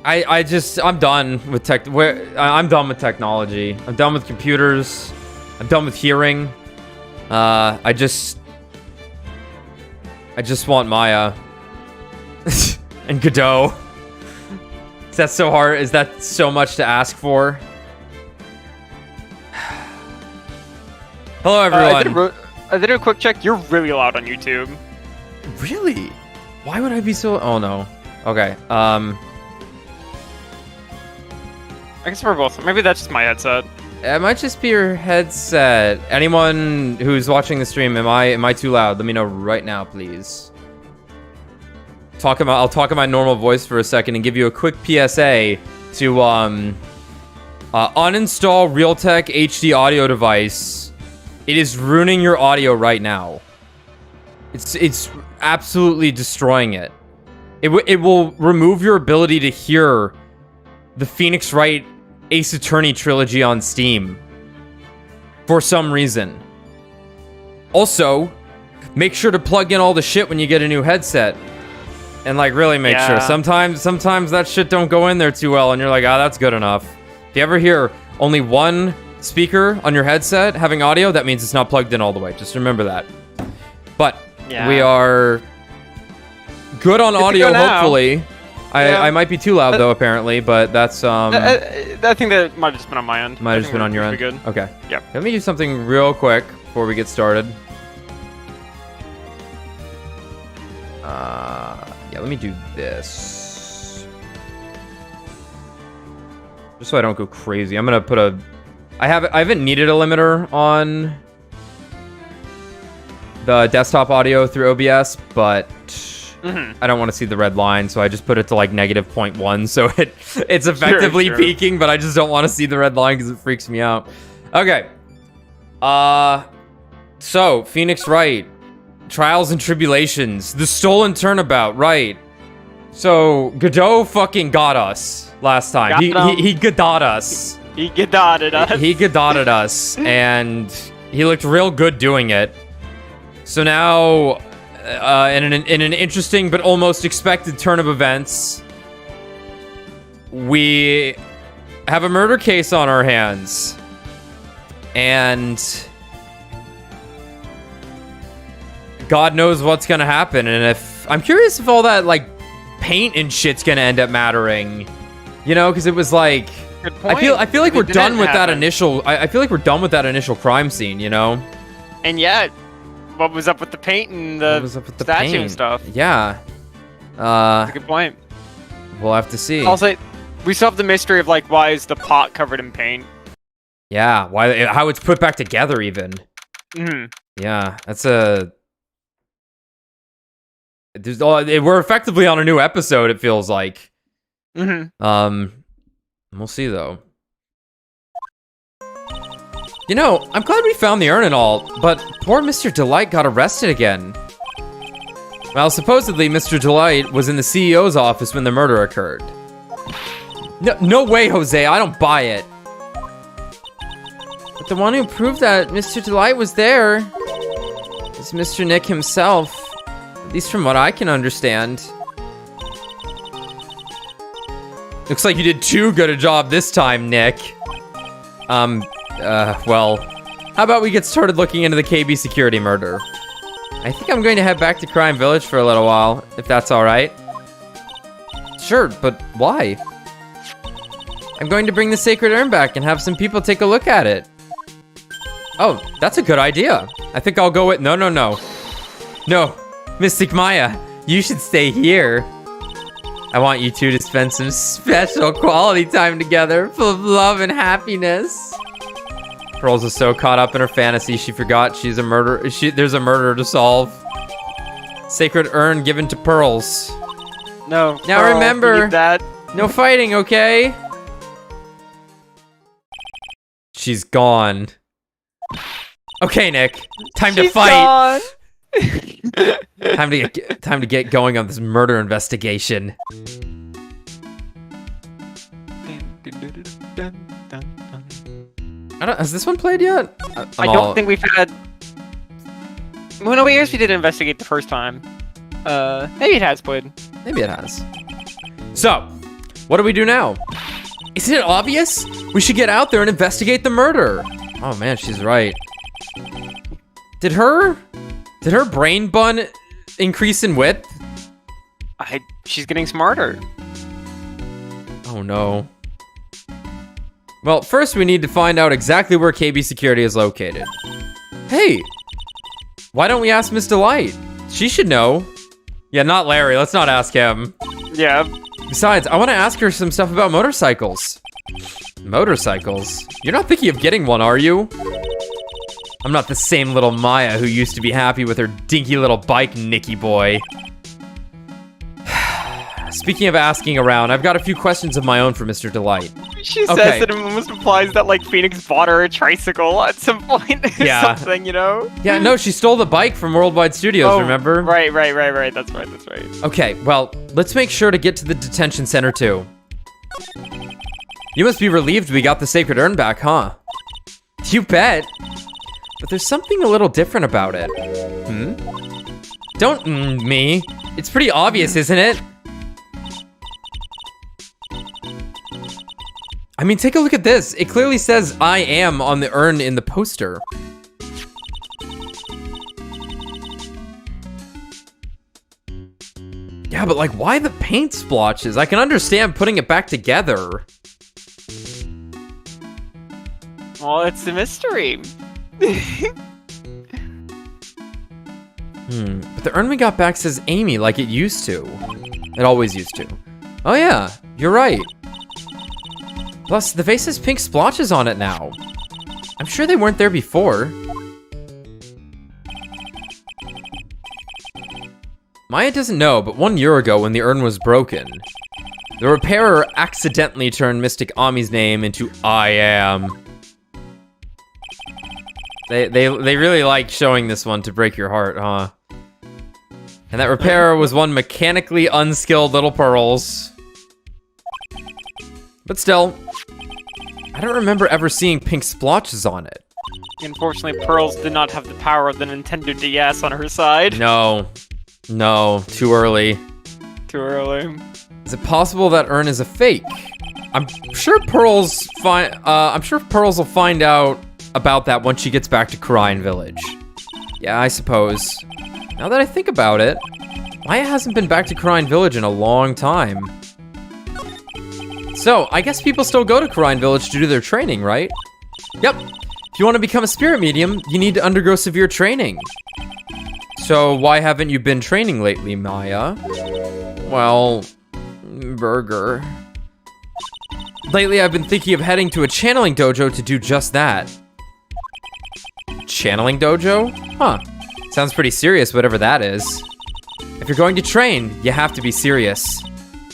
I'm done with I'm done with technology. I'm done with computers. I'm done with hearing. I just want Maya and Godot. Is that so hard? Is that so much to ask for? Hello, everyone. I did a quick check. You're really loud on YouTube. Really? Why would I be so... Oh, no. Okay. I guess we're both... Maybe that's just my headset. It might just be your headset. Anyone who's watching the stream, am I too loud? Let me know right now, please. I'll talk in my normal voice for a second and give you a quick PSA to uninstall Realtek HD audio device. It is ruining your audio right now. It's absolutely destroying it. It will remove your ability to hear the Phoenix Wright Ace Attorney trilogy on Steam for some reason. Also, make sure to plug in all the shit when you get a new headset. And like really make sure. Sometimes that shit don't go in there too well and you're like, that's good enough. If you ever hear only one speaker on your headset having audio, that means it's not plugged in all the way. Just remember that. But we are good on audio, hopefully. I might be too loud though, apparently, but that's I think that might have just been on my end. Might have just been on your end. Good. Okay. Yeah. Let me do something real quick before we get started. Yeah, let me do this. Just so I don't go crazy. I'm gonna put a... I haven't needed a limiter on the desktop audio through OBS, but I don't want to see the red line, so I just put it to like -0.1, so it's effectively peaking, but I just don't want to see the red line because it freaks me out. Okay. So, Phoenix Wright. Trials and Tribulations. The Stolen Turnabout, right. So, Godot fucking got us last time. He Godot us. He Godotted us. He Godotted us, and he looked real good doing it. So now, in an interesting but almost expected turn of events, we have a murder case on our hands. And God knows what's gonna happen, and I'm curious if all that like paint and shit's gonna end up mattering, you know, because it was like I feel like we're done with that initial. I feel like we're done with that initial crime scene, you know. And yet, what was up with the paint and the statue and stuff? Yeah, that's a good point. We'll have to see. Also, we still have the mystery of like why is the pot covered in paint? Yeah, how it's put back together even. Yeah, that's a. We're effectively on a new episode, it feels like. We'll see, though. You know, I'm glad we found the urn and all, but poor Mr. Delight got arrested again. Well, supposedly, Mr. Delight was in the CEO's office when the murder occurred. No way, Jose, I don't buy it. But the one who proved that Mr. Delight was there is Mr. Nick himself. At least from what I can understand. Looks like you did too good a job this time, Nick. Well, how about we get started looking into the KB security murder? I think I'm going to head back to Crime Village for a little while, if that's alright. Sure, but why? I'm going to bring the sacred urn back and have some people take a look at it. Oh, that's a good idea. I think I'll go with... No. No. Mystic Maya, you should stay here. I want you two to spend some special quality time together, full of love and happiness. Pearls is so caught up in her fantasy, she forgot she's a murderer. There's a murder to solve. Sacred urn given to Pearls. No. Now Pearl, remember, that. No fighting, okay? She's gone. Okay, Nick. Time to fight. Gone. Time to get going on this murder investigation. Has this one played yet? I don't think we've had. Well, no, we did investigate the first time. Maybe it has played. Maybe it has. So, What do we do now? Isn't it obvious? We should get out there and investigate the murder. Oh man, she's right. Did her brain bun increase in width? She's getting smarter. Oh no. Well, first we need to find out exactly where KB Security is located. Hey, why don't we ask Miss Delight? She should know. Yeah, not Larry. Let's not ask him. Yeah. Besides, I want to ask her some stuff about motorcycles. Motorcycles? You're not thinking of getting one, are you? I'm not the same little Maya who used to be happy with her dinky little bike, Nicky boy. Speaking of asking around, I've got a few questions of my own for Mr. Delight. She says that it almost implies that, like, Phoenix bought her a tricycle at some point. Yeah. Something, you know? Yeah, no, she stole the bike from Worldwide Studios, remember? Right. That's right. Okay, well, let's make sure to get to the detention center, too. You must be relieved we got the sacred urn back, huh? You bet. But there's something a little different about it. Don't me. It's pretty obvious, isn't it? I mean, take a look at this. It clearly says I am on the urn in the poster. Yeah, but like, why the paint splotches? I can understand putting it back together. Well, it's a mystery. But the urn we got back says Amy like it used to. It always used to. Oh yeah, you're right. Plus, the vase has pink splotches on it now. I'm sure they weren't there before. Maya doesn't know, but 1 year ago when the urn was broken, the repairer accidentally turned Mystic Ami's name into I am. They really like showing this one to break your heart, huh? And that repairer was one mechanically unskilled little Pearls. But still, I don't remember ever seeing pink splotches on it. Unfortunately, Pearls did not have the power of the Nintendo DS on her side. No, too early. Too early. Is it possible that urn is a fake? I'm sure Pearls will find out about that once she gets back to Crine Village. Yeah, I suppose. Now that I think about it, Maya hasn't been back to Crine Village in a long time. So, I guess people still go to Crine Village to do their training, right? Yep. If you want to become a spirit medium, you need to undergo severe training. So, why haven't you been training lately, Maya? Well, burger. Lately, I've been thinking of heading to a channeling dojo to do just that. Channeling dojo? Huh. Sounds pretty serious, whatever that is. If you're going to train, you have to be serious.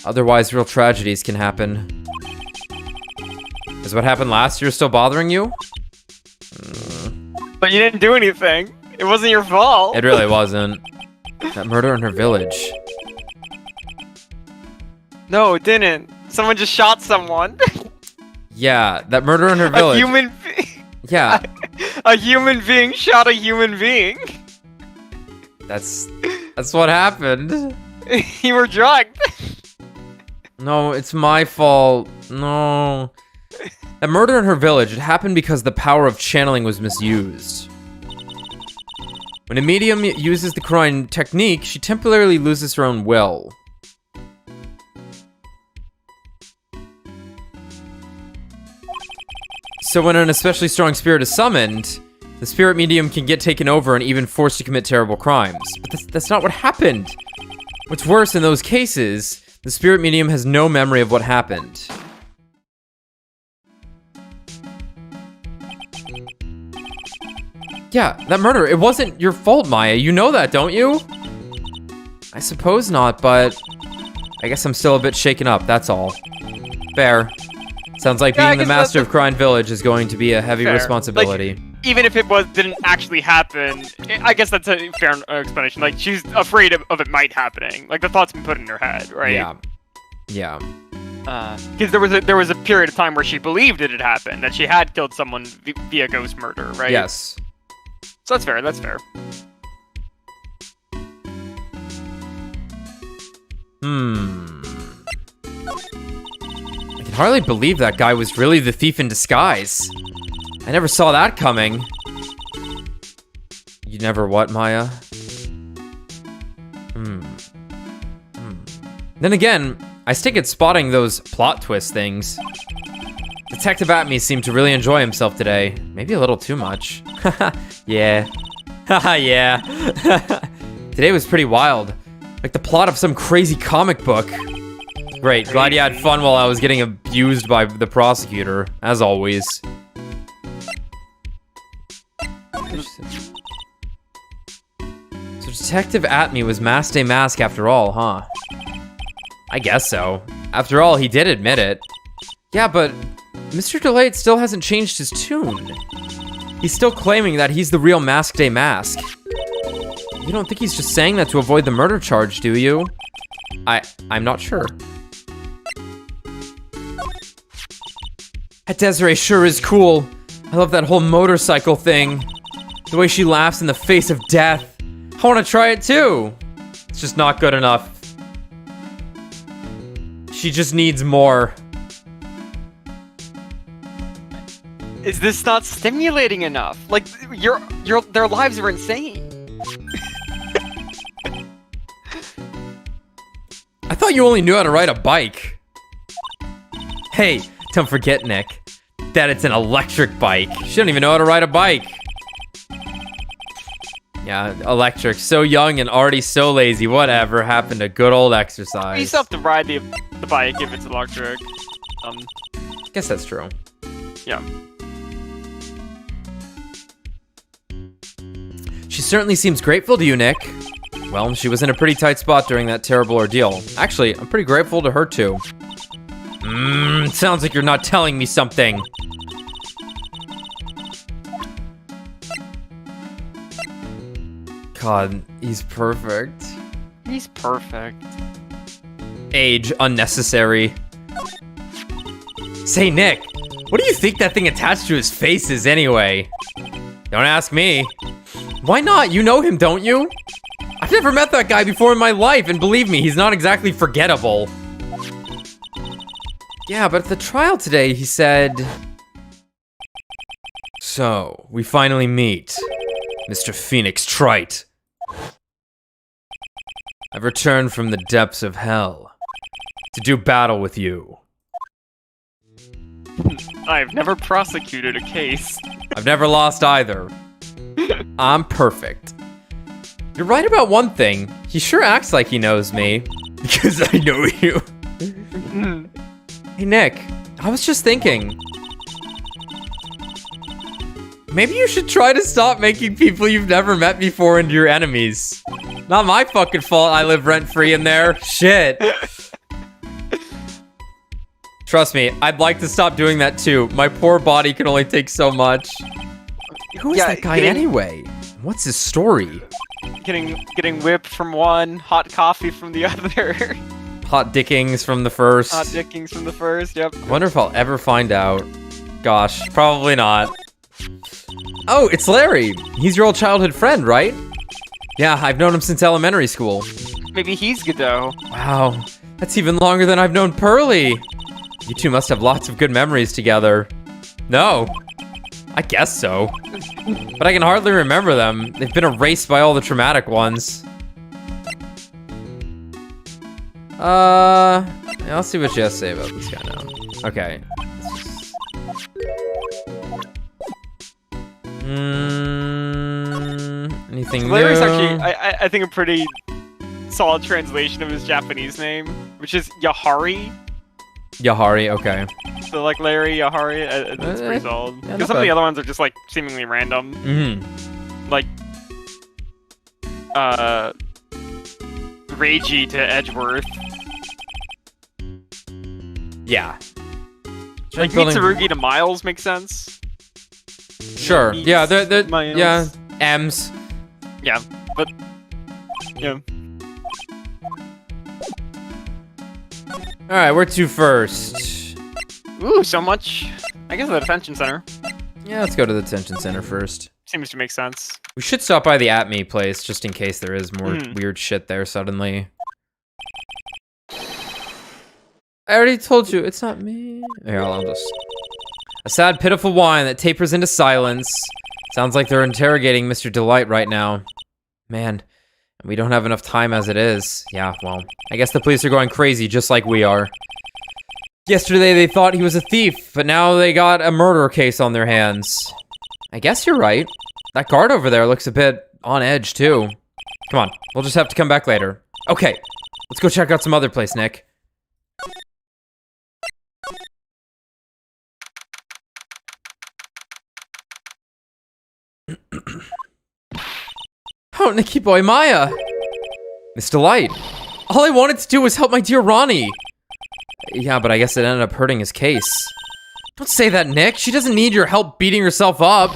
Otherwise, real tragedies can happen. Is what happened last year still bothering you? But you didn't do anything. It wasn't your fault. It really wasn't. That murder in her village. No, it didn't. Someone just shot someone. Yeah, that murder in her village. A human being. Yeah. A human being shot a human being. That's what happened. You were drugged. No, it's my fault. No. That murder in her village, it happened because the power of channeling was misused. When a medium uses the Crine technique, she temporarily loses her own will. So when an especially strong spirit is summoned, the spirit medium can get taken over and even forced to commit terrible crimes. But that's not what happened. What's worse, in those cases, the spirit medium has no memory of what happened. Yeah, that murder, it wasn't your fault, Maya. You know that, don't you? I suppose not, but I guess I'm still a bit shaken up, that's all. Fair. Sounds like being the master of Crine Village is going to be a heavy responsibility. Like, even if it didn't actually happen, I guess that's a fair explanation. Like, she's afraid of it might happening. Like, the thought's been put in her head, right? Yeah. Yeah. Because there was a period of time where she believed it had happened, that she had killed someone via ghost murder, right? Yes. So that's fair, that's fair. hardly believe that guy was really the thief in disguise. I never saw that coming. You never what, Maya? Then again, I stink at spotting those plot twist things. Detective Atme seemed to really enjoy himself today. Maybe a little too much. Yeah. Haha, yeah. Today was pretty wild. Like the plot of some crazy comic book. Great, glad you had fun while I was getting abused by the prosecutor, as always. So Detective Atme was Mask Day Mask after all, huh? I guess so. After all, he did admit it. Yeah, but Mr. Delate still hasn't changed his tune. He's still claiming that he's the real Mask Day Mask. You don't think he's just saying that to avoid the murder charge, do you? I'm not sure. That Desiree sure is cool. I love that whole motorcycle thing. The way she laughs in the face of death. I want to try it too. It's just not good enough. She just needs more. Is this not stimulating enough? Like, their lives are insane. I thought you only knew how to ride a bike. Hey, don't forget, Nick, that it's an electric bike. She don't even know how to ride a bike. Yeah, electric. So young and already so lazy. Whatever happened to good old exercise? You still have to ride the bike if it's electric. Guess that's true. Yeah. She certainly seems grateful to you, Nick. Well, she was in a pretty tight spot during that terrible ordeal. Actually, I'm pretty grateful to her too. Sounds like you're not telling me something. God, he's perfect. He's perfect. Age unnecessary. Say, Nick, what do you think that thing attached to his face is anyway? Don't ask me. Why not? You know him, don't you? I've never met that guy before in my life, and believe me, he's not exactly forgettable. Yeah, but at the trial today, he said... So, we finally meet, Mr. Phoenix Trite. I've returned from the depths of hell to do battle with you. I've never prosecuted a case. I've never lost either. I'm perfect. You're right about one thing. He sure acts like he knows me. Because I know you. Hey, Nick. I was just thinking. Maybe you should try to stop making people you've never met before into your enemies. Not my fucking fault I live rent-free in there. Shit. Trust me, I'd like to stop doing that too. My poor body can only take so much. Who is that guy anyway? What's his story? Getting whipped from one, hot coffee from the other. Hot dickings from the first. Hot dickings from the first, yep. I wonder if I'll ever find out. Gosh, probably not. Oh, it's Larry. He's your old childhood friend, right? Yeah, I've known him since elementary school. Maybe he's Godot. Wow, that's even longer than I've known Pearly. You two must have lots of good memories together. No. I guess so. But I can hardly remember them. They've been erased by all the traumatic ones. Yeah, I'll see what she has to say about this guy now. Okay. Anything new? Larry's actually, I think, a pretty solid translation of his Japanese name, which is Yahari. Yahari, okay. So, like, Larry, Yahari, it's pretty solid. Yeah, Because some of the other ones are just, like, seemingly random. Like, Reiji to Edgeworth. Yeah. Like, Mitsurugi to Miles makes sense. Sure. Yeah, they're Miles. yeah, M's. Yeah, but, yeah. Alright, where to first? Ooh, so much. I guess the detention center. Yeah, let's go to the detention center first. Seems to make sense. We should stop by the Atme place, just in case there is more weird shit there suddenly. I already told you, it's not me. Here, I'll just... A sad, pitiful whine that tapers into silence. Sounds like they're interrogating Mr. Delight right now. Man, we don't have enough time as it is. Yeah, well, I guess the police are going crazy just like we are. Yesterday they thought he was a thief, but now they got a murder case on their hands. I guess you're right. That guard over there looks a bit on edge, too. Come on, we'll just have to come back later. Okay, let's go check out some other place, Nick. Oh, Nicky boy, Maya! Miss Delight. All I wanted to do was help my dear Ronnie. Yeah, but I guess it ended up hurting his case. Don't say that, Nick. She doesn't need your help beating herself up.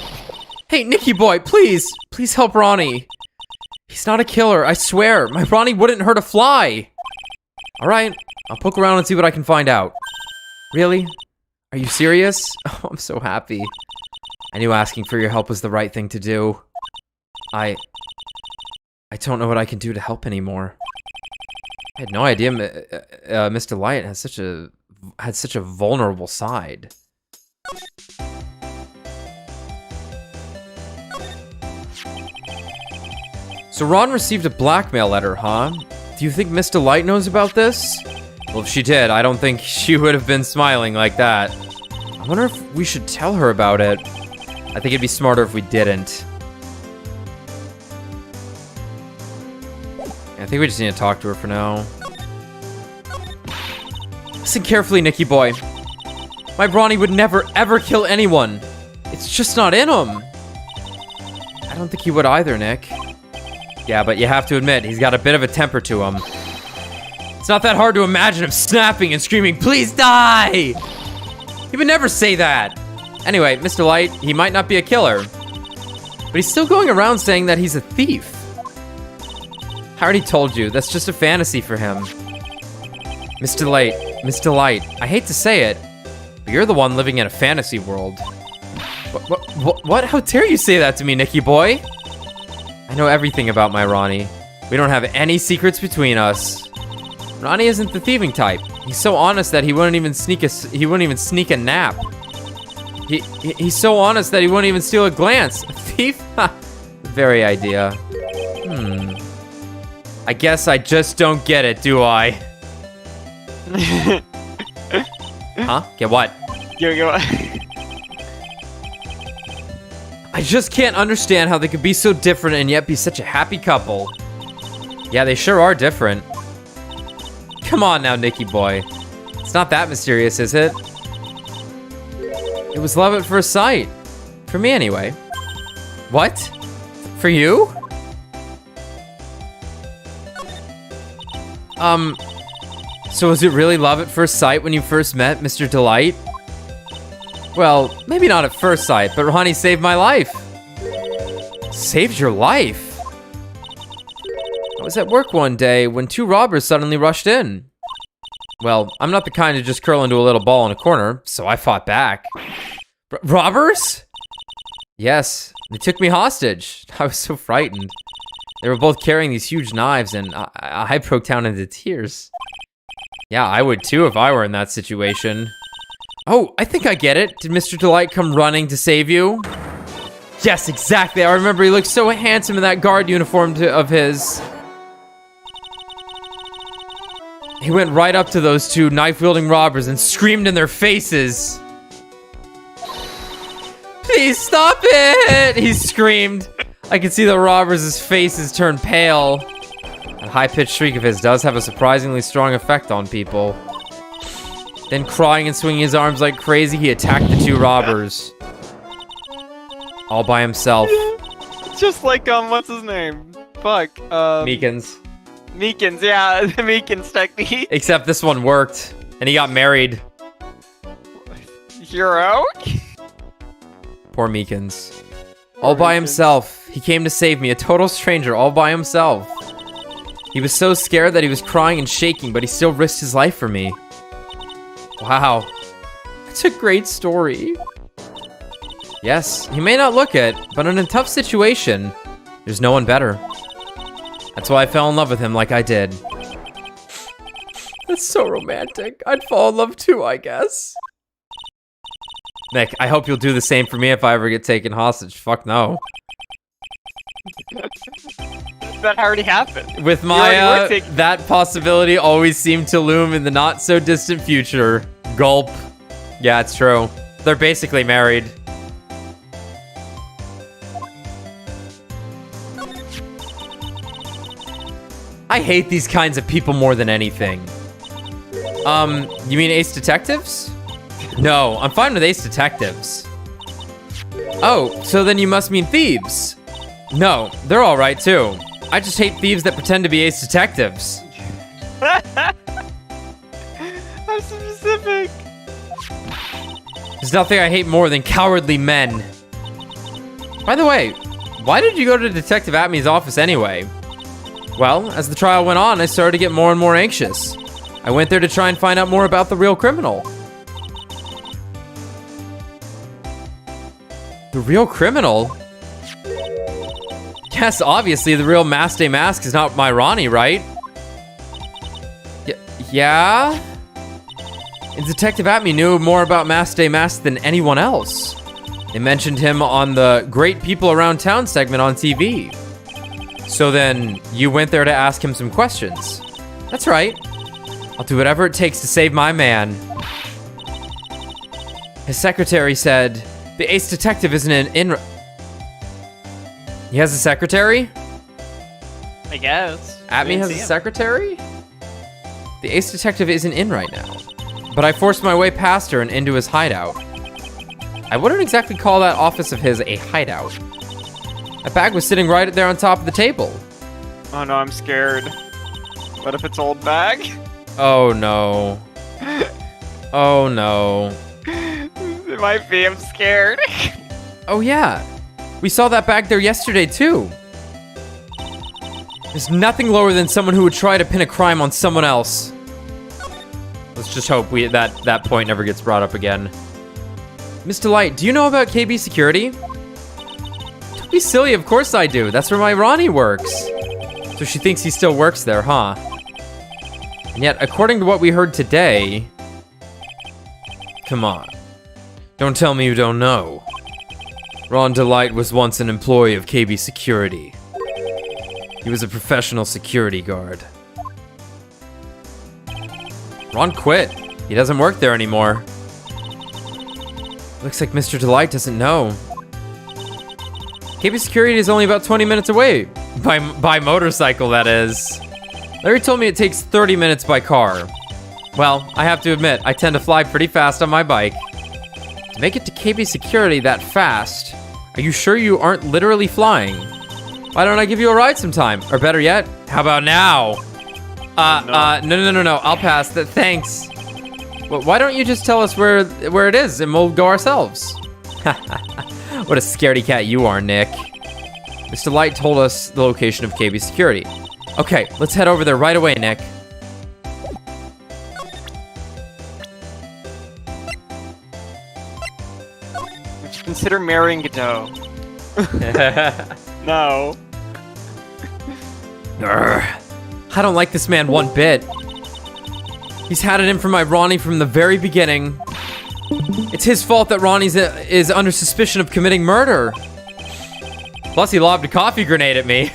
Hey, Nicky boy, please. Please help Ronnie. He's not a killer, I swear. My Ronnie wouldn't hurt a fly. Alright, I'll poke around and see what I can find out. Really? Are you serious? Oh, I'm so happy. I knew asking for your help was the right thing to do. I don't know what I can do to help anymore. I had no idea Miss Delight had such a vulnerable side. So Ron received a blackmail letter, huh? Do you think Miss Delight knows about this? Well, if she did, I don't think she would have been smiling like that. I wonder if we should tell her about it. I think it'd be smarter if we didn't. I think we just need to talk to her for now. Listen carefully, Nicky boy. My Ronnie would never, ever kill anyone. It's just not in him. I don't think he would either, Nick. Yeah, but you have to admit, he's got a bit of a temper to him. It's not that hard to imagine him snapping and screaming, "Please die!" He would never say that. Anyway, Mr. Light, he might not be a killer, but he's still going around saying that he's a thief. I already told you, that's just a fantasy for him. Mr. Light, I hate to say it, but you're the one living in a fantasy world. What? How dare you say that to me, Nicky boy? I know everything about my Ronnie. We don't have any secrets between us. Ronnie isn't the thieving type. He's so honest that he wouldn't even sneak a nap. He's so honest that he wouldn't even steal a glance. A thief? Ha! The very idea. I guess I just don't get it, do I? Huh? Get what? I just can't understand how they could be so different and yet be such a happy couple. Yeah, they sure are different. Come on now, Nicky boy. It's not that mysterious, is it? It was love at first sight. For me, anyway. What? For you? So was it really love at first sight when you first met Mr. Delight? Well, maybe not at first sight, but Ronnie saved my life. Saved your life? I was at work one day when 2 robbers suddenly rushed in. Well, I'm not the kind to just curl into a little ball in a corner, so I fought back. Robbers? Yes, they took me hostage. I was so frightened. They were both carrying these huge knives, and I broke down into tears. Yeah, I would too if I were in that situation. Oh, I think I get it. Did Mr. Delight come running to save you? Yes, exactly. I remember he looked so handsome in that guard uniform of his. He went right up to those 2 knife-wielding robbers and screamed in their faces. Please stop it! He screamed. I could see the robbers' faces turn pale. That high-pitched shriek of his does have a surprisingly strong effect on people. Then, crying and swinging his arms like crazy, he attacked the 2 robbers. All by himself. Just like, what's his name? Fuck, Meekins. Meekins, yeah, the Meekins technique. Except this one worked, and he got married. You're out? Poor Meekins. All by himself. He came to save me, a total stranger, all by himself. He was so scared that he was crying and shaking, but he still risked his life for me. Wow. It's a great story. Yes, he may not look it, but in a tough situation, there's no one better. That's why I fell in love with him like I did. That's so romantic. I'd fall in love too, I guess. Nick, I hope you'll do the same for me if I ever get taken hostage. Fuck no. That already happened. With my, that possibility always seemed to loom in the not-so-distant future. Gulp. Yeah, it's true. They're basically married. I hate these kinds of people more than anything. You mean Ace Detectives? No, I'm fine with Ace Detectives. Oh, so then you must mean thieves. No, they're alright too. I just hate thieves that pretend to be Ace Detectives. That's specific. There's nothing I hate more than cowardly men. By the way, why did you go to Detective Atmey's office anyway? Well, as the trial went on, I started to get more and more anxious. I went there to try and find out more about the real criminal. The real criminal? Yes, obviously the real Mask Day Mask is not my Ronnie, right? Yeah? And Detective Atmey knew more about Mask Day Mask than anyone else. They mentioned him on the Great People Around Town segment on TV. So then, you went there to ask him some questions. That's right. I'll do whatever it takes to save my man. His secretary said, the Ace Detective isn't in... He has a secretary? I guess. Atmey has a secretary? The Ace Detective isn't in right now. But I forced my way past her and into his hideout. I wouldn't exactly call that office of his a hideout. A bag was sitting right there on top of the table. Oh no, I'm scared. What if it's old bag? Oh no. Oh no. It might be, I'm scared. Oh yeah. We saw that bag there yesterday too. There's nothing lower than someone who would try to pin a crime on someone else. Let's just hope that point never gets brought up again. Miss Delight, do you know about KB Security? Don't be silly, of course I do. That's where my Ronnie works. So she thinks he still works there, huh? And yet, according to what we heard today... Come on. Don't tell me you don't know. Ron Delight was once an employee of KB Security. He was a professional security guard. Ron quit. He doesn't work there anymore. Looks like Mr. Delight doesn't know. KB Security is only about 20 minutes away. By motorcycle, that is. Larry told me it takes 30 minutes by car. Well, I have to admit, I tend to fly pretty fast on my bike. To make it to KB Security that fast, are you sure you aren't literally flying? Why don't I give you a ride sometime? Or better yet, how about now? No, I'll pass. Thanks. Well, why don't you just tell us where it is and we'll go ourselves? What a scaredy cat you are, Nick. Mr. Light told us the location of KB Security. Okay, let's head over there right away, Nick. Would you consider marrying Godot? No. I don't like this man one bit. He's had it in for my Ronnie from the very beginning. It's his fault that Ronnie is under suspicion of committing murder. Plus, he lobbed a coffee grenade at me.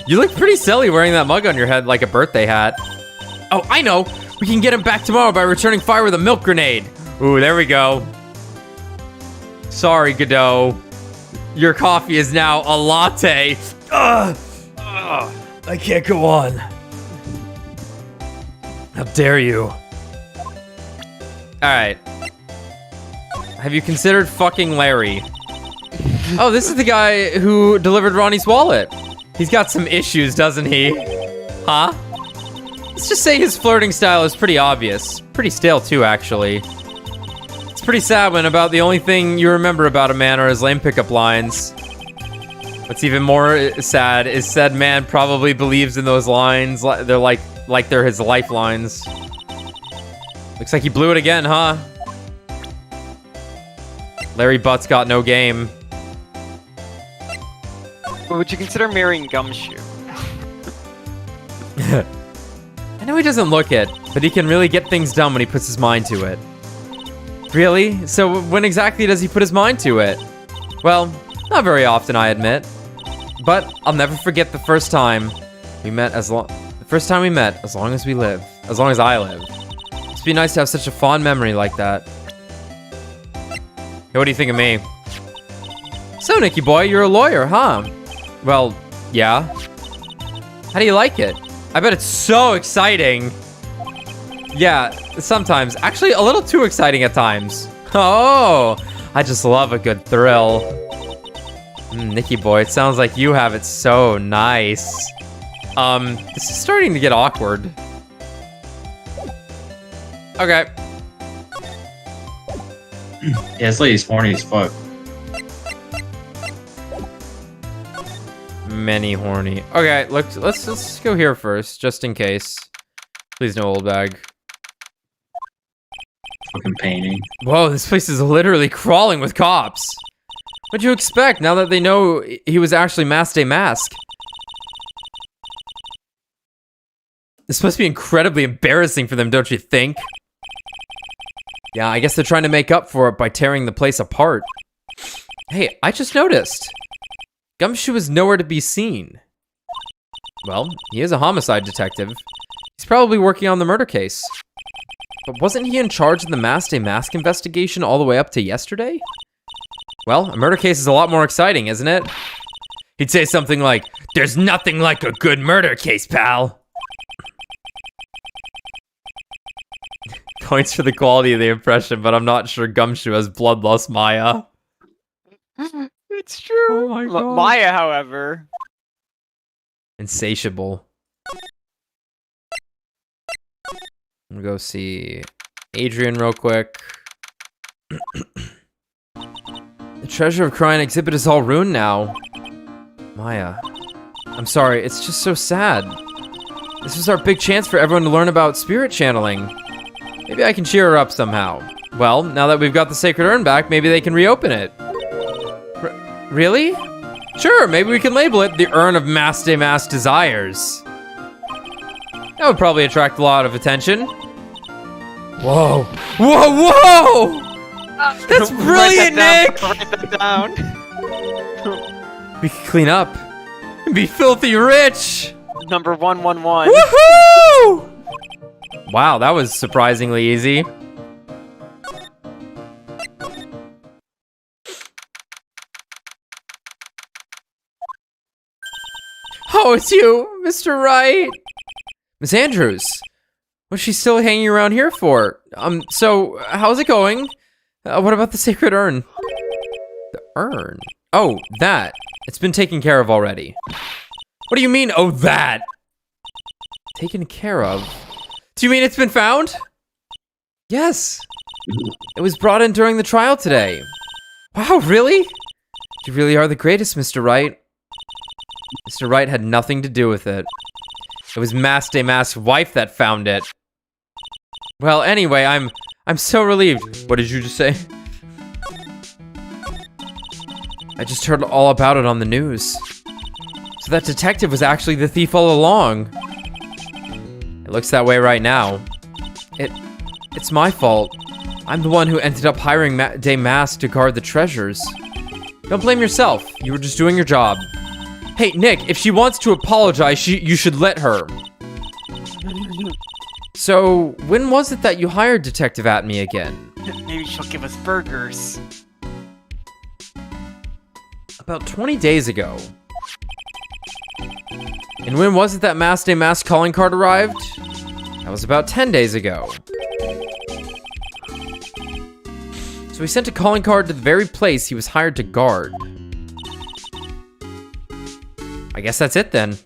You look pretty silly wearing that mug on your head like a birthday hat. Oh, I know. We can get him back tomorrow by returning fire with a milk grenade. Ooh, there we go. Sorry, Godot. Your coffee is now a latte. Ugh. I can't go on. How dare you? Alright. Have you considered fucking Larry? Oh, this is the guy who delivered Ronnie's wallet. He's got some issues, doesn't he? Huh? Let's just say his flirting style is pretty obvious. Pretty stale too, actually. It's pretty sad when about the only thing you remember about a man are his lame pickup lines. What's even more sad is said man probably believes in those lines. They're like they're his lifelines. Looks like he blew it again, huh? Larry Butt's got no game. Would you consider marrying Gumshoe? know he doesn't look it, but he can really get things done when he puts his mind to it. Really? So when exactly does he put his mind to it? Well, not very often, I admit. But I'll never forget the first time we met as long as we live. As long as I live. It'd be nice to have such a fond memory like that. Hey, what do you think of me? So, Nicky boy, you're a lawyer, huh? Well, yeah. How do you like it? I bet it's so exciting. Yeah, sometimes. Actually, a little too exciting at times. Oh, I just love a good thrill. Nicky boy, it sounds like you have it so nice. This is starting to get awkward. Okay. Yeah, this lady's horny as fuck. Many horny. Okay, look, let's go here first, just in case. Please no old bag. Fucking painting. Whoa, this place is literally crawling with cops. What'd you expect now that they know he was actually Mass Day Mask? This must be incredibly embarrassing for them, don't you think? Yeah, I guess they're trying to make up for it by tearing the place apart. Hey, I just noticed. Gumshoe is nowhere to be seen. Well, he is a homicide detective. He's probably working on the murder case. But wasn't he in charge of the Mass Day Mask investigation all the way up to yesterday? Well, a murder case is a lot more exciting, isn't it? He'd say something like, "There's nothing like a good murder case, pal." Points for the quality of the impression, but I'm not sure Gumshoe has bloodlust Maya. It's true. Oh my God. Maya, however. Insatiable. I'm gonna go see Adrian real quick. The treasure of Cryon exhibit is all ruined now. Maya. I'm sorry, it's just so sad. This was our big chance for everyone to learn about spirit channeling. Maybe I can cheer her up somehow. Well, now that we've got the sacred urn back, maybe they can reopen it. Really? Sure, maybe we can label it the Urn of Mass Day Mask Desires. That would probably attract a lot of attention. Whoa. Whoa, whoa! That's brilliant, Nick! Write that down. We can clean up and be filthy rich! Number 111. Woohoo! Wow, that was surprisingly easy. Oh, it's you, Mr. Wright. Miss Andrews. What's she still hanging around here for? So, how's it going? What about the sacred urn? The urn? Oh, that. It's been taken care of already. What do you mean, oh, that? Taken care of? Do you mean it's been found? Yes. It was brought in during the trial today. Wow, really? You really are the greatest, Mr. Wright. Mr. Wright had nothing to do with it. It was Mass Day Mask's wife that found it. Well, anyway, I'm so relieved. What did you just say? I just heard all about it on the news. So that detective was actually the thief all along. It looks that way right now. It's my fault. I'm the one who ended up hiring Day Mask to guard the treasures. Don't blame yourself. You were just doing your job. Hey, Nick, if she wants to apologize, you should let her. So, when was it that you hired Detective Atme again? Maybe she'll give us burgers. About 20 days ago. And when was it that Mass Day Mask calling card arrived? That was about 10 days ago. So he sent a calling card to the very place he was hired to guard. I guess that's it then.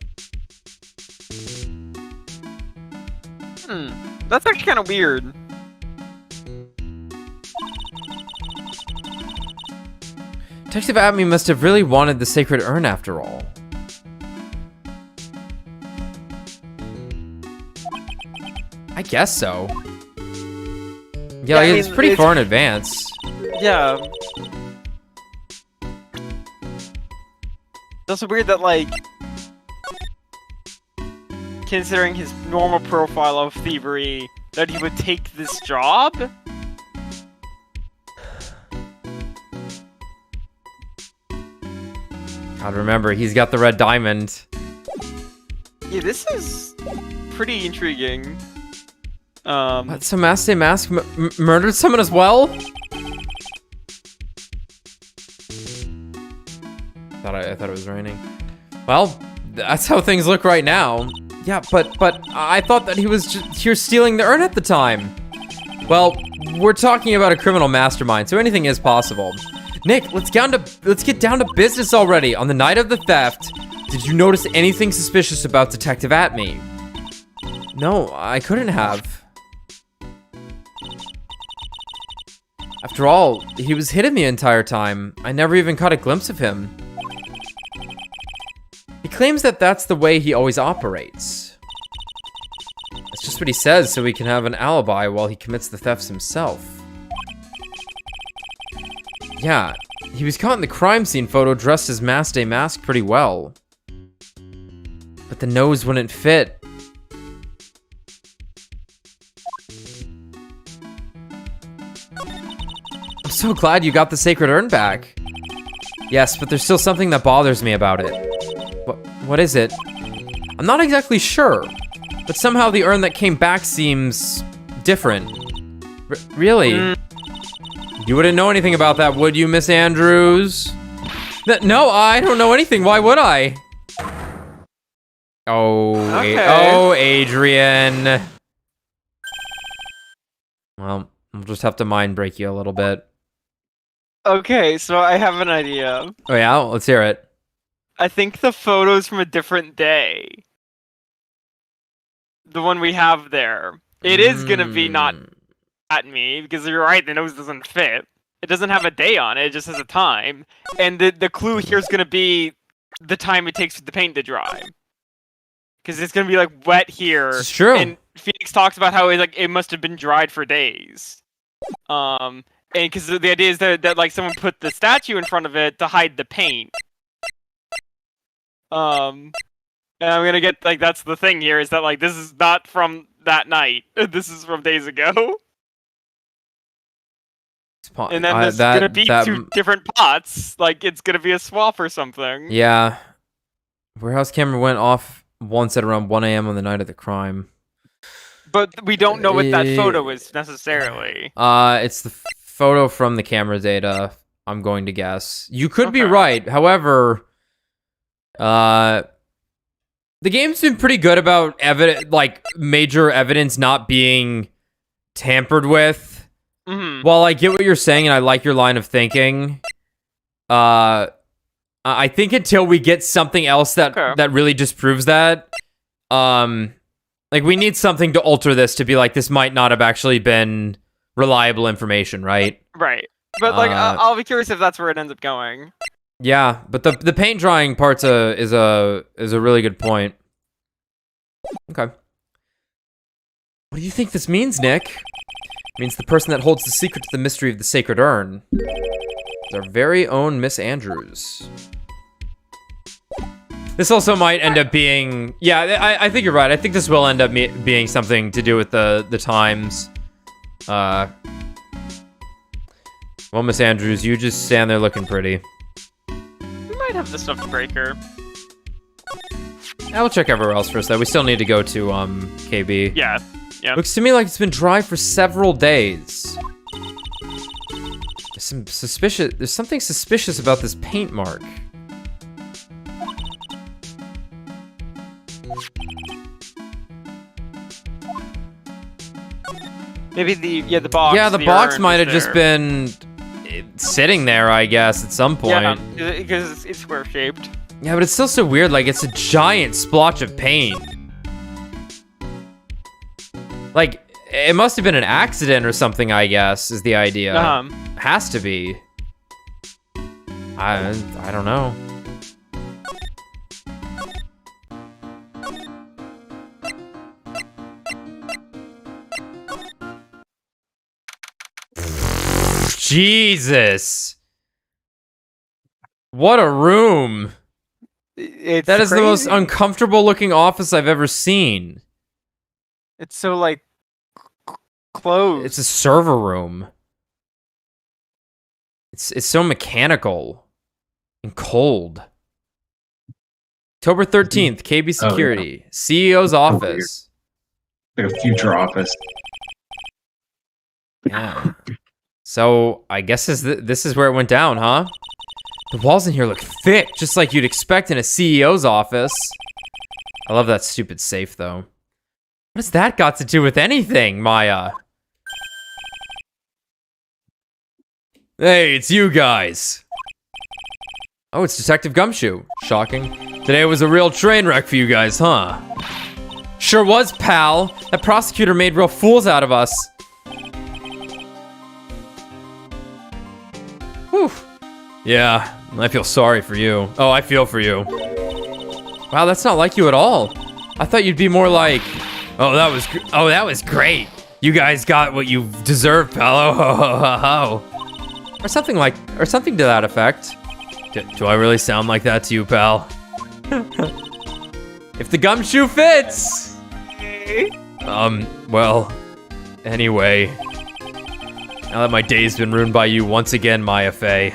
That's actually kind of weird. Detective Atme must have really wanted the sacred urn after all. I guess so. Yeah, like, it's pretty far in advance. Yeah. It's also weird that, like... considering his normal profile of thievery, that he would take this job? God, remember, he's got the red diamond. Yeah, this is pretty intriguing. What, so Master Mask murdered someone as well? I thought it was raining. Well, that's how things look right now. Yeah, but I thought that he was just here stealing the urn at the time. Well, we're talking about a criminal mastermind, so anything is possible. Nick, let's get down to business already. On the night of the theft, did you notice anything suspicious about Detective Atme? No, I couldn't have. After all, he was hidden the entire time. I never even caught a glimpse of him. He claims that that's the way he always operates. That's just what he says, so he can have an alibi while he commits the thefts himself. Yeah, he was caught in the crime scene photo dressed as Master Mask pretty well. But the nose wouldn't fit. I'm so glad you got the sacred urn back. Yes, but there's still something that bothers me about it. What is it? I'm not exactly sure, but somehow the urn that came back seems different. Really? You wouldn't know anything about that, would you, Miss Andrews? No, I don't know anything. Why would I? Oh, Okay. Oh, Adrian. Well, we'll just have to mind break you a little bit. Okay, so I have an idea. Oh yeah, let's hear it. I think the photo's from a different day. The one we have there. It is gonna be not at me, because you're right, the nose doesn't fit. It doesn't have a day on it, it just has a time. And the clue here is gonna be the time it takes for the paint to dry. Because it's gonna be like wet here. It's true. And Phoenix talks about how it must have been dried for days. And because the idea is that like someone put the statue in front of it to hide the paint. And I'm gonna get like that's the thing here is that like this is not from that night. This is from days ago. And then there's gonna be two different pots. Like it's gonna be a swap or something. Yeah. Warehouse camera went off once at around 1 a.m. on the night of the crime. But we don't know what that photo is necessarily. It's the photo from the camera data, I'm going to guess. You could be right. However, the game's been pretty good about major evidence not being tampered with. While I get what you're saying and I like your line of thinking, I think until we get something else that really disproves that, like we need something to alter this to be like this might not have actually been reliable information, right? Right. But like I'll be curious if that's where it ends up going. Yeah, but the paint drying part's is a really good point. Okay. What do you think this means, Nick? It means the person that holds the secret to the mystery of the sacred urn is our very own Miss Andrews. This also might end up being... Yeah, I think you're right. I think this will end up being something to do with the times. Well, Miss Andrews, you just stand there looking pretty. We might have the stuff to break her. I'll check everywhere else first, though. We still need to go to, KB. Yeah. Yeah. Looks to me like it's been dry for several days. There's something suspicious about this paint mark. Maybe the box. Yeah, the box might have just been sitting there, I guess, at some point. Yeah, because it's square shaped. Yeah, but it's still so weird. Like, it's a giant splotch of paint. Like, it must have been an accident or something, I guess, is the idea. Has to be. I don't know. Jesus. What a room. It's That is the most crazy. uncomfortable looking office I've ever seen. It's so like closed. It's a server room. It's so mechanical and cold. October 13th, KB Oh, yeah. Security, CEO's office. Like a future office. Yeah. So I guess this is where it went down, huh? The walls in here look thick, just like you'd expect in a CEO's office. I love that stupid safe, though. What has that got to do with anything, Maya? Hey, it's you guys. Oh, it's Detective Gumshoe. Shocking. Today was a real train wreck for you guys, huh? Sure was, pal. That prosecutor made real fools out of us. Whew. Yeah, I feel sorry for you. Oh, I feel for you. Wow, that's not like you at all. I thought you'd be more like, oh, that was great. You guys got what you deserved, pal. Oh, ho, ho, ho, ho. Or something to that effect. Do I really sound like that to you, pal? If the gumshoe fits. Well, anyway. Now that my day's been ruined by you once again, Maya Fey.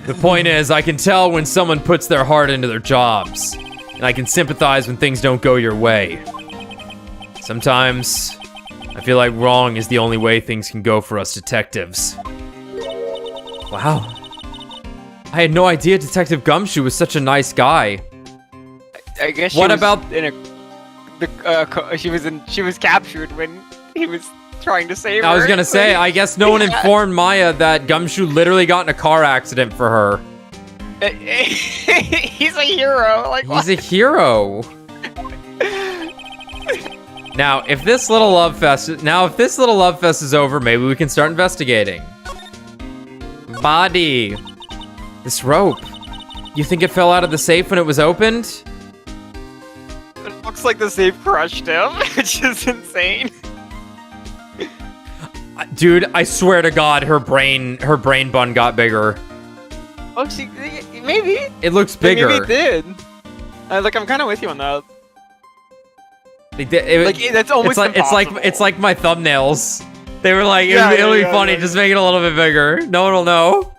The point is, I can tell when someone puts their heart into their jobs. And I can sympathize when things don't go your way. Sometimes, I feel like wrong is the only way things can go for us detectives. Wow. I had no idea Detective Gumshoe was such a nice guy. I guess she What was about- in she was captured when he was trying to save her. I was gonna say, I guess no one informed Maya that Gumshoe literally got in a car accident for her. He's a hero. Like, He's a hero. Now, if this little love fest is over, maybe we can start investigating. Body. This rope. You think it fell out of the safe when it was opened? It looks like the safe crushed him, which is insane. Dude, I swear to God, her brain bun got bigger. Oh, maybe. It looks bigger. Maybe it did. Like, I'm kind of with you on that. That's almost impossible. It's like my thumbnails. They were like, Yeah, it'll be yeah, funny, yeah. just make it a little bit bigger. No one will know.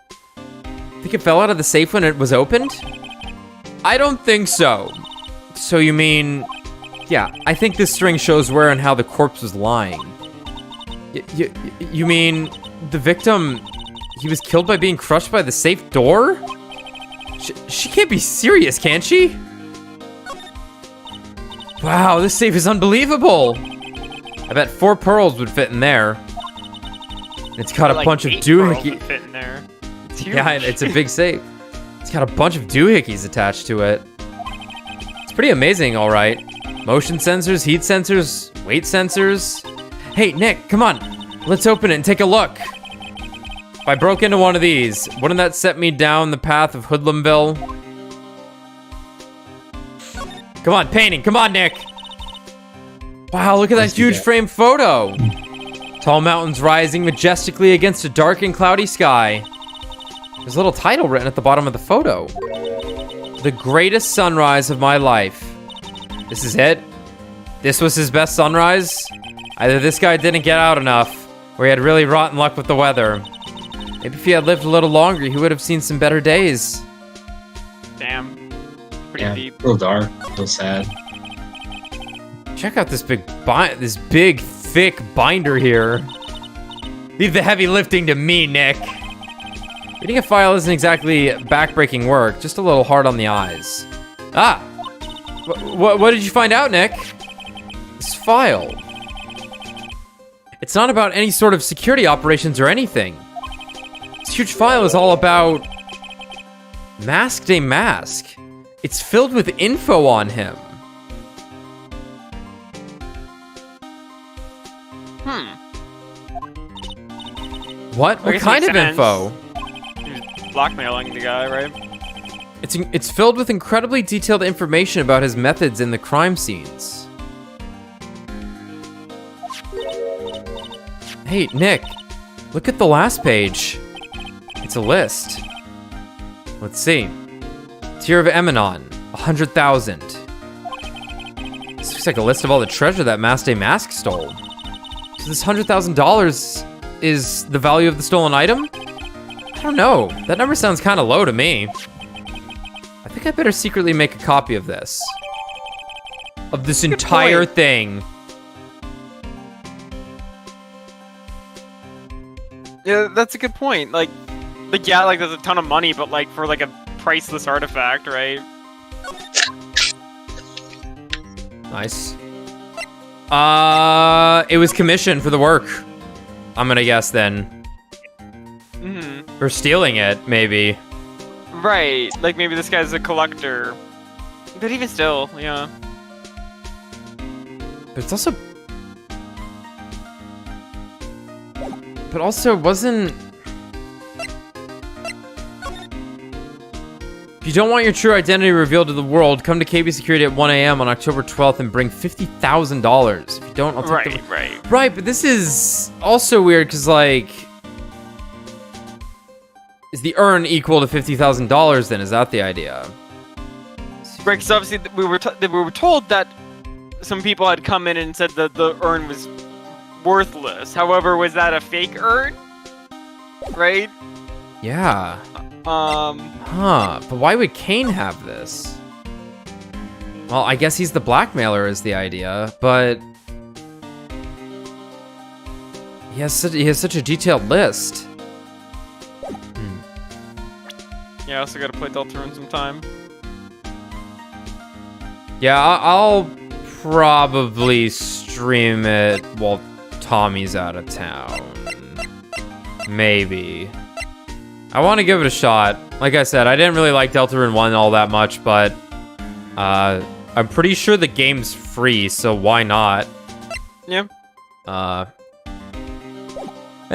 Think it fell out of the safe when it was opened? I don't think so. So you mean, yeah, I think this string shows where and how the corpse was lying. You mean the victim, he was killed by being crushed by the safe door? She can't be serious, can she? Wow, this safe is unbelievable. I bet 4 pearls would fit in there. It's got a bunch of doohickeys. Fit in there. It's huge. Yeah, it's a big safe. It's got a bunch of doohickeys attached to it. It's pretty amazing, all right. Motion sensors, heat sensors, weight sensors. Hey, Nick, come on. Let's open it and take a look. If I broke into one of these, wouldn't that set me down the path of Hoodlumville? Come on, painting. Come on, Nick. Wow, look at that huge frame photo. Tall mountains rising majestically against a dark and cloudy sky. There's a little title written at the bottom of the photo. The greatest sunrise of my life. This is it? This was his best sunrise? Either this guy didn't get out enough, or he had really rotten luck with the weather. Maybe if he had lived a little longer, he would have seen some better days. Damn. Pretty deep. A little dark, a little sad. Check out this big, thick binder here. Leave the heavy lifting to me, Nick. Reading a file isn't exactly backbreaking work, just a little hard on the eyes. Ah! What did you find out, Nick? This file. It's not about any sort of security operations or anything. This huge file is all about Masked a Mask. It's filled with info on him. What? What guess it kind makes of sense. info? He was blackmailing the guy, right? It's filled with incredibly detailed information about his methods in the crime scenes. Hey, Nick, look at the last page. It's a list. Let's see. Tear of Eminon, 100,000. This looks like a list of all the treasure that Master Mask stole. So this $100,000 is the value of the stolen item? I don't know. That number sounds kind of low to me. I think I better secretly make a copy of this. Of this entire thing. Yeah, that's a good point. Like, yeah, like there's a ton of money, but like for like a priceless artifact, right? Nice. It was commissioned for the work. I'm gonna guess then. Mm-hmm. Or stealing it, maybe. Right. Like maybe this guy's a collector. But even still, yeah. But it's also... But also wasn't... If you don't want your true identity revealed to the world, come to KB Security at 1 a.m. on October 12th and bring $50,000. If you don't, I'll take Right. Right, but this is also weird because, like... Is the earn equal to $50,000 then? Is that the idea? Right, because obviously we were told that some people had come in and said that the urn was worthless. However, was that a fake urn? Right? Yeah. Huh. But why would Kane have this? Well, I guess he's the blackmailer is the idea, but... He has such a detailed list. Yeah, I also gotta play Deltarune sometime. Yeah, I'll probably stream it while Tommy's out of town. Maybe. I want to give it a shot. Like I said, I didn't really like Deltarune 1 all that much, but I'm pretty sure the game's free, so why not? Yeah. And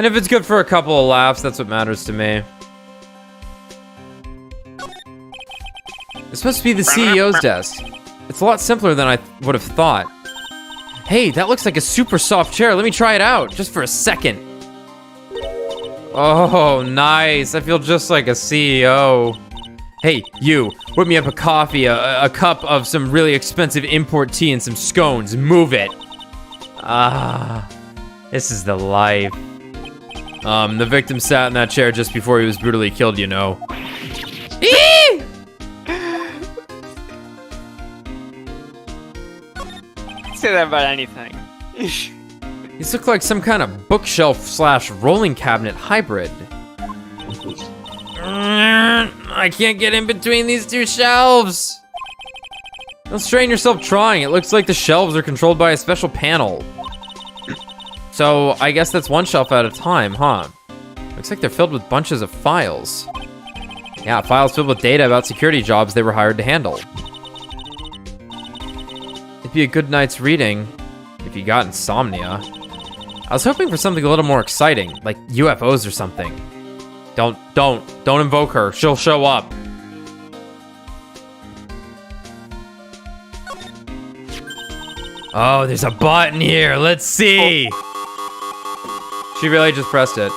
if it's good for a couple of laughs, that's what matters to me. It's supposed to be the CEO's desk. It's a lot simpler than I would have thought. Hey, that looks like a super soft chair. Let me try it out, just for a second. Oh, nice. I feel just like a CEO. Hey, you, whip me up a coffee, a cup of some really expensive import tea and some scones. Move it. Ah, this is the life. The victim sat in that chair just before he was brutally killed, you know. Eee! Say that about anything. These look like some kind of bookshelf/rolling cabinet hybrid. I can't get in between these two shelves. Don't strain yourself trying. It looks like the shelves are controlled by a special panel. So I guess that's one shelf at a time, huh? Looks like they're filled with bunches of files. Yeah, files filled with data about security jobs they were hired to handle. It'd be a good night's reading if you got insomnia. I was hoping for something a little more exciting, like UFOs or something. Don't invoke her. She'll show up. Oh, there's a button here. Let's see. She really just pressed it.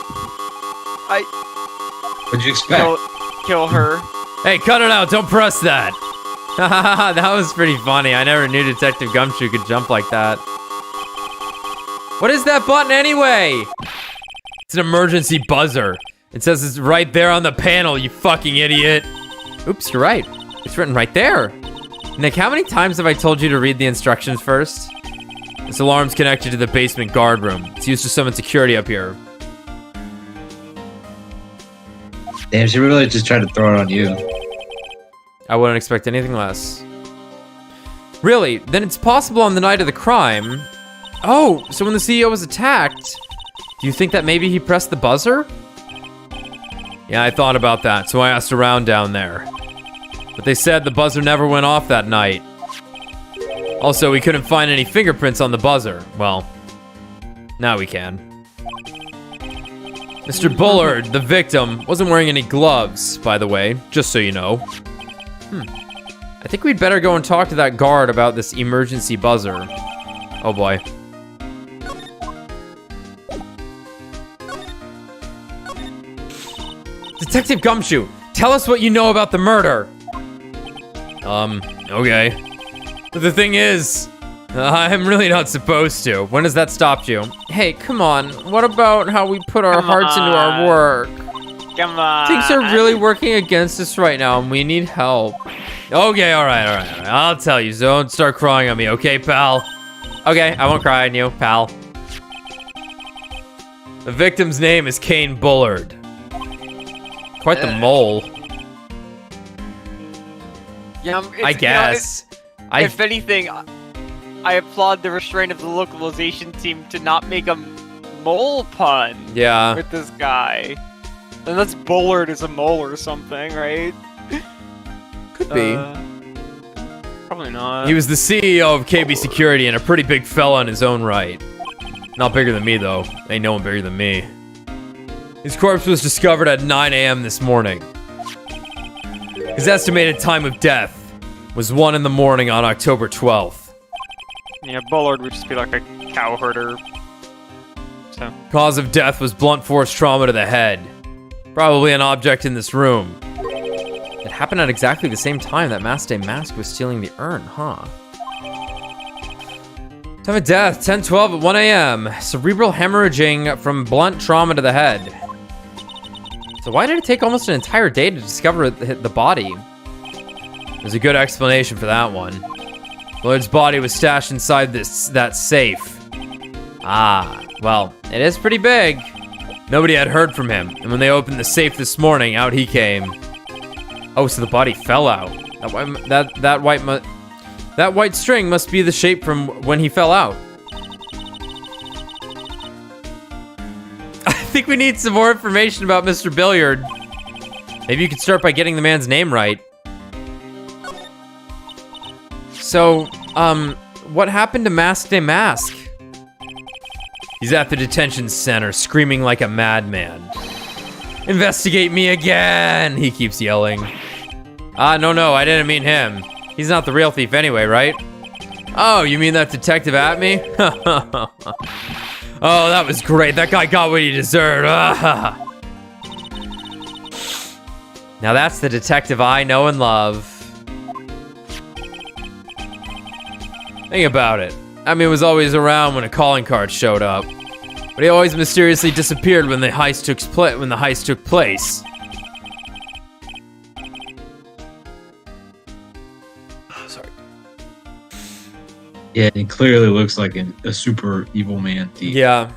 What'd you expect? Kill her. Hey, cut it out. Don't press that. That was pretty funny. I never knew Detective Gumshoe could jump like that. What is that button anyway? It's an emergency buzzer. It says it's right there on the panel, you fucking idiot. Oops, you're right. It's written right there. Nick, how many times have I told you to read the instructions first? This alarm's connected to the basement guard room. It's used to summon security up here. Damn, she really just tried to throw it on you. I wouldn't expect anything less. Really? Then it's possible on the night of the crime. Oh, so when the CEO was attacked, do you think that maybe he pressed the buzzer? Yeah, I thought about that, so I asked around down there. But they said the buzzer never went off that night. Also, we couldn't find any fingerprints on the buzzer. Well, now we can. Mr. Bullard, the victim, wasn't wearing any gloves, by the way, just so you know. I think we'd better go and talk to that guard about this emergency buzzer. Oh boy. Detective Gumshoe, tell us what you know about the murder. Okay. But the thing is, I'm really not supposed to. When has that stopped you? Hey, come on. What about how we put our hearts into our work? Come on. Things are really working against us right now, and we need help. Okay, all right. I'll tell you. So don't start crying on me, okay, pal? Okay, I won't cry on you, pal. The victim's name is Kane Bullard. Quite the mole. Yeah, I guess. If anything, I applaud the restraint of the localization team to not make a mole pun Yeah. with this guy. Unless Bullard is a mole or something, right? Could be. Probably not. He was the CEO of KB Security and a pretty big fella in his own right. Not bigger than me, though. Ain't no one bigger than me. His corpse was discovered at 9 a.m. this morning. His estimated time of death was 1 in the morning on October 12th. Yeah, Bullard would just be like a cow herder. So. Cause of death was blunt force trauma to the head. Probably an object in this room. It happened at exactly the same time that Master Mask was stealing the urn, huh? Time of death, 10:12 at 1 a.m. Cerebral hemorrhaging from blunt trauma to the head. So why did it take almost an entire day to discover the body? There's a good explanation for that one. Bullard's body was stashed inside that safe. Ah, well, it is pretty big. Nobody had heard from him, and when they opened the safe this morning, out he came. Oh, so the body fell out. That white string must be the shape from when he fell out. I think we need some more information about Mr. Billiard. Maybe you could start by getting the man's name right. So, what happened to Mask Day Mask? He's at the detention center, screaming like a madman. Investigate me again, he keeps yelling. No, I didn't mean him. He's not the real thief anyway, right? Oh, you mean that detective at me? Oh, that was great. That guy got what he deserved. Now that's the detective I know and love. Think about it. I mean, was always around when a calling card showed up, but he always mysteriously disappeared when the heist took place. Sorry. Yeah, it clearly looks like a super evil man thief. Yeah.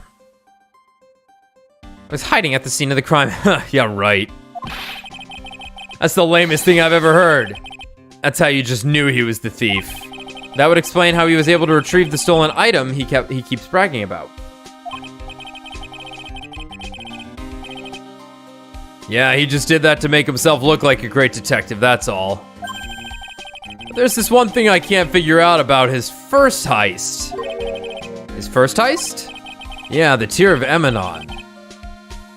I was hiding at the scene of the crime. Yeah, right. That's the lamest thing I've ever heard. That's how you just knew he was the thief. That would explain how he was able to retrieve the stolen item he keeps bragging about. Yeah, he just did that to make himself look like a great detective, that's all. But there's this one thing I can't figure out about his first heist. His first heist? Yeah, the Tear of Emanon.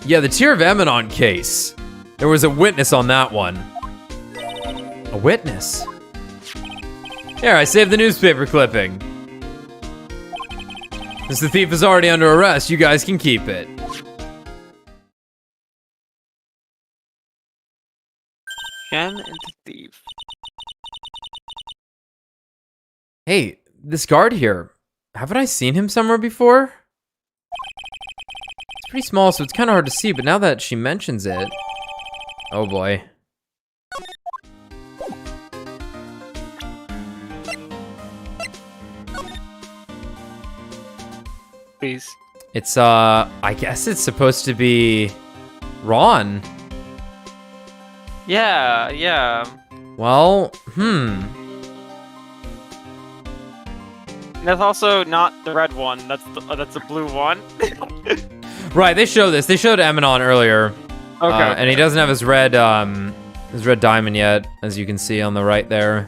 Yeah, the Tear of Emanon case. There was a witness on that one. A witness? Here, I saved the newspaper clipping. Since the thief is already under arrest, you guys can keep it. Jen and the thief. Hey, this guard here. Haven't I seen him somewhere before? It's pretty small, so it's kind of hard to see, but now that she mentions it... Oh boy. Please. It's, I guess it's supposed to be... Ron. Yeah. Well, That's also not the red one. That's the blue one. Right, they show this. They showed Emanon earlier. Okay. And he doesn't have his red diamond yet, as you can see on the right there.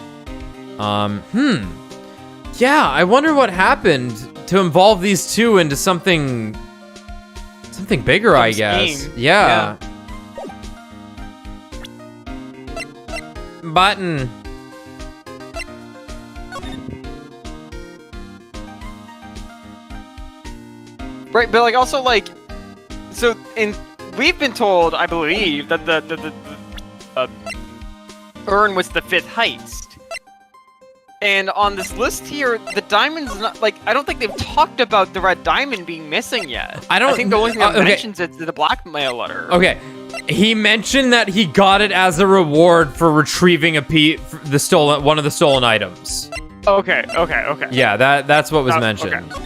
Yeah, I wonder what happened to involve these two into something bigger, I guess. Scheme. Yeah. Button. Right, but like also like, so we've been told, I believe, that the urn was the fifth heist. And on this list here, the diamond's not like I don't think they've talked about the red diamond being missing yet. I think the only thing that mentions it's the blackmail letter. Okay, he mentioned that he got it as a reward for retrieving one of the stolen items. Okay. Yeah, that's what was mentioned. Okay.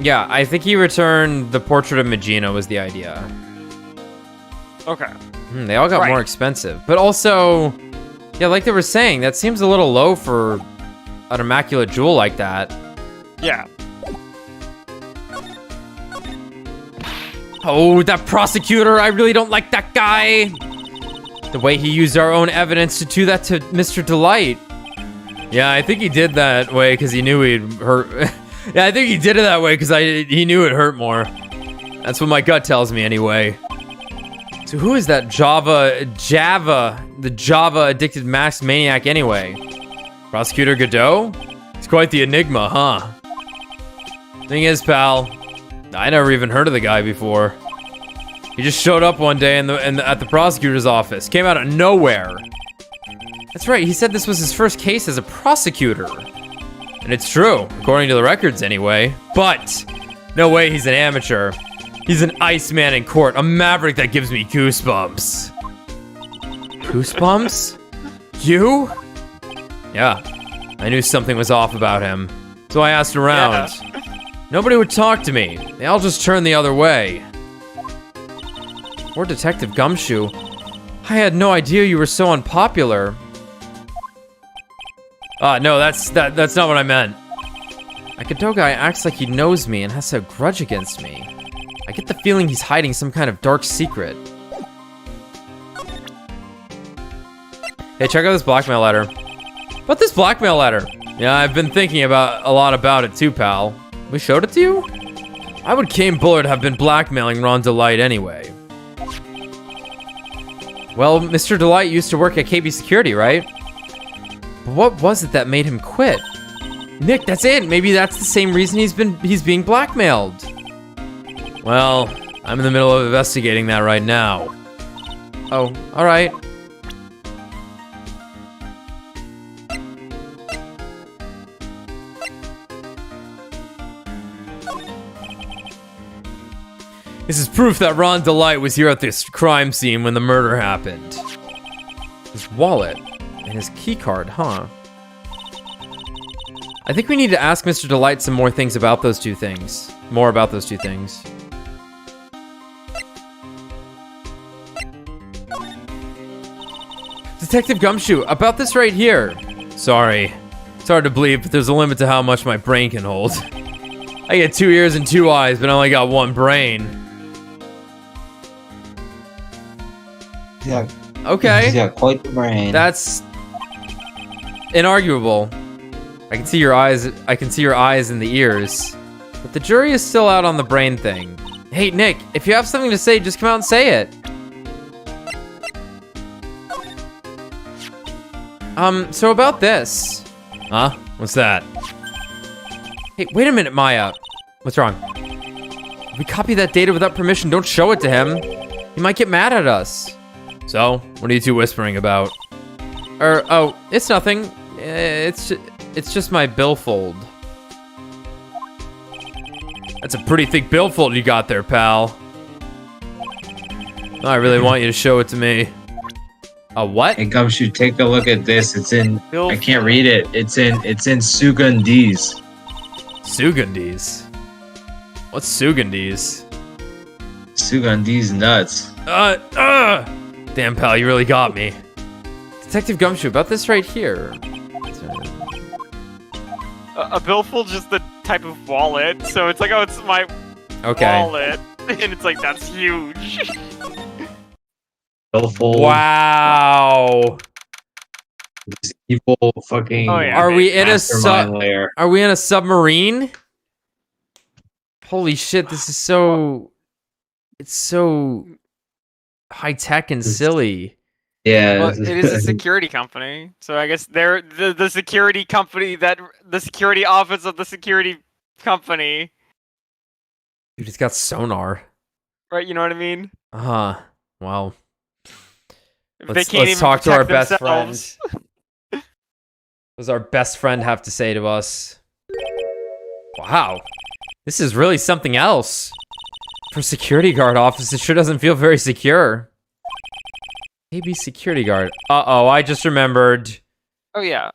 Yeah, I think he returned the portrait of Magina was the idea. Okay. They all got more expensive. But also, yeah, like they were saying, that seems a little low for an immaculate jewel like that. Yeah. Oh, that prosecutor, I really don't like that guy. The way he used our own evidence to do that to Mr. Delight. Yeah, I think he did that way because he knew he'd hurt. Yeah, I think he did it that way because he knew it hurt more. That's what my gut tells me anyway. So who is that the Java addicted masked maniac anyway? Prosecutor Godot? It's quite the enigma, huh? Thing is, pal, I never even heard of the guy before. He just showed up one day at the prosecutor's office. Came out of nowhere. That's right, he said this was his first case as a prosecutor. And it's true, according to the records anyway. But, no way he's an amateur. He's an Iceman in court, a maverick that gives me goosebumps. Goosebumps? You? Yeah, I knew something was off about him. So I asked around. Yeah. Nobody would talk to me. They all just turned the other way. Poor Detective Gumshoe. I had no idea you were so unpopular. No, that's not what I meant. My Godot guy acts like he knows me and has a grudge against me. I get the feeling he's hiding some kind of dark secret. Hey, check out this blackmail letter. About this blackmail letter? Yeah, I've been thinking a lot about it too, pal. We showed it to you? Why would Kane Bullard have been blackmailing Ron Delight anyway? Well, Mr. Delight used to work at KB Security, right? But what was it that made him quit? Nick, that's it. Maybe that's the same reason he's being blackmailed. Well, I'm in the middle of investigating that right now. Oh, all right. This is proof that Ron Delight was here at this crime scene when the murder happened. His wallet and his keycard, huh? I think we need to ask Mr. Delight some more things about those two things. More about those two things. Detective Gumshoe, about this right here. Sorry. It's hard to believe, but there's a limit to how much my brain can hold. I get 2 ears and 2 eyes, but I only got 1 brain. Yeah. Okay. He's got quite the brain. That's inarguable. I can see your eyes. I can see your eyes and the ears. But the jury is still out on the brain thing. Hey, Nick, if you have something to say, just come out and say it. So about this. Huh? What's that? Hey, wait a minute, Maya. What's wrong? If we copy that data without permission, don't show it to him. He might get mad at us. So, what are you two whispering about? Oh, it's nothing. It's just my billfold. That's a pretty thick billfold you got there, pal. I really want you to show it to me. A what? Hey, Gumshoe, take a look at this. It's in. I can't read it. It's in Sugandese. Sugandese? What's Sugandese? Sugandese nuts. Damn, pal, you really got me. Detective Gumshoe, about this right here. A billfold's just the type of wallet, so it's like, oh, it's my wallet, and it's like, that's huge. Billfold. Wow. This evil fucking. Oh, yeah. Are we in layer. Are we in a submarine? Holy shit! This is so. It's so high tech and silly. Yeah. Well, it is a security company, so I guess they're the security company the security office of the security company. Dude, it's got sonar. Right, you know what I mean? Well. Let's talk to our best friend. What does our best friend have to say to us? Wow. This is really something else. For security guard office, it sure doesn't feel very secure. Maybe security guard. Uh-oh, I just remembered. Oh yeah.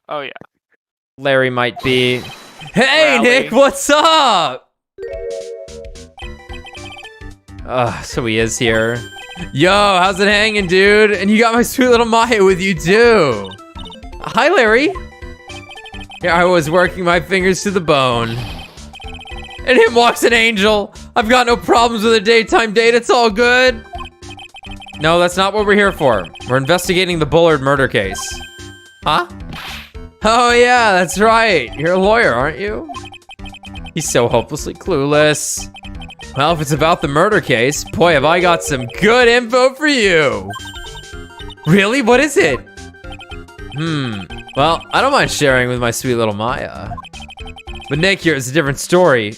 Larry might be... Hey, Rally. Nick, what's up? So he is here. Yo, how's it hanging, dude? And you got my sweet little Maya with you, too. Hi, Larry. Here I was working my fingers to the bone. And in walks an angel. I've got no problems with a daytime date. It's all good. No, that's not what we're here for. We're investigating the Bullard murder case. Huh? Oh, yeah, that's right. You're a lawyer, aren't you? He's so hopelessly clueless. Well, if it's about the murder case, boy, have I got some good info for you. Really? What is it? Well, I don't mind sharing with my sweet little Maya. But Nick here is a different story.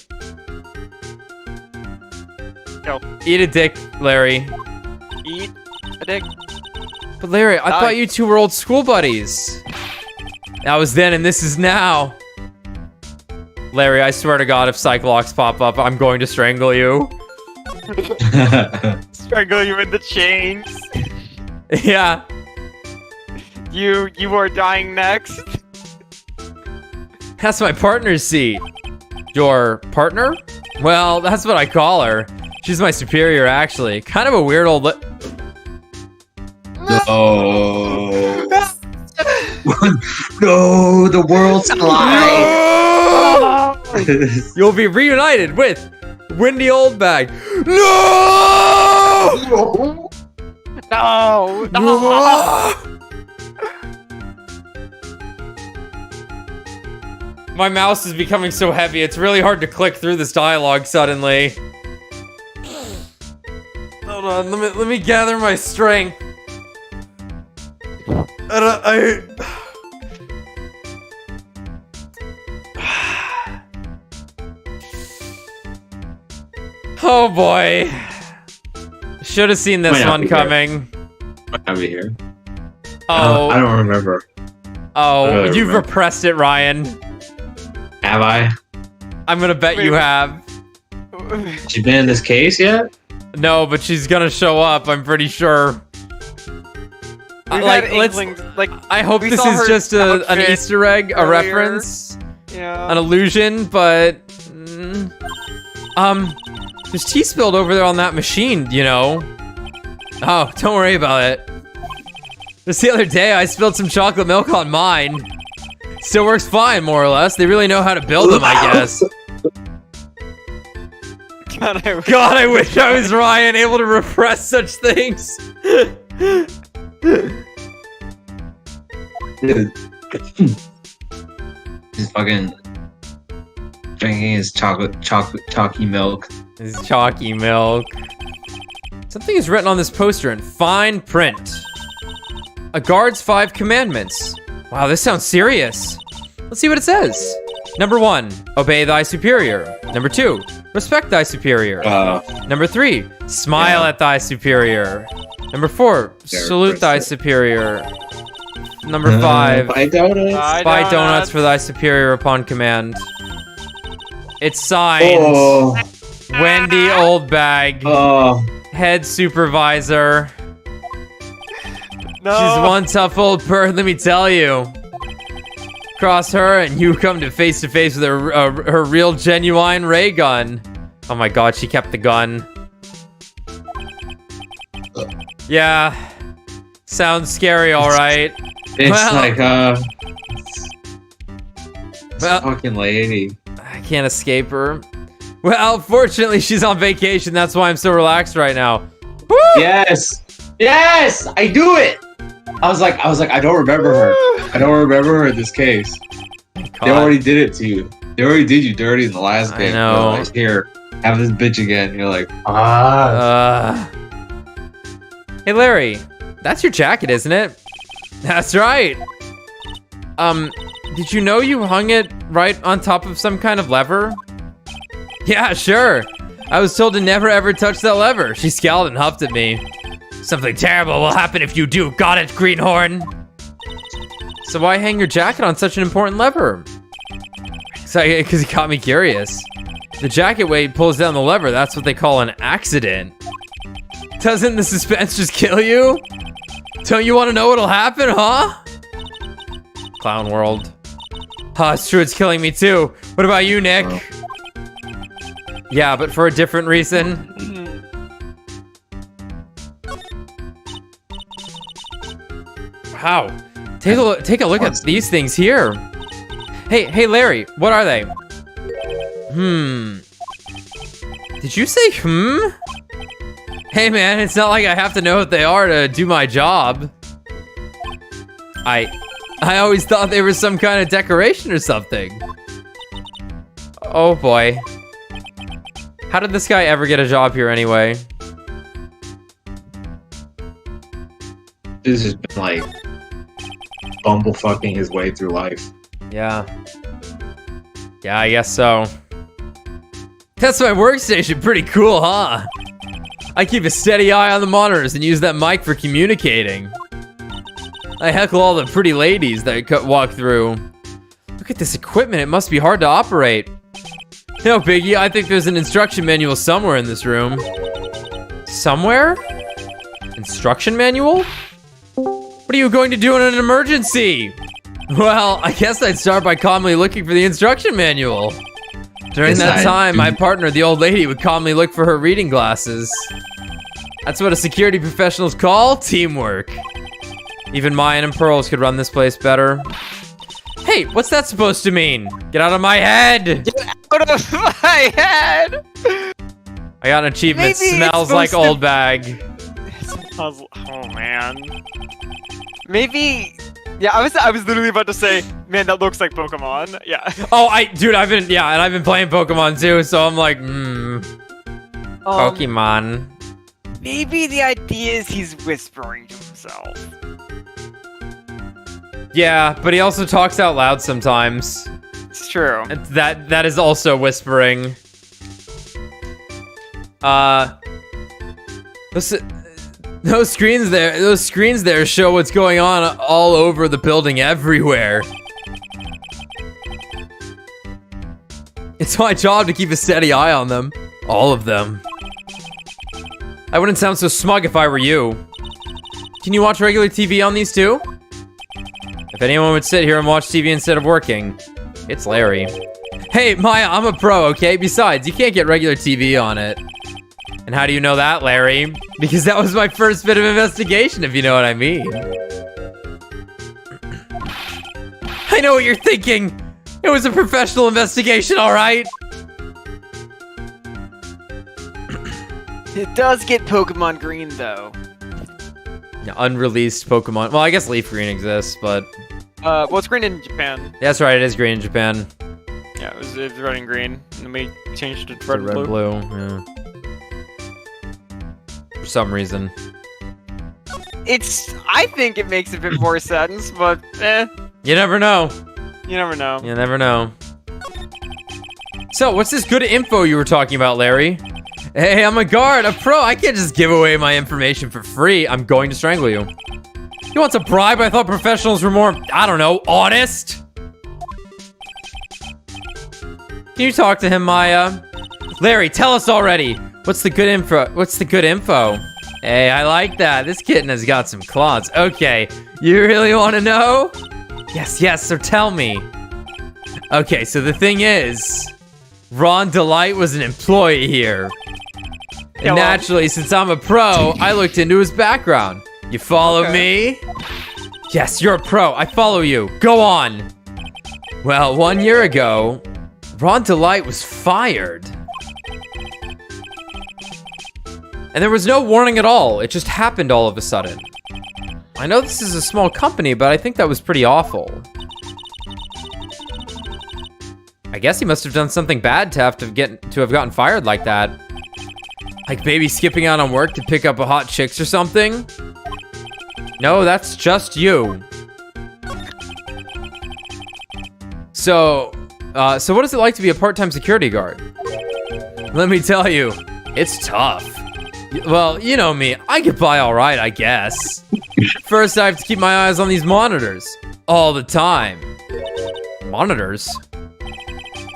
Go. Eat a dick, Larry. Eat a dick. But Larry, I thought you two were old school buddies. That was then and this is now. Larry, I swear to God, if Cyclops pop up, I'm going to strangle you. Strangle you in the chains. Yeah. You are dying next. That's my partner's seat. Your partner? Well, that's what I call her. She's my superior, actually. Kind of a weird old... No. No, the world's alive. You'll be reunited with Windy Oldbag. No! No! My mouse is becoming so heavy, it's really hard to click through this dialogue suddenly. Hold on, let me gather my strength. Oh boy. Should have seen this one coming. I'll be here. Oh. I don't remember. Oh, you've remember. repressed it, Ryan. Have I? I'm gonna bet you have. She been in this case yet? No, but she's gonna show up, I'm pretty sure. I hope we this saw is her just an outfit Easter egg, a earlier. reference, Yeah. an illusion, but... there's tea spilled over there on that machine, you know. Oh, don't worry about it. Just the other day, I spilled some chocolate milk on mine. Still works fine, more or less. They really know how to build them, I guess. God, I wish I was Ryan, able to repress such things. Dude. He's fucking drinking his chalky milk. His chalky milk. Something is written on this poster in fine print. A guard's 5 commandments. Wow, this sounds serious. Let's see what it says. Number 1, obey thy superior. Number 2, respect thy superior. Number 3, smile at thy superior. Number 4, salute thy superior. Number 5, buy donuts. buy donuts for thy superior upon command. It's signed, Wendy Oldbag, head supervisor. No. She's one tough old bird, let me tell you. Cross her and you come to face with her real genuine ray gun. Oh my God, she kept the gun. Yeah, sounds scary, all right. It's this fucking lady. I can't escape her. Well, fortunately, she's on vacation. That's why I'm so relaxed right now. Woo! Yes, I do it. I was like, I don't remember her. I don't remember her in this case. God. They already did it to you. They already did you dirty in the last game. I know. Like, here, have this bitch again. You're like, Hey, Larry, that's your jacket, isn't it? That's right. Did you know you hung it right on top of some kind of lever? Yeah, sure. I was told to never ever touch that lever. She scowled and huffed at me. Something terrible will happen if you do. Got it, Greenhorn? So why hang your jacket on such an important lever? Because it got me curious. The jacket weight pulls down the lever. That's what they call an accident. Doesn't the suspense just kill you? Don't you want to know what'll happen, huh? Clown world. Huh, it's true, it's killing me too. What about you, Nick? Yeah, but for a different reason. Wow. Take a look at these things here. Hey, Larry, what are they? Did you say Hey man, it's not like I have to know what they are to do my job. I always thought they were some kind of decoration or something. Oh boy. How did this guy ever get a job here anyway? This has been like bumblefucking his way through life. Yeah. Yeah, I guess so. That's my workstation. Pretty cool, huh? I keep a steady eye on the monitors and use that mic for communicating. I heckle all the pretty ladies that walk through. Look at this equipment. It must be hard to operate. No biggie. I think there's an instruction manual somewhere in this room. Somewhere? Instruction manual? What are you going to do in an emergency? Well, I guess I'd start by calmly looking for the instruction manual. During that time, my partner, the old lady, would calmly look for her reading glasses. That's what a security professionals call teamwork. Even Mayan and Pearls could run this place better. Hey, what's that supposed to mean? Get out of my head! Get out of my head! I got an achievement. Maybe Smells like old bag. Oh man. Maybe. Yeah, I was literally about to say, man, that looks like Pokemon. Yeah. Oh, dude, I've been playing Pokemon too, so I'm like, Pokemon. Maybe the idea is he's whispering to himself. Yeah, but he also talks out loud sometimes. It's true. And that is also whispering. Those screens there show what's going on all over the building everywhere. It's my job to keep a steady eye on them. All of them. I wouldn't sound so smug if I were you. Can you watch regular TV on these too? If anyone would sit here and watch TV instead of working, it's Larry. Hey, Maya, I'm a pro, okay? Besides, you can't get regular TV on it. And how do you know that, Larry? Because that was my first bit of investigation, if you know what I mean. I know what you're thinking. It was a professional investigation, all right? It does get Pokemon Green, though. Unreleased Pokemon. Well, I guess Leaf Green exists, but... well, it's green in Japan. That's right, it is green in Japan. Yeah, it was red and green. And then we changed it to Red red and blue. Yeah. For some reason. I think it makes a bit more sense, but You never know. you never know. You never know. So, what's this good info you were talking about, Larry? Hey, I'm a guard, a pro. I can't just give away my information for free. I'm going to strangle you. You want a bribe? I thought professionals were more, I don't know, honest. Can you talk to him, Maya? Larry, tell us already. What's the good info? What's the good info? Hey, I like that. This kitten has got some claws. Okay, you really want to know? Yes, so tell me. Okay, so the thing is, Ron Delight was an employee here. And naturally, since I'm a pro, I looked into his background. You follow me? Yes, you're a pro. I follow you. Go on. Well, 1 year ago, Ron Delight was fired. And there was no warning at all. It just happened all of a sudden. I know this is a small company, but I think that was pretty awful. I guess he must have done something bad to have gotten fired like that. Like maybe skipping out on work to pick up a hot chicks or something? No, that's just you. So what is it like to be a part-time security guard? Let me tell you, it's tough. Well, you know me. I get by all right, I guess. First, I have to keep my eyes on these monitors. All the time. Monitors?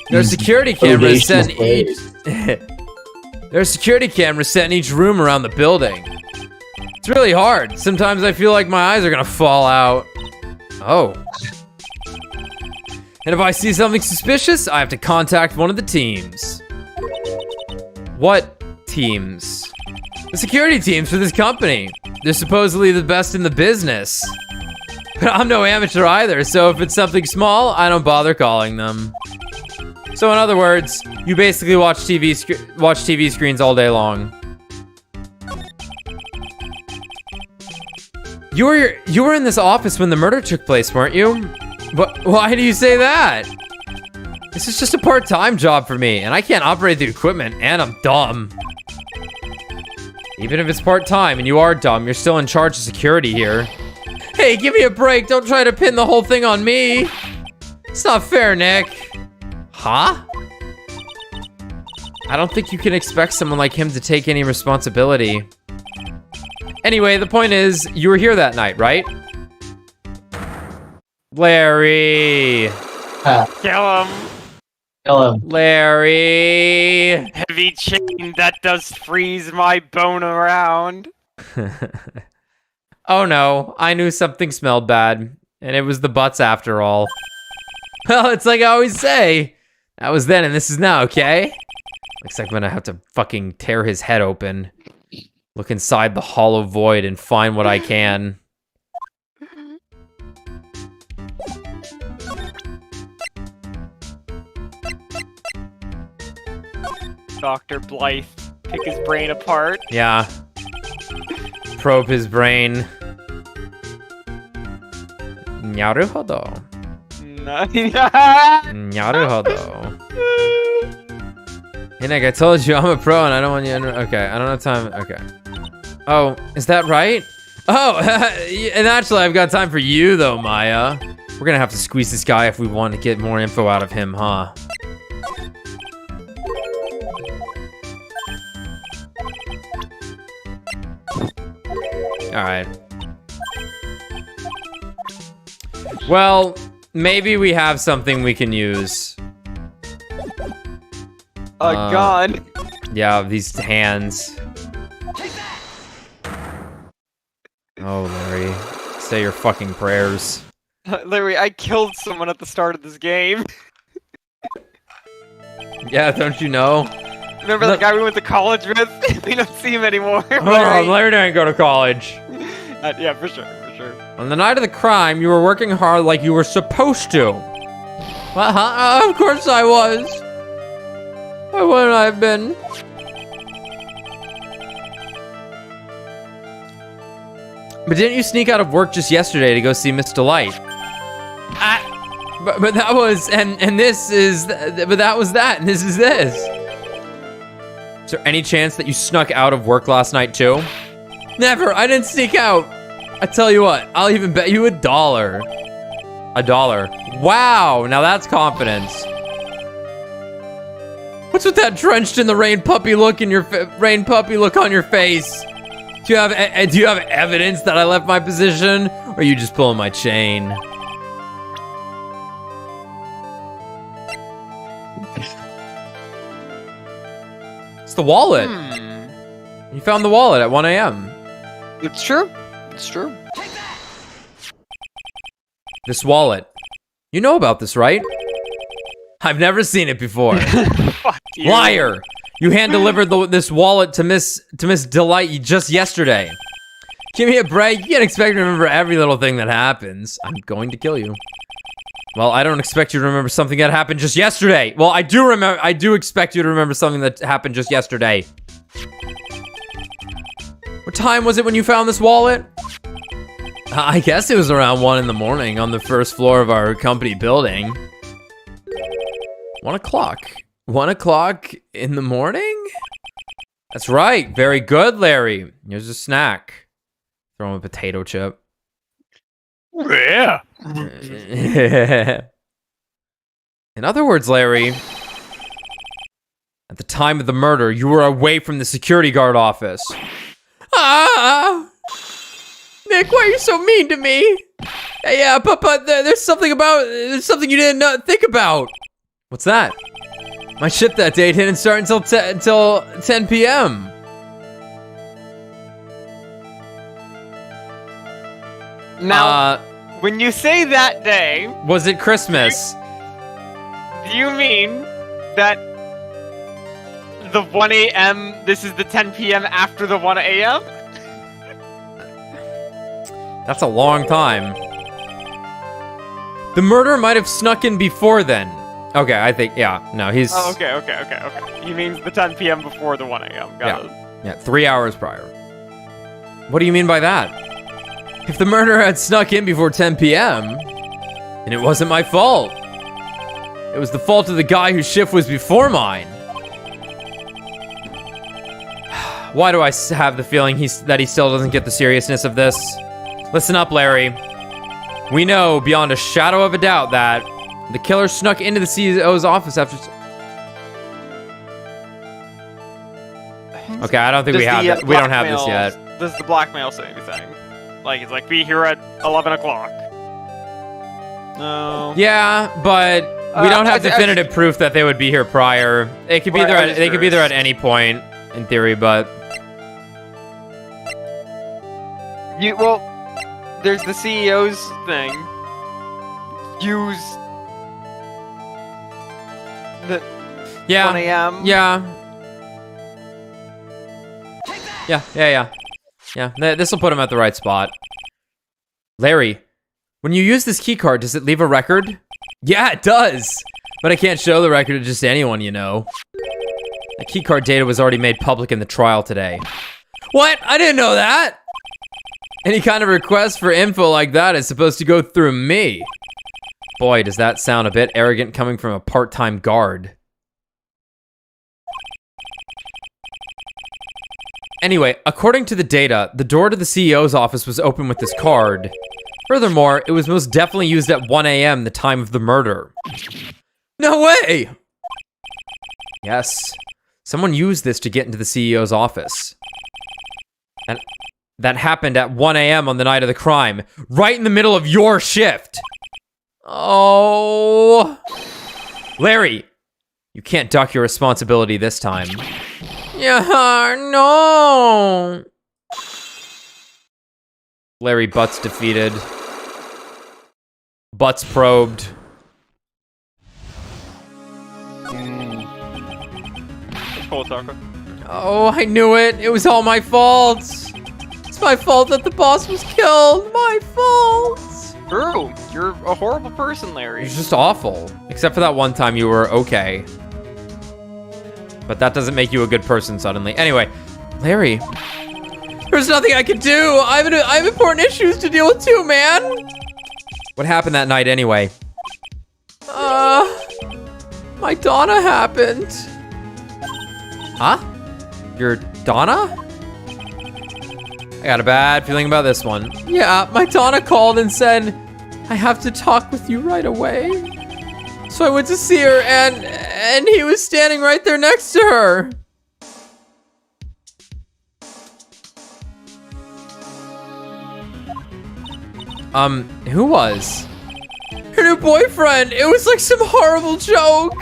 There are security cameras set in each... There are security cameras set in each room around the building. It's really hard. Sometimes I feel like my eyes are gonna fall out. Oh. And if I see something suspicious, I have to contact one of the teams. What teams? The security teams for this company. They're supposedly the best in the business. But I'm no amateur either, so if it's something small, I don't bother calling them. So in other words, you basically watch TV screens all day long. You were in this office when the murder took place, weren't you? Why do you say that? This is just a part-time job for me, and I can't operate the equipment, and I'm dumb. Even if it's part-time and you are dumb, you're still in charge of security here. Hey, give me a break. Don't try to pin the whole thing on me. It's not fair, Nick. Huh? I don't think you can expect someone like him to take any responsibility. Anyway, the point is, you were here that night, right? Larry. Kill him. Kill him. Larry. Heavy chain that does freeze my bone around. Oh no, I knew something smelled bad, and it was the butts after all. Well, it's like I always say, that was then and this is now, okay? Looks like I'm gonna have to fucking tear his head open, look inside the hollow void and find what I can. Dr. Blythe, pick his brain apart. Yeah. Probe his brain. Naruhodo. Naruhodo. Hey Nick, I told you I'm a pro and I don't want you to... Okay, I don't have time. Okay. Oh, is that right? Oh, and actually I've got time for you though, Maya. We're gonna have to squeeze this guy if we want to get more info out of him, huh? Alright. Well, maybe we have something we can use. A gun. Yeah, these hands. Oh, Larry. Say your fucking prayers. Larry, I killed someone at the start of this game. Yeah, don't you know? Remember the guy we went to college with? We don't see him anymore. Oh, Larry didn't go to college. Yeah, for sure, for sure. On the night of the crime, you were working hard like you were supposed to. Of course I was. Why wouldn't I have been? But didn't you sneak out of work just yesterday to go see Miss Delight? But that was, and this is, but that was that, and this is this. Is there any chance that you snuck out of work last night too? Never, I didn't sneak out. I tell you what, I'll even bet you $1. $1. Wow, now that's confidence. What's with that drenched in the rain puppy look in your on your face? Do you have evidence that I left my position, or are you just pulling my chain? It's the wallet. You found the wallet at 1 a.m. It's true. It's true. This wallet. You know about this, right? I've never seen it before. Fuck you. Liar! You hand-delivered this wallet to Miss Delight just yesterday. Give me a break. You can't expect me to remember every little thing that happens. I'm going to kill you. Well, I don't expect you to remember something that happened just yesterday. Well, I do expect you to remember something that happened just yesterday. What time was it when you found this wallet? I guess it was around 1 in the morning on the first floor of our company building. 1 o'clock. 1 o'clock in the morning? That's right. Very good, Larry. Here's a snack. Throw him a potato chip. Yeah. In other words, Larry, At the time of the murder, you were away from the security guard office. Ah! Nick, why are you so mean to me? Yeah, but there's something you didn't think about. What's that? My shift that day didn't start until 10 p.m. Now, when you say that day, was it Christmas? do you mean that the 1 a.m., this is the 10 p.m. after the 1 a.m.? That's a long time. The murderer might have snuck in before then. Okay, I think, yeah, no, he's... Oh, okay. He means the 10 p.m. before the 1 a.m. Got it. Yeah, 3 hours prior. What do you mean by that? If the murderer had snuck in before 10 p.m., then it wasn't my fault. It was the fault of the guy whose shift was before mine. Why do I have the feeling that he still doesn't get the seriousness of this? Listen up, Larry. We know beyond a shadow of a doubt that the killer snuck into the CEO's office after... Okay, I don't think we have that. We don't have this yet. Does the blackmail say anything? Like, it's like, be here at 11 o'clock. No. Yeah, but we don't have definitive proof that they would be here prior. They could be there. They could be there at any point, in theory. But well, there's the CEO's thing. Use the 1 a.m. Yeah. This will put him at the right spot. Larry, when you use this key card, does it leave a record? Yeah, it does. But I can't show the record to just anyone, you know. The key card data was already made public in the trial today. What? I didn't know that. Any kind of request for info like that is supposed to go through me. Boy, does that sound a bit arrogant coming from a part-time guard. Anyway, according to the data, the door to the CEO's office was open with this card. Furthermore, it was most definitely used at 1 a.m., the time of the murder. No way! Yes. Someone used this to get into the CEO's office. And that happened at 1 a.m. on the night of the crime, right in the middle of your shift. Oh. Larry, you can't duck your responsibility this time. Yeah, no. Larry Butts defeated. Butts probed. Oh, I knew it. It was all my fault. It's my fault that the boss was killed. My fault. True. You're a horrible person, Larry. You're just awful. Except for that one time you were okay. But that doesn't make you a good person suddenly. Anyway, Larry, there's nothing I can do. I have important issues to deal with too, man. What happened that night anyway? My Donna happened. Huh? Your Donna? I got a bad feeling about this one. Yeah, my Donna called and said, I have to talk with you right away. So I went to see her and he was standing right there next to her. Who was? Her new boyfriend. It was like some horrible joke.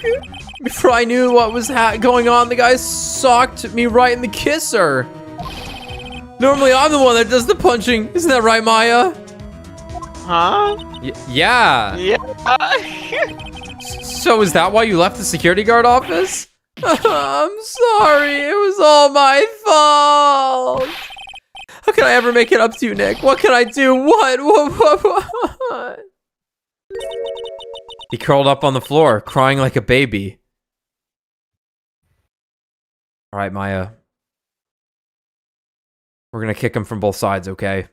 Before I knew what was going on, the guy socked me right in the kisser. Normally, I'm the one that does the punching. Isn't that right, Maya? Huh? Yeah. Yeah. So is that why you left the security guard office? I'm sorry. It was all my fault. How can I ever make it up to you, Nick? What can I do? What? He curled up on the floor, crying like a baby. All right, Maya. We're gonna kick him from both sides, okay?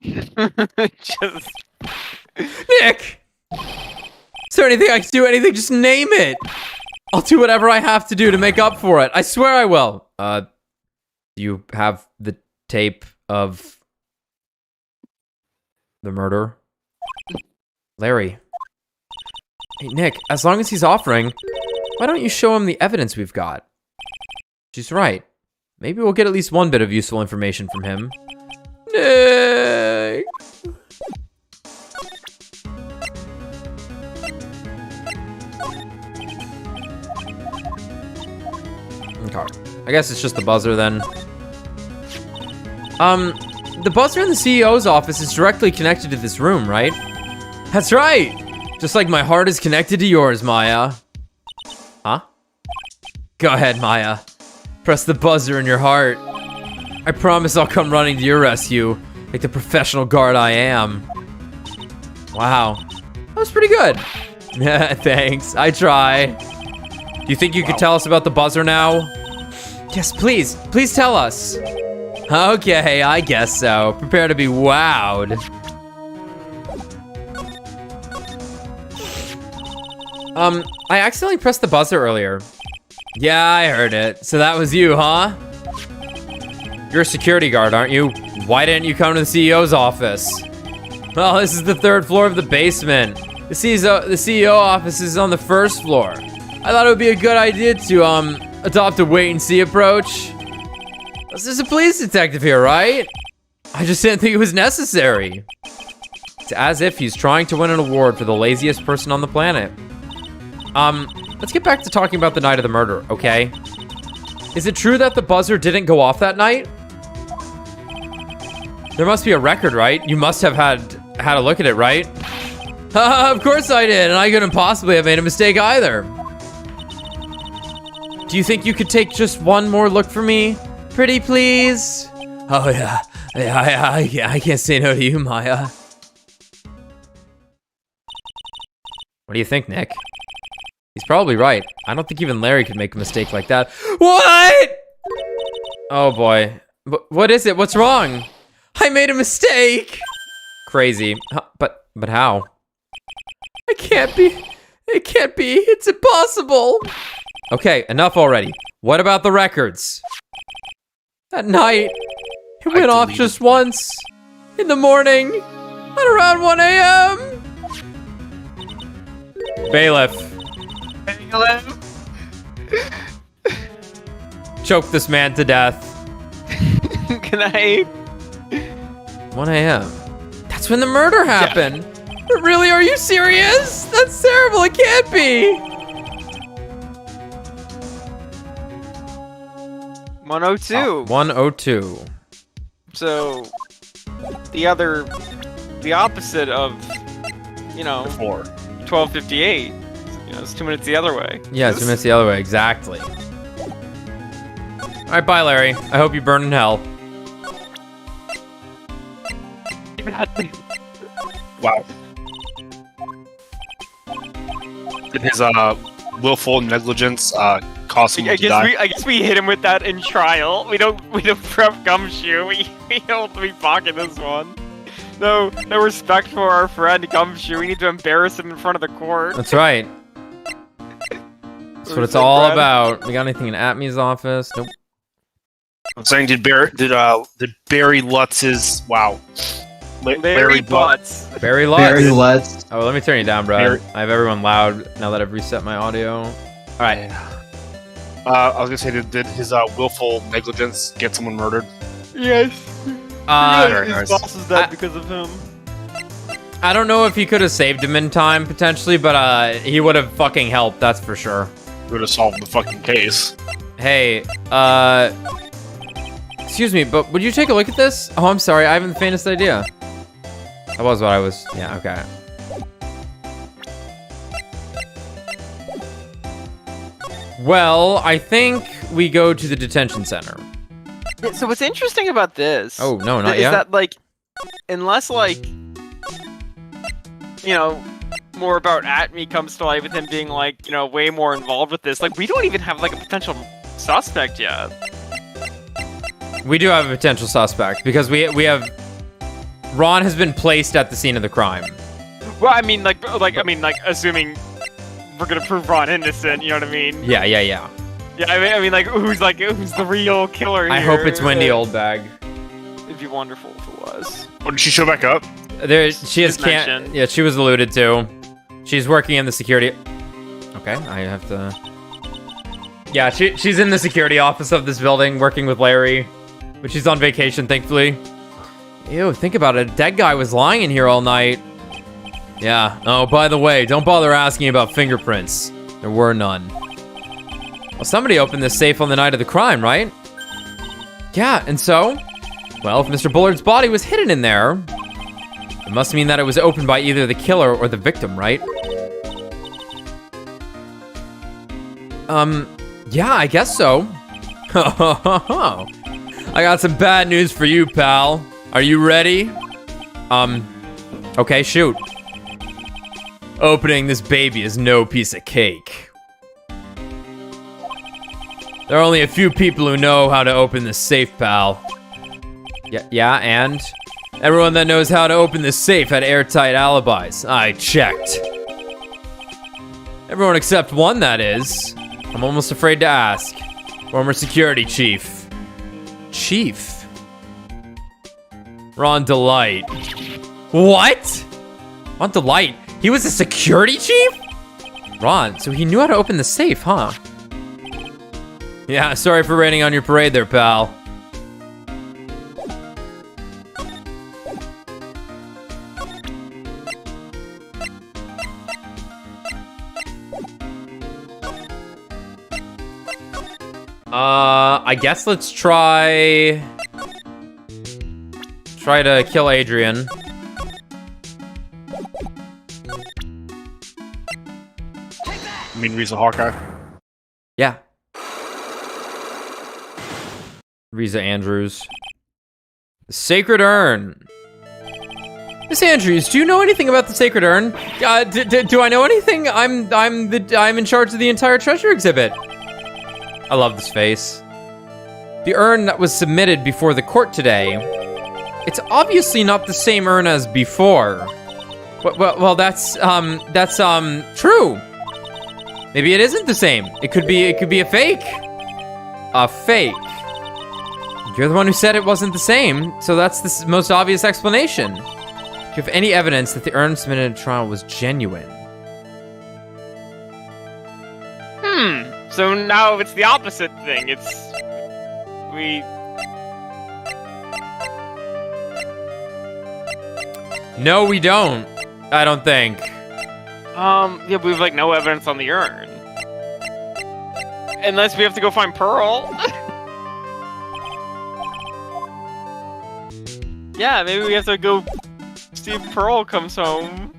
Just... Nick! Is there anything I can do? Anything? Just name it! I'll do whatever I have to do to make up for it. I swear I will. Do you have the tape of the murder? Larry. Hey, Nick, as long as he's offering, why don't you show him the evidence we've got? She's right. Maybe we'll get at least one bit of useful information from him. Nick! Okay. I guess it's just the buzzer then. The buzzer in the CEO's office is directly connected to this room, right? That's right! Just like my heart is connected to yours, Maya. Huh? Go ahead, Maya. Press the buzzer in your heart. I promise I'll come running to your rescue, like the professional guard I am. Wow. That was pretty good. Yeah, thanks. I try. Do you think you could tell us about the buzzer now? Yes, please. Please tell us. Okay, I guess so. Prepare to be wowed. I accidentally pressed the buzzer earlier. Yeah, I heard it. So that was you, huh? You're a security guard, aren't you? Why didn't you come to the CEO's office? Well, this is the 3rd floor of the basement. The CEO office is on the 1st floor. I thought it would be a good idea to, adopt a wait-and-see approach. There's a police detective here, right? I just didn't think it was necessary. It's as if he's trying to win an award for the laziest person on the planet. Let's get back to talking about the night of the murder, okay? Is it true that the buzzer didn't go off that night? There must be a record, right? You must have had a look at it, right? Of course I did, and I couldn't possibly have made a mistake either. Do you think you could take just one more look for me? Pretty please? Oh yeah, I can't say no to you, Maya. What do you think, Nick? He's probably right. I don't think even Larry could make a mistake like that. What? Oh boy. What is it? What's wrong? I made a mistake. Crazy. But how? It can't be. It's impossible. Okay, enough already. What about the records? That night, it went off just once. In the morning, at around 1 a.m. Bailiff. Choke this man to death. Can I? 1 a.m. That's when the murder happened. Yeah. Really? Are you serious? That's terrible. It can't be. 102. 102. So, the opposite of, 12:58. It's 2 minutes the other way. Yeah, 2 minutes the other way, exactly. All right, bye, Larry. I hope you burn in hell. Wow. Did his willful negligence cost him to die? I guess we hit him with that in trial. We don't prep Gumshoe. We don't pocket this one. No respect for our friend Gumshoe. We need to embarrass him in front of the court. That's right. That's what it's all about. We got anything in Atmy's office? Nope. I'm saying, did Barry Lutz's Larry Butts. Barry Lutz. Barry Lutz. Oh, let me turn you down, bro. I have everyone loud now that I've reset my audio. All right. I was gonna say, did his willful negligence get someone murdered? Yes. Very his nice. boss is dead because of him. I don't know if he could have saved him in time, potentially, but he would have fucking helped, that's for sure. Would have solved the fucking case. Hey, excuse me, but would you take a look at this? Oh, I'm sorry, I haven't the faintest idea. That was what I was, yeah, okay. Well, I think we go to the detention center. So what's interesting about this? Oh, no, not is yet. That, unless, more about Atme comes to light with him being, way more involved with this, we don't even have, a potential suspect yet. We do have a potential suspect, because we have... Ron has been placed at the scene of the crime. Well, I mean, assuming we're gonna prove Ron innocent, you know what I mean? Yeah. Yeah, I mean, who's the real killer here? I hope it's Wendy Oldbag. It'd be wonderful if it was. Oh, did she show back up? She has can't. Yeah, she was alluded to. She's working in the security. Okay, I have to. Yeah, she's in the security office of this building working with Larry. But she's on vacation, thankfully. Ew, think about it. A dead guy was lying in here all night. Yeah. Oh, by the way, don't bother asking about fingerprints. There were none. Well, somebody opened this safe on the night of the crime, right? Yeah, and so? Well, if Mr. Bullard's body was hidden in there, it must mean that it was opened by either the killer or the victim, right? Yeah, I guess so. I got some bad news for you, pal. Are you ready? Okay, shoot. Opening this baby is no piece of cake. There are only a few people who know how to open this safe, pal. Yeah, and? Everyone that knows how to open this safe had airtight alibis. I checked. Everyone except one, that is. I'm almost afraid to ask. Former security chief. Chief? Ron Delight. What? Ron Delight? He was a security chief? Ron, so he knew how to open the safe, huh? Yeah, sorry for raining on your parade there, pal. I guess let's try to kill Adrian. You mean Risa Hawkeye? Yeah. Risa Andrews. The Sacred Urn. Miss Andrews, do you know anything about the Sacred Urn? Do I know anything? I'm in charge of the entire treasure exhibit. I love this face. The urn that was submitted before the court today. It's obviously not the same urn as before. Well, that's true. Maybe it isn't the same. It could be a fake. A fake. You're the one who said it wasn't the same, so that's the most obvious explanation. Do you have any evidence that the urn submitted at trial was genuine? So now it's the opposite thing. No, we don't. I don't think. Yeah, we have like no evidence on the urn. Unless we have to go find Pearl. Yeah, maybe we have to go see if Pearl comes home.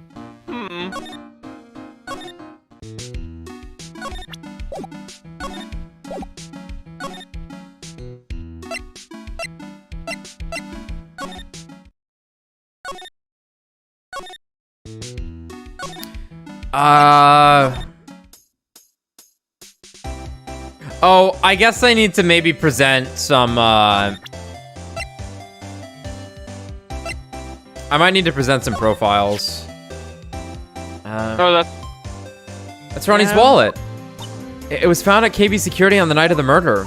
Oh, I guess I need to maybe present some, I might need to present some profiles. Oh, that's Ronnie's wallet. It was found at KB Security on the night of the murder.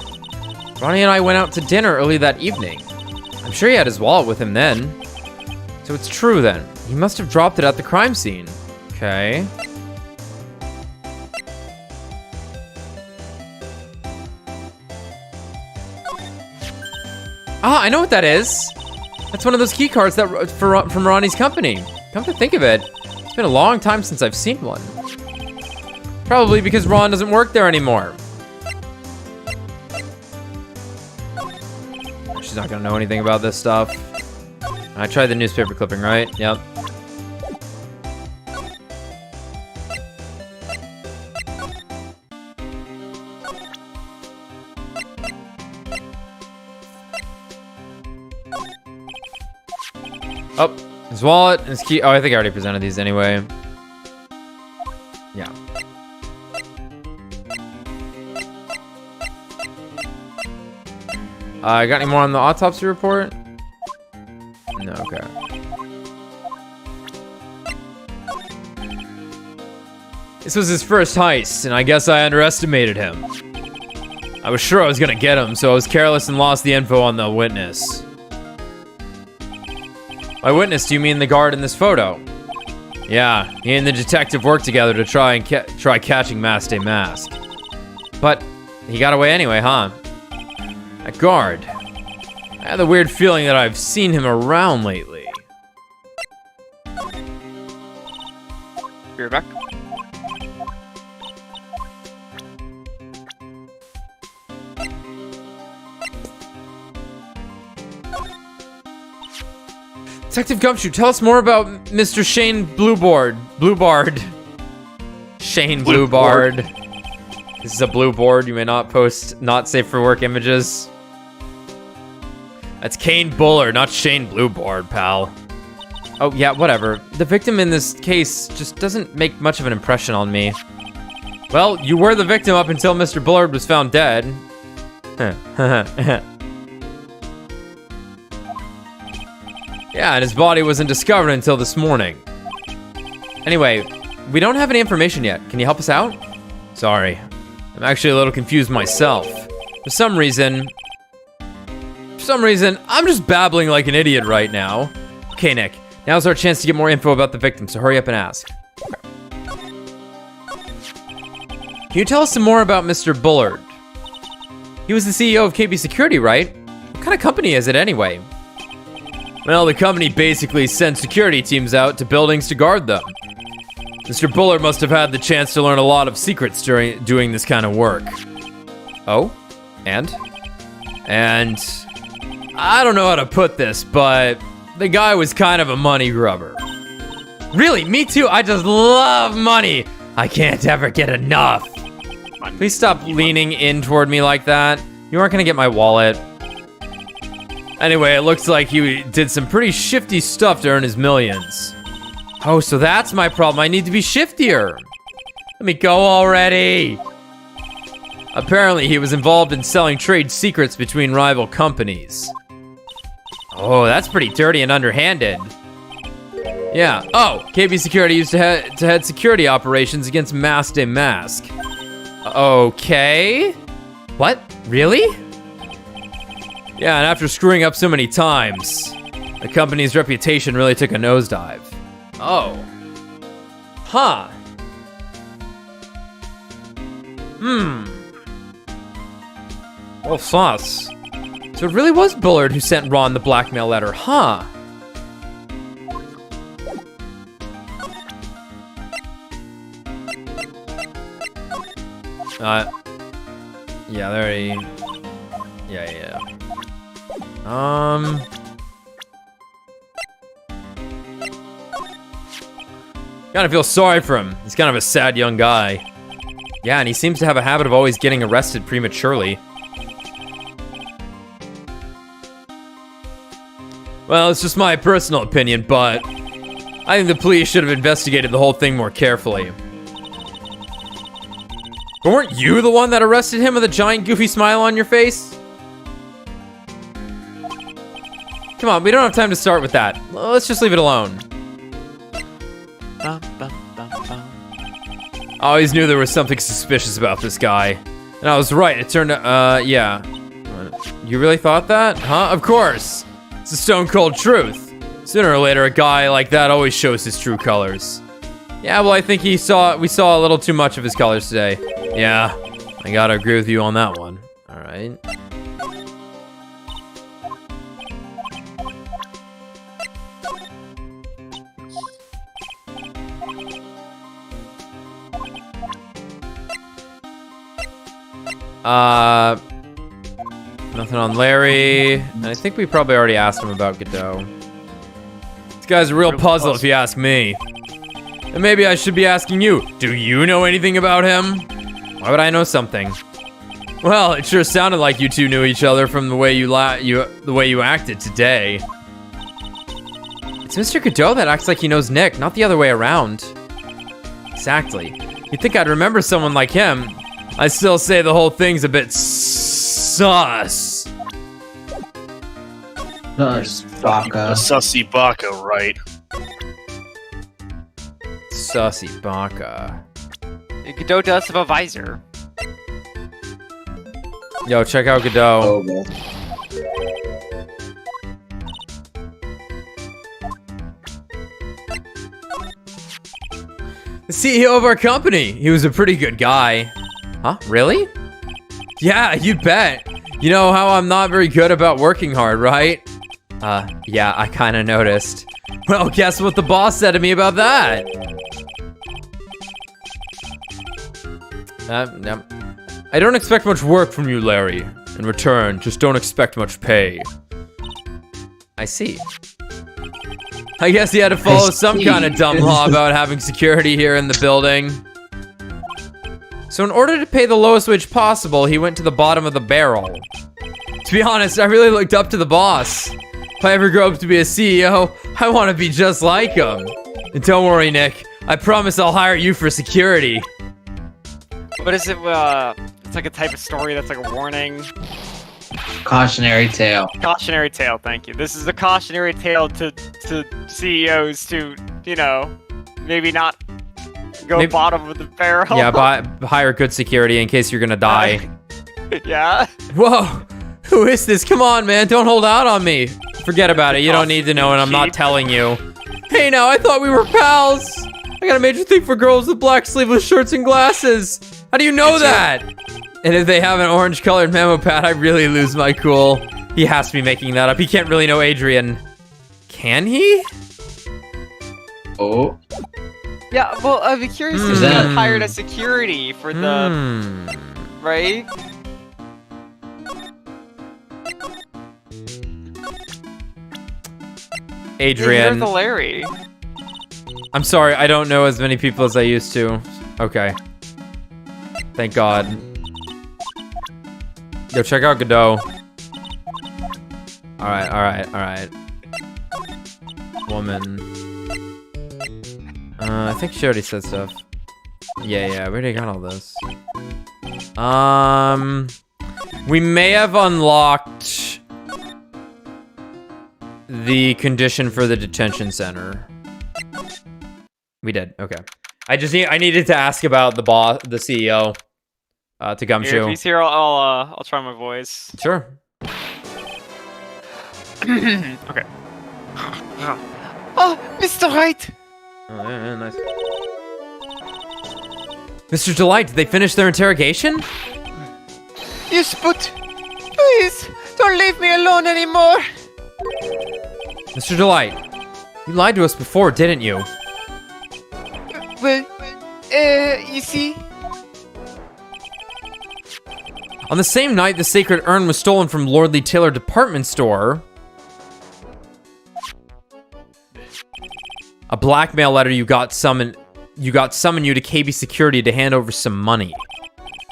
Ronnie and I went out to dinner early that evening. I'm sure he had his wallet with him then. So it's true then. He must have dropped it at the crime scene. Okay. Ah, I know what that is. That's one of those key cards that from Ronnie's company. Come to think of it, it's been a long time since I've seen one. Probably because Ron doesn't work there anymore. She's not gonna know anything about this stuff. I tried the newspaper clipping, right? Yep. Oh, his wallet, his key. Oh, I think I already presented these anyway. Yeah. Got any more on the autopsy report? No, okay. This was his first heist, and I guess I underestimated him. I was sure I was gonna get him, so I was careless and lost the info on the witness. By witness, do you mean the guard in this photo? Yeah, he and the detective worked together to try catching Mask. But He got away anyway, huh? That guard. I have the weird feeling that I've seen him around lately. You're back. Detective Gumshoe, tell us more about Mr. Shane Bluebard. Shane Bluebard. This is a blue board. You may not post not safe for work images. That's Kane Buller, not Shane Blueboard, pal. Oh, yeah, whatever. The victim in this case just doesn't make much of an impression on me. Well, you were the victim up until Mr. Bullard was found dead. Yeah, and his body wasn't discovered until this morning. Anyway, we don't have any information yet. Can you help us out? Sorry. I'm actually a little confused myself. For some reason, I'm just babbling like an idiot right now. Okay, Nick. Now's our chance to get more info about the victim, so hurry up and ask. Can you tell us some more about Mr. Bullard? He was the CEO of KB Security, right? What kind of company is it anyway? Well, the company basically sends security teams out to buildings to guard them. Mr. Bullard must have had the chance to learn a lot of secrets during doing this kind of work. Oh? And I don't know how to put this, but the guy was kind of a money grubber. Really? Me too? I just love money. I can't ever get enough. Please stop leaning in toward me like that. You aren't gonna get my wallet. Anyway, it looks like he did some pretty shifty stuff to earn his millions. Oh, so that's my problem. I need to be shiftier. Let me go already. Apparently, he was involved in selling trade secrets between rival companies. Oh, that's pretty dirty and underhanded. Yeah. Oh, KB Security used to head security operations against Mask de Mask. Okay. What? Really? Yeah, and after screwing up so many times, the company's reputation really took a nosedive. Oh. Huh. Well, sauce. So it really was Bullard who sent Ron the blackmail letter, huh? Yeah, there he... Yeah. Kinda feel sorry for him. He's kind of a sad young guy. Yeah, and he seems to have a habit of always getting arrested prematurely. Well, it's just my personal opinion, but I think the police should have investigated the whole thing more carefully. But weren't you the one that arrested him with a giant goofy smile on your face? Come on, we don't have time to start with that. Let's just leave it alone. I always knew there was something suspicious about this guy. And I was right, it turned out, yeah. You really thought that? Huh? Of course. It's the stone cold truth. Sooner or later, a guy like that always shows his true colors. Yeah, well, I think we saw a little too much of his colors today. Yeah, I gotta agree with you on that one. All right. Nothing on Larry. And I think we probably already asked him about Godot. This guy's a real puzzle if you ask me. And maybe I should be asking you, do you know anything about him? Why would I know something? Well, it sure sounded like you two knew each other from the way you acted today. It's Mr. Godot that acts like he knows Nick, not the other way around. Exactly. You'd think I'd remember someone like him. I still say the whole thing's a bit sus. Baka. A sussy baka, right? Sussy baka. Godot does have a visor. Yo, check out Godot. Oh, man. The CEO of our company. He was a pretty good guy. Huh? Really? Yeah, you bet. You know how I'm not very good about working hard, right? Yeah, I kind of noticed. Well, guess what the boss said to me about that? No. I don't expect much work from you, Larry. In return, just don't expect much pay. I see. I guess he had to follow some kind of dumb law about having security here in the building. So in order to pay the lowest wage possible, he went to the bottom of the barrel. To be honest, I really looked up to the boss. If I ever grow up to be a CEO, I want to be just like him. And don't worry, Nick. I promise I'll hire you for security. What is it? It's like a type of story that's like a warning. Cautionary tale. Cautionary tale, thank you. This is a cautionary tale to CEOs to, you know, maybe not go bottom of the barrel. Yeah, hire good security in case you're gonna die. Yeah. Whoa, who is this? Come on, man, don't hold out on me. Forget about it, you don't need to know and I'm not telling you. Hey now, I thought we were pals. I got a major thing for girls with black sleeveless shirts and glasses. How do you know that? And if they have an orange colored memo pad, I really lose my cool. He has to be making that up. He can't really know Adrian. Can he? Oh. Yeah, well, I'd be curious if they hired a security for the... Right? Adrian. Here's the Larry. I'm sorry, I don't know as many people as I used to. Okay. Thank God. Yo, check out Godot. Alright. Woman. I think she already said stuff. Yeah, we already got all this. We may have unlocked the condition for the detention center. We did, okay. I needed to ask about the CEO. To Gumshoe. If he's here, I'll try my voice. Sure. Okay. Oh, Mr. Wright! Oh, yeah, nice. Mr. Delight, did they finish their interrogation? Yes, but please, don't leave me alone anymore. Mr. Delight, you lied to us before, didn't you? Well, you see... On the same night the sacred urn was stolen from Lordly Taylor department store, a blackmail letter you got summoned you to KB security to hand over some money.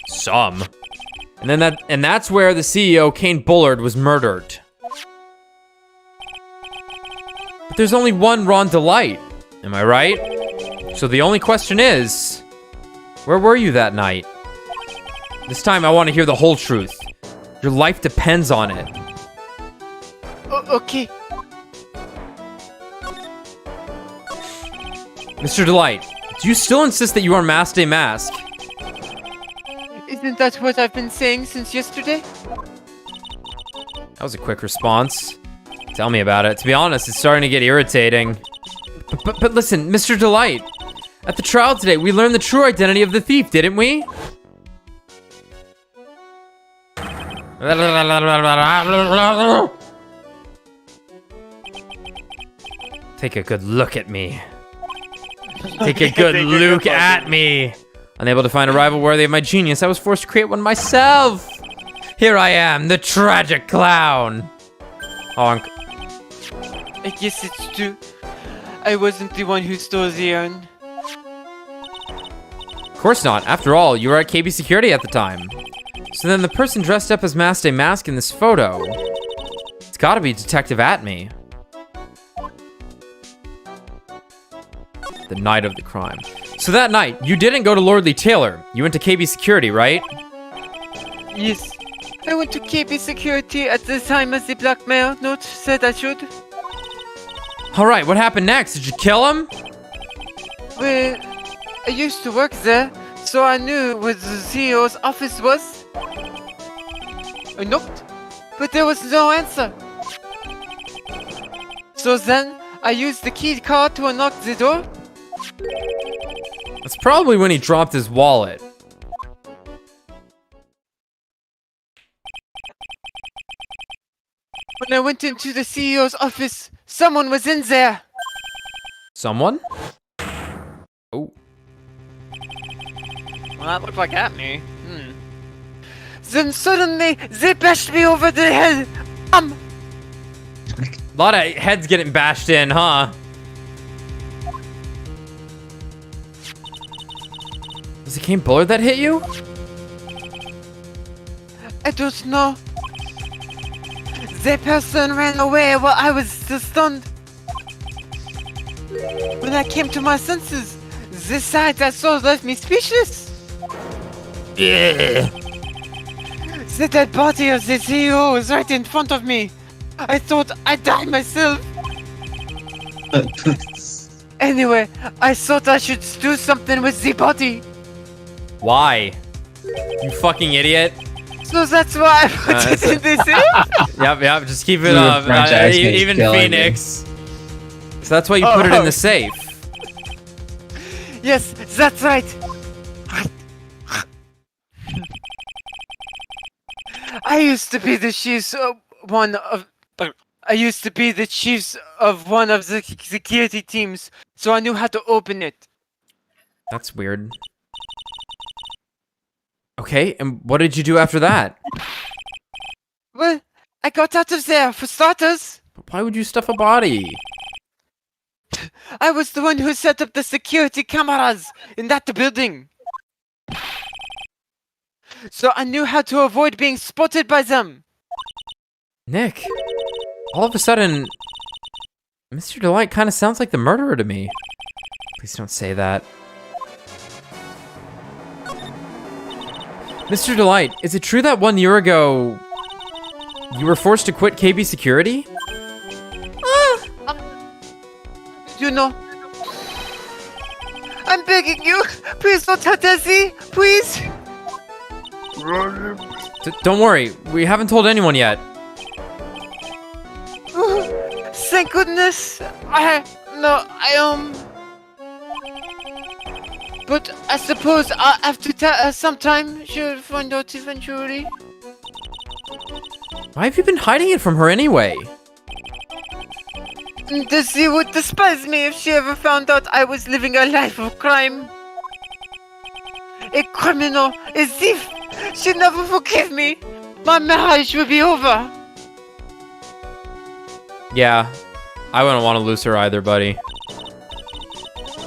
Some. And that's where the CEO, Kane Bullard, was murdered. But there's only one Ron Delight. Am I right? So the only question is, where were you that night? This time I want to hear the whole truth. Your life depends on it. Okay. Mr. Delight, do you still insist that you are masked a mask? Isn't that what I've been saying since yesterday? That was a quick response. Tell me about it. To be honest, it's starting to get irritating. But listen, Mr. Delight. At the trial today, we learned the true identity of the thief, didn't we? Take a good look at me. Take a good look at me. Unable to find a rival worthy of my genius, I was forced to create one myself. Here I am, the tragic clown. Honk. I guess it's true. I wasn't the one who stole the urn. Of course not. After all, you were at KB Security at the time. So then the person dressed up as Masked a Mask in this photo, it's gotta be Detective Atme. The night of the crime. So that night, you didn't go to Lordly Taylor. You went to KB Security, right? Yes. I went to KB Security at the time as the blackmail note said I should. Alright, what happened next? Did you kill him? Well, I used to work there, so I knew where the CEO's office was. I knocked, but there was no answer. So then, I used the key card to unlock the door. That's probably when he dropped his wallet. When I went into the CEO's office, someone was in there. Someone? Oh. Well, that looked like at me. Then suddenly, they bashed me over the head. A lot of heads getting bashed in, huh? Was it Cane Bullard that hit you? I don't know. The person ran away while I was still stunned. When I came to my senses, the sight I saw left me speechless. Yeah. The dead body of the CEO was right in front of me. I thought I'd die myself. Anyway, I thought I should do something with the body. Why? You fucking idiot. So that's why I put it in the safe. Yep, just keep it Your up. French accent's Even killing Phoenix. So that's why you put it in the safe. Yes, that's right. I used to be the chiefs of one of. I used to be the chiefs of one of the security teams, so I knew how to open it. That's weird. Okay, and what did you do after that? Well, I got out of there for starters. Why would you stuff a body? I was the one who set up the security cameras in that building. So I knew how to avoid being spotted by them. Nick, all of a sudden, Mr. Delight kind of sounds like the murderer to me. Please don't say that. Mr. Delight, is it true that 1 year ago, you were forced to quit KB Security? You know, I'm begging you, please don't hurt Desi, please. Don't worry, we haven't told anyone yet. Thank goodness. But I suppose I'll have to tell her sometime. She'll find out eventually. Why have you been hiding it from her anyway? Desi would despise me if she ever found out I was living a life of crime. A criminal, a thief. She'd never forgive me. My marriage will be over. Yeah, I wouldn't want to lose her either, buddy.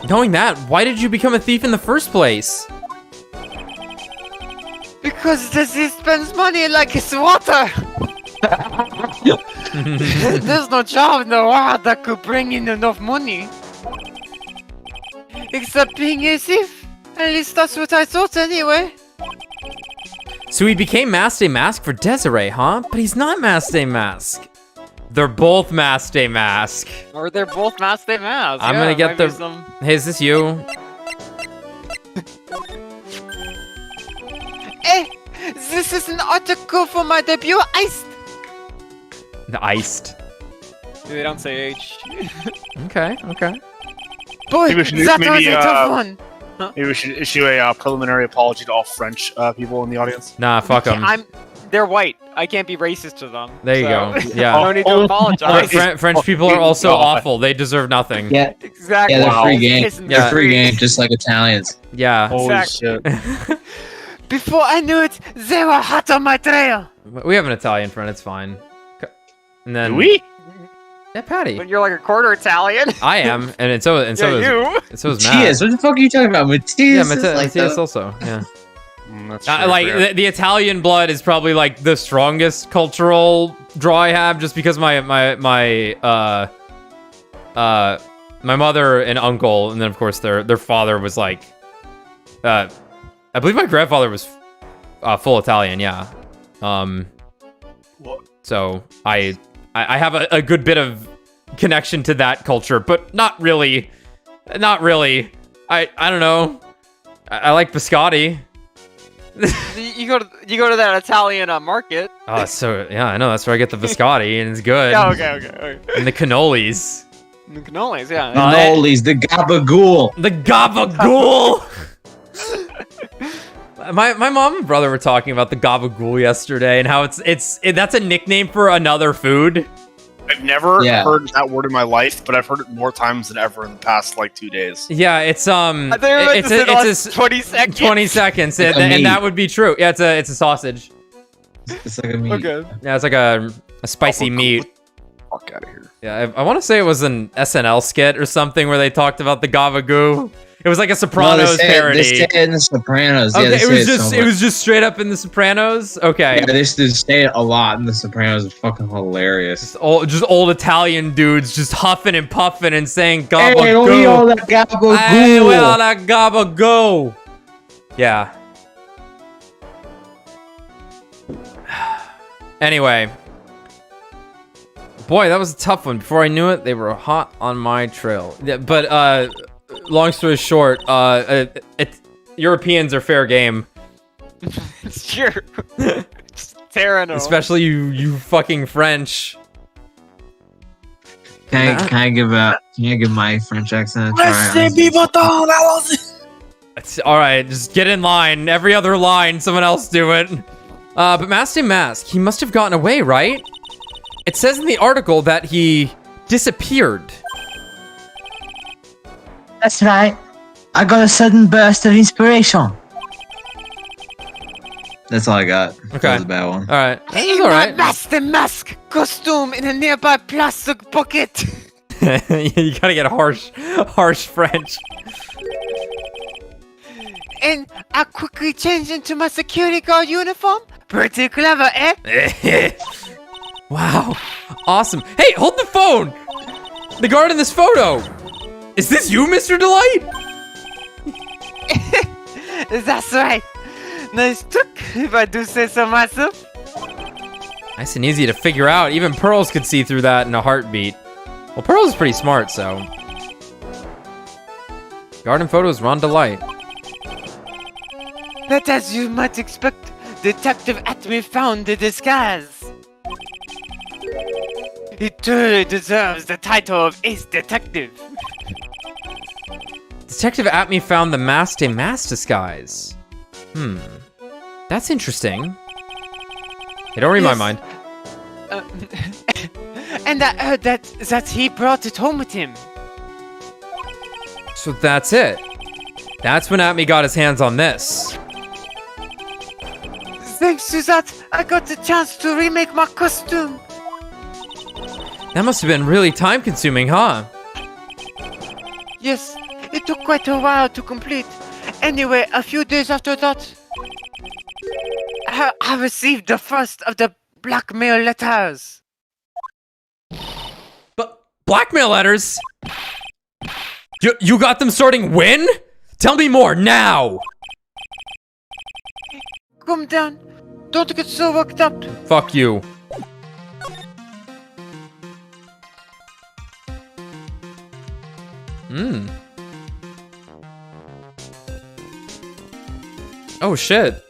Knowing that, why did you become a thief in the first place? Because Desi spends money like it's water. There's no job in the world that could bring in enough money. Except being a thief. At least that's what I thought anyway. So he became Master Mask for Desiree, huh? But he's not Master Mask. They're both Master Mask. Or they're both Master Masks. I'm gonna get the... Hey, is this you? Hey, this is an article for my debut Iced. The iced. They don't say H. Okay. Boy, Maybe we should- that was maybe, a tough one. Maybe we should issue a preliminary apology to all French people in the audience. Nah, fuck them. They're white. I can't be racist to them. There you so- go. Yeah. No need to apologize. French people are also awful. They deserve nothing. Yeah, Exactly. yeah, they're free Wow. game. Pissing They're me free off. game, just like Italians. Yeah. Holy Exactly. shit. Before I knew it, they were hot on my trail. We have an Italian friend. It's fine. And then Do we? Yeah, Patty. But you're like a quarter Italian. I am, and so is you. Matt. Matthias, what the fuck are you talking about? Matthias Yeah, is like Matthias the... also. Yeah. That's true, Like yeah. the Italian blood is probably like the strongest cultural draw I have, just because my mother and uncle, and then of course their father was like, I believe my grandfather was full Italian. Yeah. So I have a good bit of connection to that culture, but not really. Not really. I don't know. I like biscotti. You go to that Italian market. Oh, so yeah, I know that's where I get the biscotti, and it's good. Yeah, okay. And the cannolis. The cannolis, yeah. Cannolis, the gabagool. The gabagool. My mom and brother were talking about the gabagool yesterday and how that's a nickname for another food. I've never heard that word in my life, but I've heard it more times than ever in the past like 2 days. Yeah, it's it's 20 seconds. 20 seconds, and that would be true. Yeah, it's a sausage. It's like a meat. Okay. Yeah, it's like a spicy meat. Fuck out of here. Yeah, I want to say it was an SNL skit or something where they talked about the gabagoo. It was like a Sopranos parody. They say it in the Sopranos. Okay, Yeah, it was just straight up in the Sopranos. Okay. Yeah, they say it a lot in the Sopranos. It's fucking hilarious. Just old Italian dudes just huffing and puffing and saying gabagoo. Hey, don't eat all that gabagoo. Hey, where all that gabagoo? Yeah. Anyway. Boy, that was a tough one. Before I knew it, they were hot on my trail. Yeah, but long story short, Europeans are fair game. Sure. Terrano. Especially you fucking French. Can I give my French accent a try? All right, just get in line. Every other line, someone else do it. But Master Mask, he must have gotten away, right? It says in the article that he disappeared. That's right. I got a sudden burst of inspiration. That's all I got. Okay. That was a bad one. All right. That was In all my right. master mask costume in a nearby plastic bucket. You gotta get harsh French. And I quickly changed into my security guard uniform. Pretty clever, eh? Wow. Awesome. Hey, hold the phone! The guard in this photo! Is this you, Mr. Delight? That's right. Nice trick, if I do say so myself. Nice and easy to figure out. Even Pearls could see through that in a heartbeat. Well, Pearls is pretty smart, so... Guard in photos, Ron Delight. But as you might expect, Detective Atme found the disguise. He truly deserves the title of Ace Detective. Detective Atme found the mask disguise. That's interesting. Hey, don't read my Yes. mind. And I heard that he brought it home with him. So that's it. That's when Atme got his hands on this. Thanks to that, I got the chance to remake my costume. That must have been really time-consuming, huh? Yes, it took quite a while to complete. Anyway, a few days after that, I received the first of the blackmail letters. But blackmail letters? You got them starting when? Tell me more now! Calm down. Don't get so worked up. Fuck you. Oh shit.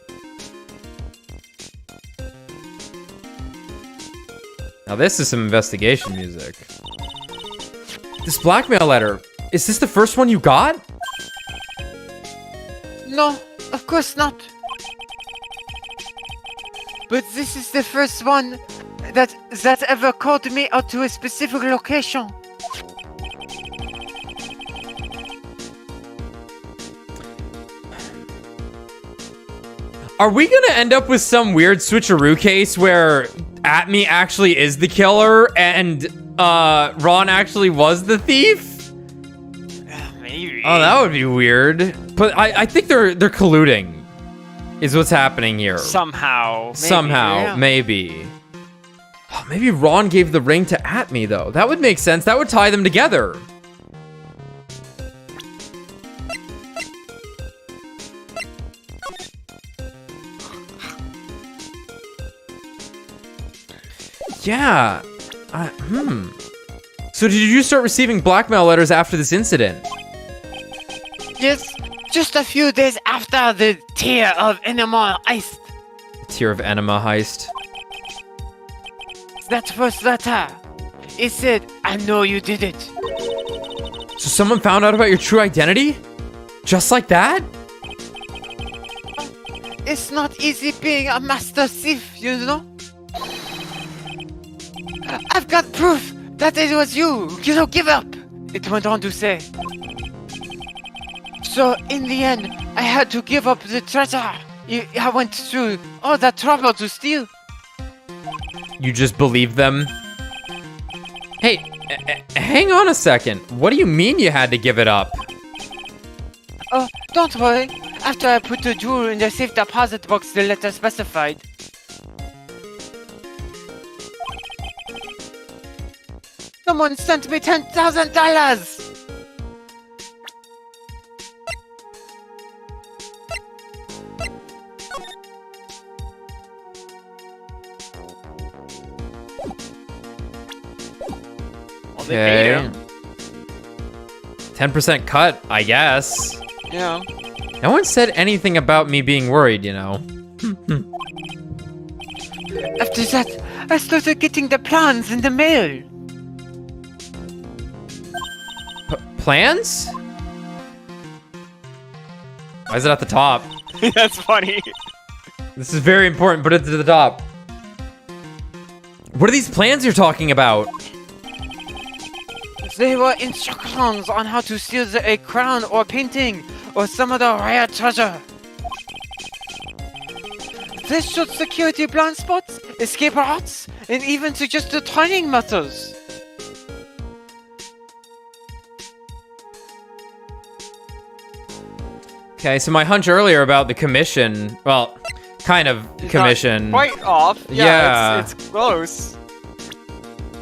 Now this is some investigation music. This blackmail letter, is this the first one you got? No, of course not. But this is the first one that ever called me out to a specific location. Are we gonna end up with some weird switcheroo case where Atme actually is the killer and Ron actually was the thief? Maybe. Oh, that would be weird. But I think they're colluding. Is what's happening here. Somehow. Maybe. Oh, maybe Ron gave the ring to Atme though. That would make sense. That would tie them together. Yeah. So did you start receiving blackmail letters after this incident? Yes, just a few days after the Tear of Enema heist. Tear of Enema heist. That first letter. It said, I know you did it. So someone found out about your true identity? Just like that? It's not easy being a master thief, you know? I've got proof that it was you. You know, give up. It went on to say. So, in the end, I had to give up the treasure. I went through all that trouble to steal. You just believe them? Hey, hang on a second. What do you mean you had to give it up? Oh, don't worry. After I put the jewel in the safe deposit box the letter specified. Someone sent me $10,000! Well, they paid him. 10% cut, I guess. Yeah. No one said anything about me being worried, you know. After that, I started getting the plans in the mail. Plans? Why is it at the top? That's funny. This is very important, put it to the top. What are these plans you're talking about? They were instructions on how to steal a crown or painting or some of the rare treasure. They showed security blind spots, escape routes, and even suggested training methods. Okay, so my hunch earlier about the commission, well, kind of commission. Quite off. Yeah. It's close.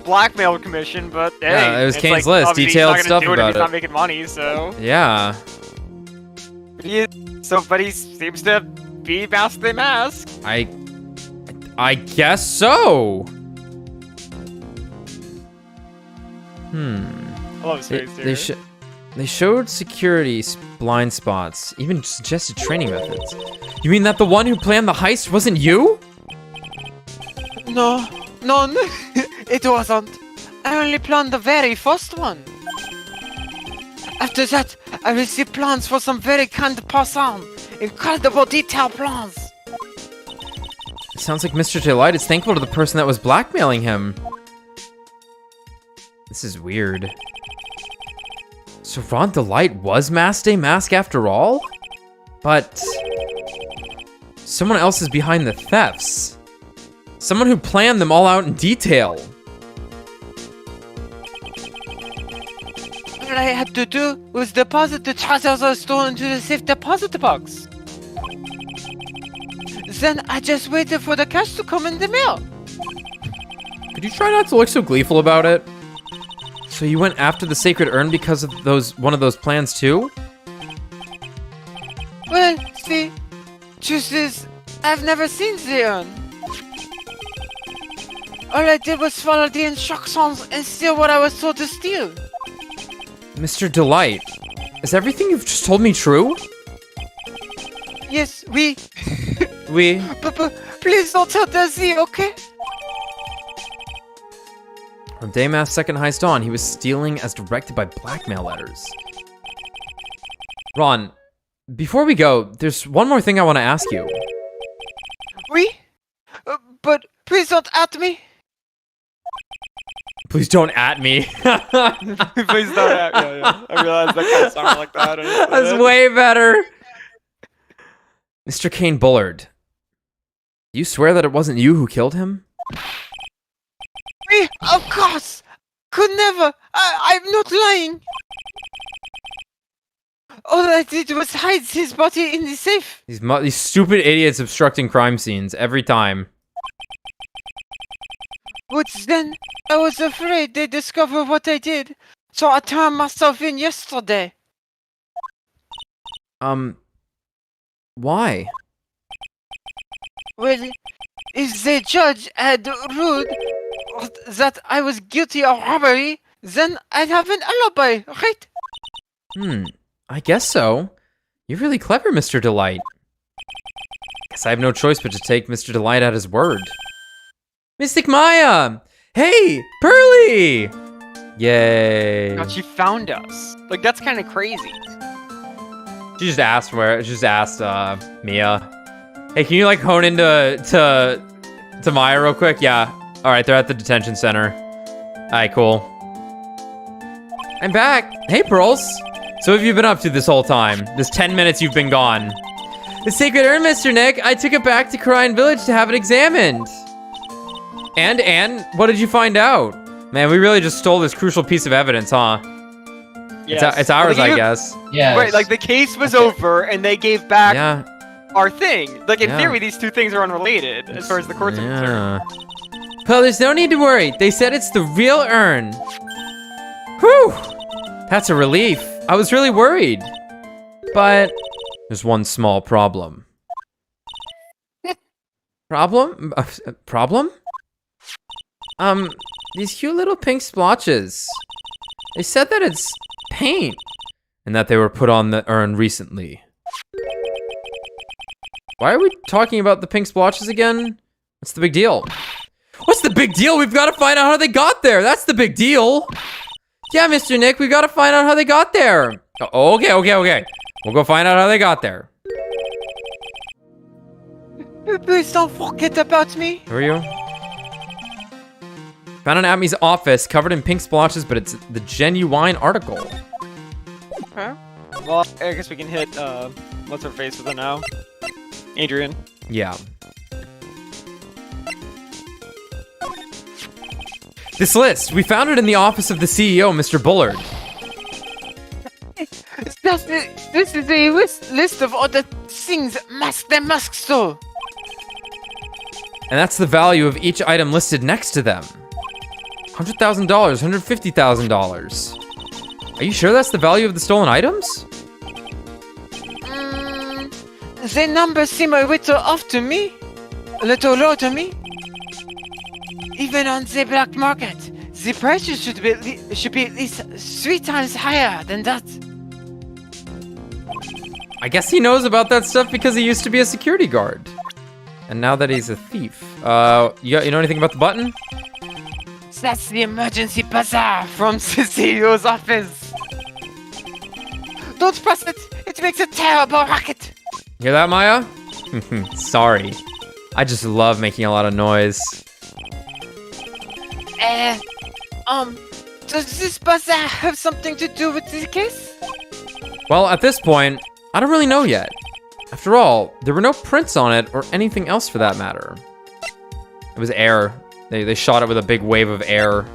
Blackmail commission, but hey, Yeah, it was it's Kane's like, list, obviously detailed he's not stuff gonna do about He's it. not making money, so. Yeah. But he seems to be mask the mask. I guess so. I love his face here. They showed security blind spots, even suggested training methods. You mean that the one who planned the heist wasn't you? No, it wasn't. I only planned the very first one. After that, I received plans for some very kind person. Incredible detailed plans. It sounds like Mr. Delight is thankful to the person that was blackmailing him. This is weird. So Ron Delight was Mask Day Mask after all? But someone else is behind the thefts. Someone who planned them all out in detail. All I had to do was deposit the treasures I stole into the safe deposit box. Then I just waited for the cash to come in the mail. Could you try not to look so gleeful about it? So you went after the sacred urn because of one of those plans too? Well, see, truth is, I've never seen the urn. All I did was follow the instructions and steal what I was told to steal. Mr. Delight, is everything you've just told me true? Yes, we. We. But please don't tell Desi, okay? From Daymask's second heist on, he was stealing as directed by blackmail letters. Ron, before we go, there's one more thing I want to ask you. We? But please don't at me. Please don't at me. Please don't have. Yeah. I realized that kind of sounded like that. That's way better. Mr. Kane Bullard, do you swear that it wasn't you who killed him? Me? Of course! Could never! I'm not lying! All I did was hide his body in the safe. These stupid idiots obstructing crime scenes every time. But then, I was afraid they'd discover what I did, so I turned myself in yesterday. Why? Well, if the judge had ruled that I was guilty of robbery, then I'd have an alibi, right? I guess so. You're really clever, Mr. Delight. Guess I have no choice but to take Mr. Delight at his word. Mystic Maya! Hey, Pearly! Yay. God, she found us. Like, that's kind of crazy. She just asked Mia. Hey, can you like hone into to Maya real quick? Yeah. All right, they're at the detention center. All right, cool. I'm back. Hey, Pearls. So what have you been up to this whole time? This 10 minutes you've been gone. The sacred urn, Mr. Nick. I took it back to Karine Village to have it examined. And what did you find out? Man, we really just stole this crucial piece of evidence, huh? Yes. It's ours, Like, I guess. Yeah. Right, like the case was over and they gave back Yeah. our thing. Like in Yeah. theory, these two things are unrelated as far as the court's concerned. Well, there's no need to worry. They said it's the real urn. Whew. That's a relief. I was really worried. But there's one small problem. Problem? Problem? These cute little pink splotches. They said that it's paint and that they were put on the urn recently. Why are we talking about the pink splotches again? What's the big deal? What's the big deal? We've got to find out how they got there. That's the big deal. Yeah, Mr. Nick, we've got to find out how they got there. Oh, okay. We'll go find out how they got there. Please don't forget about me. Who are you? Found an Atmi's office covered in pink splotches, but it's the genuine article. Okay. Well, I guess we can hit, what's her face with it now? Adrian. Yeah. This list, we found it in the office of the CEO, Mr. Bullard. This is a list of all the things Master Musk stole. And that's the value of each item listed next to them. $100,000, $150,000. Are you sure that's the value of the stolen items? The numbers seem a little off to me. A little low to me. Even on the black market, the prices should be at least 3 times higher than that. I guess he knows about that stuff because he used to be a security guard. And now that he's a thief. You know anything about the button? That's the emergency buzzer from the CEO's office. Don't press it. It makes a terrible racket. Hear that, Maya? Sorry. I just love making a lot of noise. Does this buzzer have something to do with this case? Well, at this point, I don't really know yet. After all, there were no prints on it or anything else for that matter. It was air. They shot it with a big wave of air.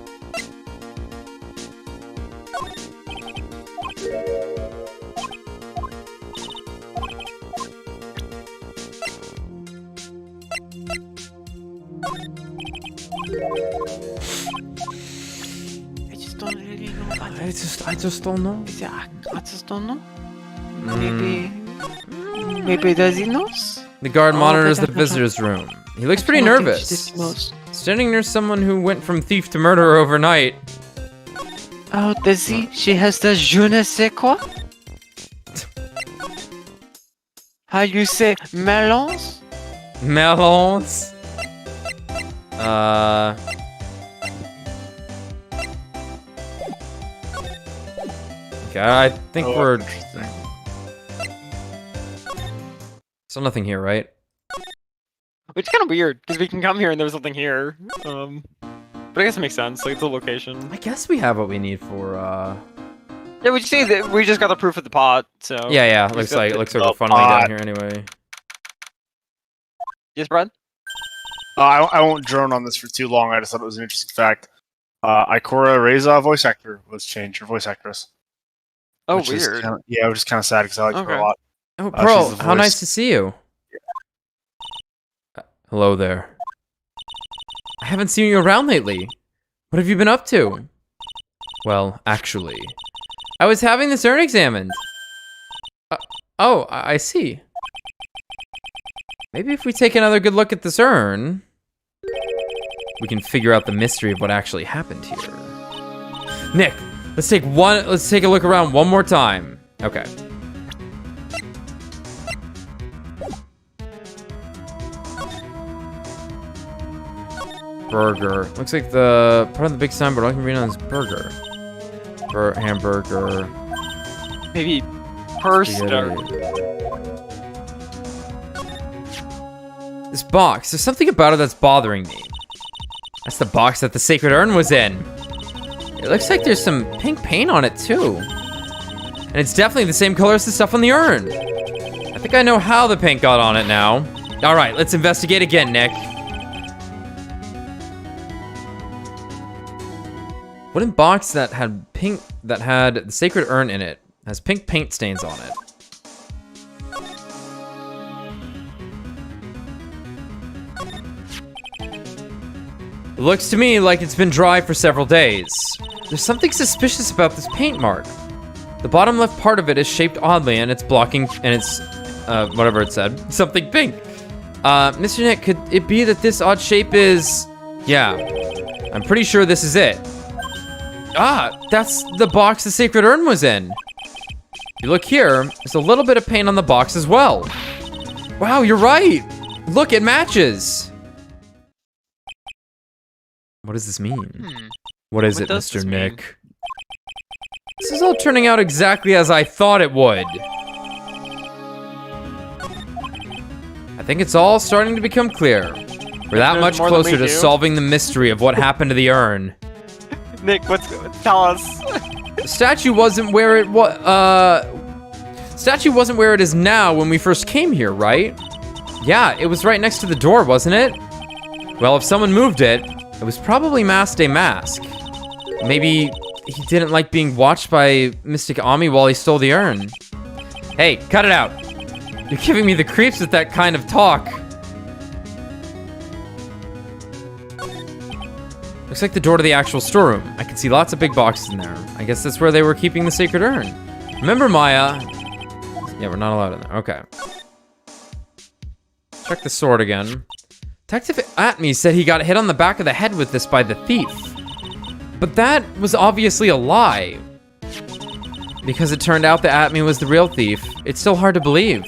I just don't really know about it. I just don't know. I just don't know. Maybe does he knows? The guard monitors the but- visitor's room. He looks pretty I don't think nervous. he knows. Standing near someone who went from thief to murderer overnight. Oh, does he? She has the je ne sais quoi? How you say melons? Melons. Okay, I think we're... So nothing here, right? Which is kind of weird, because we can come here and there's something here. But I guess it makes sense, like, it's a location. I guess we have what we need for, Yeah, we just see that we just got the proof of the pot, so... Yeah, we looks got like the- we're funneling down here anyway. Yes, Brad? I won't drone on this for too long. I just thought it was an interesting fact. Ikora Reza voice actor was changed, her voice actress. Oh, which is weird. Which is kind of sad because I like her Okay. a lot. Oh, she's Pearl, the how voice. nice to see you. Hello there. I haven't seen you around lately. What have you been up to? Well, actually, I was having this urn examined. I see. Maybe if we take another good look at this urn, we can figure out the mystery of what actually happened here. Nick, let's take a look around one more time. Okay. Burger. Looks like the part of the big signboard all can be known as burger. Hamburger. Maybe Purster. Spaghetti. This box, there's something about it that's bothering me. That's the box that the sacred urn was in. It looks like there's some pink paint on it too. And it's definitely the same color as the stuff on the urn. I think I know how the paint got on it now. All right, let's investigate again, Nick. Wooden box that had the sacred urn in it has pink paint stains on it. It looks to me like it's been dry for several days. There's something suspicious about this paint mark. The bottom left part of it is shaped oddly and it's blocking, and it's, whatever it said, something pink. Mr. Nick, could it be that this odd shape is... Yeah, I'm pretty sure this is it. Ah, that's the box the sacred urn was in. If you look here, there's a little bit of paint on the box as well. Wow, you're right. Look, it matches. What does this mean? What is it, Mr. Nick? This is all turning out exactly as I thought it would. I think it's all starting to become clear. We're that much closer to solving the mystery of what happened to the urn. Nick, tell us. The statue wasn't where it was. Statue wasn't where it is now when we first came here, right? Yeah, it was right next to the door, wasn't it? Well, if someone moved it, it was probably masked a mask. Maybe he didn't like being watched by Mystic Ami while he stole the urn. Hey, cut it out. You're giving me the creeps with that kind of talk. Looks like the door to the actual storeroom. I can see lots of big boxes in there. I guess that's where they were keeping the sacred urn. Remember, Maya? Yeah, we're not allowed in there. Okay. Check the sword again. Detective Atme said he got hit on the back of the head with this by the thief. But that was obviously a lie. Because it turned out that Atme was the real thief. It's still hard to believe.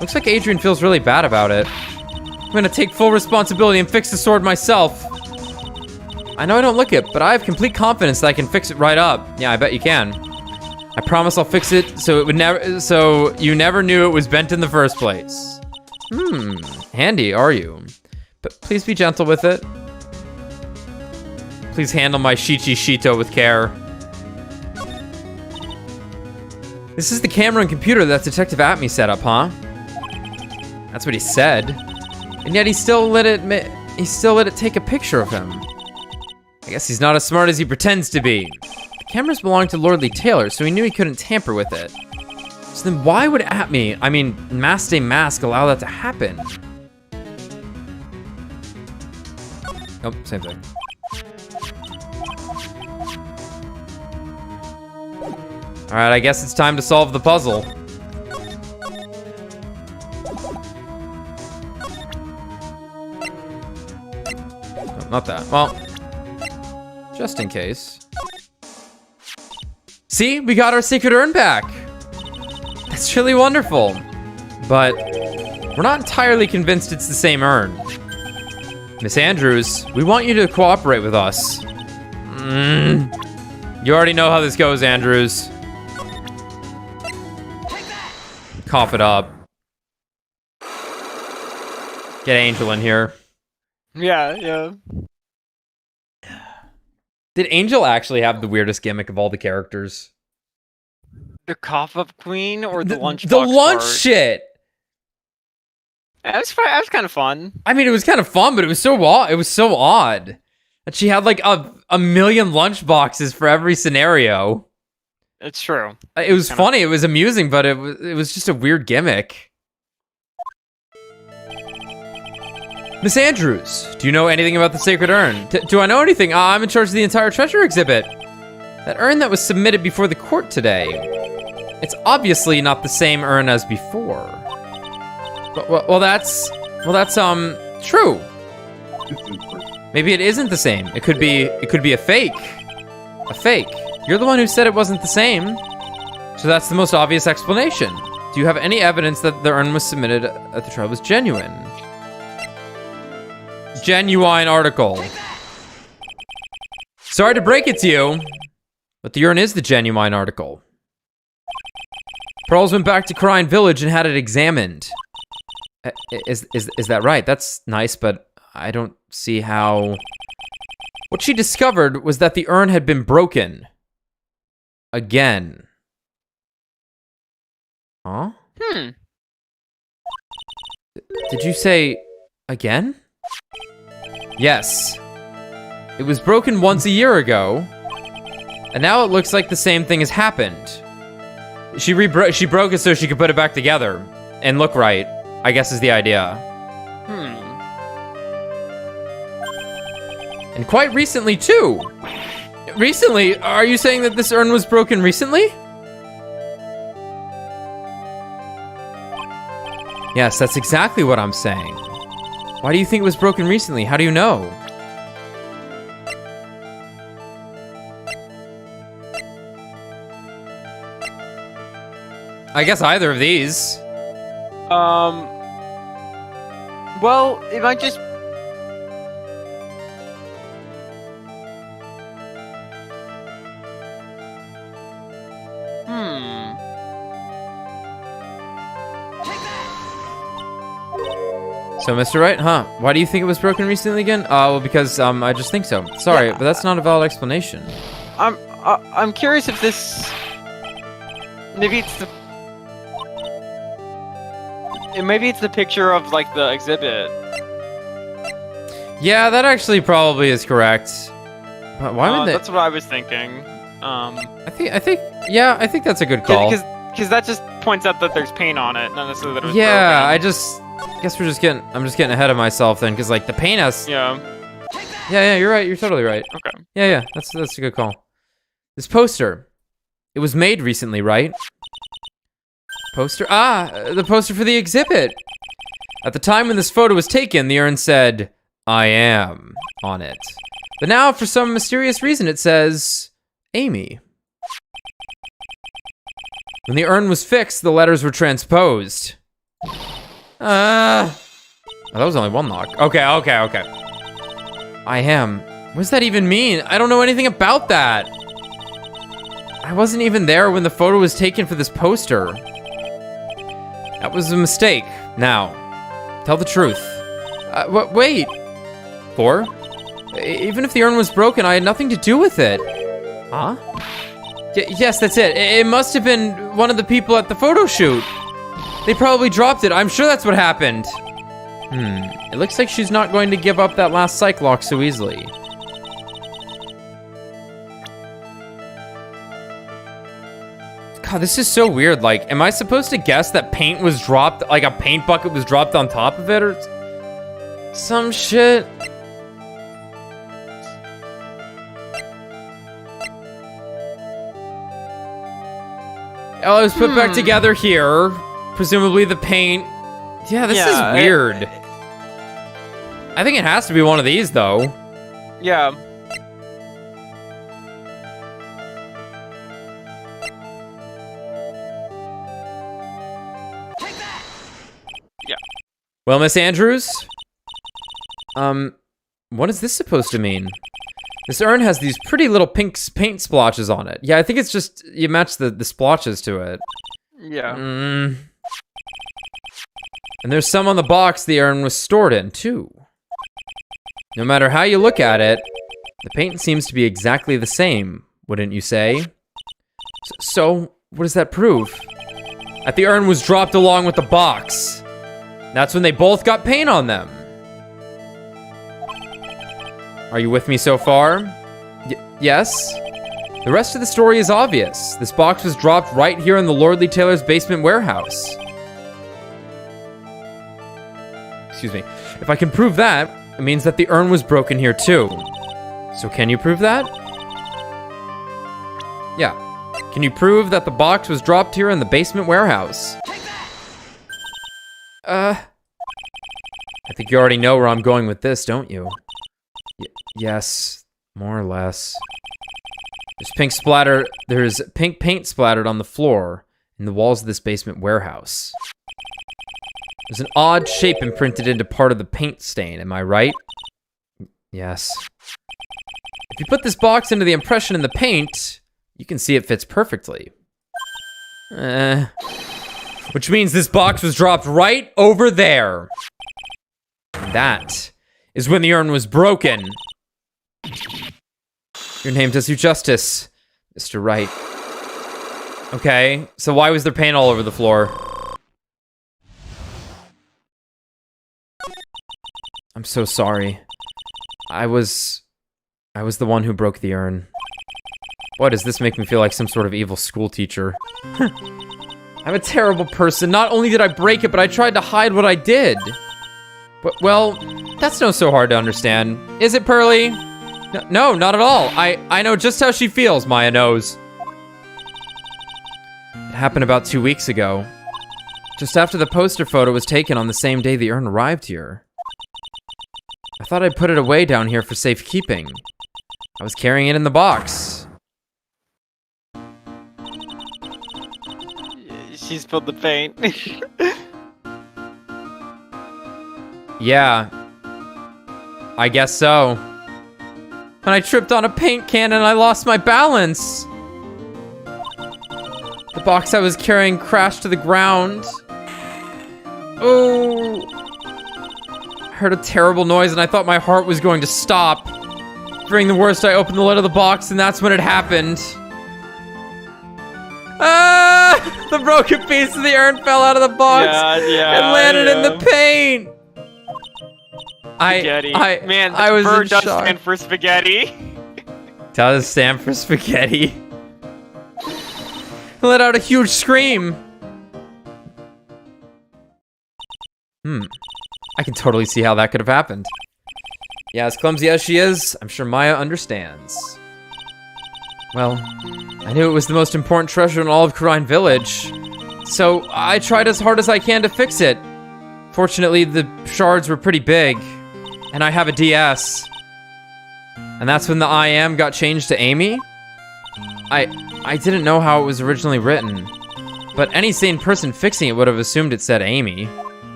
Looks like Adrian feels really bad about it. I'm gonna take full responsibility and fix the sword myself. I know I don't look it, but I have complete confidence that I can fix it right up. Yeah, I bet you can. I promise I'll fix it so you never knew it was bent in the first place. Handy, are you? But please be gentle with it. Please handle my Shichi Shito with care. This is the camera and computer that Detective Atme set up, huh? That's what he said. And yet he still let it take a picture of him. I guess he's not as smart as he pretends to be. The cameras belong to Lordly Taylor, so he knew he couldn't tamper with it. So then why would Masked a Mask allow that to happen? Oh, same thing. Alright, I guess it's time to solve the puzzle. No, not that. Well, just in case. See, we got our sacred urn back. That's really wonderful. But we're not entirely convinced it's the same urn. Miss Andrews, we want you to cooperate with us. You already know how this goes, Andrews. Cough it up. Get Angel in here. Yeah. Did Angel actually have the weirdest gimmick of all the characters? The cough up queen or the lunch? The lunch shit. That was kind of fun. I mean, it was kind of fun, but it was so odd that she had like a million lunch boxes for every scenario. It's true. It was funny. It was amusing, but it was just a weird gimmick. Miss Andrews, do you know anything about the sacred urn? Do I know anything? I'm in charge of the entire treasure exhibit. That urn that was submitted before the court today. It's obviously not the same urn as before. Well, that's true. Maybe it isn't the same. It could be a fake. A fake. You're the one who said it wasn't the same. So that's the most obvious explanation. Do you have any evidence that the urn was submitted at the trial was genuine? Genuine article. Sorry to break it to you, but the urn is the genuine article. Pearls went back to Crine Village and had it examined. Is that right? That's nice, but I don't see how... What she discovered was that the urn had been broken. Again. Huh? Did you say again? Yes. It was broken once a year ago, and now it looks like the same thing has happened. She broke it so she could put it back together and look right, I guess is the idea. And quite recently, too. Recently? Are you saying that this urn was broken recently? Yes, that's exactly what I'm saying. Why do you think it was broken recently? How do you know? I guess either of these. Well, it might just... So, Mr. Wright, huh? Why do you think it was broken recently again? Well, because, I just think so. Sorry, but that's not a valid explanation. I'm curious if this... Maybe it's the... Maybe it's the picture of, like, the exhibit. Yeah, that actually probably is correct. But why would they... That's what I was thinking. I think that's a good call. Because that just points out that there's paint on it, not necessarily that it was broken. I guess I'm just getting ahead of myself then, because, like, the paint has... Yeah. Yeah, you're right. You're totally right. Okay. Yeah, that's a good call. This poster. It was made recently, right? Poster? The poster for the exhibit. At the time when this photo was taken, the urn said, "I am," on it. But now, for some mysterious reason, it says, "Amy." When the urn was fixed, the letters were transposed. Oh, that was only one lock. Okay. I am. What does that even mean? I don't know anything about that. I wasn't even there when the photo was taken for this poster. That was a mistake. Now, tell the truth. Wait. 4? Even if the urn was broken, I had nothing to do with it. Huh? Yes, that's it. It must have been one of the people at the photo shoot. They probably dropped it. I'm sure that's what happened. It looks like she's not going to give up that last psych lock so easily. God, this is so weird. Like, am I supposed to guess that paint was dropped, like a paint bucket was dropped on top of it or some shit? Oh, it was put back together here. Presumably the paint. Yeah, this is weird. I think it has to be one of these, though. Yeah. Well, Miss Andrews? What is this supposed to mean? This urn has these pretty little pink paint splotches on it. Yeah, I think it's just, you match the splotches to it. Yeah. And there's some on the box the urn was stored in, too. No matter how you look at it, the paint seems to be exactly the same, wouldn't you say? So, what does that prove? That the urn was dropped along with the box. That's when they both got paint on them. Are you with me so far? Yes? The rest of the story is obvious. This box was dropped right here in the Lordly Taylor's basement warehouse. Excuse me. If I can prove that, it means that the urn was broken here too. So can you prove that? Yeah. Can you prove that the box was dropped here in the basement warehouse? I think you already know where I'm going with this, don't you? Yes, more or less. There's pink paint splattered on the floor in the walls of this basement warehouse. There's an odd shape imprinted into part of the paint stain, am I right? Yes. If you put this box into the impression in the paint, you can see it fits perfectly. Which means this box was dropped right over there. And that is when the urn was broken. Your name does you justice, Mr. Wright. Okay, so why was there paint all over the floor? I'm so sorry. I was the one who broke the urn. Why does this make me feel like some sort of evil school teacher? I'm a terrible person. Not only did I break it, but I tried to hide what I did. But, well, that's no so hard to understand. Is it, Pearly? No, not at all. I know just how she feels, Maya knows. It happened about 2 weeks ago. Just after the poster photo was taken on the same day the urn arrived here. I thought I'd put it away down here for safekeeping. I was carrying it in the box. She spilled the paint. Yeah. I guess so. And I tripped on a paint can and I lost my balance. The box I was carrying crashed to the ground. Oh. I heard a terrible noise and I thought my heart was going to stop. Fearing the worst, I opened the lid of the box and that's when it happened. Ah! The broken piece of the urn fell out of the box and landed in the paint. Spaghetti. Man, I was bird in does shock. stand for spaghetti. Does stand for spaghetti. Let out a huge scream. I can totally see how that could have happened. Yeah, as clumsy as she is, I'm sure Maya understands. Well, I knew it was the most important treasure in all of Karine Village, so I tried as hard as I can to fix it. Fortunately, the shards were pretty big, and I have a DS. And that's when the I am got changed to Amy? I didn't know how it was originally written, but any sane person fixing it would have assumed it said Amy.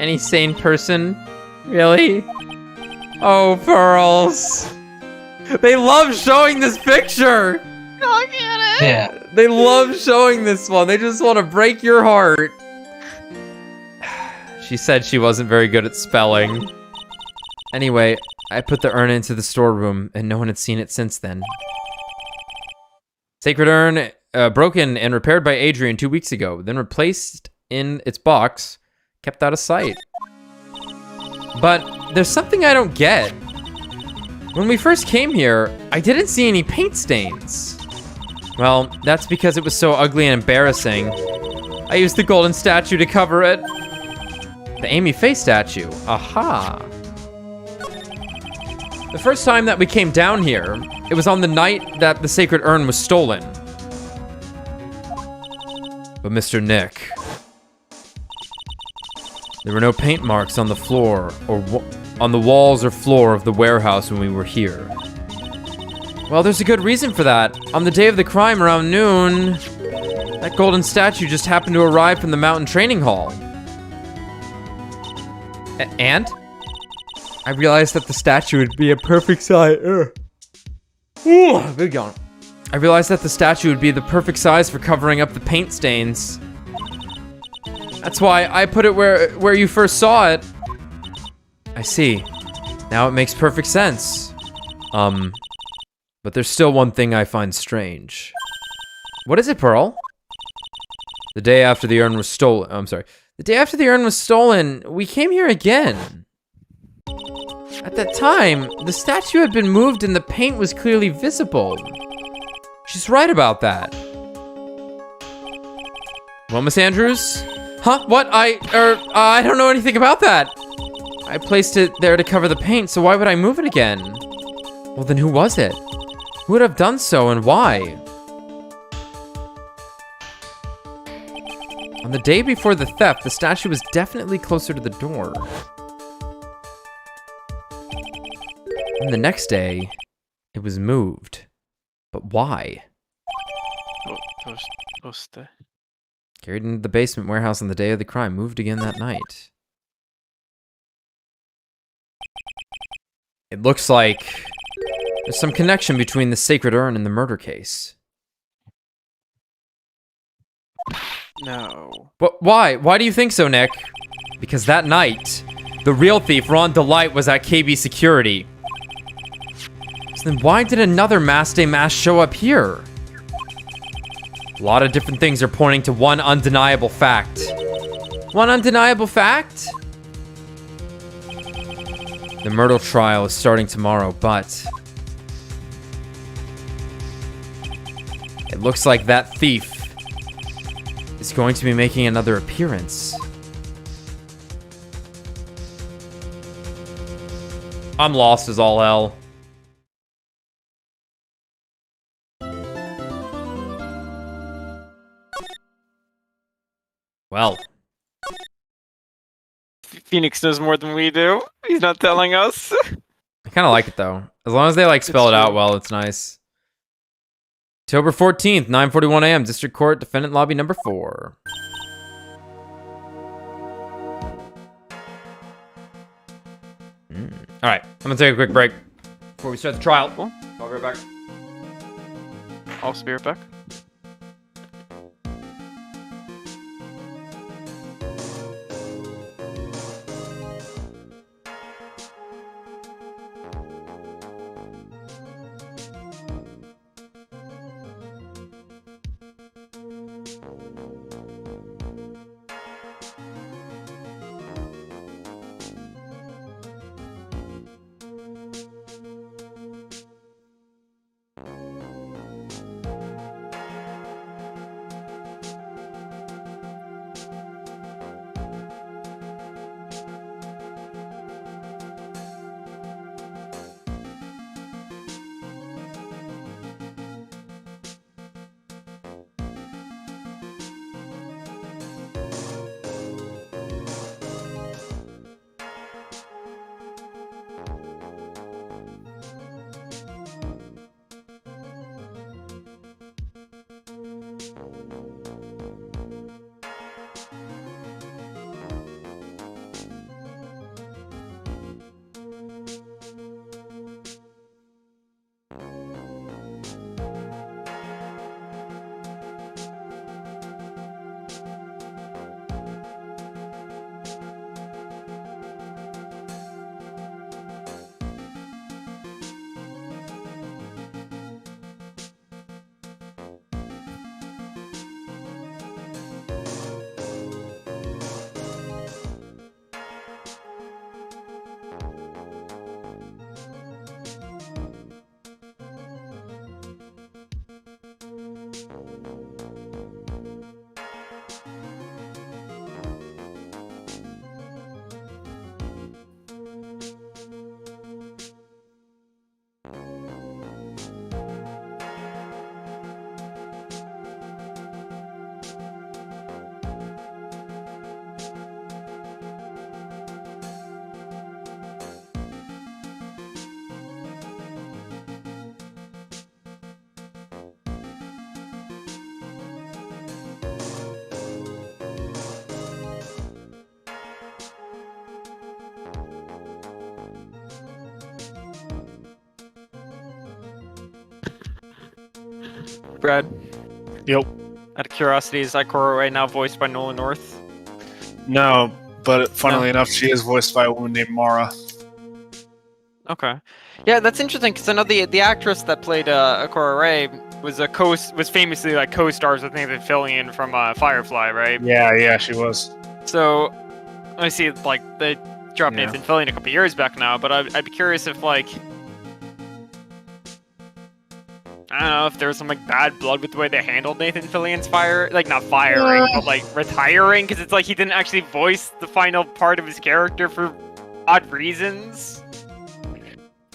Any sane person? Really? Oh, Pearls. They love showing this picture! I get it. Yeah. They love showing this one. They just want to break your heart. She said she wasn't very good at spelling. Anyway, I put the urn into the storeroom, and no one had seen it since then. Sacred urn, broken and repaired by Adrian 2 weeks ago, then replaced in its box, kept out of sight. But there's something I don't get. When we first came here, I didn't see any paint stains. Well, that's because it was so ugly and embarrassing. I used the golden statue to cover it. The Amy face statue. Aha. The first time that we came down here, it was on the night that the sacred urn was stolen. But Mr. Nick, there were no paint marks on the floor or on the walls or floor of the warehouse when we were here. Well, there's a good reason for that. On the day of the crime around noon, that golden statue just happened to arrive from the mountain training hall. And I realized that the statue would be a perfect size. Big yawn. I realized that the statue would be the perfect size for covering up the paint stains. That's why I put it where you first saw it. I see. Now it makes perfect sense. But there's still one thing I find strange. What is it, Pearl? The day after the urn was stolen. I'm sorry. The day after the urn was stolen, we came here again. At that time, the statue had been moved and the paint was clearly visible. She's right about that. Well, Miss Andrews? Huh? What? I don't know anything about that. I placed it there to cover the paint, so why would I move it again? Well, then who was it? Who would have done so and why? On the day before the theft, the statue was definitely closer to the door. And the next day, it was moved. But why? Carried into the basement warehouse on the day of the crime, moved again that night. It looks like there's some connection between the sacred urn and the murder case. No. But why? Why do you think so, Nick? Because that night, the real thief, Ron Delight, was at KB Security. So then why did another Mask Day Mask show up here? A lot of different things are pointing to one undeniable fact. One undeniable fact? The Myrtle trial is starting tomorrow, but it looks like that thief is going to be making another appearance. I'm lost as all hell. Well, Phoenix knows more than we do. He's not telling us. I kind of like it though. As long as they like spell it out well, it's nice. October 14th, 9:41 a.m. District Court, Defendant Lobby number 4. All right, I'm gonna take a quick break before we start the trial. Cool. I'll be right back. I'll be right back. Brad. Yep. Out of curiosity, is Ikora right now voiced by Nolan North? No, but funnily enough, she is voiced by a woman named Mara. Okay. Yeah, that's interesting because I know the actress that played Ikora Ray was famously like co-stars with Nathan Fillion from Firefly, right? Yeah, she was. So I see like they dropped Yeah. Nathan Fillion a couple years back now, but I'd be curious if like I don't know if there was some like bad blood with the way they handled Nathan Fillion's not firing, but like retiring, because it's like he didn't actually voice the final part of his character for odd reasons.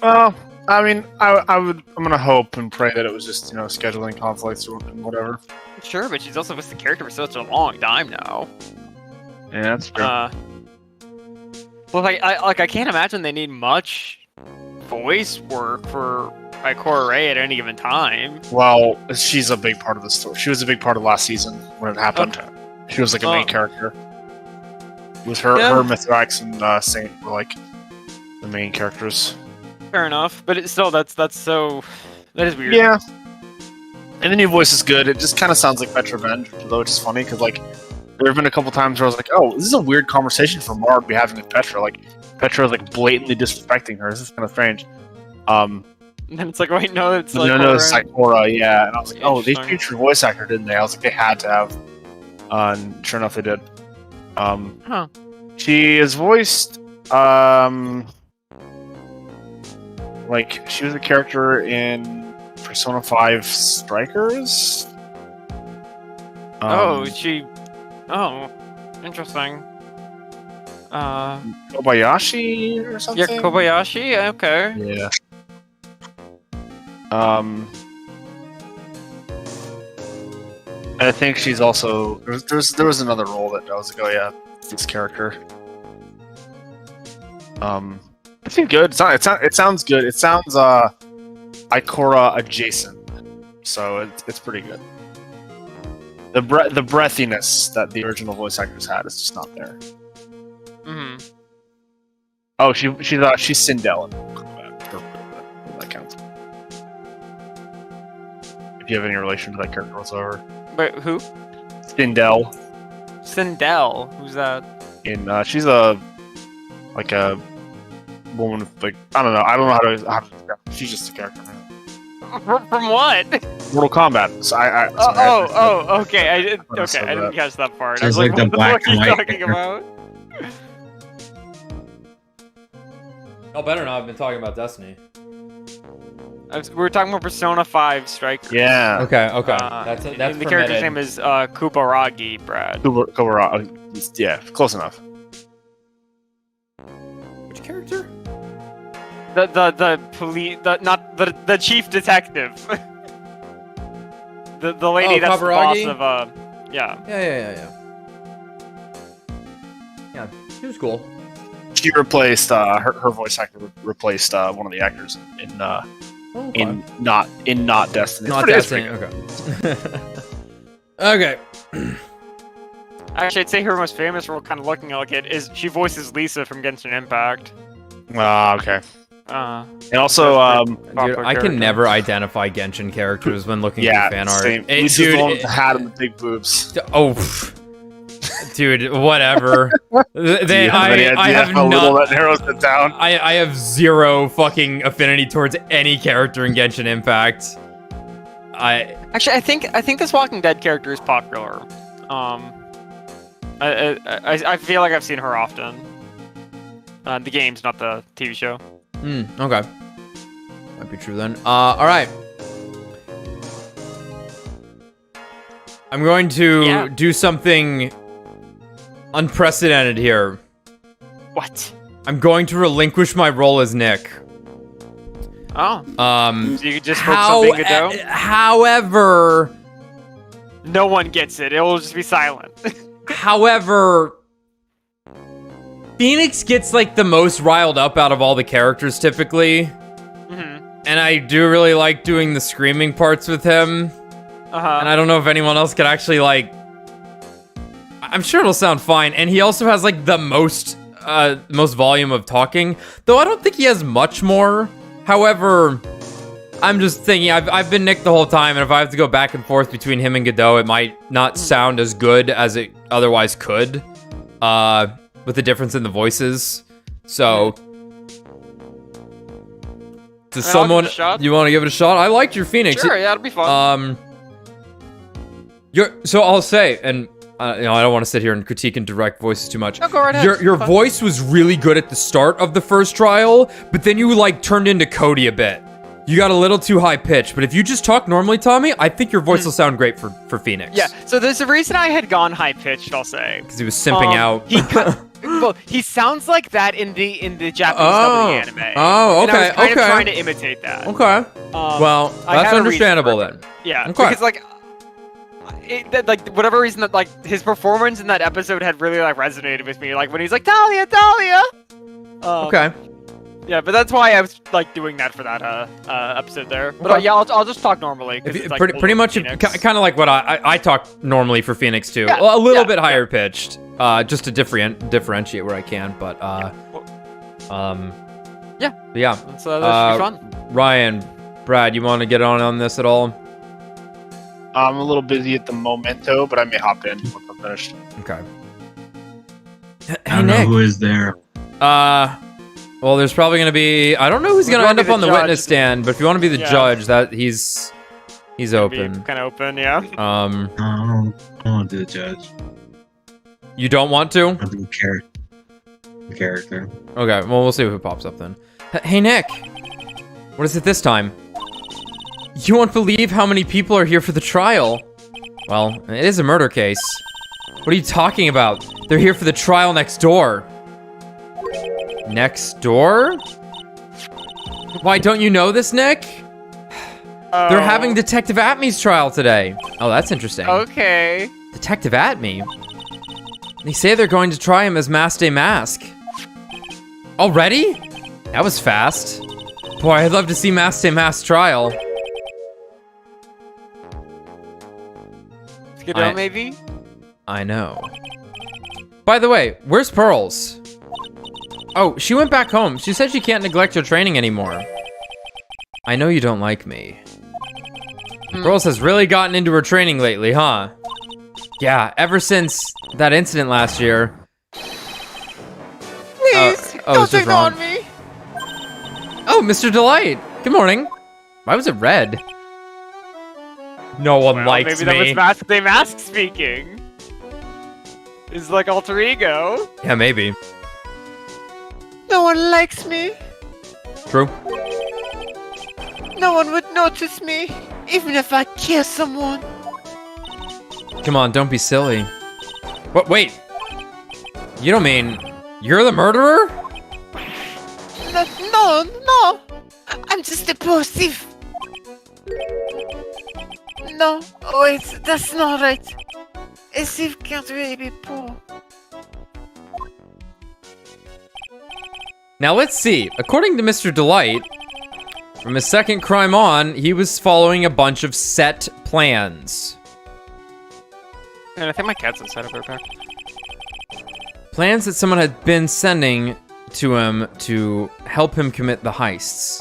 Well, I mean, I'm gonna hope and pray that it was just scheduling conflicts or whatever. Sure, but she's also with the character for such a long time now. Yeah, that's true. Well, I can't imagine they need much voice work for Ikora Ray at any given time. Well, she's a big part of the story. She was a big part of last season when it happened. Okay. She was like a main character. It was her, Mithrax, and Saint were like the main characters. Fair enough, but that is weird. Yeah. And the new voice is good. It just kind of sounds like Petra Venge, although it's just funny because like there have been a couple times where I was like, "Oh, this is a weird conversation for Mar to be having with Petra." Like Petra is like blatantly disrespecting her. This is kind of strange. And then it's like, wait, no, it's like It's Sakura, yeah. And I was like, "Oh, they Interesting. changed her voice actor, didn't they?" I was like, "They had to have." And sure enough, they did. Huh. She is voiced. Like she was a character in Persona 5 Strikers. Oh, interesting. Kobayashi or something. Yeah, Kobayashi. Okay. Yeah. I think she's also there was another role that I was like, oh yeah, this character. It seemed good. It sounds good. It sounds Ikora adjacent, so it's pretty good. The breathiness that the original voice actors had is just not there. Mm-hmm. Oh, she's Sindel. That counts. If you have any relation to that character whatsoever. But who? Sindel. Sindel. Who's that? She's a woman with, like, I don't know how to describe her. She's just a character. From what? Mortal Kombat. So Okay. I didn't catch that part. I was Sounds like the what black the fuck are you and white talking character. about? Oh, better not. I've been talking about Destiny. We were talking about Persona 5 Strike. Yeah. Okay. That's That's the character's name is Kubaragi, Brad. Kobara. Yeah, close enough. Which character? The police, the chief detective. the lady that's Kaburagi? the boss of yeah. Yeah. Yeah, she was cool. She replaced her voice actor replaced one of the actors in not Destiny. Not It's Destiny. pretty Okay. Okay. Actually, I'd say her most famous role, kind of looking like it, is she voices Lisa from Genshin Impact. Okay. And also, Dude, popular I can character. never identify Genshin characters when looking through fan art. same. It- Lisa's the one with dude, the hat and the big boobs. oh, pff. Dude, whatever. They, I have how little not. that narrows it down. I have zero fucking affinity towards any character in Genshin Impact. Actually, I think this Walking Dead character is popular. I feel like I've seen her often. The games, not the TV show. Okay. Might be true then. All right. I'm going to do something unprecedented here. What? I'm going to relinquish my role as Nick. Oh. So you just focus How, on being Godot? however, No one gets it. It will just be silent. however, Phoenix gets like the most riled up out of all the characters typically. Mm-hmm. And I do really like doing the screaming parts with him. Uh-huh. And I don't know if anyone else could actually like... I'm sure it'll sound fine. And he also has like the most volume of talking. Though I don't think he has much more. However, I'm just thinking, I've been Nick the whole time. And if I have to go back and forth between him and Godot, it might not sound as good as it otherwise could. With the difference in the voices. So... Does someone... You want to give it a shot? I liked your Phoenix. Sure, yeah, it'll be fun. So I'll say, and I don't want to sit here and critique and direct voices too much. No, go right ahead. Your voice was really good at the start of the first trial, but then you like turned into Cody a bit. You got a little too high pitched, but if you just talk normally, Tommy, I think your voice will sound great for Phoenix. Yeah, so there's a reason I had gone high pitched, I'll say. Because he was simping out. Well, he sounds like that in the Japanese dub of the anime. Oh, And I was okay, kind of okay. trying to imitate that. Okay. Well, I that's had a reason understandable for it. then. Yeah, Okay. because like, whatever reason that like his performance in that episode had really like resonated with me. Like when he's like Talia. Okay. Yeah, but that's why I was like doing that for that episode there. But Okay. yeah, I'll just talk normally. 'Cause If you- it's, like, pretty much Phoenix. kind of like what I talk normally for Phoenix too. Yeah, Well, a little yeah, bit higher pitched, just to differentiate where I can. But Yeah. So that should be fun. Ryan, Brad, you want to get on this at all? I'm a little busy at the momento, but I may hop in once I'm finished. Okay. I Hey, don't know Nick. who is there. Well, there's probably gonna be. I don't know who's gonna end up on the witness stand, but if you want to be the Yeah. judge, that he's open. Kind of open, yeah. I don't want to do the judge. You don't want to? I do the character. Okay. Well, we'll see if it pops up then. Hey, Nick. What is it this time? You won't believe how many people are here for the trial. Well, it is a murder case. What are you talking about? They're here for the trial next door. Next door? Why, don't you know this, Nick? They're having Detective Atme's trial today. Oh, that's interesting. Okay. Detective Atme? They say they're going to try him as Master Mask. Already? That was fast. Boy, I'd love to see Master Mask's trial. Skidoo, maybe? I know. By the way, where's Pearls? Oh, she went back home. She said she can't neglect her training anymore. I know you don't like me. Pearls has really gotten into her training lately, huh? Yeah, ever since that incident last year. Please, oh, don't it's just ignore wrong. me. Oh, Mr. Delight. Good morning. Why was it red? No one Well, likes maybe me. that was Mask speaking. It's like alter ego. Yeah, maybe. No one likes me. True. No one would notice me, even if I kill someone. Come on, don't be silly. What? Wait. You don't mean you're the murderer? No. I'm just a poor thief. No, wait, that's not right. A thief can't really be poor. Now let's see. According to Mr. Delight, from his second crime on, he was following a bunch of set plans. And I think my cat's inside of her pack. Plans that someone had been sending to him to help him commit the heists.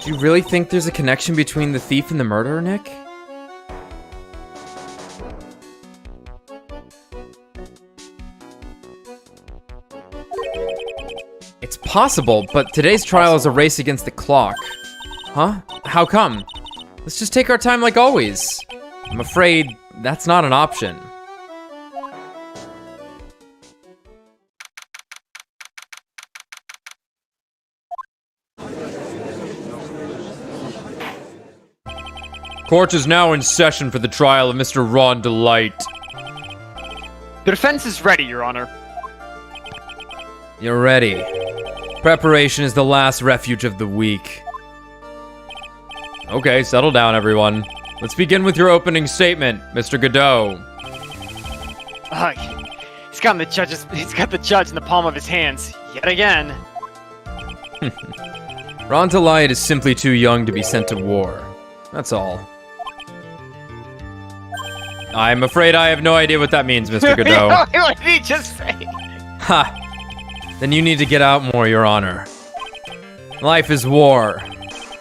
Do you really think there's a connection between the thief and the murderer, Nick? It's possible, but today's trial is a race against the clock. Huh? How come? Let's just take our time like always. I'm afraid that's not an option. Court is now in session for the trial of Mr. Ron Delight. The defense is ready, Your Honor. You're ready. Preparation is the last refuge of the weak. Okay, settle down, everyone. Let's begin with your opening statement, Mr. Godot. Ugh. He's got the judge in the palm of his hands, yet again. Ron Delight is simply too young to be sent to war. That's all. I'm afraid I have no idea what that means, Mr. Godot. What did he just say? Ha! Then you need to get out more, Your Honor. Life is war.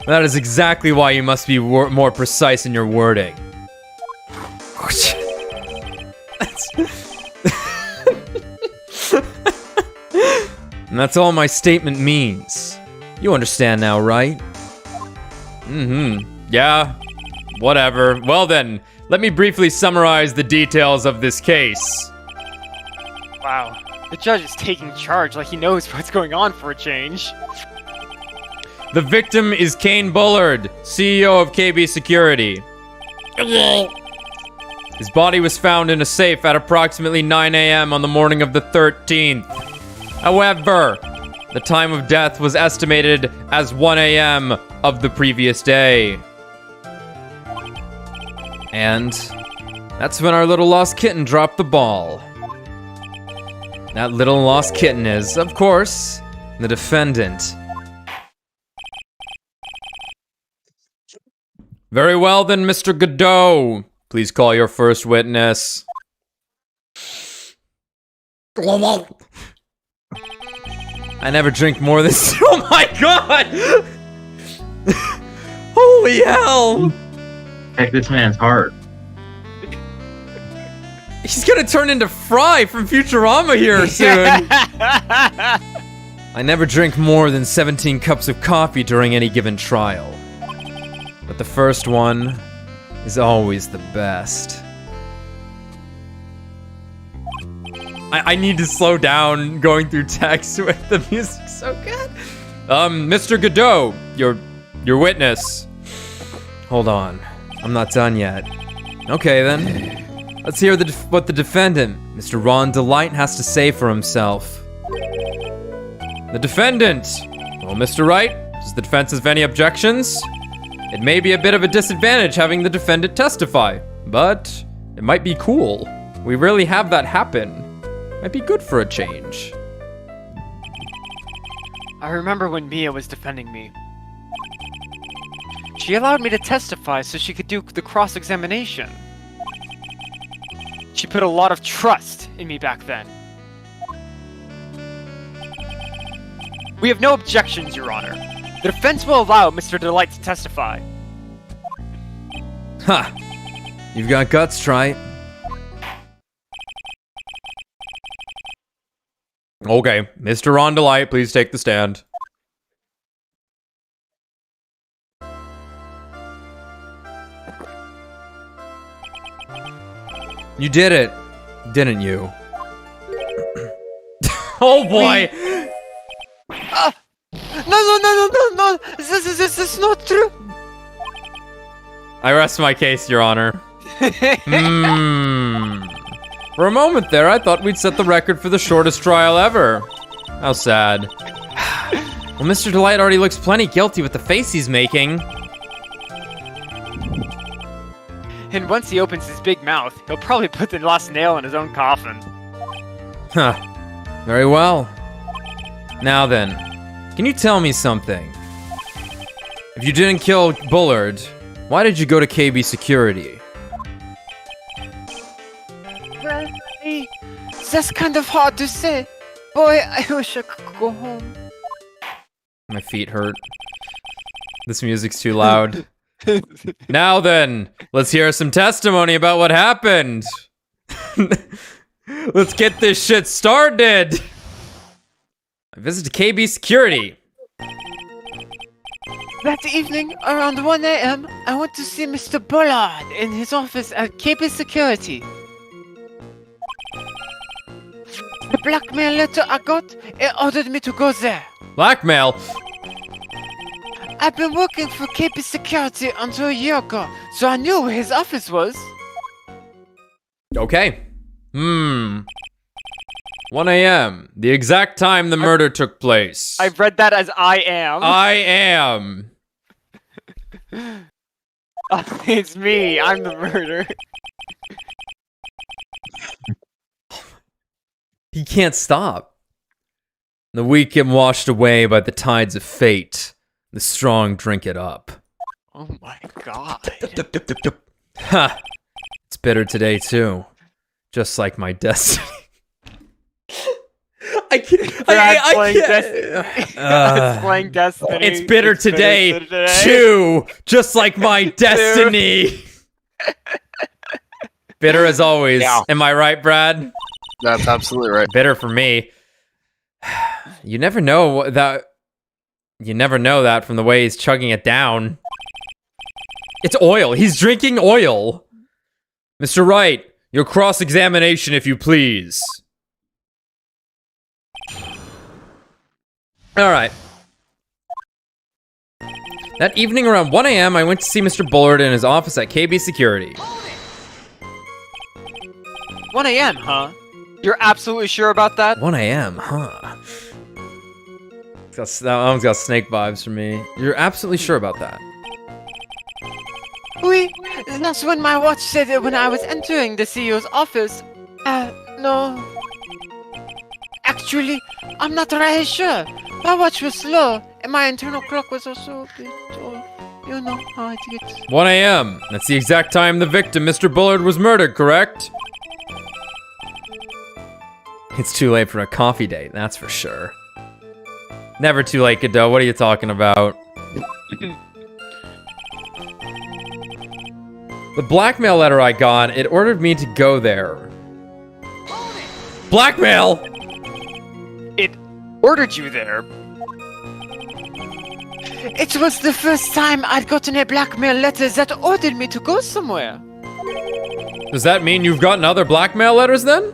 That is exactly why you must be more precise in your wording. And that's all my statement means. You understand now, right? Yeah. Whatever. Well then, let me briefly summarize the details of this case. Wow. The judge is taking charge like he knows what's going on for a change. The victim is Kane Bullard, CEO of KB Security. His body was found in a safe at approximately 9 a.m. on the morning of the 13th. However, the time of death was estimated as 1 a.m. of the previous day. And that's when our little lost kitten dropped the ball. That little lost kitten is, of course, the defendant. Very well then, Mr. Godot. Please call your first witness. I never drink more than... Oh my god! Holy hell! Heck, this man's heart. He's gonna turn into Fry from Futurama here soon. I never drink more than 17 cups of coffee during any given trial. But the first one is always the best. I need to slow down going through text with the music so good. Mr. Godot, your witness. Hold on, I'm not done yet. Okay then. Let's hear what the defendant, Mr. Ron Delight, has to say for himself. The defendant! Well, Mr. Wright, does the defense have any objections? It may be a bit of a disadvantage having the defendant testify, but it might be cool. We rarely have that happen. Might be good for a change. I remember when Mia was defending me. She allowed me to testify so she could do the cross-examination. She put a lot of trust in me back then. We have no objections, Your Honor. The defense will allow Mr. Delight to testify. Ha! You've got guts, Try. Okay, Mr. Ron Delight, please take the stand. You did it, didn't you? Oh boy! No. This is not true. I rest my case, Your Honor. For a moment there, I thought we'd set the record for the shortest trial ever. How sad. Well, Mr. Delight already looks plenty guilty with the face he's making. And once he opens his big mouth, he'll probably put the last nail in his own coffin. Huh. Very well. Now then, can you tell me something? If you didn't kill Bullard, why did you go to KB Security? Well, that's kind of hard to say. Boy, I wish I could go home. My feet hurt. This music's too loud. Now then, let's hear some testimony about what happened. Let's get this shit started. I visited KB Security. That evening, around 1 a.m., I went to see Mr. Bullard in his office at KB Security. The blackmail letter I got, it ordered me to go there. Blackmail? I've been working for KB Security until a year ago, so I knew where his office was. Okay. 1 a.m. The exact time the murder took place. I've read that as I am. I am. It's me. I'm the murderer. He can't stop. The weak get washed away by the tides of fate. The strong drink it up. Oh my god. Ha! It's bitter today too. Just like my destiny. I can't. I It's playing Destiny. It's bitter today too. Just like my destiny. Bitter as always. Yeah. Am I right, Brad? That's absolutely right. Bitter for me. You never know that. You never know that from the way he's chugging it down. It's oil. He's drinking oil. Mr. Wright, your cross-examination, if you please. All right. That evening around 1 a.m., I went to see Mr. Bullard in his office at KB Security. 1 a.m., huh? You're absolutely sure about that? 1 a.m., huh? That one's got snake vibes for me. You're absolutely sure about that? Oui, that's when my watch said it when I was entering the CEO's office. No. Actually, I'm not really sure. My watch was slow, and my internal clock was also a bit off. You know how it gets. 1 a.m. That's the exact time the victim, Mr. Bullard, was murdered, correct? It's too late for a coffee date, that's for sure. Never too late, Godot. What are you talking about? The blackmail letter I got, it ordered me to go there. Blackmail! It ordered you there. It was the first time I'd gotten a blackmail letter that ordered me to go somewhere. Does that mean you've gotten other blackmail letters then?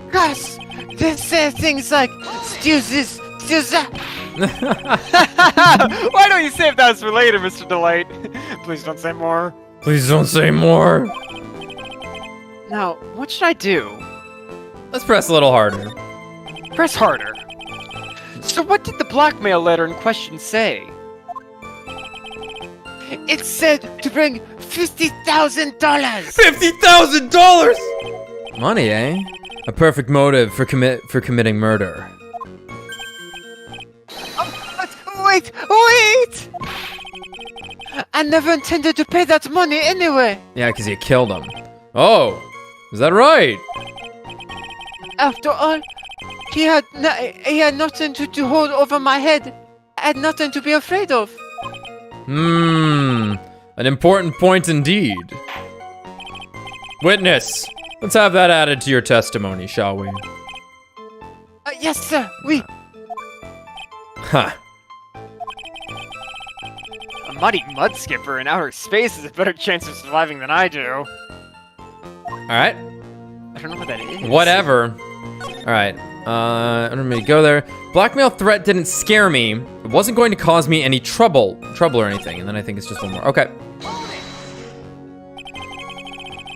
Gosh, they say things like, steal this, steal that. Why don't you save that for later, Mr. Delight? Please don't say more. Please don't say more. Now, what should I do? Let's press a little harder. Press harder. So what did the blackmail letter in question say? It said to bring $50,000. $50,000! Money, eh? A perfect motive for committing murder. But wait! I never intended to pay that money anyway. Yeah, because you killed him. Oh, is that right? After all, he had nothing to hold over my head. I had nothing to be afraid of. An important point indeed. Witness, let's have that added to your testimony, shall we? Yes, sir. Oui. Huh. A muddy mud skipper in outer space has a better chance of surviving than I do. Alright. I don't know what that is. Whatever. Alright. I don't really go there. Blackmail threat didn't scare me. It wasn't going to cause me any trouble or anything. And then I think it's just one more. Okay.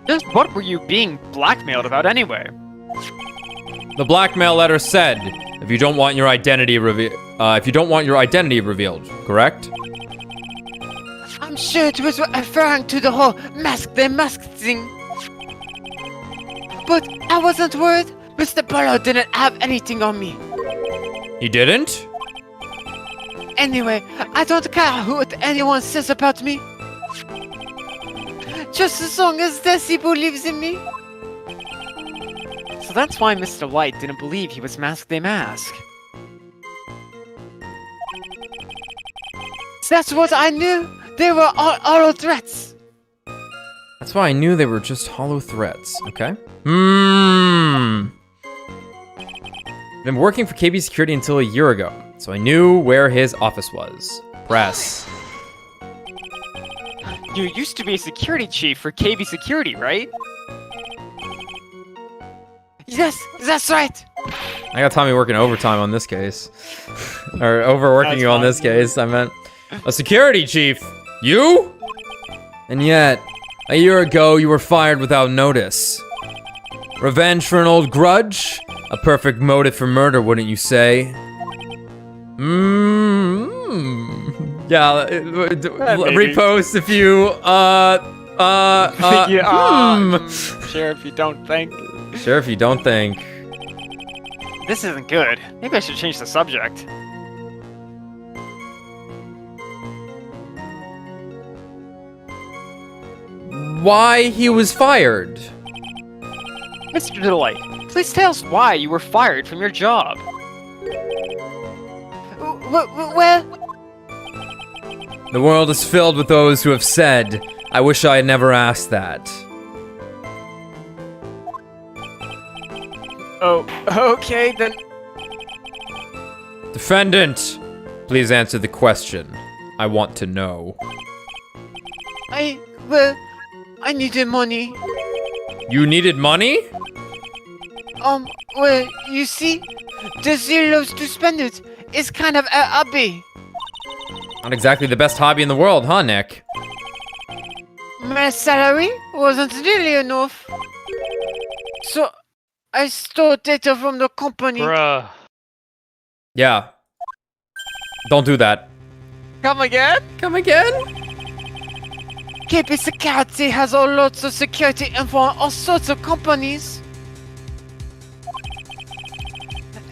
Just what were you being blackmailed about anyway? The blackmail letter said, if you don't want your identity revealed, correct? I'm sure it was referring to the whole mask thing. But I wasn't worried. Mr. Polo didn't have anything on me. He didn't? Anyway, I don't care what anyone says about me. Just as long as Desi believes in me. So that's why Mr. Light didn't believe he was Mask They Mask. That's what I knew. They were all threats. That's why I knew they were just hollow threats. Okay. Been working for KB Security until a year ago, so I knew where his office was. Press. You used to be a security chief for KB Security, right? Yes, that's right. I got Tommy working overtime on this case. Or overworking That's you on fine. this case, I meant. A security chief? You? And yet, a year ago, you were fired without notice. Revenge for an old grudge? A perfect motive for murder, wouldn't you say? Yeah, repost if you, Sure, if you don't think. Sure, if you don't think. This isn't good. Maybe I should change the subject. Why he was fired? Mr. Delight, please tell us why you were fired from your job. Well, The world is filled with those who have said, I wish I had never asked that. Oh, okay, then. Defendant, please answer the question. I want to know. I needed money. You needed money? Well, you see, Desi loves to spend it. It's kind of a hobby. Not exactly the best hobby in the world, huh, Nick? My salary wasn't really enough. So, I stole data from the company. Bruh. Yeah. Don't do that. Come again? Come again? KP Security has all lots of security info on all sorts of companies.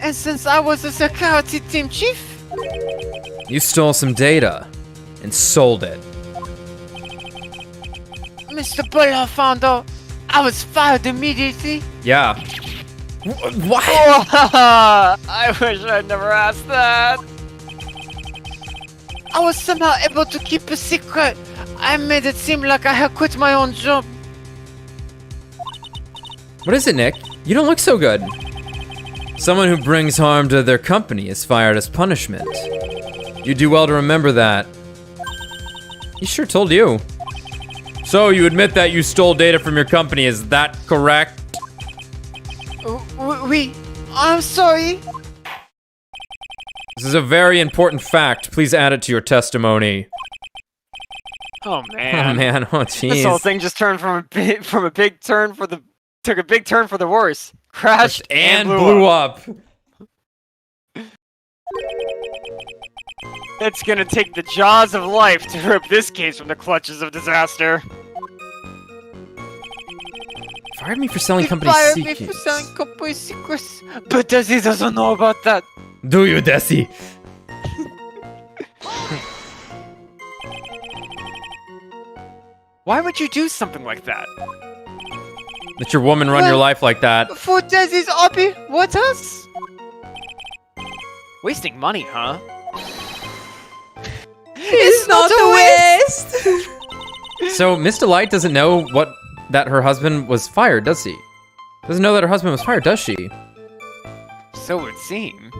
And since I was a security team chief, You stole some data and sold it. Mr. Buller found out I was fired immediately. Yeah. What? I wish I'd never asked that. I was somehow able to keep a secret. I made it seem like I had quit my own job. What is it, Nick? You don't look so good. Someone who brings harm to their company is fired as punishment. You do well to remember that. He sure told you. So you admit that you stole data from your company, is that correct? I'm sorry. This is a very important fact. Please add it to your testimony. Oh man. Oh man, oh This whole jeez. thing just turned took a big turn for the worse. Crashed And blew up. It's gonna take the jaws of life to rip this case from the clutches of disaster. Fired me for selling He company fired me secrets. for selling company secrets. But Desi doesn't know about that. Do you, Desi? Why would you do something like that? Let your woman run your Well- life like that. For Desi's hobby, what else? Wasting money, huh? It's not a waste. So Miss Delight doesn't know that her husband was fired, does she? Doesn't know that her husband was fired, does she? So it would seem.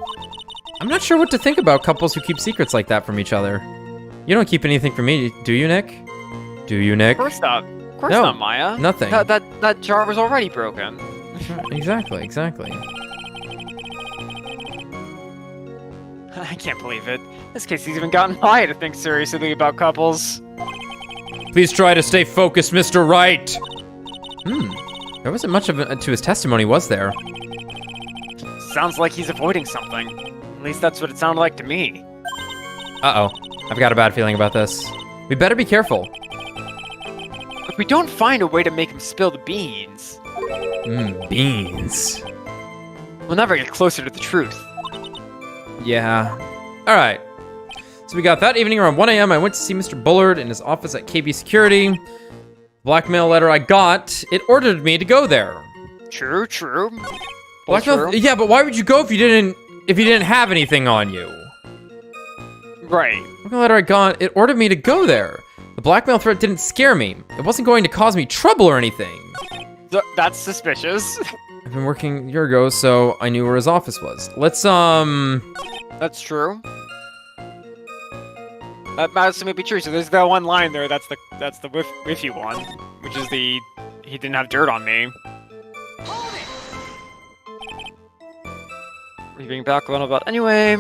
I'm not sure what to think about couples who keep secrets like that from each other. You don't keep anything from me, do you, Nick? Do you, Nick? Of course not. Of course No, not, Maya. nothing. That jar was already broken. Exactly. I can't believe it. This case has even gotten Maya to think seriously about couples. Please try to stay focused, Mr. Wright. There wasn't much of to his testimony, was there? Sounds like he's avoiding something. At least that's what it sounded like to me. Uh-oh. I've got a bad feeling about this. We better be careful. If we don't find a way to make him spill the beans, Beans. we'll never get closer to the truth. Yeah. Alright. So we got that evening around 1 a.m. I went to see Mr. Bullard in his office at KB Security. Blackmail letter I got, it ordered me to go there. True. Blackmail, yeah, but why would you go if you didn't have anything on you? Right. Blackmail letter I got, it ordered me to go there. The blackmail threat didn't scare me. It wasn't going to cause me trouble or anything. That's suspicious. I've been working a year ago, so I knew where his office was. Let's, That's true. That must be true. So there's that one line there. That's the whiffy one, which is the he didn't have dirt on me. Are you being back on about anyway?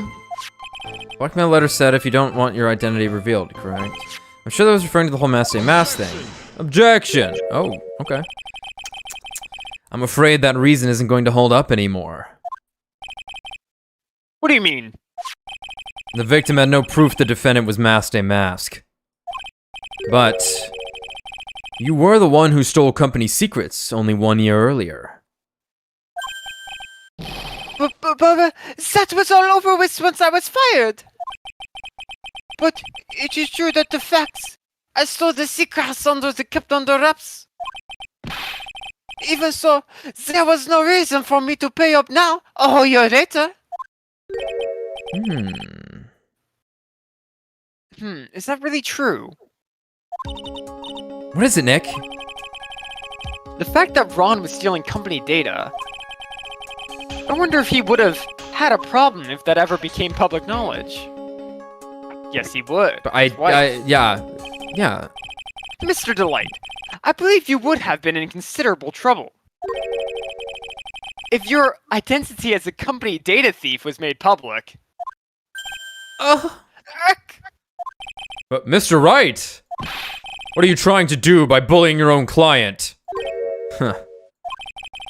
Blackmail letter said if you don't want your identity revealed, correct? I'm sure that was referring to the whole mask day mask thing. Objection! Oh, okay. I'm afraid that reason isn't going to hold up anymore. What do you mean? The victim had no proof the defendant was Mask Day Mask. But you were the one who stole company secrets only 1 year earlier. But that was all over with once I was fired. But it is true that the facts, I stole the secrets kept under wraps. Even so, there was no reason for me to pay up now, a whole year later. Is that really true? What is it, Nick? The fact that Ron was stealing company data. I wonder if he would have had a problem if that ever became public knowledge. Yes, he would. But yeah. Mr. Delight, I believe you would have been in considerable trouble. If your identity as a company data thief was made public. But Mr. Wright! What are you trying to do by bullying your own client? Huh.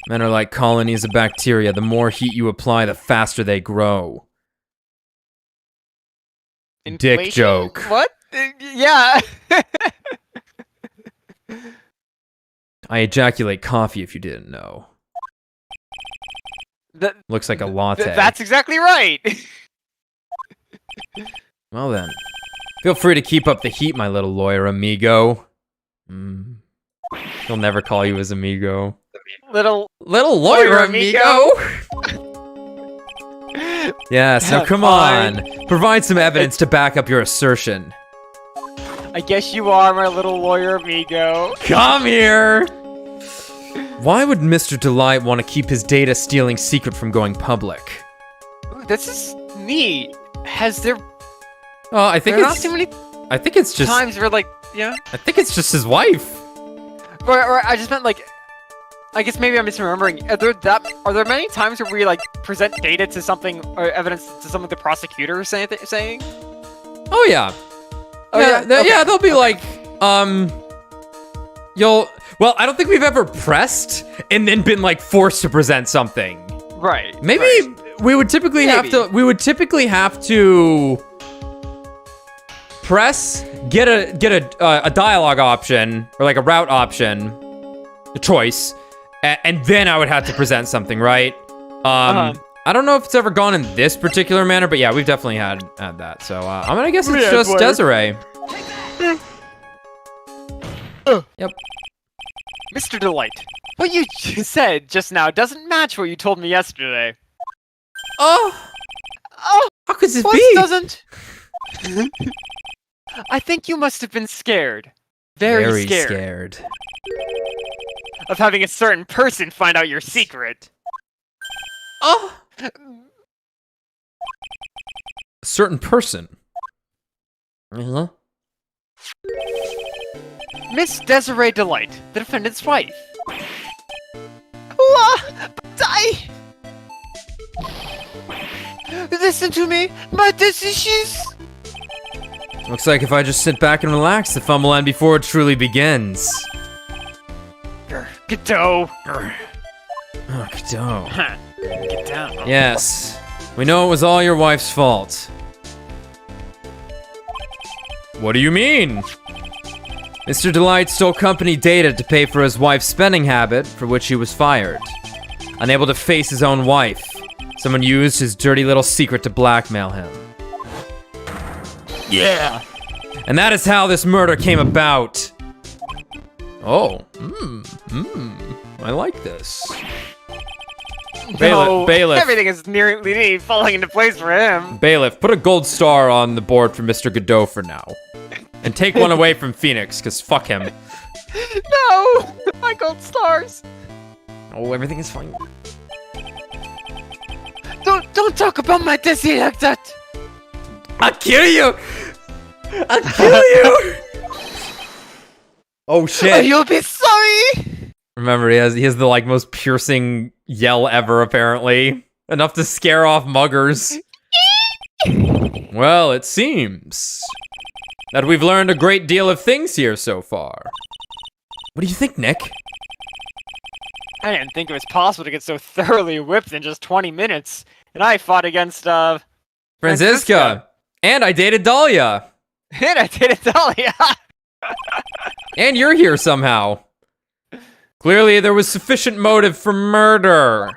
Men are like colonies of bacteria. The more heat you apply, the faster they grow. Dick Inflation? joke. What? Yeah. I ejaculate coffee if you didn't know. Looks like a latte. That's exactly right. Well then. Feel free to keep up the heat, my little lawyer amigo. He'll never call you his amigo. Little Lawyer amigo! Yes, now Yeah, come fine. on. Provide some evidence to back up your assertion. I guess you are my little lawyer amigo. Come here! Why would Mr. Delight want to keep his data stealing secret from going public? Ooh, this is neat. Has there Oh, I think there are not it's. too many I think it's just. times where like yeah? I think it's just his wife. Or I just meant like I guess maybe I'm misremembering. Are there many times where we like present data to something or evidence to something the prosecutor is saying? Oh yeah. Oh yeah. Yeah, they'll be like, you'll. Well, I don't think we've ever pressed and then been like forced to present something. Right. Maybe right. we would typically have to. We would typically have to press, get a dialogue option or like a route option, a choice, and then I would have to present something, right? I don't know if it's ever gone in this particular manner, but yeah, we've definitely had that. So I'm gonna guess it's just Desiree. Yep. Mr. Delight, what you said just now doesn't match what you told me yesterday. Oh, Oh, how could this what be? doesn't? I think you must have been scared. Very scared. Of having a certain person find out your secret. Oh, a certain person. Uh-huh. Miss Desiree Delight, the defendant's wife. But I... Listen to me, my decisions. Looks like if I just sit back and relax, the fun will end before it truly begins. Ghetto. Oh, Godot. Get down. Yes, we know it was all your wife's fault. What do you mean? Mr. Delight stole company data to pay for his wife's spending habit, for which he was fired. Unable to face his own wife, someone used his dirty little secret to blackmail him. Yeah. And that is how this murder came about. Oh, I like this. Bailiff. Everything is nearly falling into place for him. Bailiff, put a gold star on the board for Mr. Godot for now. And take one away from Phoenix, because fuck him. No! My gold stars! Oh, everything is fine. Don't talk about my Desi like that. I'll kill you! I'll kill you! Oh shit. You'll be sorry. Remember, he has the like most piercing yell ever, apparently. Enough to scare off muggers. Well, it seems that we've learned a great deal of things here so far. What do you think, Nick? I didn't think it was possible to get so thoroughly whipped in just 20 minutes. And I fought against, Franziska. And I dated Dahlia. And I did it, Dahlia! And you're here somehow. Clearly, there was sufficient motive for murder.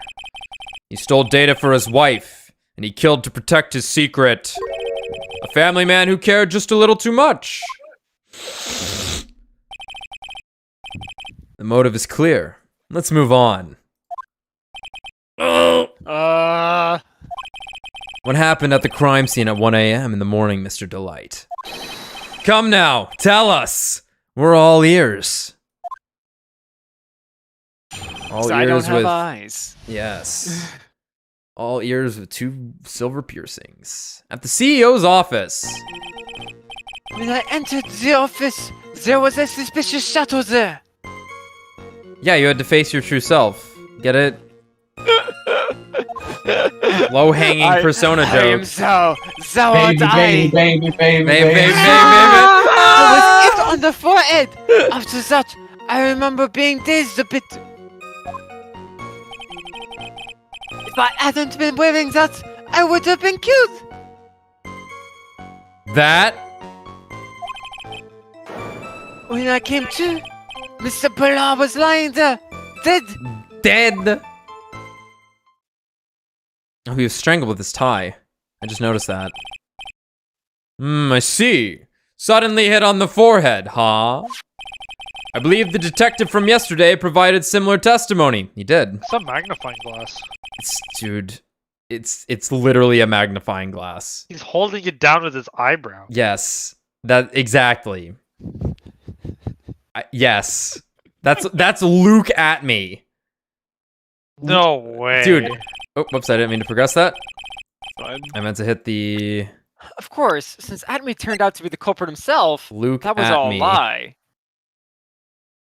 He stole data for his wife, and he killed to protect his secret. A family man who cared just a little too much. The motive is clear. Let's move on. What happened at the crime scene at 1 a.m. in the morning, Mr. Delight? Come now, tell us. We're all ears. All So ears I don't have with eyes. yes. All ears with 2 silver piercings. At the CEO's office. When I entered the office, there was a suspicious shadow there. Yeah, you had to face your true self. Get it? Low-hanging persona I am jokes. so Baby, baby, baby, baby, baby. I was hit on the forehead. After that, I remember being dazed a bit. If I hadn't been wearing that, I would have been killed. That? When I came to, Mr. Polar was lying there, dead. Dead. Oh, he was strangled with his tie. I just noticed that. I see. Suddenly hit on the forehead, huh? I believe the detective from yesterday provided similar testimony. He did. It's a magnifying glass. Dude, it's literally a magnifying glass. He's holding it down with his eyebrow. Yes, that exactly. Yes. That's Luke at me. No way. Dude. Oh, whoops, I didn't mean to progress that. Fine. I meant to hit the Of course, since Atme turned out to be the culprit himself, Luke that was at all me. a lie.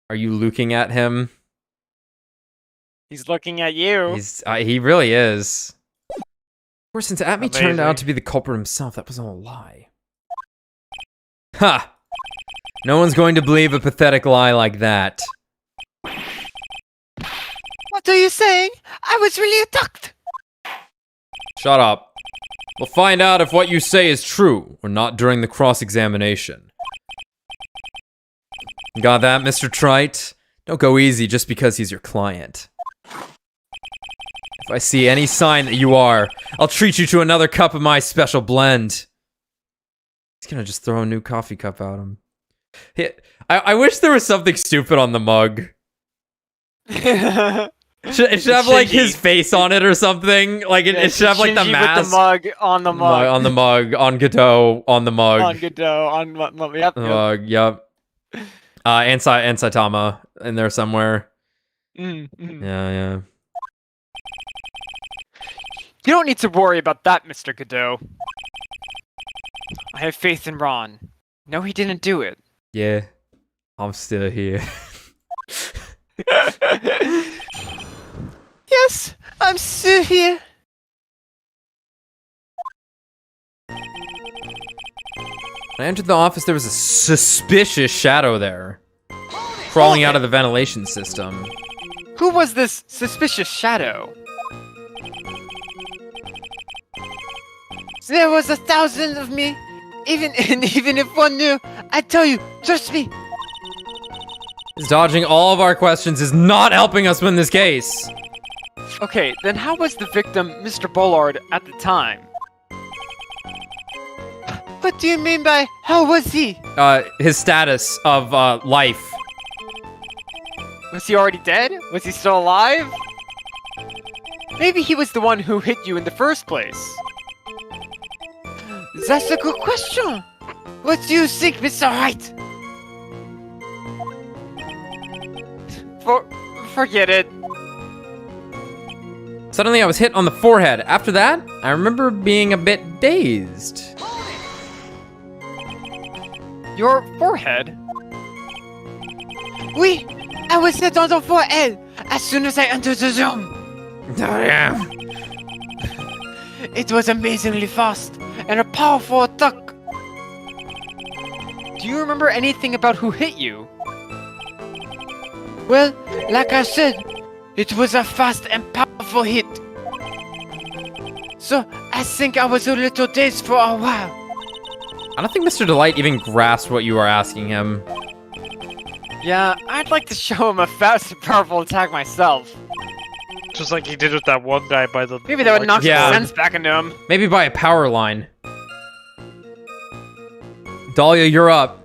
Are you looking at him? He's looking at you. He really is. Of course, since Atme turned out Amazing. to be the culprit himself, that was all a lie. Ha! No one's going to believe a pathetic lie like that. What are you saying? I was really attacked. Shut up. We'll find out if what you say is true or not during the cross-examination. Got that, Mr. Trite? Don't go easy just because he's your client. If I see any sign that you are, I'll treat you to another cup of my special blend. He's gonna just throw a new coffee cup at him. I wish there was something stupid on the mug. It should have like his face on it or something. Like it should have like the Shinji mask with the mug on the mug. on the mug on Godot on the mug. On Godot on yep. Yep. And Saitama in there somewhere. Mm. Yeah. You don't need to worry about that, Mr. Godot. I have faith in Ron. No, he didn't do it. Yeah. I'm still here. Yes, I'm still here. When I entered the office, there was a suspicious shadow there. Crawling out of the ventilation system. Who was this suspicious shadow? There was 1,000 of me. Even if one knew, I tell you, trust me. Dodging all of our questions is not helping us win this case. Okay, then how was the victim Mr. Bullard at the time? What do you mean by how was he? His status of life. Was he already dead? Was he still alive? Maybe he was the one who hit you in the first place. That's a good question. What do you think, Mr. Wright? Forget it. Suddenly I was hit on the forehead. After that, I remember being a bit dazed. Your forehead? Oui, I was hit on the forehead as soon as I entered the room. Damn. It was amazingly fast and a powerful attack. Do you remember anything about who hit you? Well, like I said, it was a fast and powerful hit. So I think I was a little dazed for a while. I don't think Mr. Delight even grasped what you were asking him. Yeah, I'd like to show him a fast and powerful attack myself. Just like he did with that one guy by the. Maybe that would knock Yeah. some sense back into him. Maybe by a power line. Dahlia, you're up.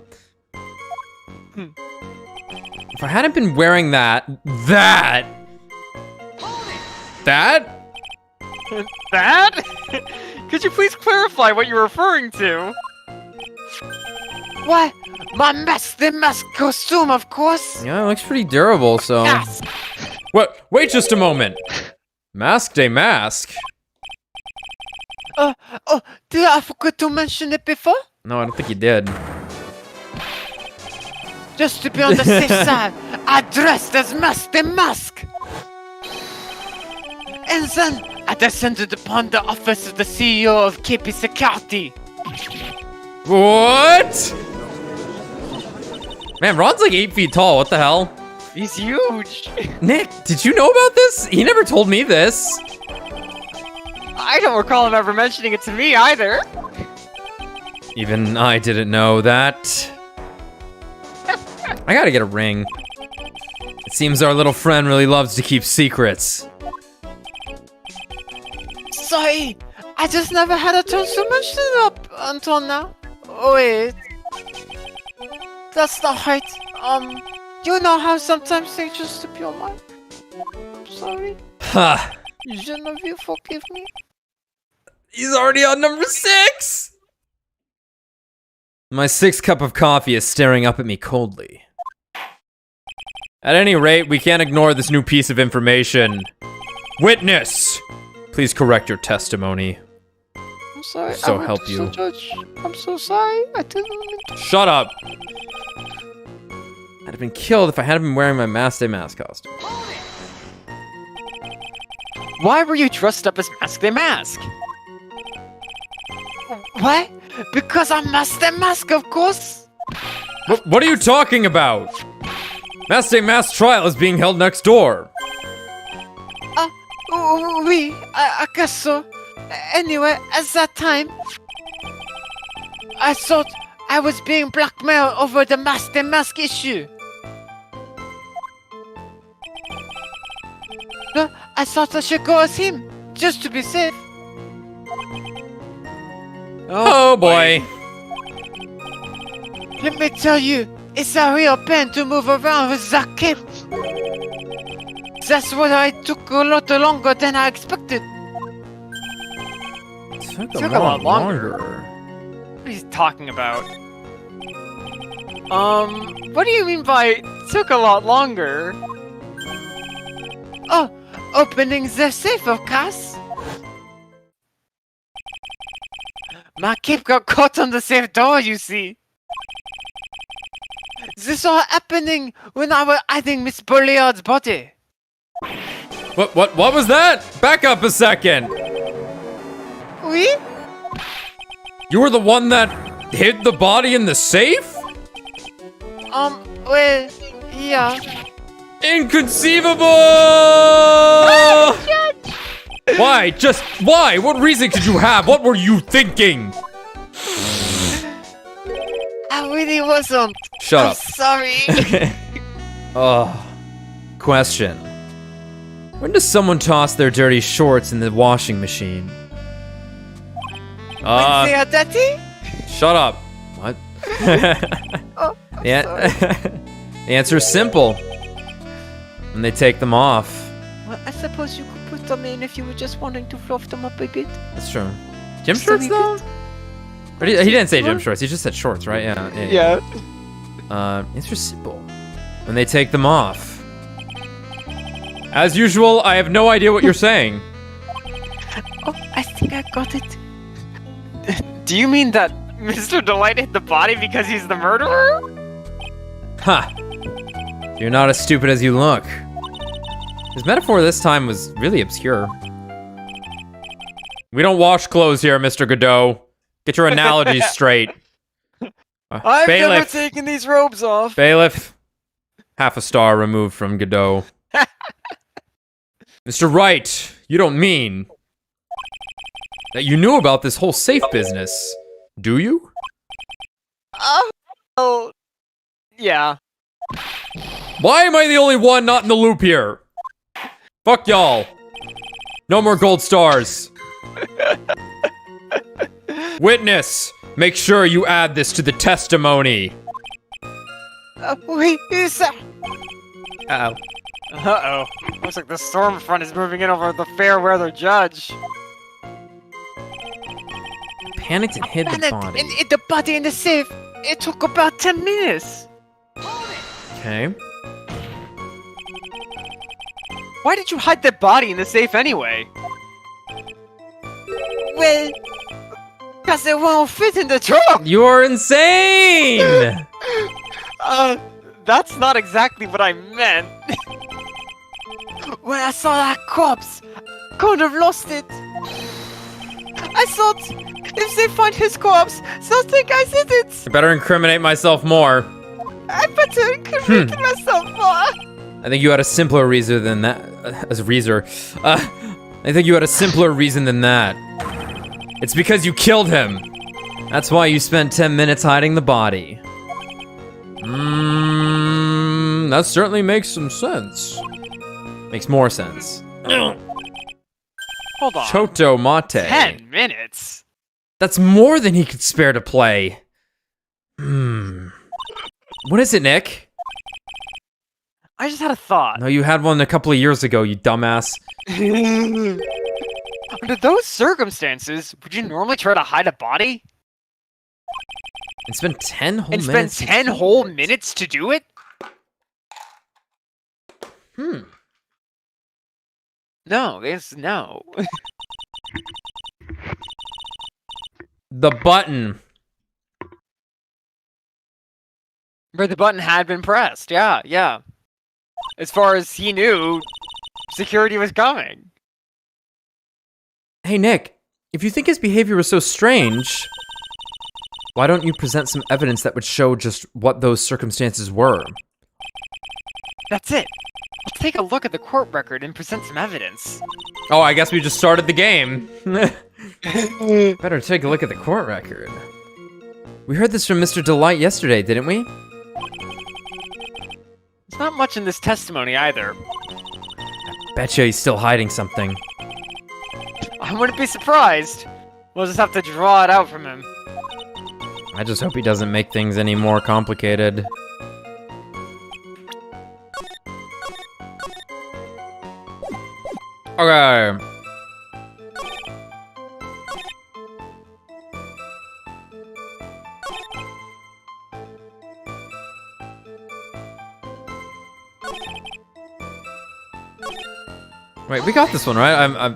If I hadn't been wearing that... That? That? Could you please clarify what you're referring to? Why, my mask, the mask costume, of course. Yeah, it looks pretty durable, so... Yes. What? Wait just a moment. Mask day mask? Oh, did I forget to mention it before? No, I don't think you did. Just to be on the safe side, I dressed as Mask the Mask. And then I descended upon the office of the CEO of KP Security. What? Man, Ron's like 8 feet tall. What the hell? He's huge. Nick, did you know about this? He never told me this. I don't recall him ever mentioning it to me either. Even I didn't know that. I gotta get a ring. It seems our little friend really loves to keep secrets. Sorry, I just never had a chance to mention it up until now. Oh, wait. That's not right. You know how sometimes they just slip your mind? I'm sorry. Ha! Genevieve, forgive me. He's already on number 6! My 6th cup of coffee is staring up at me coldly. At any rate, we can't ignore this new piece of information. Witness! Please correct your testimony. I'm sorry. So I went help to you. the judge. I'm so sorry. I didn't mean to. Shut up! I'd have been killed if I hadn't been wearing my Mask Day Mask costume. Why were you dressed up as Mask Day Mask? What? Because I'm Master Mask, of course. What are you talking about? Mask Day Mask trial is being held next door. Oui, I guess so. Anyway, at that time, I thought I was being blackmailed over the Master Mask issue. No, I thought I should go as him, just to be safe. Oh boy. Let me tell you, it's a real pain to move around with that cape. That's why I took a lot longer than I expected. Took Took a lot longer. What are you talking about? What do you mean by took a lot longer? Oh, opening the safe, of course. My cape got caught on the safe door, you see. This all happening when I was hiding Miss Bolliard's body. What was that? Back up a second. Oui? You were the one that hid the body in the safe? Well, yeah. Inconceivable! Why? Just why? What reason could you have? What were you thinking? I really wasn't. Shut I'm up. sorry. Question. When does someone toss their dirty shorts in the washing machine? They are dirty? Shut up. What? Oh, Yeah. The answer is simple. When they take them off. well, I suppose you could put them in if you were just wanting to fluff them up a bit. That's true. Gym Just a shorts wee though? bit. Or he didn't say gym shorts. He just said shorts, right? Yeah. Yeah. Answer simple. When they take them off. As usual, I have no idea what you're saying. Oh, I think I got it. Do you mean that Mr. Delight hit the body because he's the murderer? Ha! You're not as stupid as you look. His metaphor this time was really obscure. We don't wash clothes here, Mr. Godot. Get your analogies straight. I've never Bailiff. taken these robes off. Bailiff. Half a star removed from Godot. Mr. Wright, you don't mean that you knew about this whole safe business, do you? Oh, yeah. Why am I the only one not in the loop here? Fuck y'all. No more gold stars. Witness, make sure you add this to the testimony. Oui, sir. Uh-oh. Uh-oh. Looks like the storm front is moving in over the fair weather judge. Panicked and hid the Panicked body. and hid the body in the safe. It took about 10 minutes. Okay. Why did you hide the body in the safe anyway? Well, because it won't fit in the trunk. You're insane! That's not exactly what I meant. When I saw that corpse, I could have lost it. I thought if they find his corpse, they'll think I did it. I better incriminate myself more. I better incriminate myself more. I think you had a simpler reason than that. As a reason. I think you had a simpler reason than that. It's because you killed him. That's why you spent 10 minutes hiding the body. That certainly makes some sense. Makes more sense. Hold on. Choto Mate. 10 minutes? That's more than he could spare to play. What is it, Nick? I just had a thought. No, you had one a couple of years ago, you dumbass. Under those circumstances, would you normally try to hide a body? It's been 10 whole And minutes. spend 10 whole minutes to do it? No, it's no. The button. Where the button had been pressed. Yeah, yeah. As far as he knew, security was coming. Hey, Nick, if you think his behavior was so strange, why don't you present some evidence that would show just what those circumstances were? That's it. Let's take a look at the court record and present some evidence. Oh, I guess we just started the game. Better take a look at the court record. We heard this from Mr. Delight yesterday, didn't we? There's not much in this testimony either. Betcha he's still hiding something. I wouldn't be surprised. We'll just have to draw it out from him. I just hope he doesn't make things any more complicated. Okay. Wait, we got this one, right?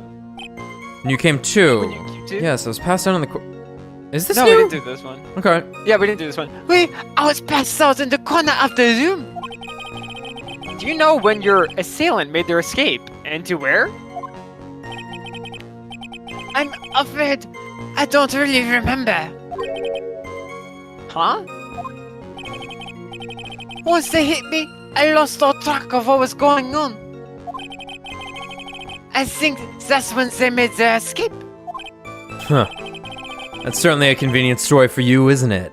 You came too. When you keep to? Yes, I was passed out on the Is this No, new? we didn't do this one. Okay. Yeah, we didn't do this one. Wait, I was passed out in the corner of the room. Do you know when your assailant made their escape? And to where? I'm afraid I don't really remember. Huh? Once they hit me, I lost all track of what was going on. I think that's when they made their escape. Huh. That's certainly a convenient story for you, isn't it?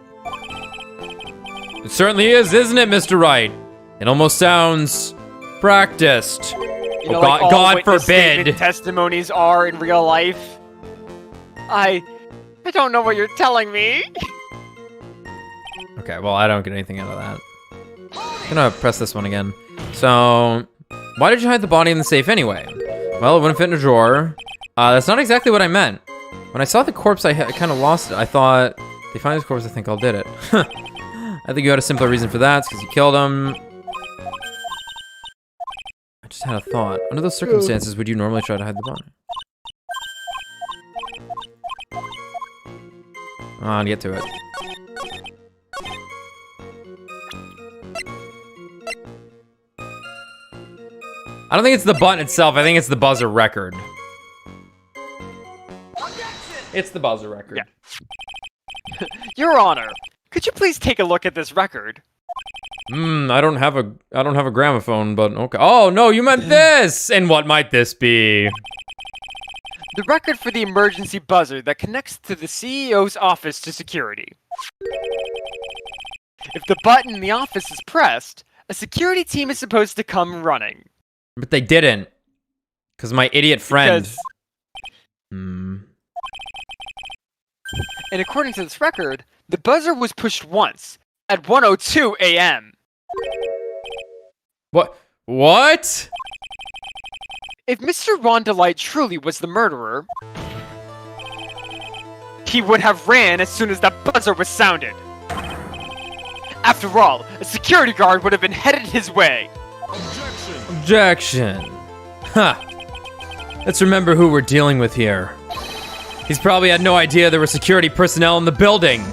It certainly is, isn't it, Mr. Wright? It almost sounds practiced. You know, Oh, like all God witness forbid. statement testimonies are in real life. I don't know what you're telling me. Okay, well, I don't get anything out of that. I'm gonna press this one again. So, why did you hide the body in the safe anyway? Well, it wouldn't fit in a drawer. That's not exactly what I meant. When I saw the corpse, I kind of lost it. I thought, they find this corpse, I think I'll did it. I think you had a simpler reason for that. It's because you killed him. I just had a thought. Under those circumstances, would you normally try to hide the body? On, get to it. I don't think it's the button itself. I think it's the buzzer record. It's the buzzer record. Yeah. Your Honor, could you please take a look at this record? I don't have a gramophone, but okay. Oh no, you meant this. And what might this be? The record for the emergency buzzer that connects to the CEO's office to security. If the button in the office is pressed, a security team is supposed to come running. But they didn't. Because my idiot friend. Because- And according to this record, the buzzer was pushed once, at 1:02 a.m. What? What? If Mr. Ron Delight truly was the murderer, he would have ran as soon as that buzzer was sounded. After all, a security guard would have been headed his way. Objection. Ha. Let's remember who we're dealing with here. He's probably had no idea there were security personnel in the building.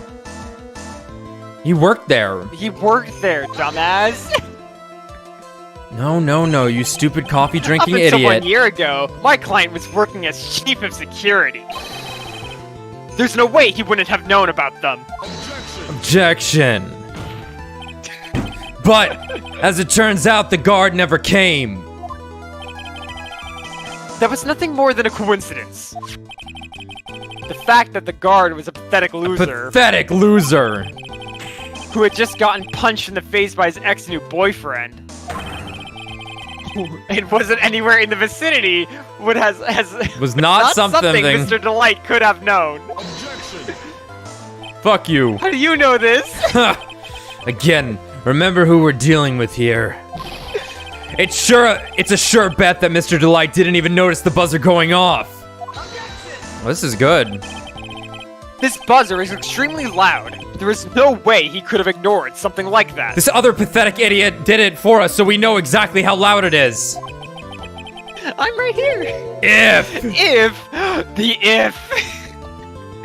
He worked there. He worked there, dumbass. No, you stupid coffee drinking Up until 1 idiot. year ago, my client was working as chief of security. There's no way he wouldn't have known about them. Objection. But, as it turns out, the guard never came. That was nothing more than a coincidence. The fact that the guard was a pathetic loser Pathetic loser. who had just gotten punched in the face by his ex-new boyfriend and wasn't anywhere in the vicinity Was not something. Mr. Delight could have known. Fuck you. How do you know this? Again, remember who we're dealing with here. It's a sure bet that Mr. Delight didn't even notice the buzzer going off. Well, this is good. This buzzer is extremely loud. There is no way he could have ignored something like that. This other pathetic idiot did it for us, so we know exactly how loud it is. I'm right here. If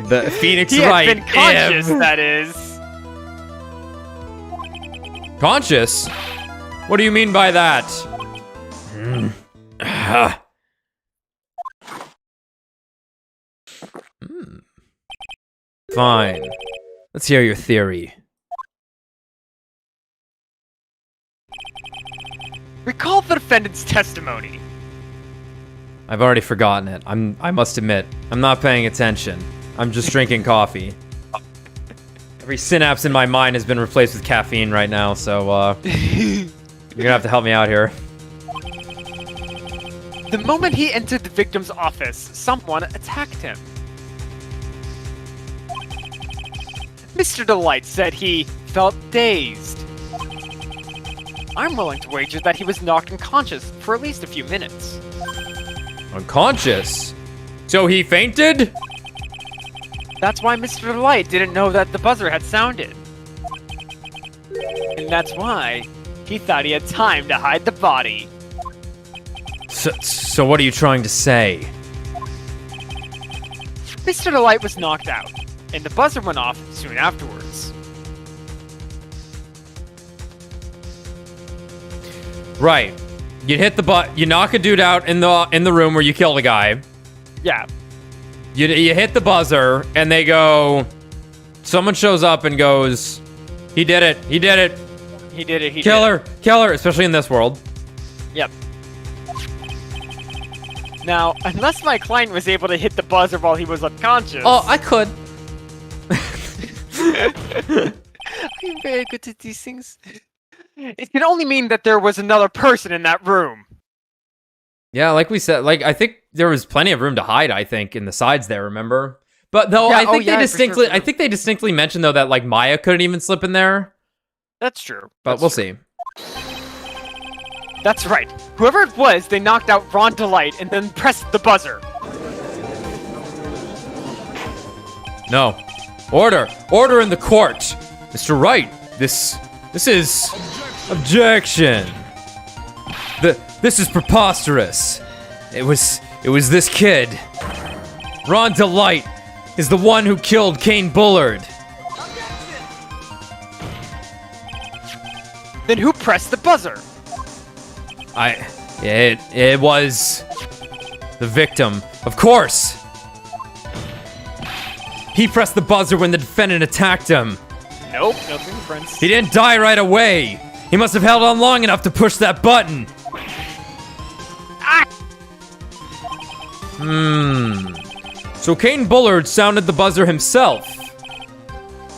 the Phoenix he Wright, had been conscious, if. that is. Conscious? What do you mean by that? Fine. Let's hear your theory. Recall the defendant's testimony. I've already forgotten it. I must admit, I'm not paying attention. I'm just drinking coffee. Every synapse in my mind has been replaced with caffeine right now, so you're gonna have to help me out here. The moment he entered the victim's office, someone attacked him. Mr. Delight said he felt dazed. I'm willing to wager that he was knocked unconscious for at least a few minutes. Unconscious? So he fainted? That's why Mr. Delight didn't know that the buzzer had sounded. And that's why he thought he had time to hide the body. So what are you trying to say? Mr. Delight was knocked out, and the buzzer went off soon afterwards. Right. You hit the you knock a dude out in the room where you killed a guy. Yeah. You hit the buzzer, and they go... Someone shows up and goes, he did it, he did it. He did it, Kill her, especially in this world. Yep. Now, unless my client was able to hit the buzzer while he was unconscious... Oh, I could. I'm very good at these things. It can only mean that there was another person in that room. Yeah, like we said, like, I think there was plenty of room to hide, I think, in the sides there, remember? But though, Yeah, I think for I think they distinctly mentioned, though, that, like, Maya couldn't even slip in there. That's true. But we'll see. That's right. Whoever it was, they knocked out Ron Delight and then pressed the buzzer. No. Order! Order in the court! Mr. Wright, this is... Objection! This is preposterous. It was this kid. Ron Delight is the one who killed Kane Bullard. Then who pressed the buzzer? It was the victim, of course. He pressed the buzzer when the defendant attacked him. Nope, no fingerprints. He didn't die right away. He must have held on long enough to push that button. Ah! So Kane Bullard sounded the buzzer himself.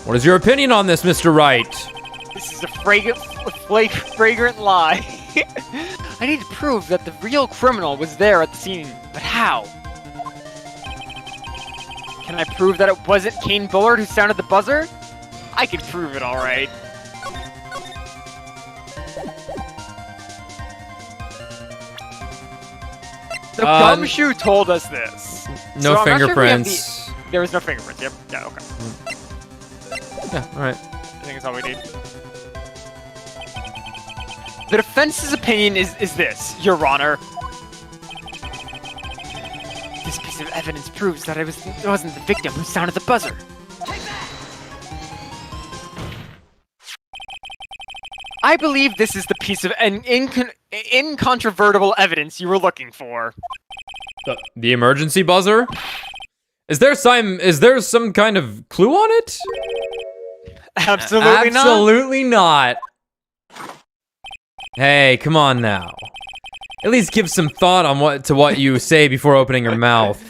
What is your opinion on this, Mr. Wright? This is a flagrant lie. I need to prove that the real criminal was there at the scene, but how? Can I prove that it wasn't Kane Bullard who sounded the buzzer? I can prove it, alright. The gumshoe told us this. No So I'm not sure if we have fingerprints. There was no fingerprints, yep. Yeah, okay. Yeah, alright. I think that's all we need. The defense's opinion is this, Your Honor. This piece of evidence proves that it wasn't the victim who sounded the buzzer. I believe this is the piece of incontrovertible evidence you were looking for. The emergency buzzer? Is there some kind of clue on it? Absolutely not. Absolutely not. Hey, come on now. At least give some thought on what you say before opening your mouth.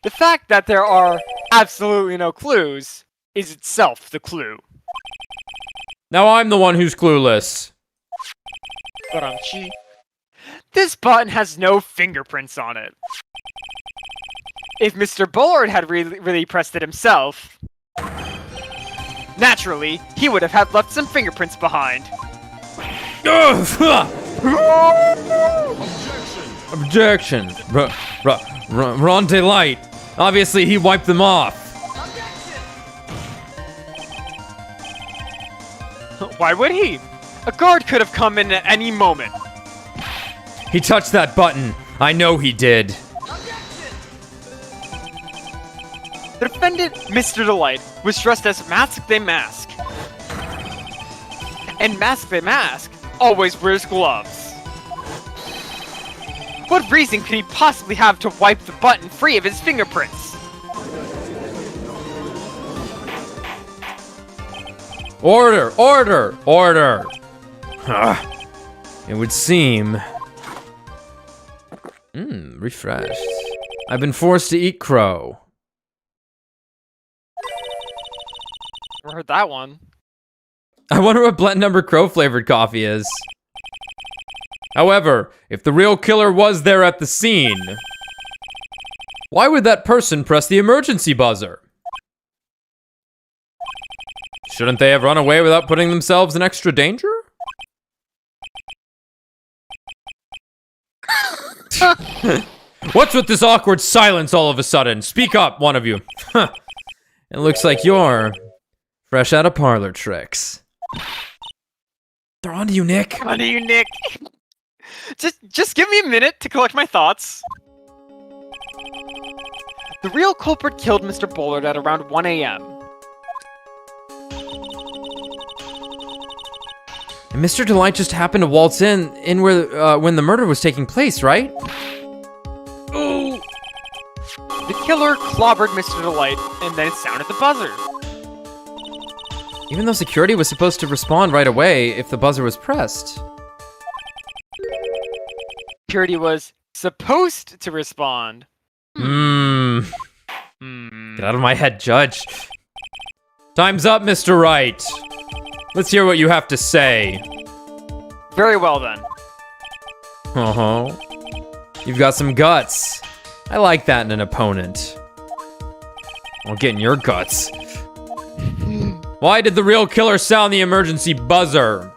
The fact that there are absolutely no clues is itself the clue. Now I'm the one who's clueless. This button has no fingerprints on it. If Mr. Bullard had really pressed it himself, naturally, he would have had left some fingerprints behind. Objection! Ron Delight, Obviously, he wiped them off. Why would he? A guard could have come in at any moment. He touched that button. I know he did. The defendant, Mr. Delight, was dressed as Mask the Mask. And Mask the Mask always wears gloves. What reason could he possibly have to wipe the button free of his fingerprints? Order, order, order. It would seem... refreshed. I've been forced to eat crow. Never heard that one. I wonder what blend number crow flavored coffee is. However, if the real killer was there at the scene, why would that person press the emergency buzzer? Shouldn't they have run away without putting themselves in extra danger? What's with this awkward silence all of a sudden? Speak up, one of you. It looks like you're fresh out of parlor tricks. They're on to you, Nick. On to you, Nick. Just give me a minute to collect my thoughts. The real culprit killed Mr. Bullard at around 1 a.m. And Mr. Delight just happened to waltz in where when the murder was taking place, right? Ooh. The killer clobbered Mr. Delight and then sounded the buzzer. Even though security was supposed to respond right away if the buzzer was pressed. Security was supposed to respond. Get out of my head, Judge. Time's up, Mr. Wright. Let's hear what you have to say. Very well then. Uh-huh. You've got some guts. I like that in an opponent. I'll get in your guts. Why did the real killer sound the emergency buzzer?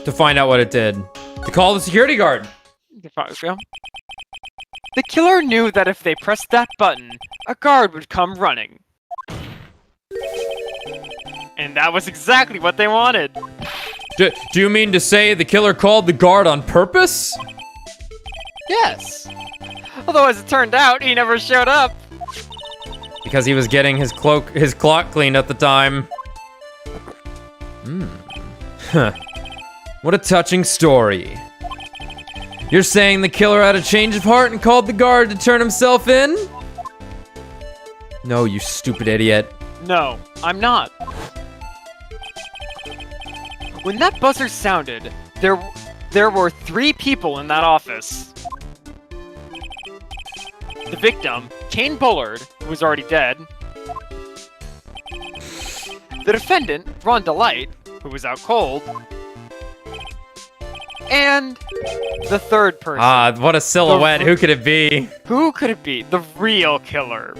To find out what it did. To call the security guard. The killer knew that if they pressed that button, a guard would come running. And that was exactly what they wanted. Do you mean to say the killer called the guard on purpose? Yes. Although as it turned out, he never showed up. Because he was getting his clock cleaned at the time. Huh. What a touching story. You're saying the killer had a change of heart and called the guard to turn himself in? No, you stupid idiot. No, I'm not. When that buzzer sounded, there were 3 people in that office. The victim, Kane Bullard, who was already dead. The defendant, Ron Delight, who was out cold. And the third person. Ah, what a silhouette. Who could it be? Who could it be? The real killer.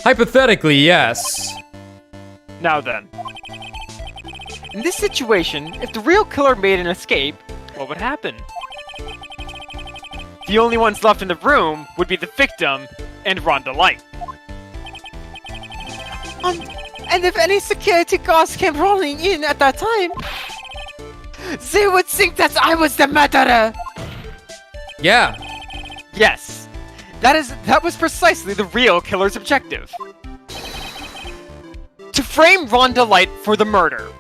Hypothetically, yes. Now then. In this situation, if the real killer made an escape, what would happen? The only ones left in the room would be the victim and Ron Delight. And if any security guards came rolling in at that time, they would think that I was the murderer. Yeah. Yes. That was precisely the real killer's objective. To frame Ron Delight for the murder.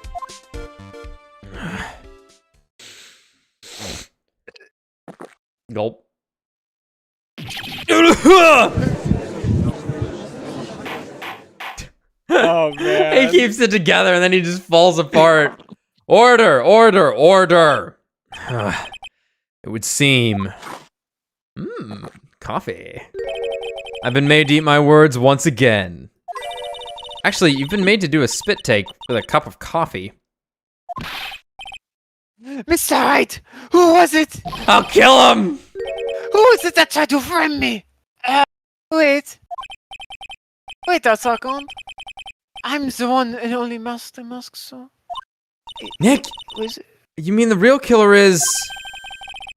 Gulp. Oh man. He keeps it together and then he just falls apart. Order, order, order. It would seem. Coffee. I've been made to eat my words once again. Actually, you've been made to do a spit take with a cup of coffee. Mr. Wright, who was it? I'll kill him! Who was it that tried to frame me? Wait a second. I'm the one and only Master Mask, so... Nick, Was it? you mean the real killer is...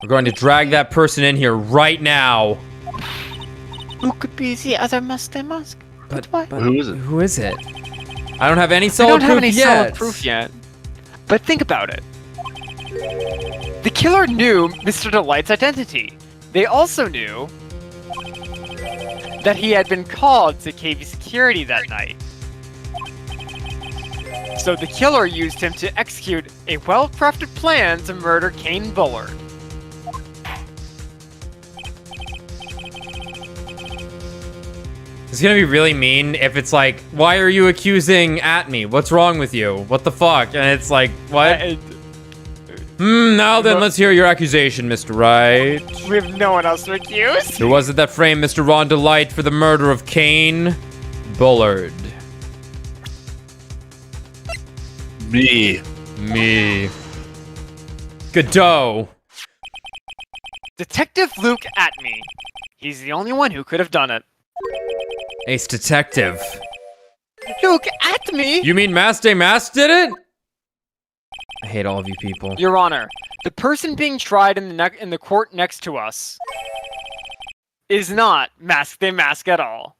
We're going to drag that person in here right now. Who could be the other Master Mask? But Who is it? Who is it? I don't have any I solid don't proof have any yet. solid proof yet. But think about it. The killer knew Mr. Delight's identity. They also knew that he had been called to KV security that night. So the killer used him to execute a well-crafted plan to murder Kane Bullard. It's gonna be really mean if it's like, why are you accusing at me? What's wrong with you? What the fuck? And it's like, what? Now then, let's hear your accusation, Mr. Wright. We have no one else to accuse. Who was it that framed Mr. Ron Delight for the murder of Kane Bullard? Me. Me. Godot. Detective Luke Atme. He's the only one who could have done it. Ace Detective. Look at me! You mean Mask Day Mask did it? I hate all of you people. Your Honor, the person being tried in the court next to us is not Mask Day Mask at all.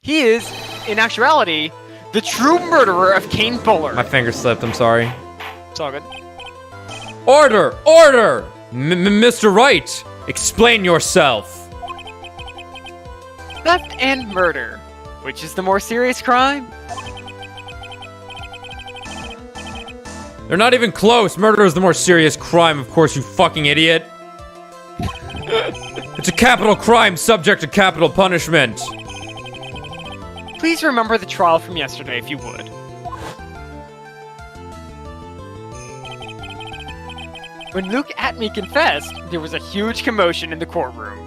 He is, in actuality, the true murderer of Kane Bullard. My finger slipped, I'm sorry. It's all good. Order! Order! Mr. Wright, explain yourself. Theft and murder. Which is the more serious crime? They're not even close. Murder is the more serious crime, of course, you fucking idiot. It's a capital crime subject to capital punishment. Please remember the trial from yesterday, if you would. When Luke Atme confessed, there was a huge commotion in the courtroom.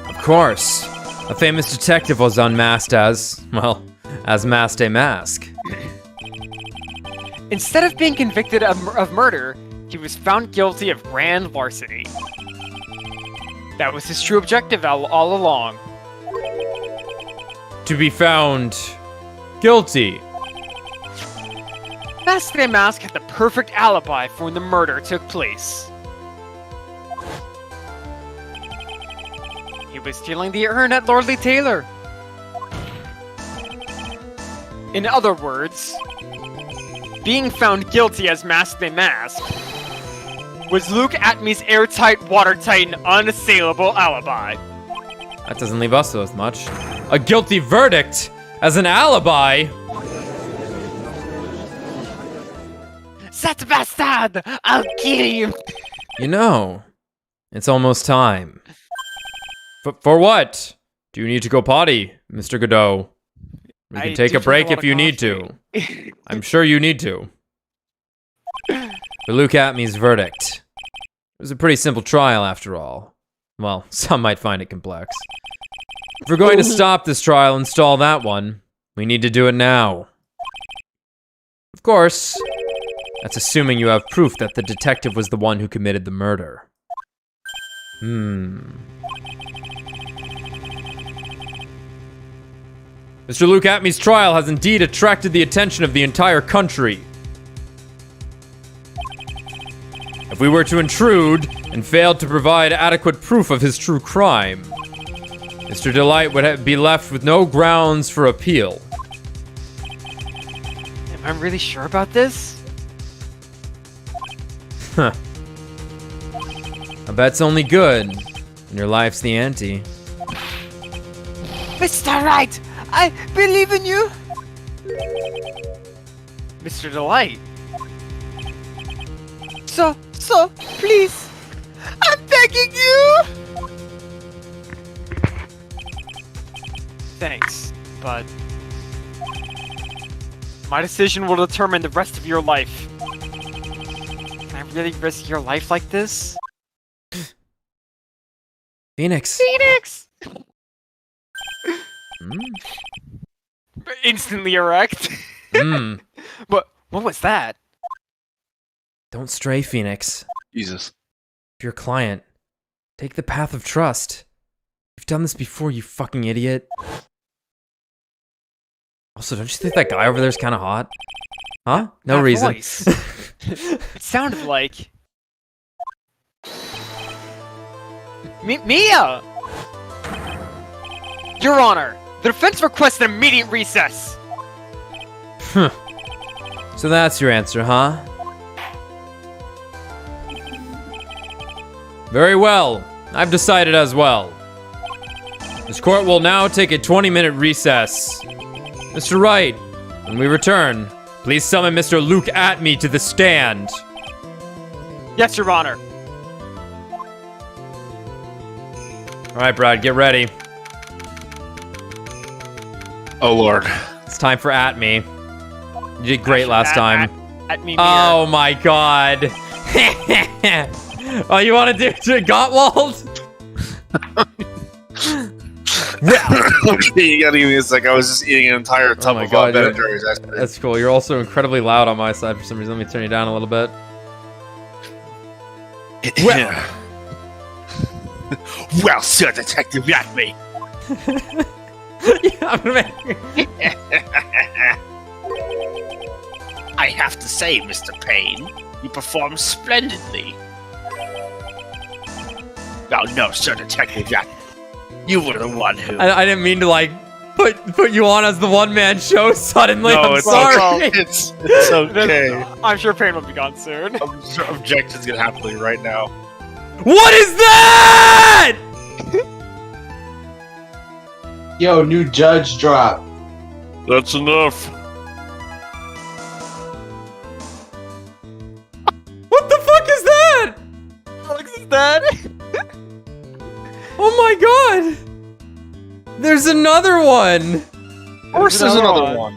Of course. A famous detective was unmasked as, well, as Mask Day Mask. Instead of being convicted of murder, he was found guilty of grand larceny. That was his true objective all along. To be found guilty. Mask Day Mask had the perfect alibi for when the murder took place. He was stealing the urn at Lordly Taylor. In other words, being found guilty as Mask Day Mask was Luke Atme's airtight, watertight, and unassailable alibi. That doesn't leave us with much. A guilty verdict as an alibi? That bastard! I'll kill you! You know, it's almost time. For what? Do you need to go potty, Mr. Godot? We can I take do a break drink if a you lot of need to. I'm sure you need to. For Luke Atme's verdict. It was a pretty simple trial after all. Well, some might find it complex. If we're going to stop this trial and stall that one, we need to do it now. Of course, that's assuming you have proof that the detective was the one who committed the murder. Mr. Luke Atme's trial has indeed attracted the attention of the entire country. If we were to intrude and failed to provide adequate proof of his true crime, Mr. Delight would be left with no grounds for appeal. Am I really sure about this? Huh. A bet's only good when your life's the ante. Mr. Wright! I believe in you! Mr. Delight. So, please! I'm begging you! Thanks, but my decision will determine the rest of your life. Can I really risk your life like this? Phoenix. Phoenix! Instantly erect. What was that? Don't stray, Phoenix. Jesus. If you're a client, take the path of trust. You've done this before, you fucking idiot. Also, don't you think that guy over there's kind of hot? Huh? No That reason. voice. It sounded like Mia! Your Honor, the defense requests an immediate recess. So that's your answer, huh? Very well. I've decided as well. This court will now take a 20-minute recess. Mr. Wright, when we return, please summon Mr. Luke Atme to the stand. Yes, Your Honor. All right, Brad, get ready. Oh lord. It's time for Atme. You did great last time. At me, Oh my god. Oh, you want to do Gottwald? Okay, you gotta give me a sec. I was just eating an entire tub my of God, Ben you're- and Jerry's ice cream. That's cool. You're also incredibly loud on my side for some reason. Let me turn you down a little bit. Yeah. Well, Sir Detective Acme. Yeah, I'm gonna make- I have to say, Mr. Payne, you performed splendidly. Oh no, Sir Detective Jack. You were the one who... I didn't mean to like put you on as the one-man show suddenly. No, I'm it's sorry. okay. It's okay. I'm sure Payne will be gone soon. Objection's gonna happen to you right now. What is that? Yo, new judge drop. That's enough. What the fuck is that? Alex is dead. Oh my god. There's another one. Of course there's another one.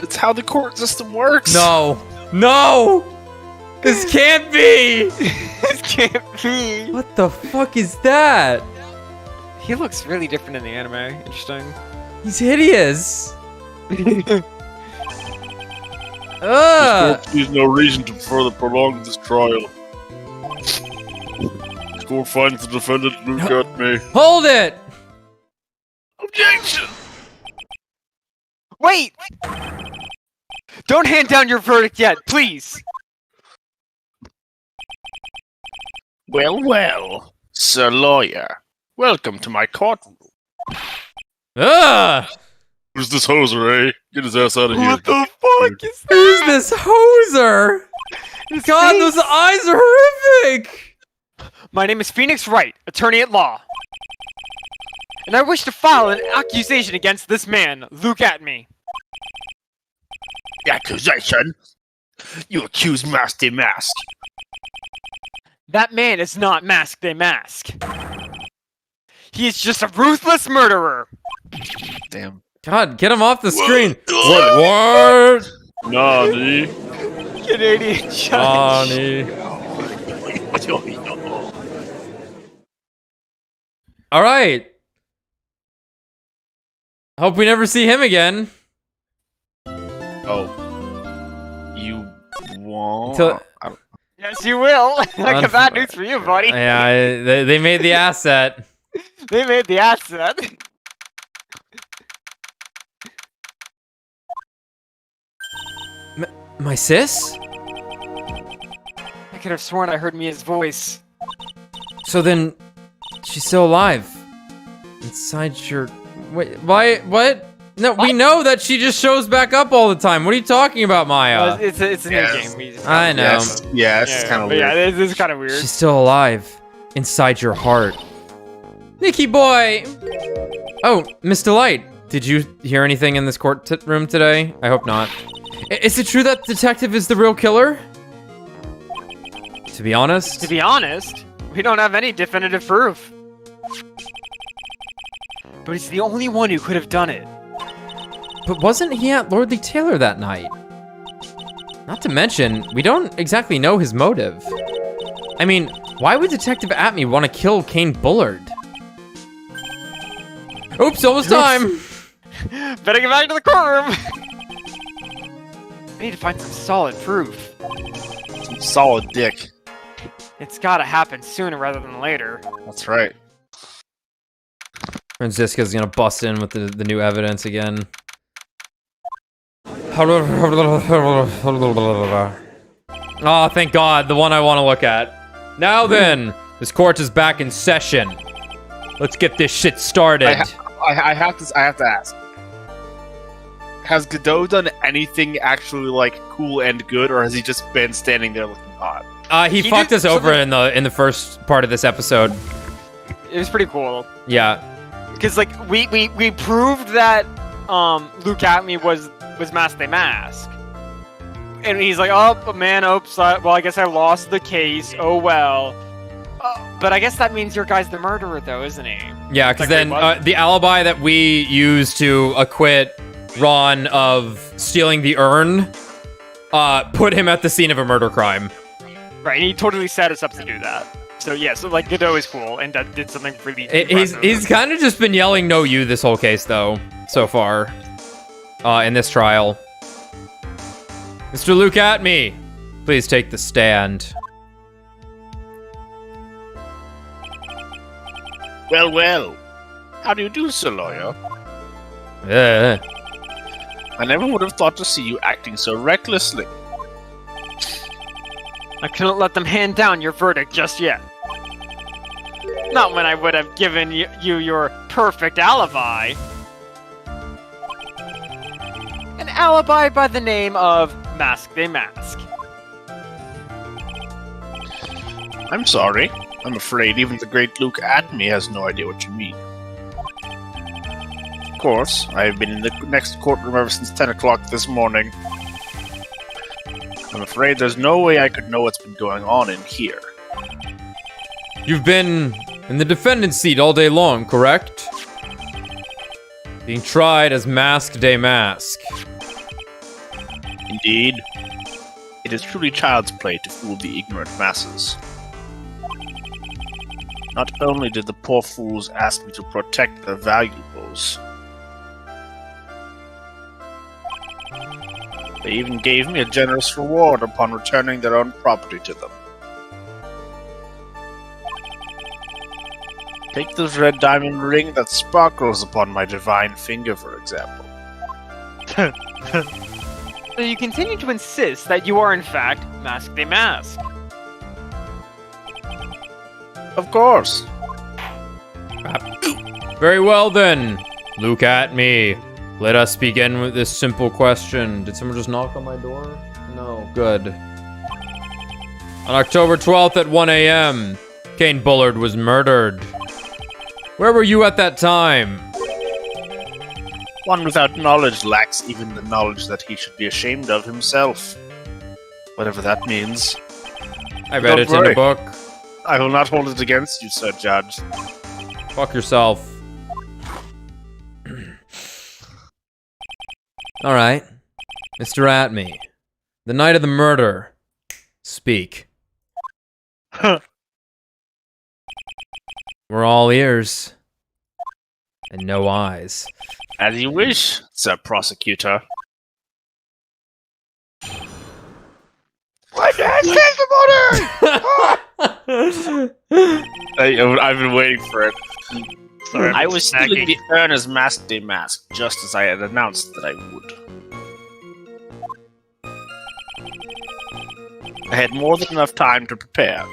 It's how the court system works. No. No. This can't be. This can't be. What the fuck is that? He looks really different in the anime. Interesting. He's hideous. Ugh. There's no reason to further prolong this trial. The court finds the defendant Luke Atme. Hold it. Objection! Wait! Don't hand down your verdict yet, please! Well, well, Sir Lawyer, welcome to my courtroom. Ugh. Who's this hoser, eh? Get his ass out of here. What the fuck is Who's that? this hoser? God, those eyes are horrific. My name is Phoenix Wright, attorney at law. And I wish to file an accusation against this man, Luke Atme. Accusation? You accuse Master Mask. That man is not Masked a Mask. He is just a ruthless murderer. Damn. God, get him off the screen. What? Nani? Canadian judge. Bonnie. All right. Hope we never see him again. Oh. You won't? Until- Yes, you will. I got bad news for you, buddy. Yeah, they made the asset. They made the asset. My sis? I could have sworn I heard Mia's voice. So then, she's still alive. Inside your... Wait, why? What? No, we know that she just shows back up all the time. What are you talking about, Maya? It's a new Yes. game. We just- I know. Yeah, it's kind of but weird. yeah, this is kind of weird. She's still alive. Inside your heart. Nicky boy! Oh, Miss Delight. Did you hear anything in this courtroom today? I hope not. Is it true that detective is the real killer? To be honest... To be honest, we don't have any definitive proof. But he's the only one who could have done it. But wasn't he at Lordly Taylor that night? Not to mention, we don't exactly know his motive. I mean, why would Detective Atme want to kill Kane Bullard? Oops, almost time! Better get back to the courtroom! I need to find some solid proof. Some solid dick. It's gotta happen sooner rather than later. That's right. Franziska's gonna bust in with the new evidence again. Oh, thank God, the one I want to look at. Now then, This court is back in session. Let's get this shit started. I have to ask. Has Godot done anything actually like cool and good, or has he just been standing there looking hot? He fucked us over in the first part of this episode. It was pretty cool. Yeah. Because like we proved that Luke Atme was Mask They Mask. And he's like, oh man, oops, well I guess I lost the case, oh well. But I guess that means your guy's the murderer though, isn't he? Yeah, because Like, then the alibi that we used to acquit Ron of stealing the urn put him at the scene of a murder crime. Right, and he totally set us up to do that. So yeah, so like Godot is cool, and that did something really He's kind of just been yelling "No, you" this whole case, though, so far, in this trial. Mr. Luke Atme, please take the stand. Well, well. How do you do, Sir Lawyer? I never would have thought to see you acting so recklessly. I couldn't let them hand down your verdict just yet. Not when I would have given you your perfect alibi. An alibi by the name of Mask They Mask. I'm sorry. I'm afraid even the great Luke Atme has no idea what you mean. Of course, I have been in the next courtroom ever since 10 o'clock this morning. I'm afraid there's no way I could know what's been going on in here. You've been in the defendant's seat all day long, correct? Being tried as Mask Day Mask. Indeed. It is truly child's play to fool the ignorant masses. Not only did the poor fools ask me to protect their valuables, they even gave me a generous reward upon returning their own property to them. Take this red diamond ring that sparkles upon my divine finger, for example. So you continue to insist that you are in fact Mask They Mask. Of course. Very well then, Luke Atme. Let us begin with this simple question. Did someone just knock on my door? No, good. On October 12th at 1 a.m., Kane Bullard was murdered. Where were you at that time? One without knowledge lacks even the knowledge that he should be ashamed of himself. Whatever that means. I read it in a book. I will not hold it against you, Sir Judge. Fuck yourself. Alright. Mr. Atme. The night of the murder. Speak. We're all ears. And no eyes. As you wish, Sir Prosecutor. I've been waiting for it. Sorry, I was snacking. stealing the urn as Mask Day Mask, just as I had announced that I would. I had more than enough time to prepare.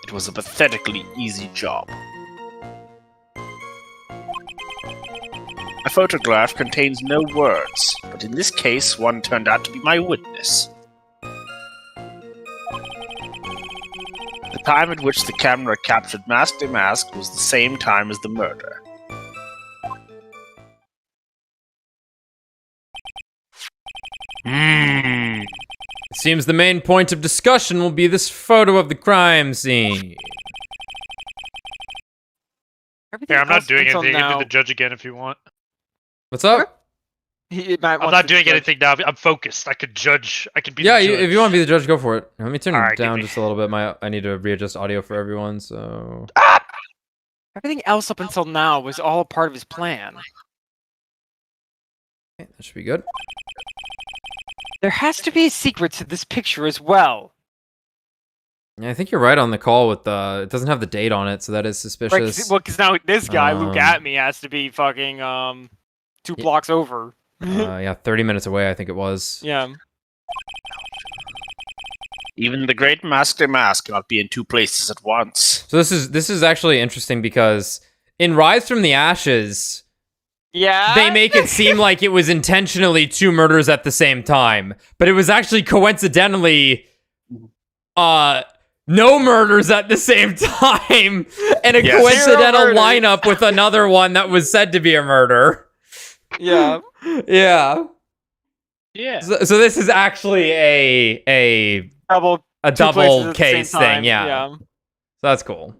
It was a pathetically easy job. A photograph contains no words, but in this case, one turned out to be my witness. The time at which the camera captured Mask Day Mask was the same time as the murder. It seems the main point of discussion will be this photo of the crime scene. Yeah, I'm not else doing until anything. You can now- do the judge again if you want. What's up? I'm not doing anything now. I'm focused. I could judge. I could be Yeah, the judge. if you want to be the judge, go for it. Let me turn it Alright, down give me- just a little bit. I need to readjust audio for everyone, so... Everything else up until now was all a part of his plan. Okay, that should be good. There has to be a secret to this picture as well. Yeah, I think you're right on the call with the... It doesn't have the date on it, so that is Right, suspicious. because now this guy, Luke Um, Atme, has to be fucking 2 blocks over. Yeah, 30 minutes away, I think it was. Yeah. Even the great Master Mask cannot be in two places at once. So this is actually interesting because in Rise from the Ashes, Yeah. they make it seem like it was intentionally 2 murders at the same time, but it was actually coincidentally no murders at the same time and a Yes. coincidental 0 murders. lineup with another one that was said to be a murder. Yeah. Yeah. Yeah. So this is actually a Double. a two places double at the case same time, thing, yeah. Yeah. So that's cool.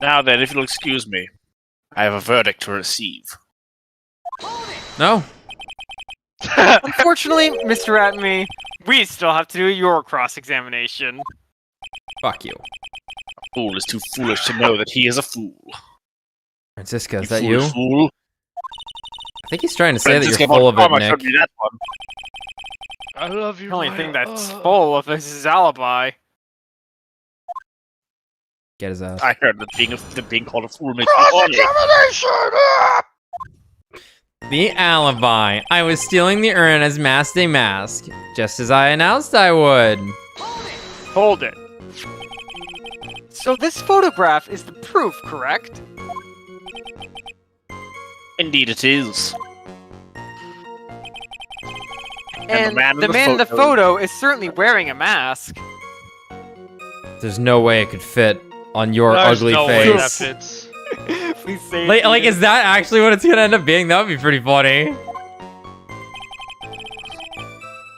Now then, if you'll excuse me, I have a verdict to receive. No. Unfortunately, Mr. Atme, we still have to do your cross-examination. Fuck you. A fool is too foolish to know that he is a fool. Francisca, is that you? foolish Fool. I think he's trying to say that Francisca you're full of it, Montcalm, I Nick. showed you that one. I love you. The only my- thing that's full of is his alibi. Get his ass. I heard that being called a fool makes you horny. The alibi. I was stealing the urn as Mask Day Mask, just as I announced I would. Hold it. So this photograph is the proof, correct? Indeed it is. And man in the the man in the photo- photo is certainly wearing a mask. There's no way it could fit on your There's ugly no way that face. fits. Please say Like, is that actually what it's gonna end up being? That would be pretty funny.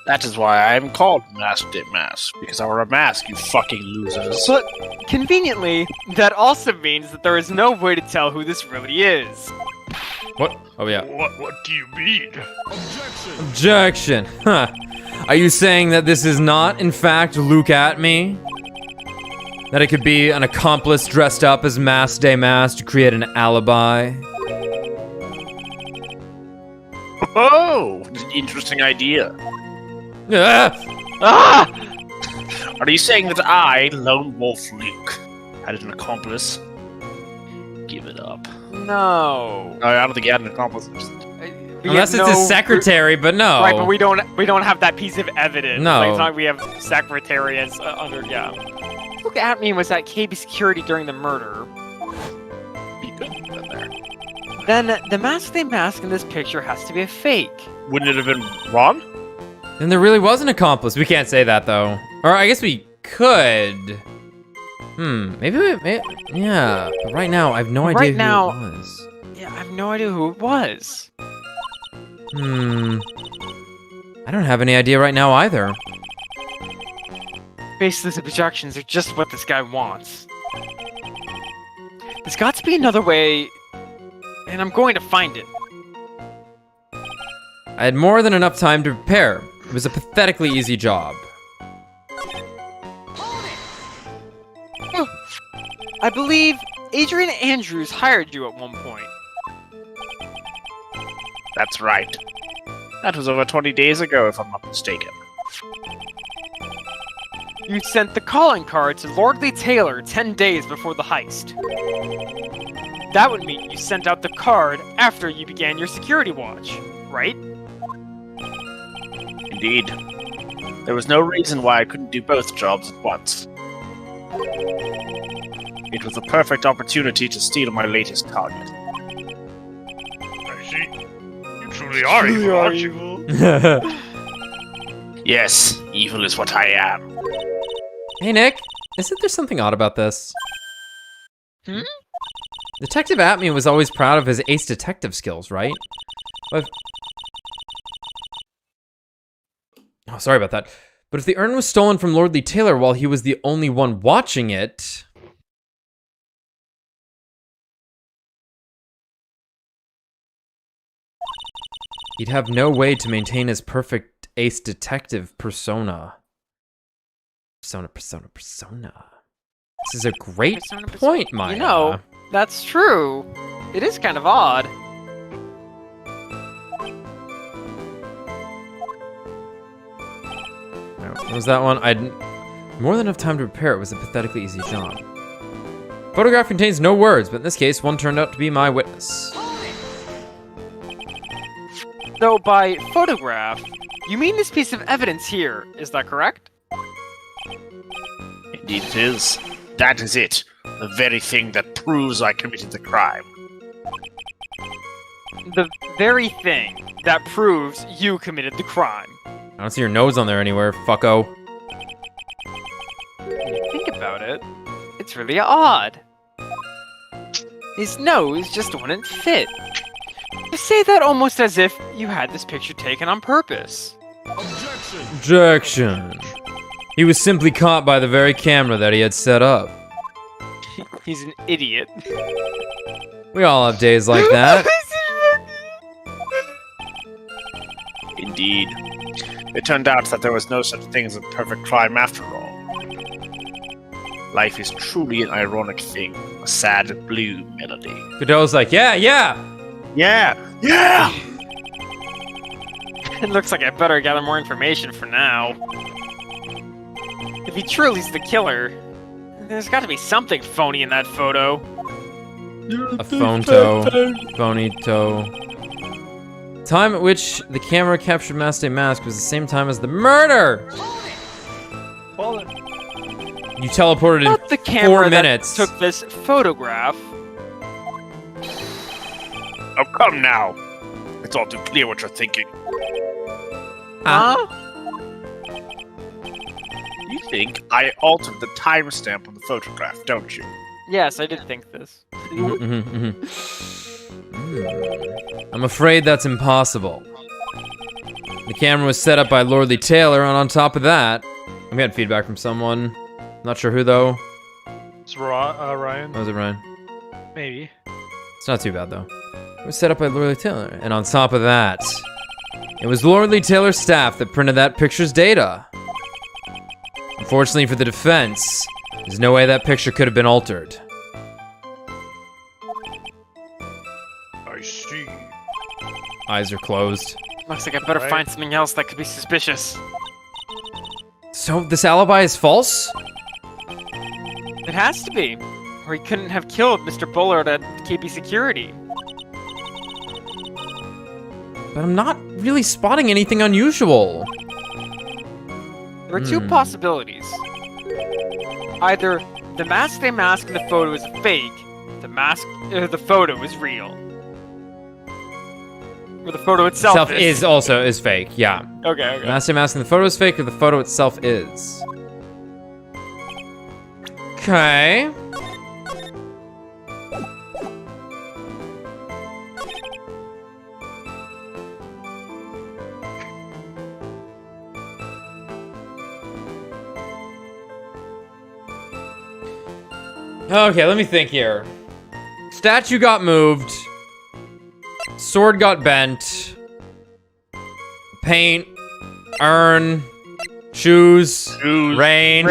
That is why I am called Masked at Mask, because I wear a mask, you fucking losers. But conveniently, that also means that there is no way to tell who this really is. What? Oh yeah. What do you mean? Objection. Huh. Are you saying that this is not, in fact, Luke Atme? That it could be an accomplice dressed up as Mask Day Mask to create an alibi? Oh, interesting idea. Ah! Are you saying that I, Lone Wolf Luke, had an accomplice? Give it up. No. I don't think he had an accomplice. Unless it's his secretary, but no. Right, but we don't have that piece of evidence. No. Like, it's not like we have secretary as under yeah. Look at me was at KB security during the murder. He couldn't have been there. Then the Mask Day Mask in this picture has to be a fake. Wouldn't it have been Ron? Then there really was an accomplice. We can't say that though. Or I guess we could. Maybe yeah. But right now, I have no idea who it was. Yeah, I have no idea who it was. I don't have any idea right now either. Basically, the projections are just what this guy wants. There's got to be another way, and I'm going to find it. I had more than enough time to prepare. It was a pathetically easy job. I believe Adrian Andrews hired you at one point. That's right. That was over 20 days ago, if I'm not mistaken. You sent the calling card to Lordly Taylor 10 days before the heist. That would mean you sent out the card after you began your security watch, right? Indeed. There was no reason why I couldn't do both jobs at once. It was a perfect opportunity to steal my latest target. I see. You truly are evil, aren't you? Yes, evil is what I am. Hey Nick, isn't there something odd about this? Detective Atme was always proud of his ace detective skills, right? But oh, sorry about that. But if the urn was stolen from Lordly Taylor while he was the only one watching it... he'd have no way to maintain his perfect ace detective persona. Persona. This is a great point, Maya. You know, that's true. It is kind of odd. What was that one? I'd more than enough time to prepare. It was a pathetically easy job. Photograph contains no words, but in this case, one turned out to be my witness. Though by photograph, You mean this piece of evidence here, is that correct? Indeed it is. That is it. The very thing that proves I committed the crime. The very thing that proves you committed the crime. I don't see your nose on there anywhere, fucko. When you think about it, it's really odd. His nose just wouldn't fit. You say that almost as if you had this picture taken on purpose. Objection. He was simply caught by the very camera that he had set up. He's an idiot. We all have days like that. Indeed. It turned out that there was no such thing as a perfect crime after all. Life is truly an ironic thing. A sad blue melody. Godot's like, yeah! Yeah! It looks like I better gather more information for now. If he truly is the killer, there's got to be something phony in that photo. A phonto. Phonito. Time at which the camera captured Master Mask was the same time as the murder! You teleported Not the in camera 4 minutes. that took this photograph. Oh, come now! It's all too clear what you're thinking. Huh? You think I altered the timestamp on the photograph, don't you? Yes, I did think this. I'm afraid that's impossible. The camera was set up by Lordly Taylor, and on top of that, we had feedback from someone. Not sure who though. It's Ryan. Was it Ryan? Maybe. It's not too bad though. It was set up by Lordly Taylor, and on top of that, it was Lordly Taylor's staff that printed that picture's data. Unfortunately for the defense, there's no way that picture could have been altered. I see. Eyes are closed. Looks like I better Right. find something else that could be suspicious. So this alibi is false? It has to be, or he couldn't have killed Mr. Bullard at KP Security. But I'm not really spotting anything unusual. There are two possibilities. Either the mask they mask in the photo is fake, the photo is real. Or the photo itself is fake, yeah. Okay. The master mask in the photo is fake, or the photo itself is. Okay. Okay, let me think here. Statue got moved. Sword got bent. Paint. Urn. Shoes. Rain.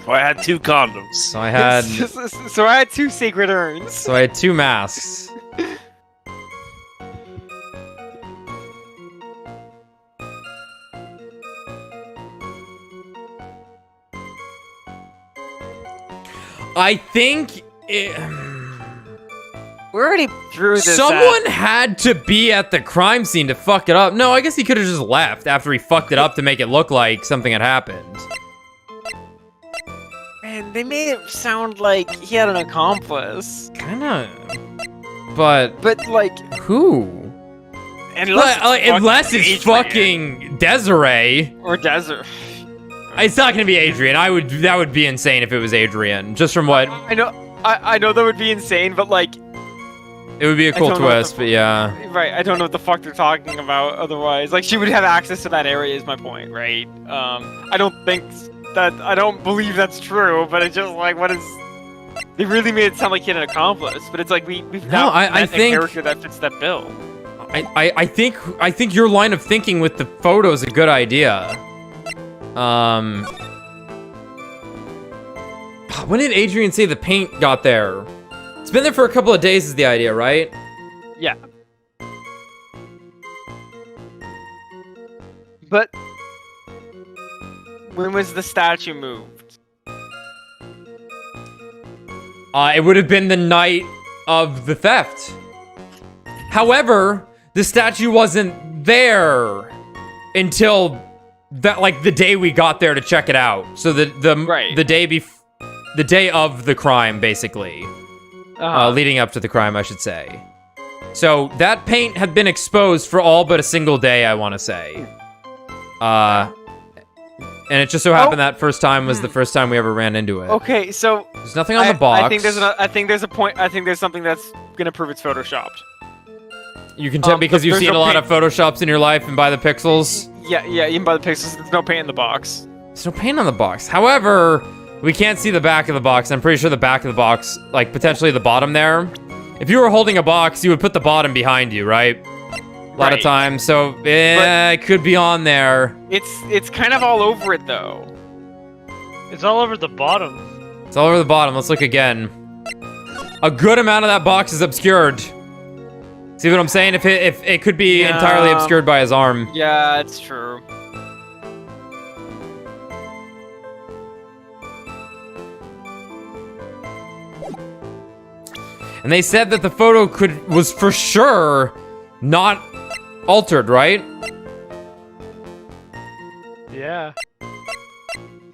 So I had 2 condoms. So I had So I had 2 sacred urns. so I had 2 masks. I think We're already through this. someone had to be at the crime scene to fuck it up. No, I guess he could have just left after he fucked it up to make it look like something had happened. Man, they made it sound like he had an accomplice. Kinda. But But like, who? Unless it's Adrian. fucking Desiree. Or Desert. It's not gonna be Adrian. That would be insane if it was Adrian. Just from what I know that would be insane, but like, it would be a I cool don't know what twist, but yeah. right, I don't know what the fuck they're talking about otherwise. Like, she would have access to that area is my point, right? I don't believe that's true, but it's just like, what is... They really made it sound like he had an accomplice, but it's like, we've No, now I met a think- character that fits that bill. I think your line of thinking with the photo is a good idea. When did Adrian say the paint got there? It's been there for a couple of days is the idea, right? Yeah. But when was the statue moved? It would have been the night of the theft. However, the statue wasn't there until that, like, the day we got there to check it out. So the day of the crime, basically, leading up to the crime, I should say. So that paint had been exposed for all but a single day, I want to say. And it just so happened that first time was the first time we ever ran into it. Okay, so there's nothing on the box. I think there's a point. I think there's something that's gonna prove it's photoshopped. You can tell because you've seen a lot of photoshops in your life and by the pixels. Yeah, even by the pixels, there's no paint in the box. There's no paint on the box. However, we can't see the back of the box. I'm pretty sure the back of the box, like potentially the bottom there. If you were holding a box, you would put the bottom behind you, right? A lot of times, so it could be on there. It's kind of all over it though. It's all over the bottom. It's all over the bottom. Let's look again. A good amount of that box is obscured. See what I'm saying? If it could be entirely obscured by his arm. Yeah, it's true. And they said that the photo was for sure not altered, right? Yeah.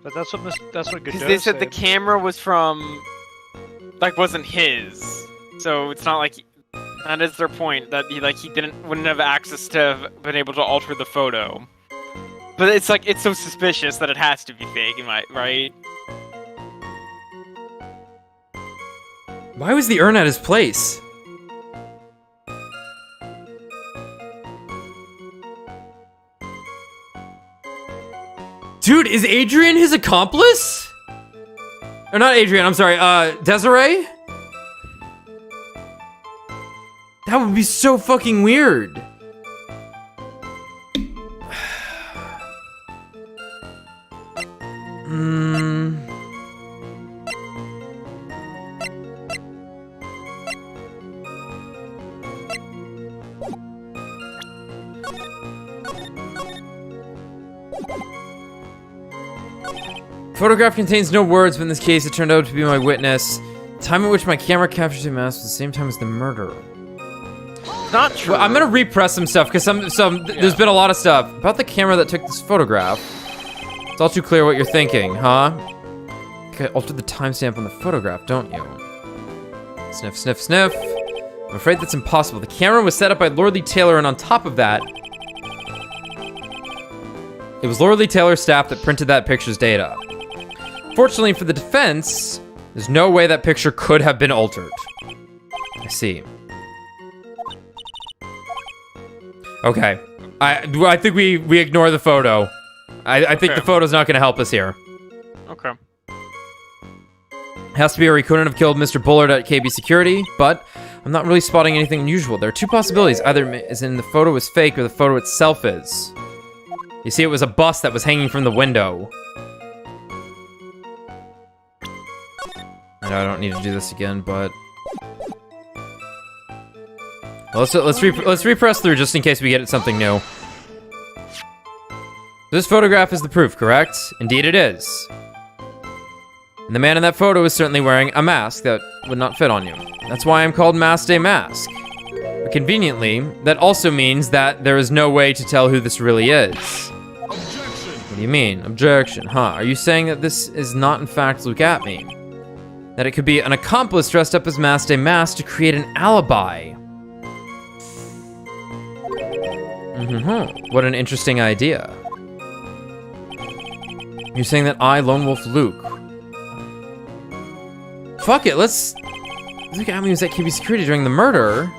But that's what Godot Because they said the camera was from, like, wasn't his, so it's not like that is their point that he wouldn't have access to have been able to alter the photo. But it's like it's so suspicious that it has to be fake, right? Why was the urn at his place? Dude, is Adrian his accomplice? Or not Adrian, I'm sorry, Desiree? That would be so fucking weird. Photograph contains no words, but in this case, it turned out to be my witness. Time at which my camera captures a mask was the same time as the murder. Not true. Well, I'm gonna repress some stuff because there's been a lot of stuff about the camera that took this photograph. It's all too clear what you're thinking, huh? Okay, alter the timestamp on the photograph, don't you? Sniff, sniff, sniff. I'm afraid that's impossible. The camera was set up by Lord Lee Taylor, and on top of that, it was Lord Lee Taylor's staff that printed that picture's data. Fortunately for the defense, there's no way that picture could have been altered. I see. Okay. I think we ignore the photo. I think the photo's not going to help us here. Okay. Has to be or he couldn't have killed Mr. Bullard at KB Security, but I'm not really spotting anything unusual. There are two possibilities. Either as in the photo is fake or the photo itself is. You see, it was a bus that was hanging from the window. I know I don't need to do this again, but let's repress through just in case we get something new. This photograph is the proof, correct? Indeed, it is. And the man in that photo is certainly wearing a mask that would not fit on you. That's why I'm called Mask Day Mask. But conveniently, that also means that there is no way to tell who this really is. Objection. What do you mean? Objection, huh? Are you saying that this is not in fact Look At Me? That it could be an accomplice dressed up as Mask Day Mask to create an alibi? What an interesting idea. You're saying that I, Lone Wolf Luke. Fuck it, let's Look At Me was at KB Security during the murder.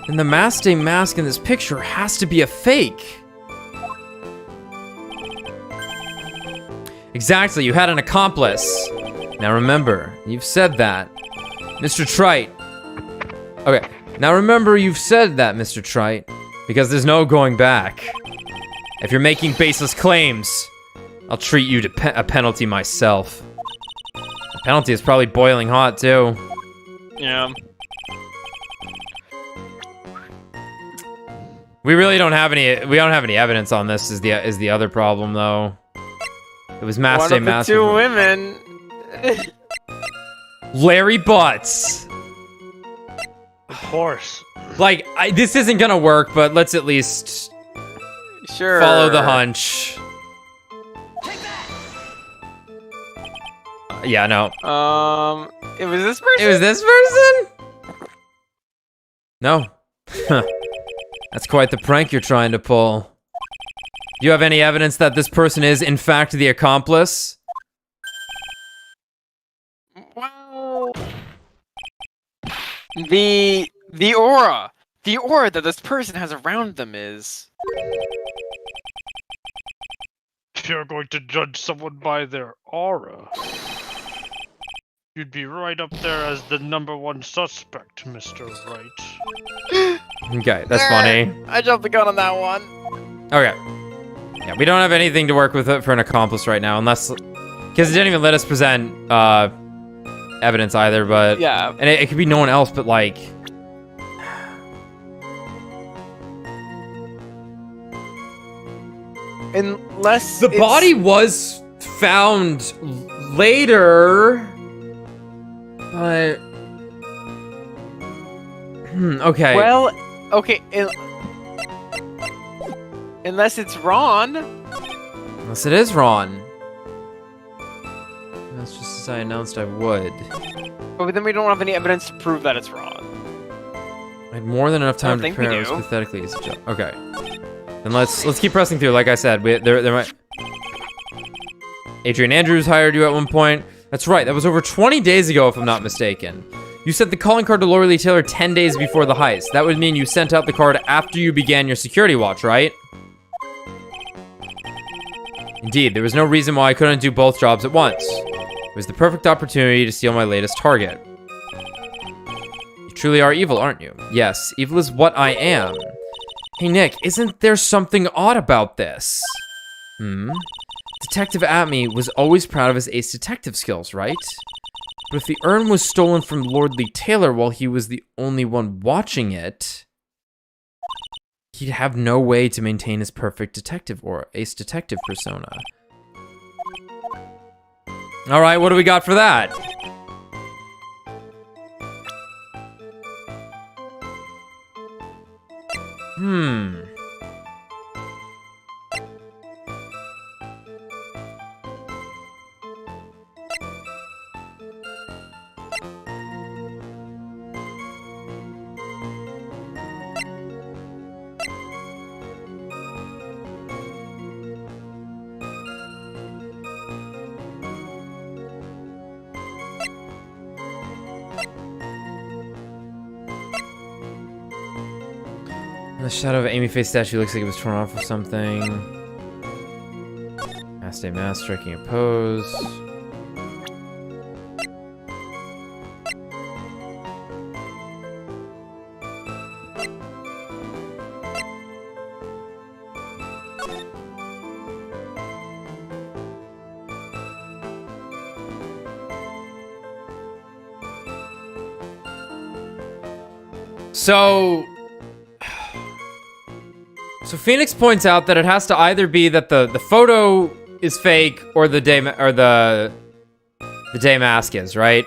And the Mask Day Mask in this picture has to be a fake. Exactly, you had an accomplice. Now remember, you've said that. Mr. Trite. Okay, now remember you've said that, Mr. Trite. Because there's no going back. If you're making baseless claims, I'll treat you to a penalty myself. The penalty is probably boiling hot, too. Yeah. We really don't have any. We don't have any evidence on this. Is the other problem though? It was Mask Day Mask. Two women. Larry Butts. Of course. Like, this isn't gonna work, but let's at least Sure. follow the hunch. Yeah, no. It was this person? It was this person? No. That's quite the prank you're trying to pull. Do you have any evidence that this person is, in fact, the accomplice? Well, the aura that this person has around them is. If you're going to judge someone by their aura, you'd be right up there as the #1 suspect, Mr. Wright. Okay, that's funny. I jumped the gun on that one. Okay. Yeah, we don't have anything to work with it for an accomplice right now, unless... Because it didn't even let us present, evidence either, but... Yeah. And it could be no one else, but, like... Unless The body was found later... But... okay. Well, okay. Unless it's Ron. Unless it is Ron. That's just as I announced I would. But then we don't have any evidence to prove that it's Ron. I had more than enough time to think we prepare. It was do. pathetically easy job. Okay. Then let's keep pressing through. Like I said, there might... Adrian Andrews hired you at one point. That's right. That was over 20 days ago, if I'm not mistaken. You sent the calling card to Laura Lee Taylor 10 days before the heist. That would mean you sent out the card after you began your security watch, right? Indeed, there was no reason why I couldn't do both jobs at once. It was the perfect opportunity to steal my latest target. You truly are evil, aren't you? Yes, evil is what I am. Hey, Nick, isn't there something odd about this? Detective Atme was always proud of his ace detective skills, right? But if the urn was stolen from Lord Lee Taylor while he was the only one watching it, he'd have no way to maintain his perfect detective or ace detective persona. All right, what do we got for that? The shadow of Amy Face statue looks like it was torn off or something. Mass Day Mass striking a pose. So Phoenix points out that it has to either be that the photo is fake or the day mask is, right?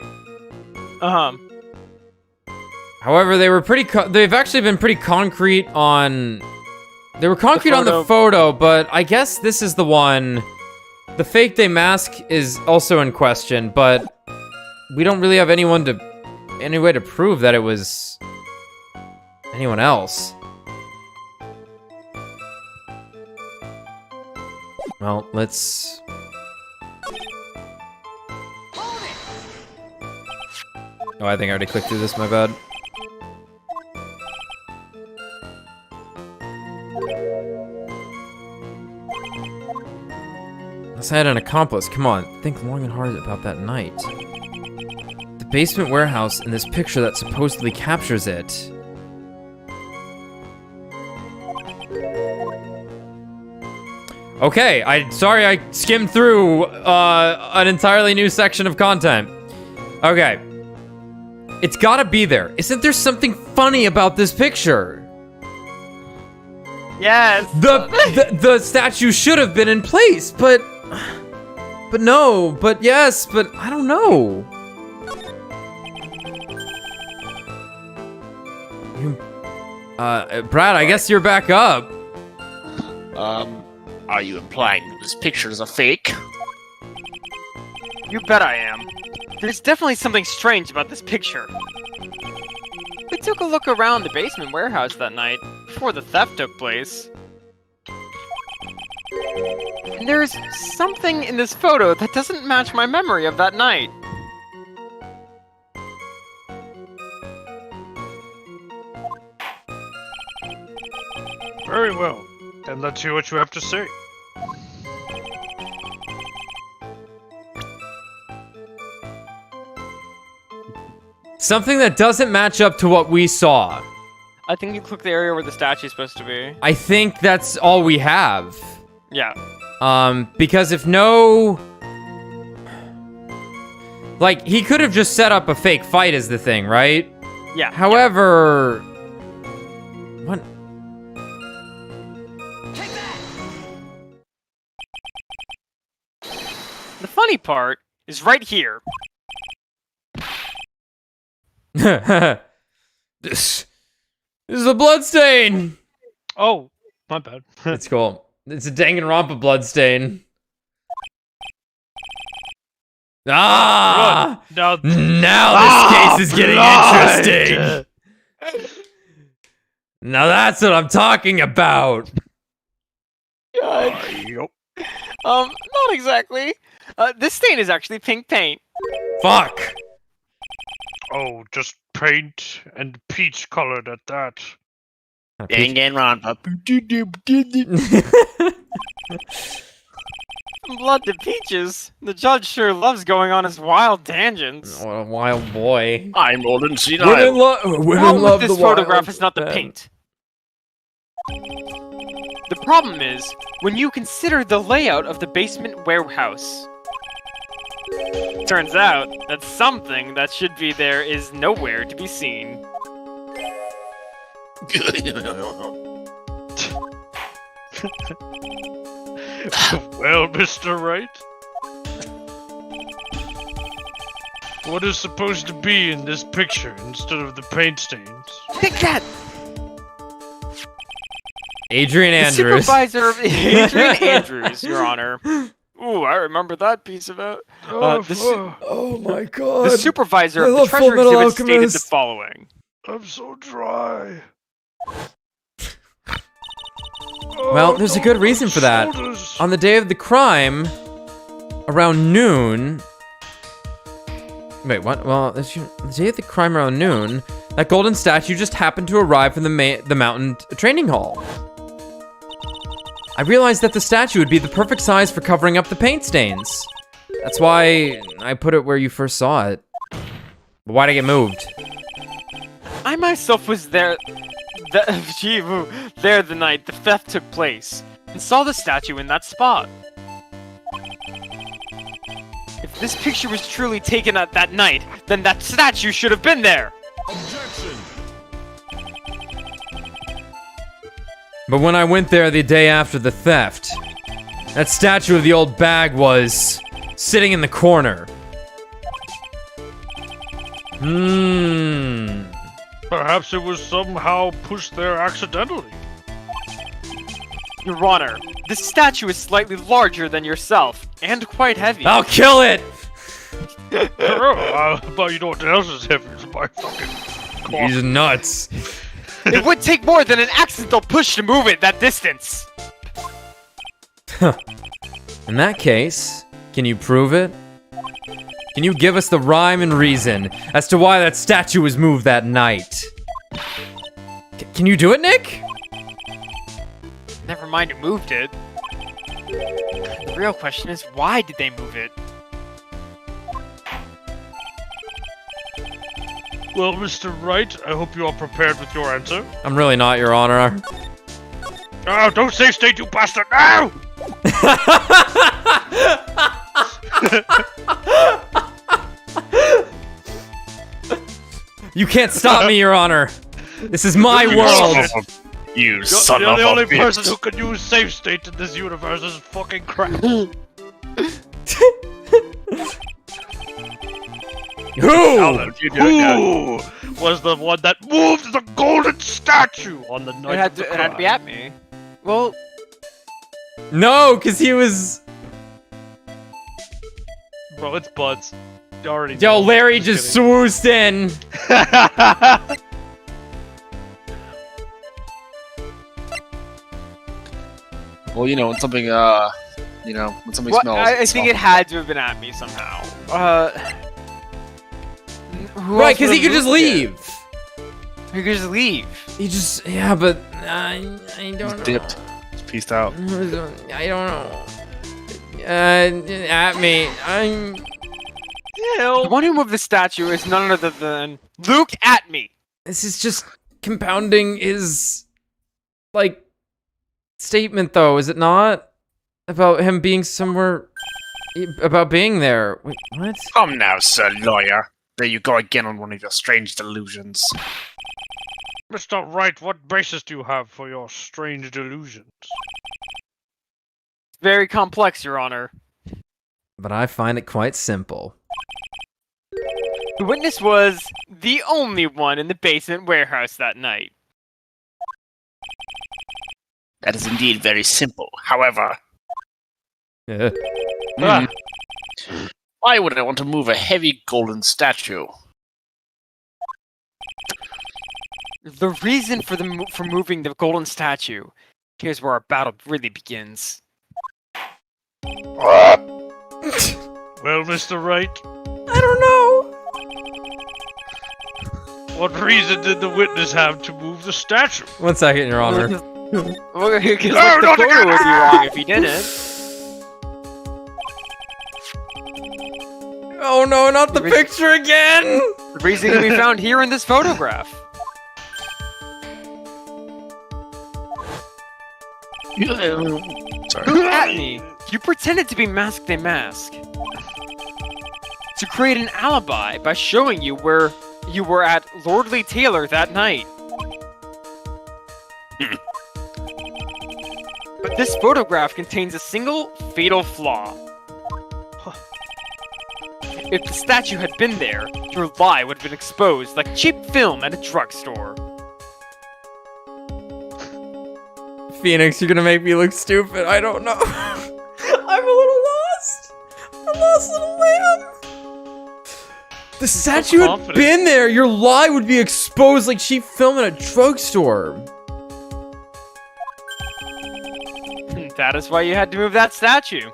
However, they were they've actually been pretty concrete on... They were concrete on the photo, but I guess this is the one. The fake day mask is also in question, but we don't really have any way to prove that it was anyone else. Well, let's... Oh, I think I already clicked through this, my bad. Unless I had an accomplice. Come on, think long and hard about that night. The basement warehouse and this picture that supposedly captures it. Okay, sorry I skimmed through an entirely new section of content. Okay. It's gotta be there. Isn't there something funny about this picture? Yes. The statue should have been in place, but no, but yes, but I don't know. Brad, I guess you're back up. Are you implying that this picture is a fake? You bet I am. There's definitely something strange about this picture. We took a look around the basement warehouse that night, before the theft took place. And there's something in this photo that doesn't match my memory of that night. Very well. Then let's hear what you have to say. Something that doesn't match up to what we saw. I think you click the area where the statue's supposed to be. I think that's all we have. Yeah. Because if no... Like, he could have just set up a fake fight as the thing, right? Yeah. However... What? The funny part is right here. This is a bloodstain. Oh, my bad. It's cool. It's a Danganronpa bloodstain. Ah! Now Now this case is getting interesting. Now that's what I'm talking about. Not exactly. This stain is actually pink paint. Fuck. Oh, just paint and peach colored at that. Danganronpa. From blood to peaches. The judge sure loves going on his wild tangents. What a wild boy. I'm old and Women, senile. women problem love with the this photograph wild is not the men. paint. The problem is when you consider the layout of the basement warehouse. Turns out that something that should be there is nowhere to be seen. Well, Mr. Wright? What is supposed to be in this picture instead of the paint stains? Take that! Adrian The Andrews. supervisor of Adrian Andrews, Your Honor. Ooh, I remember that piece of it. Oh my god. The supervisor I of the love treasure Fullmetal exhibit stated the Alchemist. following. I'm so dry. Well, there's a good reason for that. Shoulders. On the day of the crime, around noon... Wait, what? Well, the day of the crime around noon, that golden statue just happened to arrive from the mountain training hall. I realized that the statue would be the perfect size for covering up the paint stains. That's why I put it where you first saw it. But why'd it get moved? I myself was there the night the theft took place, and saw the statue in that spot. If this picture was truly taken at that night, then that statue should have been there! But when I went there the day after the theft, that statue of the old bag was sitting in the corner. Perhaps it was somehow pushed there accidentally. Your Honor, this statue is slightly larger than yourself, and quite heavy. I'll kill it! But you know what else is heavy? It's my fucking car. He's nuts. It would take more than an accidental push to move it that distance. In that case, can you prove it? Can you give us the rhyme and reason as to why that statue was moved that night? Can you do it, Nick? Never mind who moved it. The real question is, why did they move it? Well, Mr. Wright, I hope you are prepared with your answer. I'm really not, Your Honor. Oh, don't say state, you bastard! No! You can't stop me, Your Honor. This is my world. You son You're of the a only bitch. person who can use safe state in this universe is fucking crap. Who? I'll let you do it now. Ooh! was the one that moved the golden statue on the night of the It had to be at me. Well, No, because he was... Bro, it's Buds. You already Yo, know. Larry just swoosed in. Well, you know, when something, when something well, smells. I think it had to have been at me somehow. Who Right, else because would he have could just moved it? leave. He could just leave. He just... Yeah, but... I don't know. Dipped. Just pieced out. I don't know. At me. I'm... The one who moved the statue is none other than Luke at me. This is just compounding his... Like... Statement, though, is it not? About him being somewhere... About being there. Wait, what? Come now, sir lawyer. There you go again on one of your strange delusions. Mr. Wright, what basis do you have for your strange delusions? Very complex, Your Honor. But I find it quite simple. The witness was the only one in the basement warehouse that night. That is indeed very simple. However, Ah, why would I want to move a heavy golden statue? The reason for for moving the golden statue. Here's where our battle really begins. well, Mr. Wright, I don't know. what reason did the witness have to move the statue? 1 second, Your Honor. Well, he could No, look the not photo again! would be wrong if he didn't. Oh no, not the picture again! The reason can be found here in this photograph. Sorry. Look at me. You pretended to be Masked a Mask. To create an alibi by showing you where you were at Lordly Taylor that night. But this photograph contains a single fatal flaw. If the statue had been there, your lie would have been exposed like cheap film at a drugstore. Phoenix, you're gonna make me look stupid. I don't know. I'm a little lost. I lost little lamb. The statue had confident. been there. Your lie would be exposed like cheap film in a drugstore. That is why you had to move that statue.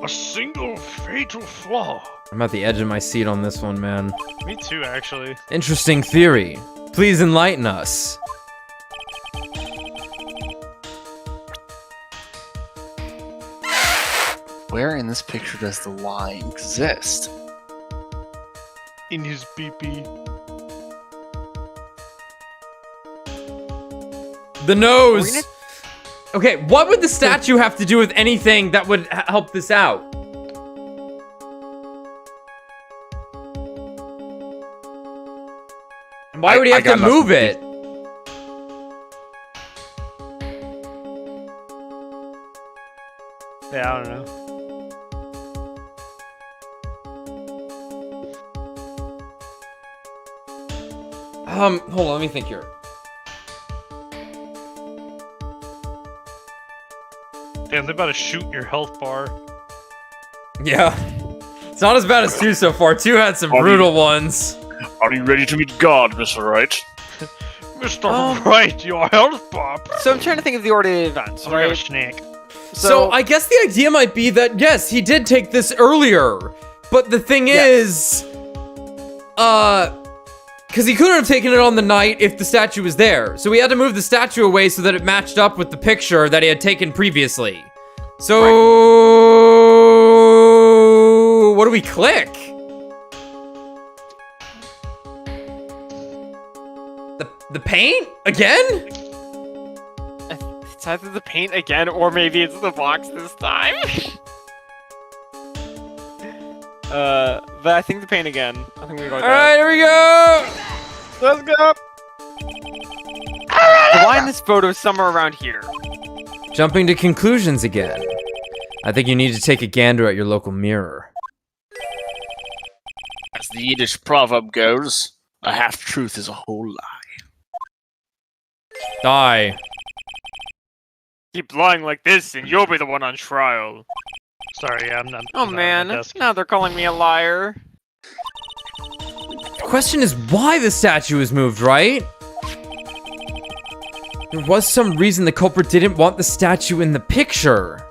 A single fatal flaw. I'm at the edge of my seat on this one, man. Me too, actually. Interesting theory. Please enlighten us. Where in this picture does the lie exist? In his BP. The nose. Okay, what would the statue have to do with anything that would help this out? Why would he have to move it? Yeah, I don't know. Hold on, let me think here. Damn, they're about to shoot your health bar. Yeah. It's not as bad as 2 so far. 2 had some brutal ones. Are you ready to meet God, Mr. Wright? Mr. Wright, your health bar. So I'm trying to think of the order of events, Oh, I got a right? snake. So I guess the idea might be that, yes, he did take this earlier. But the thing is... Because he couldn't have taken it on the night if the statue was there. So he had to move the statue away so that it matched up with the picture that he had taken previously. So... What do we click? The paint? Again? It's either the paint again, or maybe it's the box this time. But I think the paint again. I think we go with Alright, here we go! Let's go! The line in this photo is somewhere around here. Jumping to conclusions again. I think you need to take a gander at your local mirror. the Yiddish proverb goes, a half-truth is a whole lie. Die. Keep lying like this, and you'll be the one on trial. Sorry, I'm not. Oh not man, on the desk. now they're calling me a liar. The question is why the statue was moved, right? There was some reason the culprit didn't want the statue in the picture.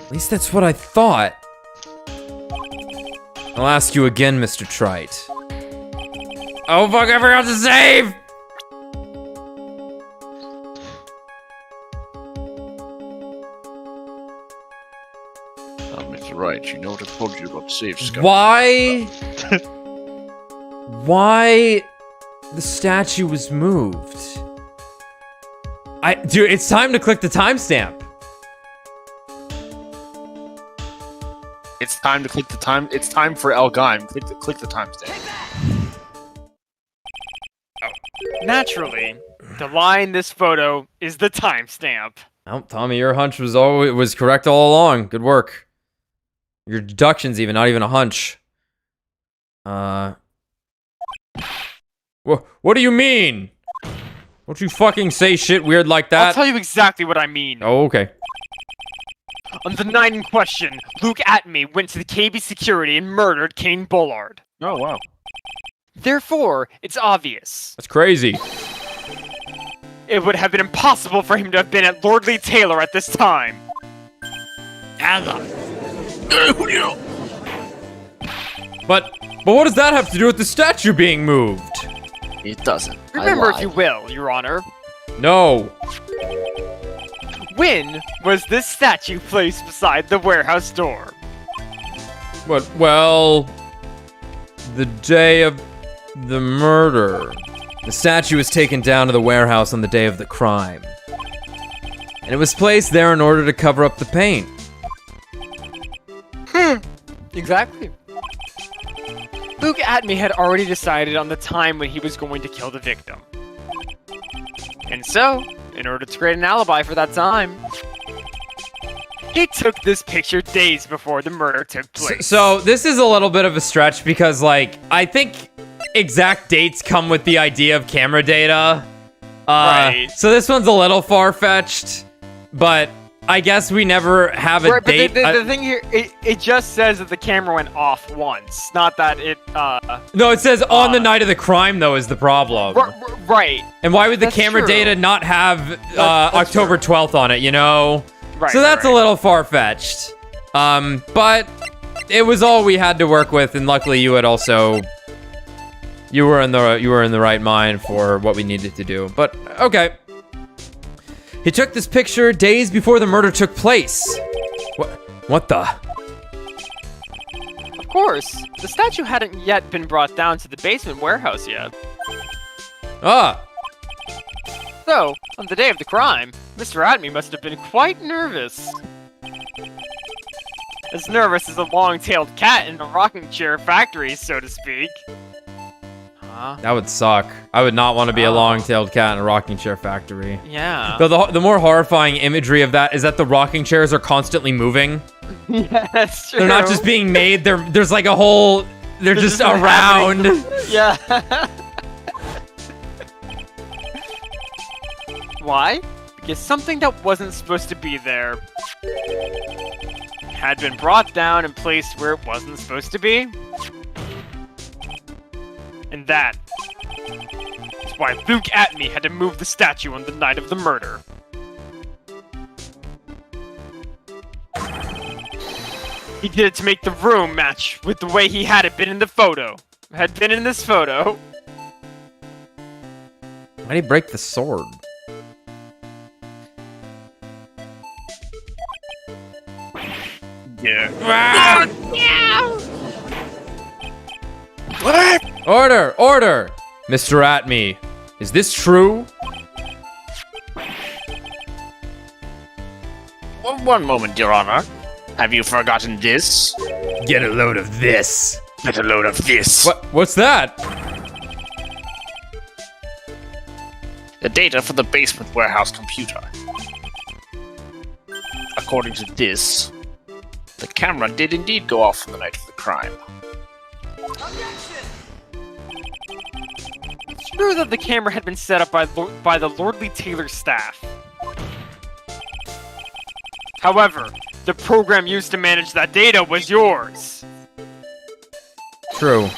At least that's what I thought. I'll ask you again, Mr. Trite. Oh fuck, I forgot to save! Mr. Wright, you know what I told you about save Scott. Why? Why the statue was moved? Dude, it's time to click the timestamp. It's time to click the time. It's time for El Gaim. Click the timestamp. Naturally, the lie in this photo is the timestamp. Oh, Tommy, your hunch was correct all along. Good work. Your deduction's not even a hunch. What do you mean? Don't you fucking say shit weird like I'll that. tell you exactly what I mean. Oh, okay. On the night in question, Luke Atme went to the KB security and murdered Kane Bullard. Oh wow. Therefore, it's obvious. That's crazy. It would have been impossible for him to have been at Lordly Taylor at this time. But what does that have to do with the statue being moved? It doesn't. Remember, if you will, Your Honor. No. When was this statue placed beside the warehouse door? But, well, the day of the murder. The statue was taken down to the warehouse on the day of the crime. And it was placed there in order to cover up the paint. Exactly. Luke Atme had already decided on the time when he was going to kill the victim. And so, in order to create an alibi for that time, he took this picture days before the murder took place. So this is a little bit of a stretch because, like, I think exact dates come with the idea of camera data. Right. So this one's a little far-fetched, but I guess we never have a Right, date. but the thing here, it just says that the camera went off once, not that it, No, it says on the night of the crime, though, is the problem. Right. And why would the That's camera true. data not have that's October 12th on it, you know? Right. So that's right. a little far-fetched. But it was all we had to work with, and luckily you had also... You were in the right mind for what we needed to do. But, okay. He took this picture days before the murder took place. What the? Of course, the statue hadn't yet been brought down to the basement warehouse yet. Ah, So, on the day of the crime, Mr. Atme must have been quite nervous. As nervous as a long-tailed cat in a rocking chair factory, so to speak. Huh? that would suck. I would not want to be a long-tailed cat in a rocking chair factory. Yeah. Though the more horrifying imagery of that is that the rocking chairs are constantly moving. Yeah, that's true. They're not just being made, there's like a whole... They're just around. Yeah. Why? Because something that wasn't supposed to be there had been brought down and placed where it wasn't supposed to be. And that is why Luke Atme had to move the statue on the night of the murder. He did it to make the room match with the way he had it been in the photo. Had been in this photo. Why'd he break the sword? Yeah. Order! Order! Mr. Atme, is this true? One moment, Your Honor. Have you forgotten this? Get a load of this. Get a load of this. What's that? The data for the basement warehouse computer. According to this, The camera did indeed go off on the night of the crime. It's true that the camera had been set up by the Lordly Taylor staff. However, the program used to manage that data was yours. True.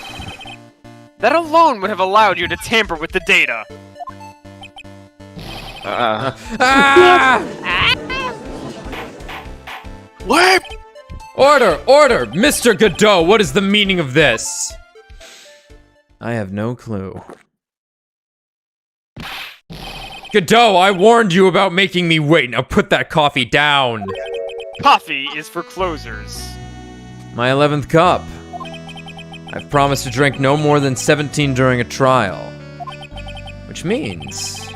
That alone would have allowed you to tamper with the data. Ah! What? Order! Order! Mr. Godot, what is the meaning of this? I have no clue. Godot, I warned you about making me wait. Now put that coffee down. Coffee is for closers. My 11th cup. I've promised to drink no more than 17 during a trial. Which means...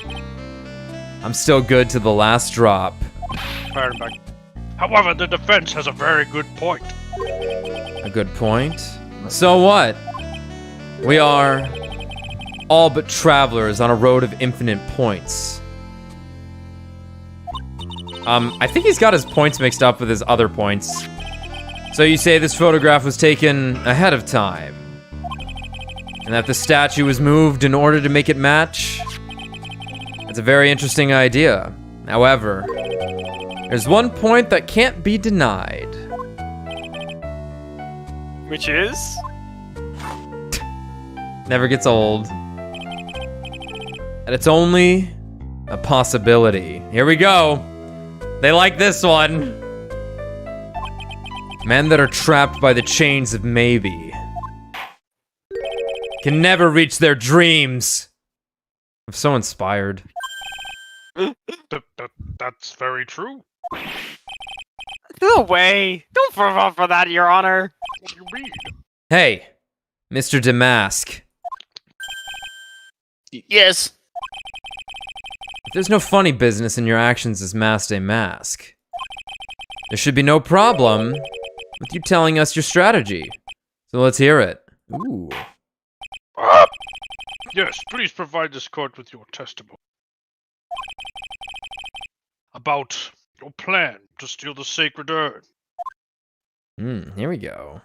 I'm still good to the last drop. Fireback. However, the defense has a very good point. A good point? So what? We are all but travelers on a road of infinite points. I think he's got his points mixed up with his other points. So you say this photograph was taken ahead of time? And that the statue was moved in order to make it match? That's a very interesting idea. However, there's one point that can't be denied. Which is? Never gets old. And it's only a possibility. Here we go. They like this one. Men that are trapped by the chains of maybe can never reach their dreams. I'm so inspired. That's very true. No way! Don't fall for that, Your Honor! What do you mean? Hey, Mr. Damask. Yes. If there's no funny business in your actions as Master Mask, there should be no problem with you telling us your strategy. So let's hear it. Ooh. Yes, please provide this court with your testimony. About your plan to steal the sacred urn. Here we go.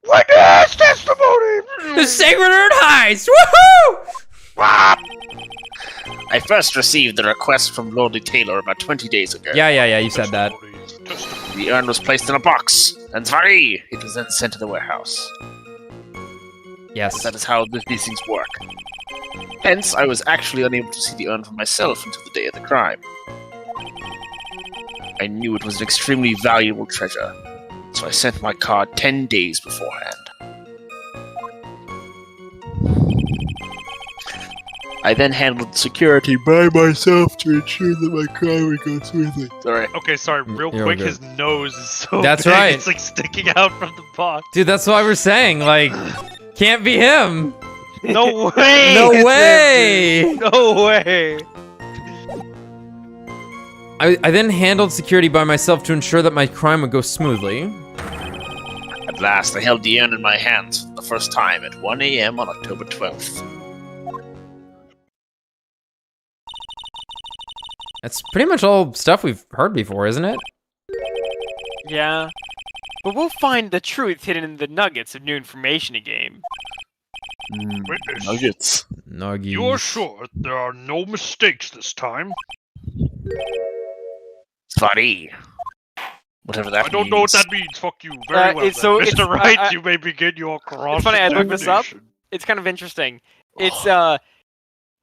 Witness testimony! The Sacred Urn Heist! Woohoo! I first received the request from Lordly Taylor about 20 days ago. Yeah, you said that. The urn was placed in a box, and sorry, it was then sent to the warehouse. Yes. That is how these things work. Hence, I was actually unable to see the urn for myself until the day of the crime. I knew it was an extremely valuable treasure, so I sent my card 10 days beforehand. I then handled security by myself to ensure that my crime would go smoothly. Sorry. Okay, sorry, real You're quick, good. his nose is so That's big, right. it's like sticking out from the box. Dude, that's why we're saying, like, can't be him. No way! No it's way! him, dude. No way! I then handled security by myself to ensure that my crime would go smoothly. At last, I held the urn in my hands for the first time at 1 a.m. on October 12th. That's pretty much all stuff we've heard before, isn't it? Yeah. But we'll find the truth hidden in the nuggets of new information game. Witness, Nuggets. Nuggies. you are sure there are no mistakes this time? Sorry. Whatever that I don't know what that means, fuck you. Very well, it's- so then. it's- Mr. Wright, I- you may begin your cross. It's funny, I looked this up. It's kind of interesting. It's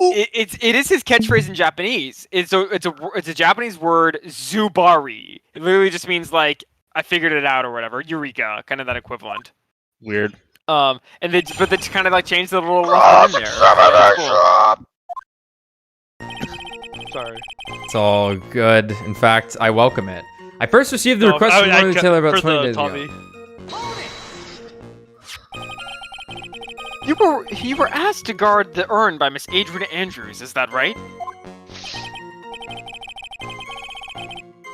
it is his catchphrase in Japanese. It's a Japanese word, zubari. It literally just means like I figured it out or whatever. Eureka, kind of that equivalent. Weird. But they kind of like changed the little rough in there. That's cool. Sorry. It's all good. In fact, I welcome it. I first received the request from Lord Taylor about 20 days ago. You were asked to guard the urn by Miss Adrian Andrews, is that right?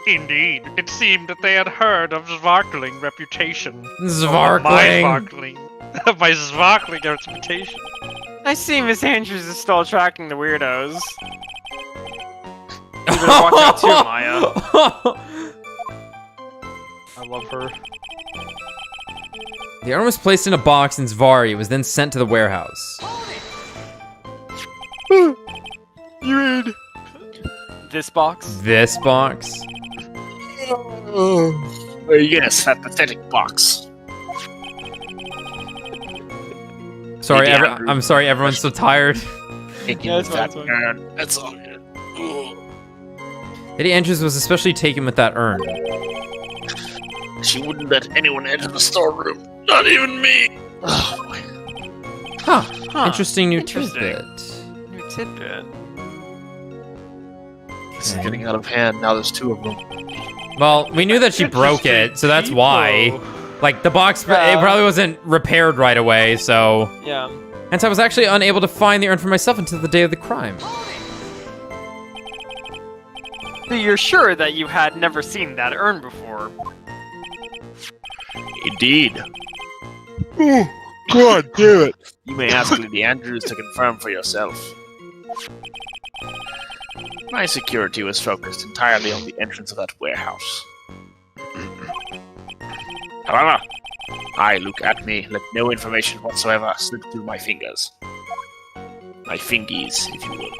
Indeed. It seemed that they had heard of Svarkling reputation. Svarkling. My Svarkling. My Svarkling reputation. I see Miss Andrews is still tracking the weirdos. You better watch out too, Maya. I love her. The urn was placed in a box in Zvari. It was then sent to the warehouse. You mean this box? This box? Yes, that pathetic box. Sorry, Maybe I'm sorry, everyone's so tired. Taking Yeah, it's with fine, that it's fine. urn. That's all good. Lady Andrews was especially taken with that urn. She wouldn't let anyone enter the storeroom. Not even me. Oh, boy. Huh. Interesting new Interesting. tidbit. New tidbit. This is getting out of hand. Now there's 2 of them. Well, we knew that she broke it, so that's why. Like, the box, it probably wasn't repaired right away, so... Yeah. Hence, I was actually unable to find the urn for myself until the day of the crime. So you're sure that you had never seen that urn before? Indeed. Oh, God damn it. You may ask Lady Andrews to confirm for yourself. My security was focused entirely on the entrance of that warehouse. However, look at me, let no information whatsoever slip through my fingers. My fingies, if you will.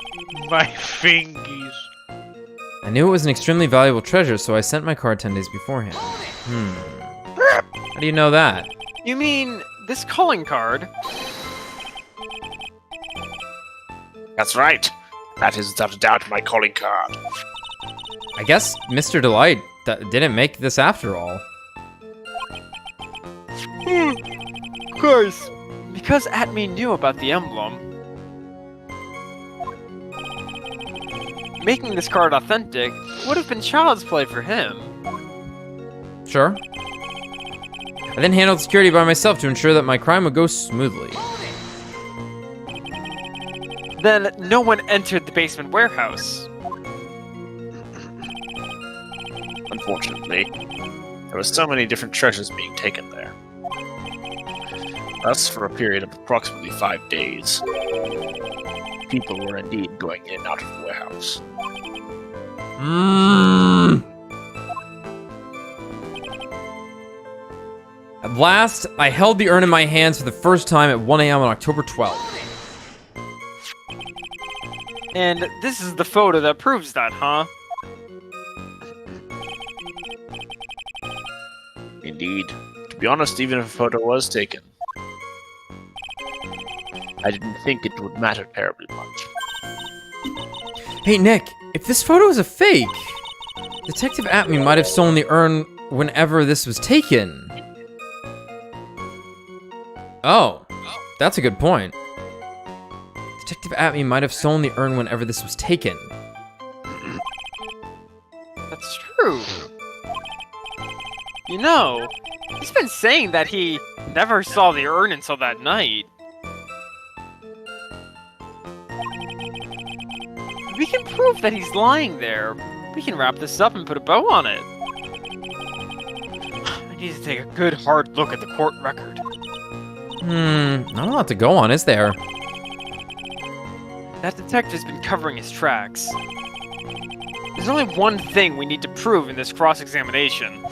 My fingies. I knew it was an extremely valuable treasure, so I sent my card 10 days beforehand. How do you know that? You mean this calling card? That's right. That is without a doubt my calling card. I guess Mr. Delight didn't make this after all. Of course. Because Atme knew about the emblem. Making this card authentic would have been child's play for him. Sure. I then handled security by myself to ensure that my crime would go smoothly. Then no one entered the basement warehouse. Unfortunately, there were so many different treasures being taken there. Thus, for a period of approximately 5 days, people were indeed going in and out of the warehouse. At last, I held the urn in my hands for the first time at 1 a.m. on October 12th. And this is the photo that proves that, huh? Indeed. To be honest, even if a photo was taken, I didn't think it would matter terribly much. Hey, Nick, if this photo is a fake, Detective Atme might have stolen the urn whenever this was taken. Oh, that's a good point. Detective Atme might have stolen the urn whenever this was taken. That's true. You know, he's been saying that he never saw the urn until that night. We can prove that he's lying there. We can wrap this up and put a bow on it. I need to take a good hard look at the court record. Not a lot to go on, is there? That detective's been covering his tracks. There's only one thing we need to prove in this cross-examination.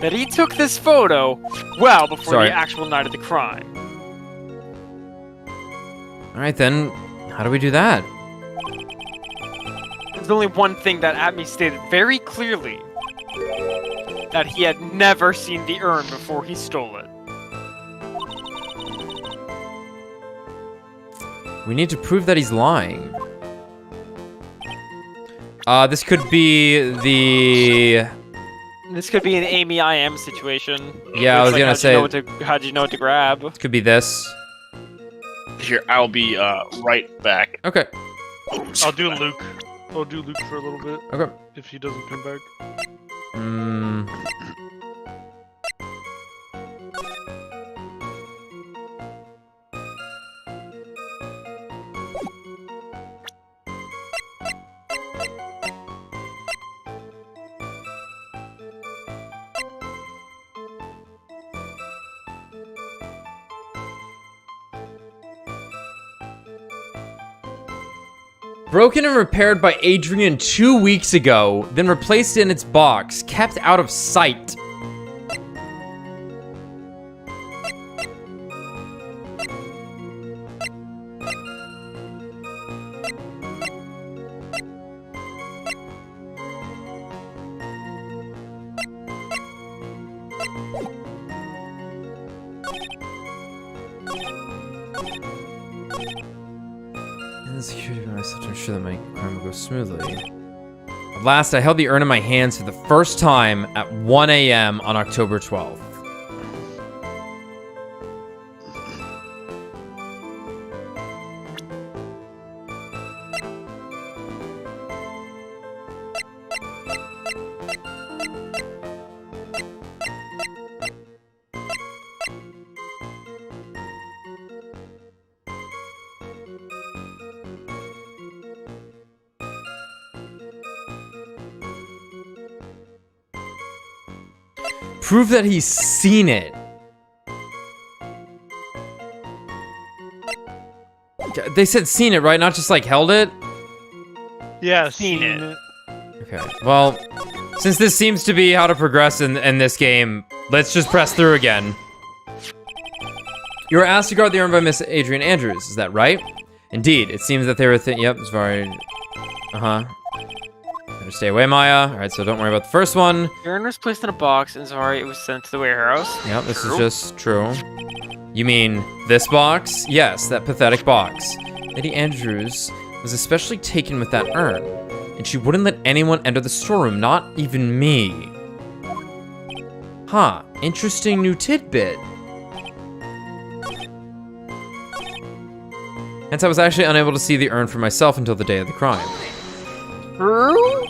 That he took this photo well before the actual night of the crime. Alright then, how do we do that? There's only one thing that Atme stated very clearly. That he had never seen the urn before he stole it. We need to prove that he's lying. This could be the... This could be an Amy IM situation. Yeah, I was gonna say... How'd you know what to grab? It could be this. Here, I'll be right back. Okay. I'll do Luke. I'll do Luke for a little bit. Okay. If he doesn't come back. Broken and repaired by Adrian 2 weeks ago, then replaced in its box. kept out of sight. Security by myself to ensure that my crime will go smoothly. At last, I held the urn in my hands for the first time at 1 a.m. on October 12th. Prove that he's seen it. They said seen it, right? Not just like held it? Yeah, Seen it. Okay, well, since this seems to be how to progress in this game, let's just press through again. You were asked to guard the urn by Miss Adrian Andrews, is that right? Indeed, it seems that they were yep, it's very... Better stay away, Maya. Alright, so don't worry about the first one. The urn was placed in a box, and sorry, it was sent to the warehouse. Yep, this is just true. You mean this box? Yes, that pathetic box. Lady Andrews was especially taken with that urn, and she wouldn't let anyone enter the storeroom, not even me. Huh, interesting new tidbit. Hence, I was actually unable to see the urn for myself until the day of the crime. True?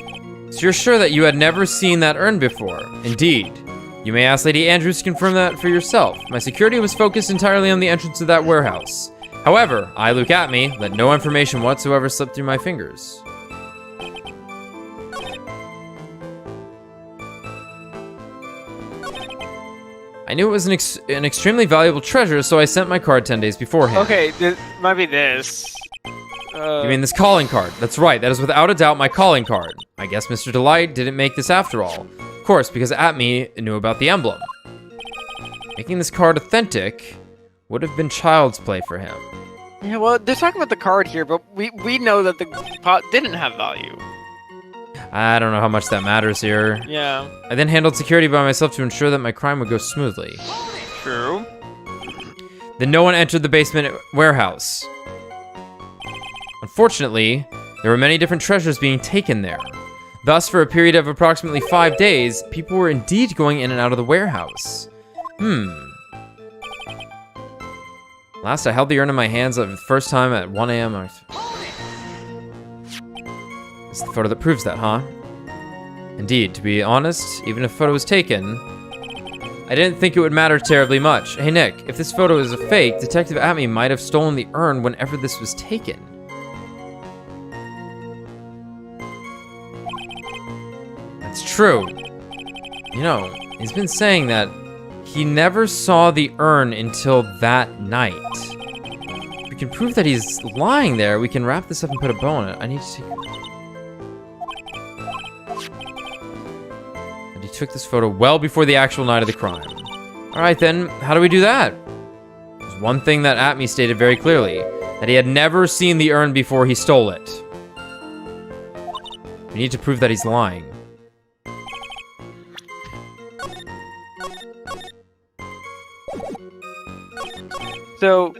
So you're sure that you had never seen that urn before? Indeed. You may ask Lady Andrews to confirm that for yourself. My security was focused entirely on the entrance of that warehouse. However, I, Luke Atme, let no information whatsoever slip through my fingers. I knew it was an extremely valuable treasure, so I sent my card 10 days beforehand. Okay, this might be this. You mean this calling card? That's right, that is without a doubt my calling card. I guess Mr. Delight didn't make this after all. Of course, because Atme knew about the emblem. Making this card authentic would have been child's play for him. Yeah, well, they're talking about the card here, but we know that the pot didn't have value. I don't know how much that matters here. Yeah. I then handled security by myself to ensure that my crime would go smoothly. True. Then no one entered the basement warehouse. Unfortunately, there were many different treasures being taken there. Thus, for a period of approximately 5 days, people were indeed going in and out of the warehouse. Last, I held the urn in my hands for the first time at 1 a.m. It's the photo that proves that, huh? Indeed, to be honest, even if a photo was taken, I didn't think it would matter terribly much. Hey Nick, if this photo is a fake, Detective Atme might have stolen the urn whenever this was taken. That's true. You know, he's been saying that he never saw the urn until that night. If we can prove that he's lying there, we can wrap this up and put a bow on it. I need to take... And he took this photo well before the actual night of the crime. Alright then, how do we do that? There's one thing that Atme stated very clearly, that he had never seen the urn before he stole it. We need to prove that he's lying. So,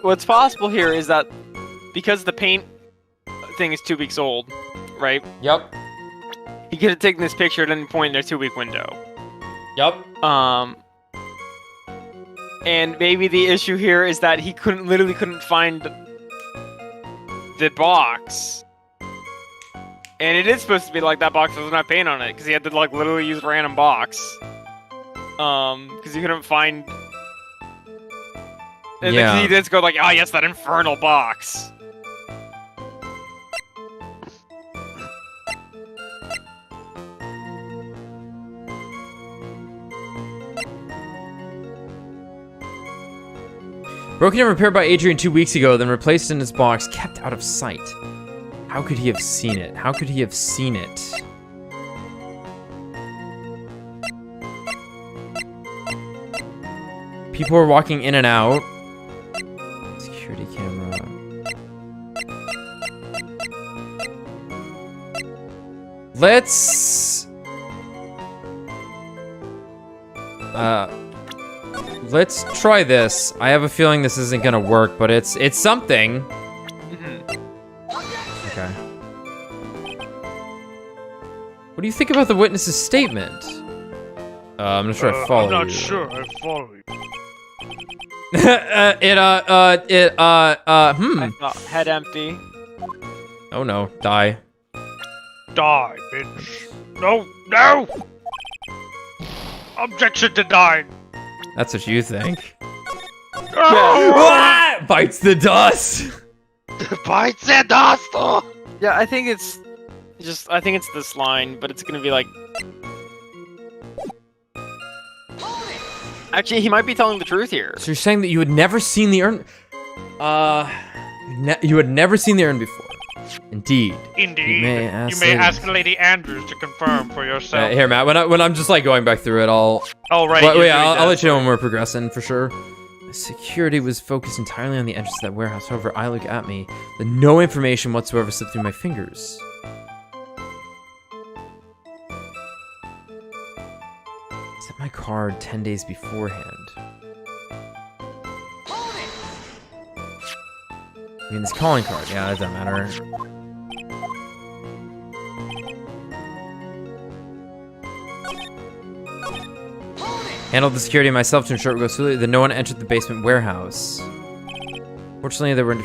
what's possible here is that because the paint thing is 2 weeks old, right? Yep. He could have taken this picture at any point in their 2-week window. Yep. And maybe the issue here is that he literally couldn't find the box. And it is supposed to be like that box doesn't have paint on it, because he had to like literally use random box. Because he couldn't find. And Yeah. then he just go like, ah, yes, that infernal box. Broken and repaired by Adrian 2 weeks ago, then replaced in his box, kept out of sight. How could he have seen it? How could he have seen it? People are walking in and out. Security camera. Let's try this. I have a feeling this isn't gonna work, but it's something. Okay. What do you think about the witness's statement? I'm not sure I follow you. I'm not sure I follow you. I thought head empty. Oh no, die. Die, bitch. No, no! Objection denied. That's what you think. Oh! Bites the dust! Bites the dust! Yeah, I think it's this line, but it's gonna be like. Actually, he might be telling the truth here. So you're saying that you had never seen the urn? You had never seen the urn before. Indeed. Indeed. You may ask Lady Andrews to confirm for yourself. Here, Matt. When I'm just like going back through it, I'll. Oh right. Wait, I'll let you know when we're progressing for sure. Security was focused entirely on the entrance of that warehouse. However, I look at me, that no information whatsoever slipped through my fingers. Set my card 10 days beforehand. I mean, this calling card. Yeah, that doesn't matter. Handled the security myself to ensure it would go smoothly, that no one entered the basement warehouse. Fortunately, there were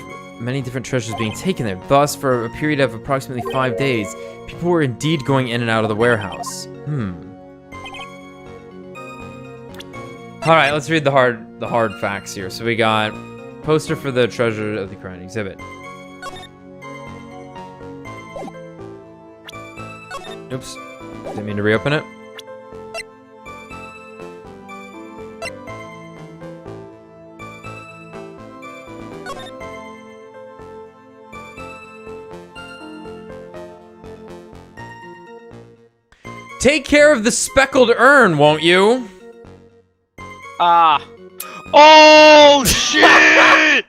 many different treasures being taken there. Thus, for a period of approximately 5 days, people were indeed going in and out of the warehouse. Alright, let's read the hard facts here. So we got poster for the treasure of the Crown exhibit. Oops. Didn't mean to reopen it. Take care of the speckled urn, won't you? Oh shit!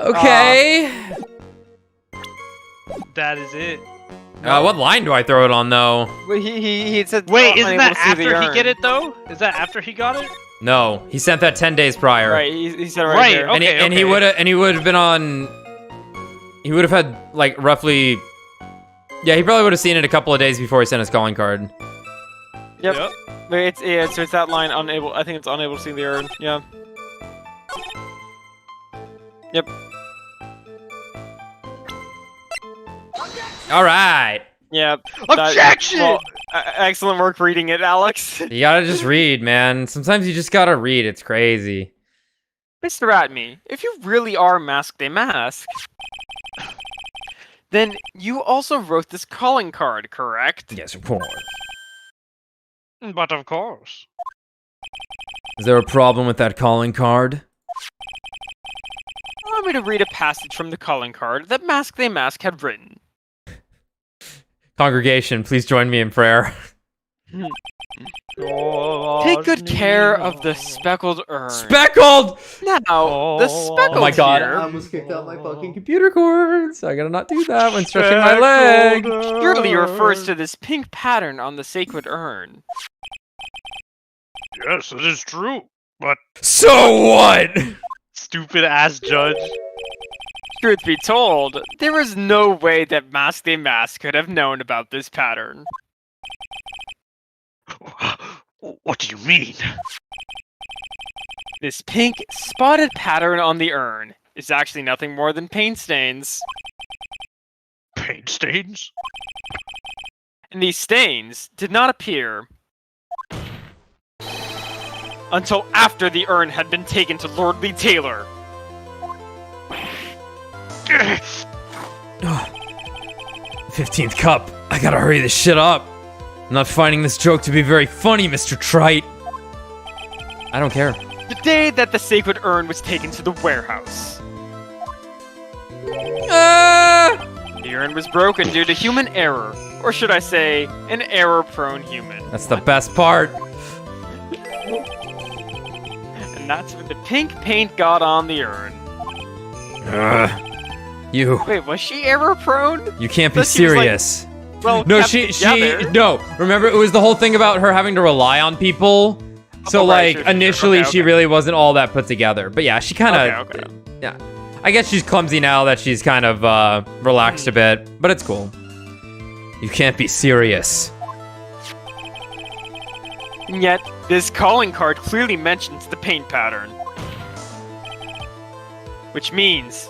Okay. That is it. What line do I throw it on, though? Well, he said. Wait, isn't unable that to see the after he urn. get it though? Is that after he got it? No, he sent that 10 days prior. Right, he said right, Right, there. okay. And he would have been on. He would have had like roughly. Yeah, he probably would have seen it a couple of days before he sent his calling card. Yep. Wait, so it's that line unable. I think it's unable to see the urn. Yeah. Yep. All right. Yeah. Objection! Excellent work reading it, Alex. You gotta just read, man. Sometimes you just gotta read. It's crazy. Mr. Atme, if you really are Masked a Mask, then you also wrote this calling card, correct? Yes, of course. But of course. Is there a problem with that calling card? Allow me to read a passage from the calling card that Masked a Mask had written. Congregation, please join me in prayer. Take good care of the speckled urn. Speckled! Now, the speckled Oh my god, here, I almost kicked out my fucking computer cords. I gotta not do that when stretching my leg. surely refers to this pink pattern on the sacred urn. Yes, it is true. But So what? stupid ass judge. Truth be told, there is no way that Masked a Mask could have known about this pattern. What do you mean? This pink, spotted pattern on the urn is actually nothing more than paint stains. Paint stains? And these stains did not appear until after the urn had been taken to Lord Lee Taylor. 15th cup. I gotta hurry this shit up. I'm not finding this joke to be very funny, Mr. Trite. I don't care. The day that the sacred urn was taken to the warehouse. The urn was broken due to human error, or should I say, an error-prone human. That's the best part. And that's when the pink paint got on the urn. You Wait, was she error prone? can't be Thought she was, like, serious. Well, No, kept she together. no. Remember, it was the whole thing about her having to rely on people. So Oh, right, like sure. initially, Okay, she okay. really wasn't all that put together. But yeah, she kind of Okay. yeah. I guess she's clumsy now that she's kind of relaxed a bit, but it's cool. You can't be serious. And yet, this calling card clearly mentions the paint pattern. Which means...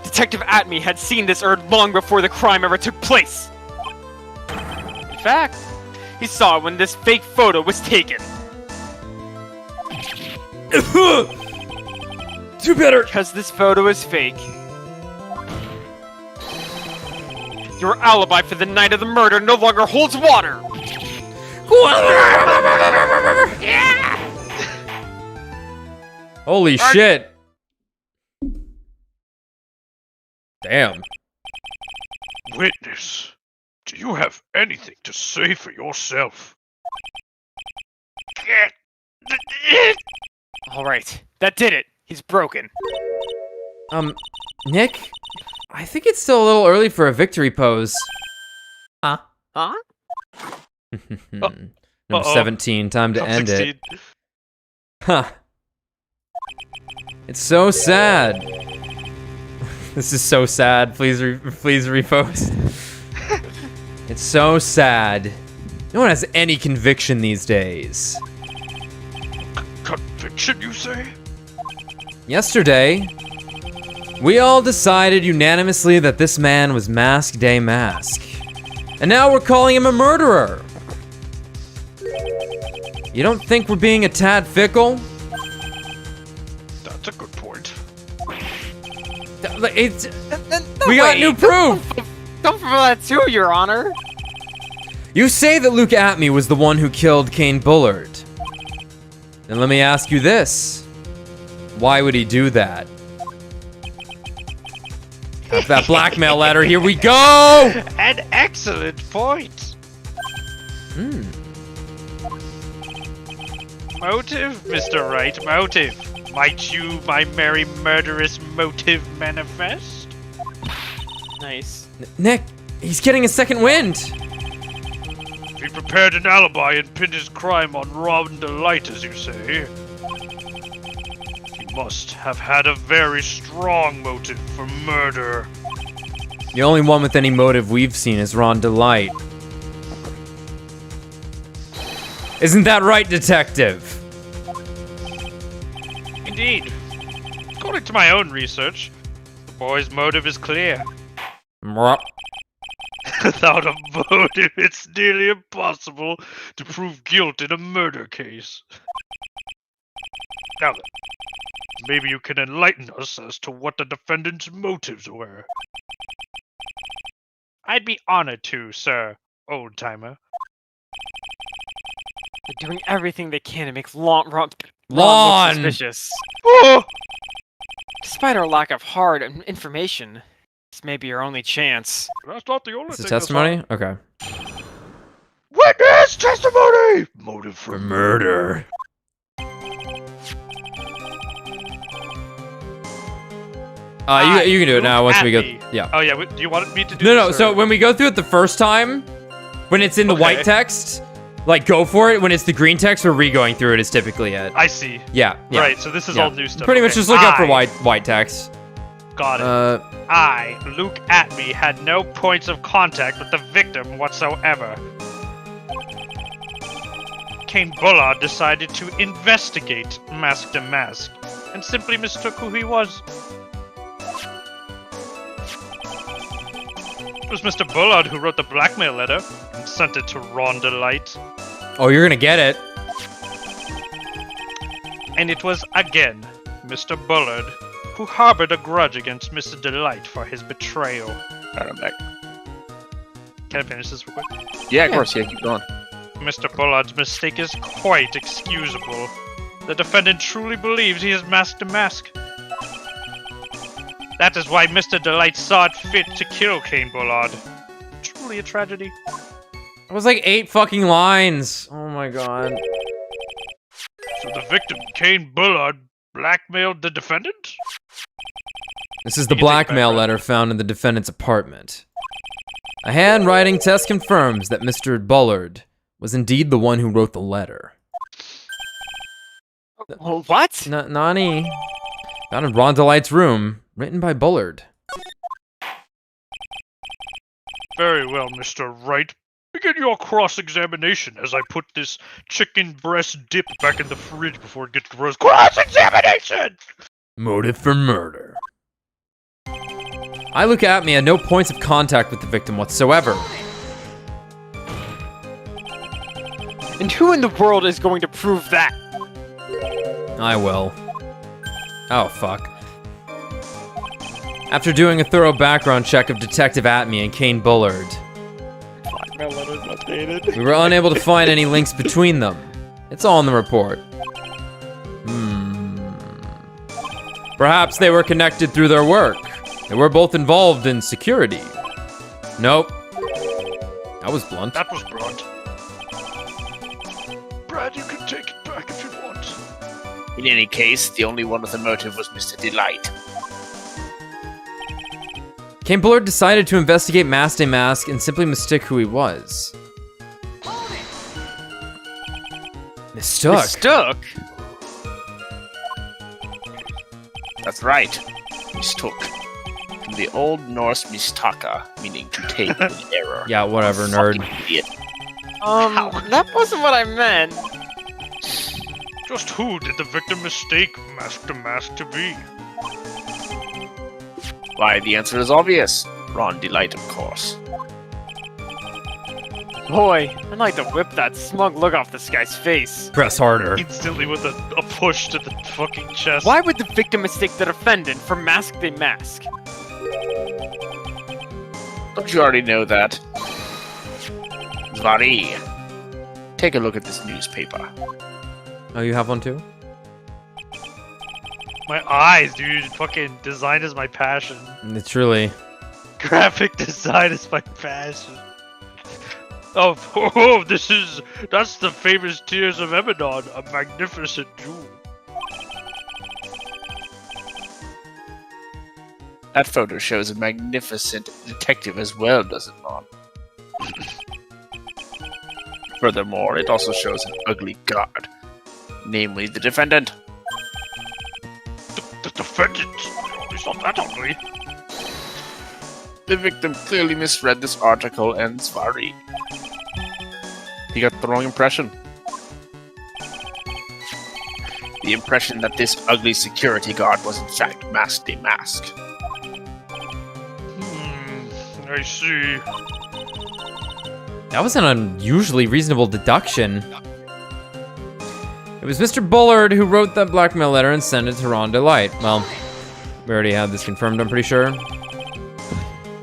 Detective Atme had seen this urn long before the crime ever took place. In fact, he saw it when this fake photo was taken. Do better. Because this photo is fake. Your alibi for the night of the murder no longer holds water! Holy shit. Damn. Witness, do you have anything to say for yourself? Alright, that did it. He's broken. Nick, I think it's still a little early for a victory pose. Huh? Number Uh-oh. 17, time to Top end 16. it. Huh. It's so sad. This is so sad. Please repost. It's so sad. No one has any conviction these days. Conviction, you say? Yesterday, we all decided unanimously that this man was Mask Day Mask. And now we're calling him a murderer. You don't think we're being a tad fickle? That's a good point. It's, we got new proof! Don't feel that too, Your Honor. You say that Luke Atme was the one who killed Kane Bullard. Then let me ask you this. Why would he do that? Have that blackmail letter, here we go! An excellent point. Motive, Mr. Wright, motive. Might you, my merry murderous motive manifest? Nice. Nick, he's getting a second wind. He prepared an alibi and pinned his crime on Rhonda Light, as you say. He must have had a very strong motive for murder. The only one with any motive we've seen is Ron Delight. Isn't that right, Detective? Indeed. According to my own research, the boy's motive is clear. Mwah. Without a motive, it's nearly impossible to prove guilt in a murder case. Now then, maybe you can enlighten us as to what the defendant's motives were. I'd be honored to, sir, old-timer. They're doing everything they can to make Ron look suspicious. Oh! Despite our lack of hard information, this may be our only chance. That's not the only Is thing. it testimony? Okay. Witness testimony! Motive for Murder. You can do it now once we go. Yeah. Oh yeah, do you want me to do No, this? so or- when we go through it the first time, when it's in the white Okay. text, like go for it. When it's the green text, we're re-going through it is typically it. I see. Yeah. Right, so this is yeah. all new stuff. Pretty much Okay. just look out for I- white text. Got it. I, Luke Atme, had no points of contact with the victim whatsoever. Kane Bullard decided to investigate Mask to Mask, and simply mistook who he was. It was Mr. Bullard who wrote the blackmail letter and sent it to Rhonda Light. Oh, you're gonna get it. And it was again Mr. Bullard who harbored a grudge against Mr. Delight for his betrayal. Alright, I'm back. Can I finish this real quick? Yeah, of course, yeah, keep going. Mr. Bullard's mistake is quite excusable. The defendant truly believes he is Mask to Mask. That is why Mr. Delight saw it fit to kill Kane Bullard. Truly a tragedy. It was like 8 fucking lines. Oh my god. So the victim, Kane Bullard, blackmailed the defendant? This is the You can take blackmail background. letter found in the defendant's apartment. A handwriting test confirms that Mr. Bullard was indeed the one who wrote the letter. What? Nani? Found in Ron Delight's room, written by Bullard. Very well, Mr. Wright. Begin your cross-examination as I put this chicken breast dip back in the fridge before it gets gross. Cross-examination! Motive for murder. I look at me at no points of contact with the victim whatsoever. And who in the world is going to prove that? I will. Oh, fuck. After doing a thorough background check of Detective Atme and Kane Bullard, My letter's updated. we were unable to find any links between them. It's all in the report. Perhaps they were connected through their work. They were both involved in security. Nope. That was blunt. That was blunt. Brad, you can take it back if you want. In any case, the only one with a motive was Mr. Delight. Kane Bullard decided to investigate Mask Day Mask and simply mistook who he was. Mistook? Stuck. That's right. Mistook. From the Old Norse mistaka, meaning to take with error. Yeah, whatever, nerd. Fucking idiot. That wasn't what I meant. Just who did the victim mistake Mask to Mask to be? Why, the answer is obvious. Ron Delight, of course. Boy, I'd like to whip that smug look off this guy's face. Press harder. Instantly with a push to the fucking chest. Why would the victim mistake the defendant for Mask Day Mask? Don't you already know that? Zvari, take a look at this newspaper. Oh, you have one too? My eyes, dude. Fucking design is my passion. It's really... Graphic design is my passion. Oh, that's the famous Tears of Ebadon, a magnificent jewel. That photo shows a magnificent detective as well, does it not? Furthermore, it also shows an ugly guard, namely the defendant. The defendant? He's not that ugly. The victim clearly misread this article and Zvari. He got the wrong impression. The impression that this ugly security guard was in fact Mask Day Mask. I see. That was an unusually reasonable deduction. It was Mr. Bullard who wrote that blackmail letter and sent it to Ron Delight. Well, we already had this confirmed, I'm pretty sure.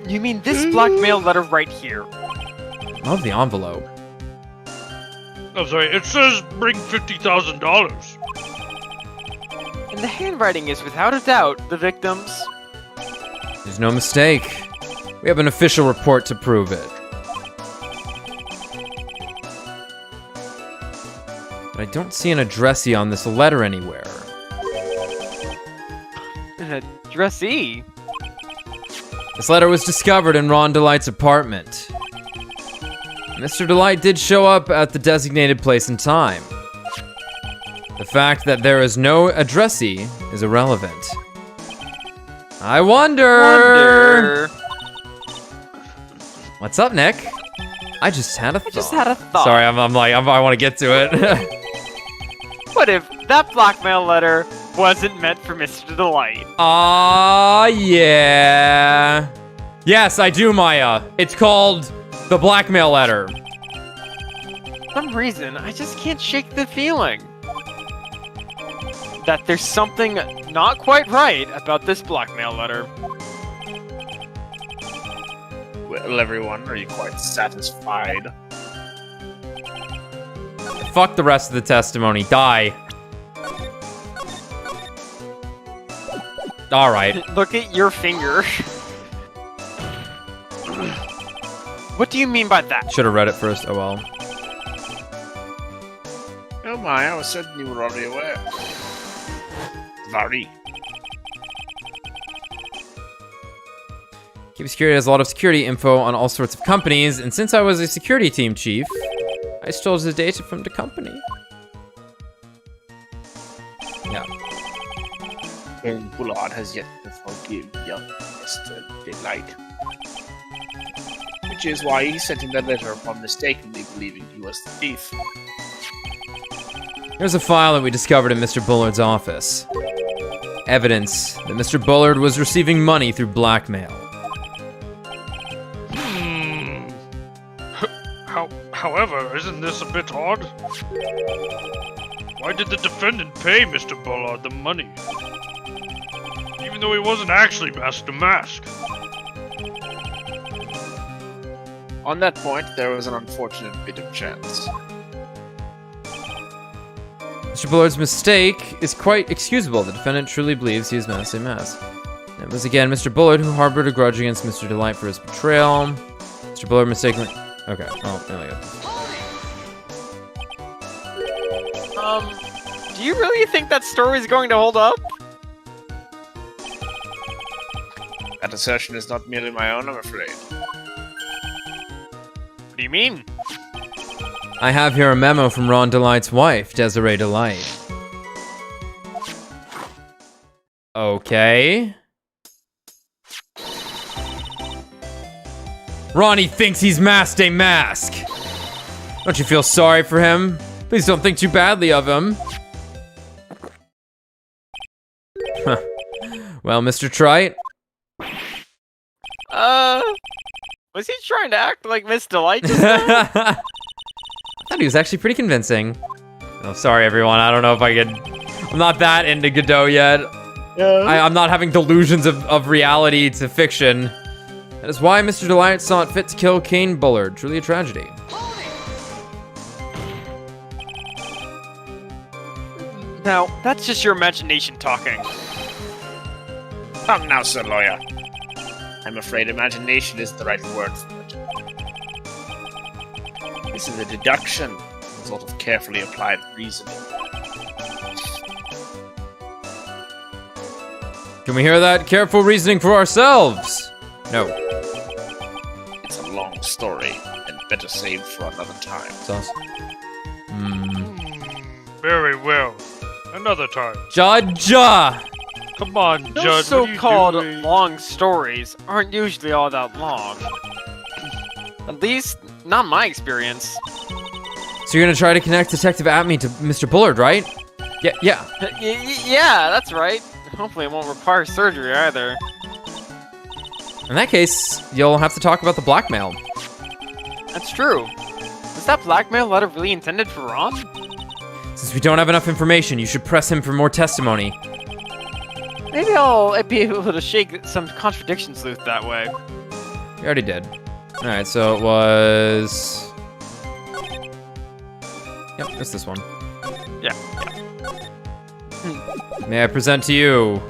You mean this blackmail letter right here? I love the envelope. I'm sorry, it says bring $50,000. And the handwriting is without a doubt the victim's. There's no mistake. We have an official report to prove it. But I don't see an addressee on this letter anywhere. An addressee? This letter was discovered in Ron Delight's apartment. Mr. Delight did show up at the designated place and time. The fact that there is no addressee is irrelevant. I wonder... What's up, Nick? I just had a thought. I just had a thought. Sorry, I want to get to it. What if that blackmail letter wasn't meant for Mr. Delight? Yeah. Yes, I do, Maya. It's called the blackmail letter. For some reason, I just can't shake the feeling that there's something not quite right about this blackmail letter. Well, everyone, are you quite satisfied? Fuck the rest of the testimony. Die. All right. Look at your finger. What do you mean by that? Should have read it first. Oh well. Oh my, I was certain you were already aware. Very. Keep Security has a lot of security info on all sorts of companies, and since I was a security team chief, I stole the data from the company. Yeah. And Bullard has yet to forgive young Mr. Delight. Which is why he sent him that letter upon mistakenly believing he was the thief. Here's a file that we discovered in Mr. Bullard's office. Evidence that Mr. Bullard was receiving money through blackmail. However, isn't this a bit odd? Why did the defendant pay Mr. Bullard the money? Even though he wasn't actually masked to mask. On that point, there was an unfortunate bit of chance. Mr. Bullard's mistake is quite excusable. The defendant truly believes he is masked a mask. It was again Mr. Bullard who harbored a grudge against Mr. Delight for his betrayal. Mr. Bullard mistakenly... Okay, well, there we go. Do you really think that story is going to hold up? That assertion is not merely my own, I'm afraid. What do you mean? I have here a memo from Ron Delight's wife, Desiree Delight. Okay. Ronnie thinks he's masked a mask. Don't you feel sorry for him? Please don't think too badly of him. Huh. Well, Mr. Trite? Was he trying to act like Miss Delight just I now? thought he was actually pretty convincing. Oh, sorry everyone, I don't know if I could... I'm not that into Godot yet. I'm not having delusions of reality to fiction. That is why Mr. Delight saw it fit to kill Kane Bullard. Truly a tragedy. Now, that's just your imagination talking. Come now, Sir Lawyer. I'm afraid imagination is the right word for it. This is a deduction, a sort of carefully applied reasoning. Can we hear that careful reasoning for ourselves? No. It's a long story, and better saved for another time. Sauce. Very well. Another time. Judge! Come on, Those Judge. what are you so-called doing? long stories aren't usually all that long. At least, not in my experience. So you're gonna try to connect Detective Atme to Mr. Bullard, right? Yeah. Yeah, that's right. Hopefully it won't require surgery either. In that case, you'll have to talk about the blackmail. That's true. Was that blackmail letter really intended for Ron? Since we don't have enough information, you should press him for more testimony. Maybe I'll be able to shake some contradiction sleuth that way. We already did. Alright, so it was... Yep, it's this one. Yeah. May I present to you...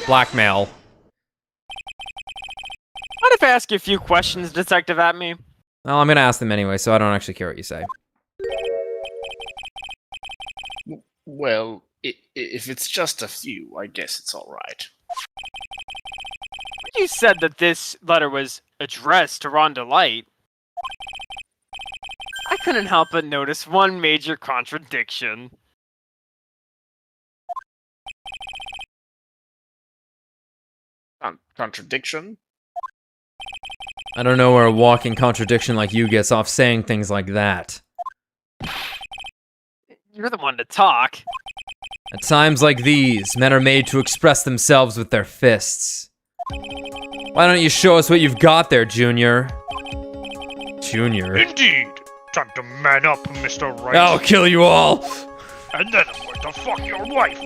blackmail. Mind if I ask you a few questions, Detective Atme? Well, I'm gonna ask them anyway, so I don't actually care what you say. Well, if it's just a few, I guess it's alright. You said that this letter was addressed to Ron Delight. I couldn't help but notice one major contradiction. Contradiction? I don't know where a walking contradiction like you gets off saying things like that. You're the one to talk. At times like these, men are made to express themselves with their fists. Why don't you show us what you've got there, Junior? Junior? Indeed. Time to man up, Mr. Wright. I'll kill you all! And then I'm going to fuck your wife.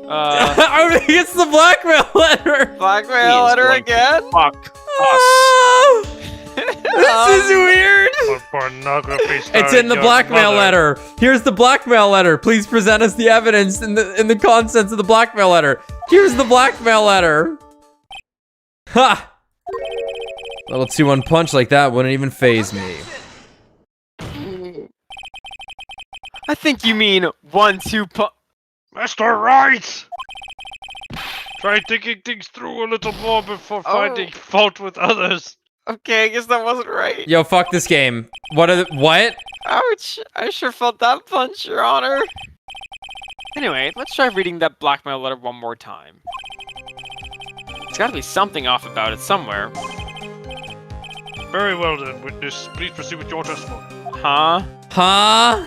I think it's the blackmail letter! Blackmail letter again? Fuck us. This is weird! Pornography It's in the blackmail letter. Here's the blackmail letter. Please present us the evidence in the contents of the blackmail letter. Here's the blackmail letter. Ha! A little 2-1 punch like that wouldn't even faze me. I think you mean 1, 2 Mr. Wright! Try thinking things through a little more before finding fault with others. Okay, I guess that wasn't right. Yo, fuck this game. What? Ouch! I sure felt that punch, Your Honor. Anyway, let's try reading that blackmail letter one more time. There's gotta be something off about it somewhere. Very well then, witness. Please proceed with your testimony. Huh? Huh?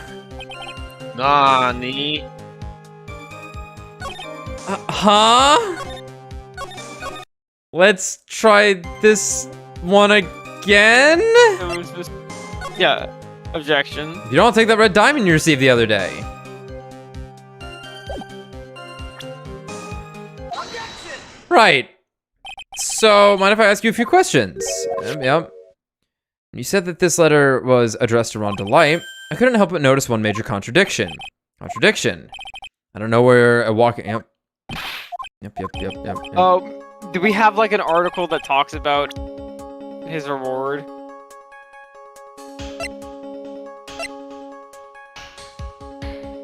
Nani? Huh? Let's try this one again? It was just... Yeah. Objection. You don't take that red diamond you received the other day. Right. So, mind if I ask you a few questions? Yep. You said that this letter was addressed to Ron Delight. I couldn't help but notice one major contradiction. Contradiction. I don't know where a walking... Yep. Yep. Oh, do we have like an article that talks about his reward?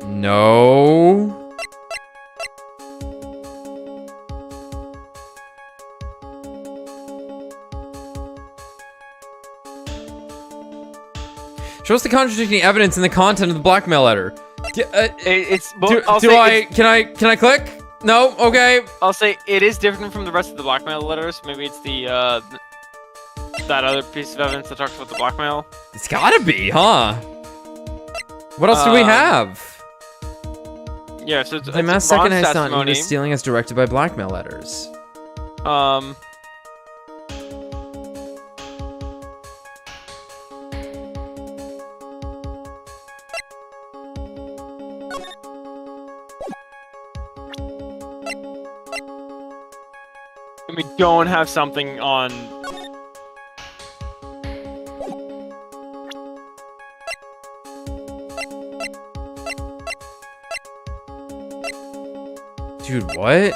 No. Show us the contradicting evidence in the content of the blackmail letter. Can I click? No. Okay. I'll say it is different from the rest of the blackmail letters. Maybe it's the that other piece of evidence that talks about the blackmail. It's gotta be, huh? What else do we have? Yeah, so it's The mass Ron's second has not testimony. even stealing as directed by blackmail letters. We don't have something on. Dude, what?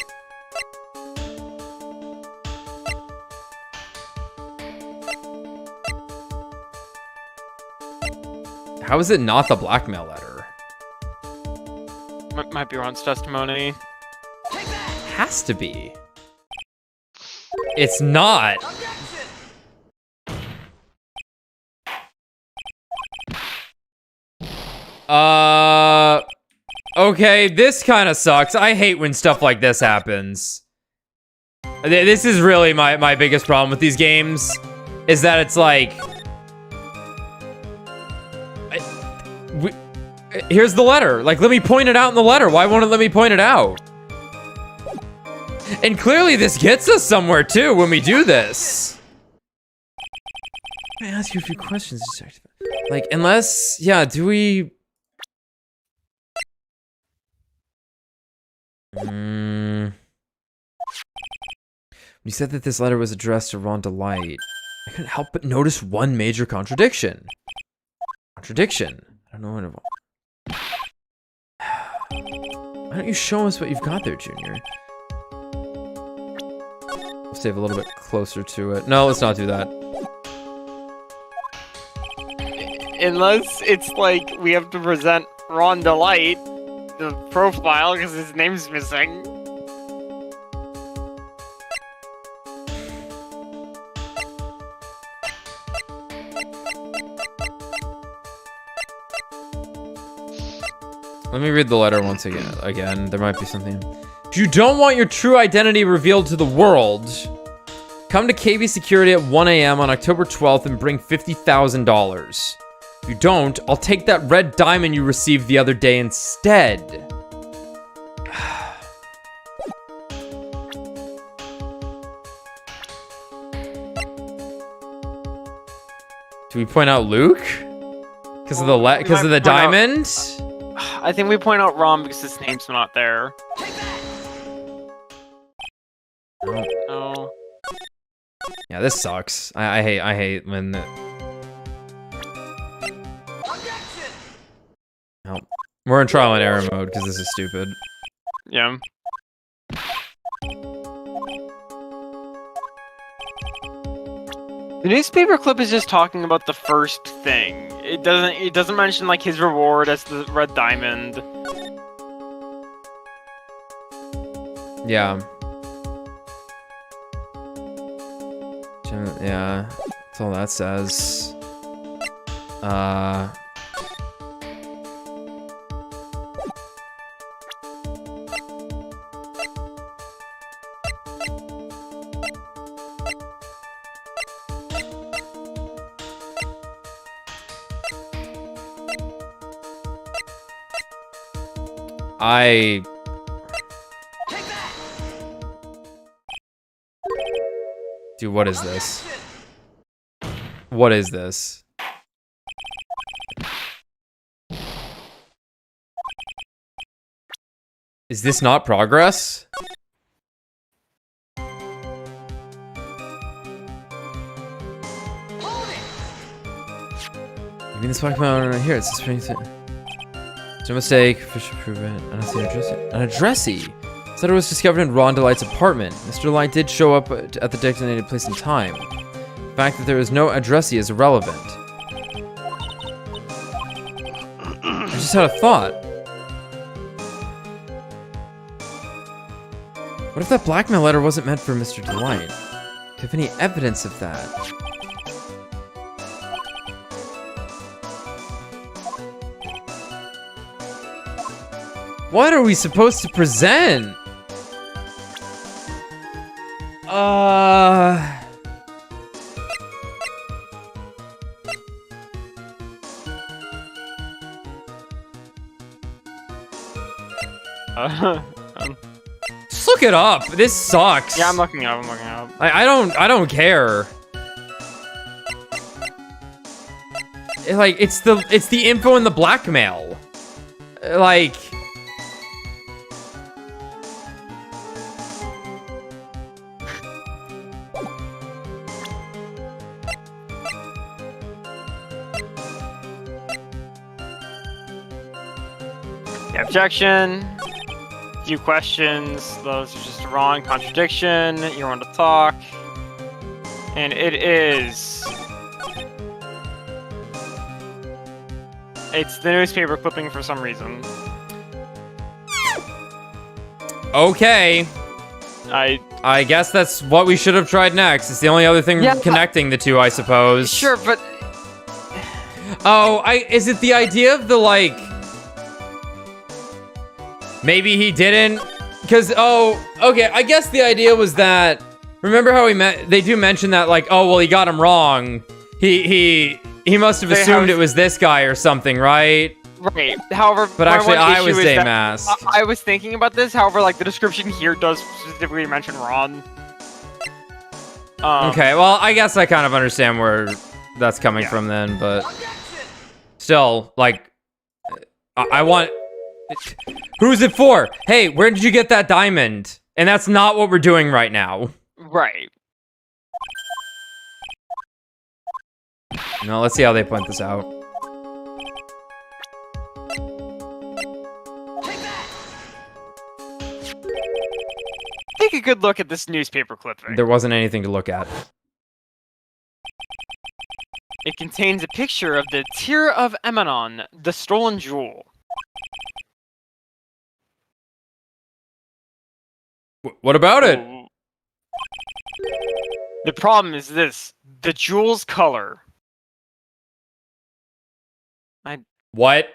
How is it not the blackmail letter? Might be Ron's testimony. Has to be. It's not. Okay, this kind of sucks. I hate when stuff like this happens. This is really my biggest problem with these games, is that it's like... here's the letter. Like, let me point it out in the letter. Why won't it let me point it out? And clearly this gets us somewhere, too, when we do this. Let me ask you a few questions. Like, unless... Yeah, do we... You said that this letter was addressed to Ron Delight. I couldn't help but notice one major contradiction. Contradiction? I don't know what it was. Why don't you show us what you've got there, Junior? We'll save a little bit closer to it. No, let's not do that. Unless it's like we have to present Ron Delight, the profile, because his name's missing. Let me read the letter once again. There might be something. If you don't want your true identity revealed to the world, come to KB Security at 1 a.m. on October 12th and bring $50,000. If you don't, I'll take that red diamond you received the other day instead. Do we point out Luke? Because of the diamond? I think we point out Ron because his name's not there. No. Yeah, this sucks. I hate when no. We're in trial and error mode because this is stupid. Yeah. The newspaper clip is just talking about the first thing. It doesn't mention like his reward as the red diamond. Yeah. Yeah. That's all that says. Dude, what is this? What is this? Is this not progress? You mean this Pokemon right here? It's just pretty. It's no mistake. Fish improvement. I don't see an addressee. Said it was discovered in Ron Delight's apartment. Mr. Delight did show up at the designated place and time. The fact that there is no addressee is irrelevant. I just had a thought. What if that blackmail letter wasn't meant for Mr. Delight? Do you have any evidence of that? What are we supposed to present? Just look it up. This sucks. Yeah, I'm looking up. I'm looking up. I don't care. Like it's the info in the blackmail. Like. Objection. Few questions. Those are just wrong. Contradiction. You want to talk. And it is. It's the newspaper clipping for some reason. Okay. I guess that's what we should have tried next. It's the only other thing connecting the two, I suppose. Sure, but. Oh, is it the idea of the like? Maybe he didn't, because, okay, I guess the idea was that, remember how they do mention that, like, oh, well, he got him wrong. He must have assumed it was this guy or something, right? Right. However, but actually, I was Daymask. I was thinking about this. However, like, the description here does specifically mention Ron. Okay, well, I guess I kind of understand where that's coming from then, but still, like, I want... Who's it for? Hey, where did you get that diamond? And that's not what we're doing right now. Right. No, let's see how they point this out. Take a good look at this newspaper clipping. There wasn't anything to look at. It contains a picture of the Tear of Emanon, the stolen jewel. What about it? The problem is this: the jewel's color. What?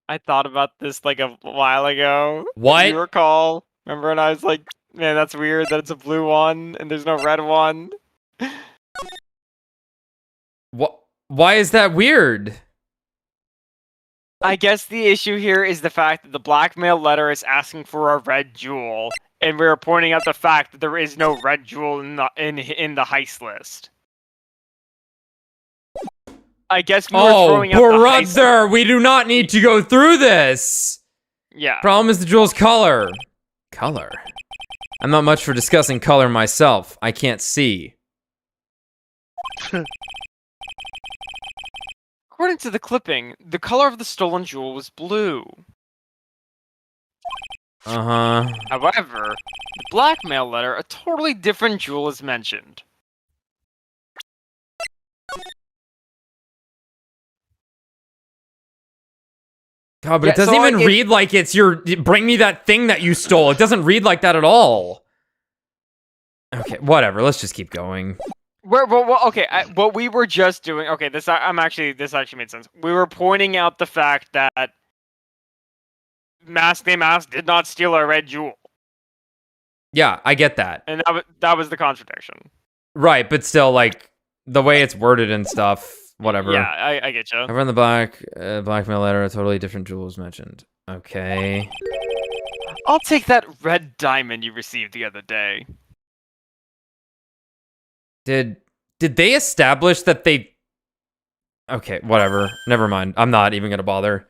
I thought about this like a while ago. What? Do you recall? Remember when I was like, man, that's weird that it's a blue one and there's no red one. What? Why is that weird? I guess the issue here is the fact that the blackmail letter is asking for a red jewel, and we're pointing out the fact that there is no red jewel in the heist list. I guess we were throwing out the heist. Brother, we do not need to go through this. Yeah. Problem is the jewel's color. Color? I'm not much for discussing color myself. I can't see. According to the clipping, the color of the stolen jewel was blue. Uh-huh. However, the blackmail letter, a totally different jewel is mentioned. God, but Yeah, it doesn't so even read like it's your bring me that thing that you stole. It doesn't read like that at all. Okay, whatever. Let's just keep going. Okay, what we were just doing. Okay, this actually made sense. We were pointing out the fact that Mask did not steal our red jewel, Yeah, I get that. and that was the contradiction. Right, but still, like the way it's worded and stuff. Whatever. Yeah, I get you. Over on the blackmail letter, a totally different jewel was mentioned. Okay. I'll take that red diamond you received the other day. Did they establish that they... Okay, whatever. Never mind. I'm not even gonna bother.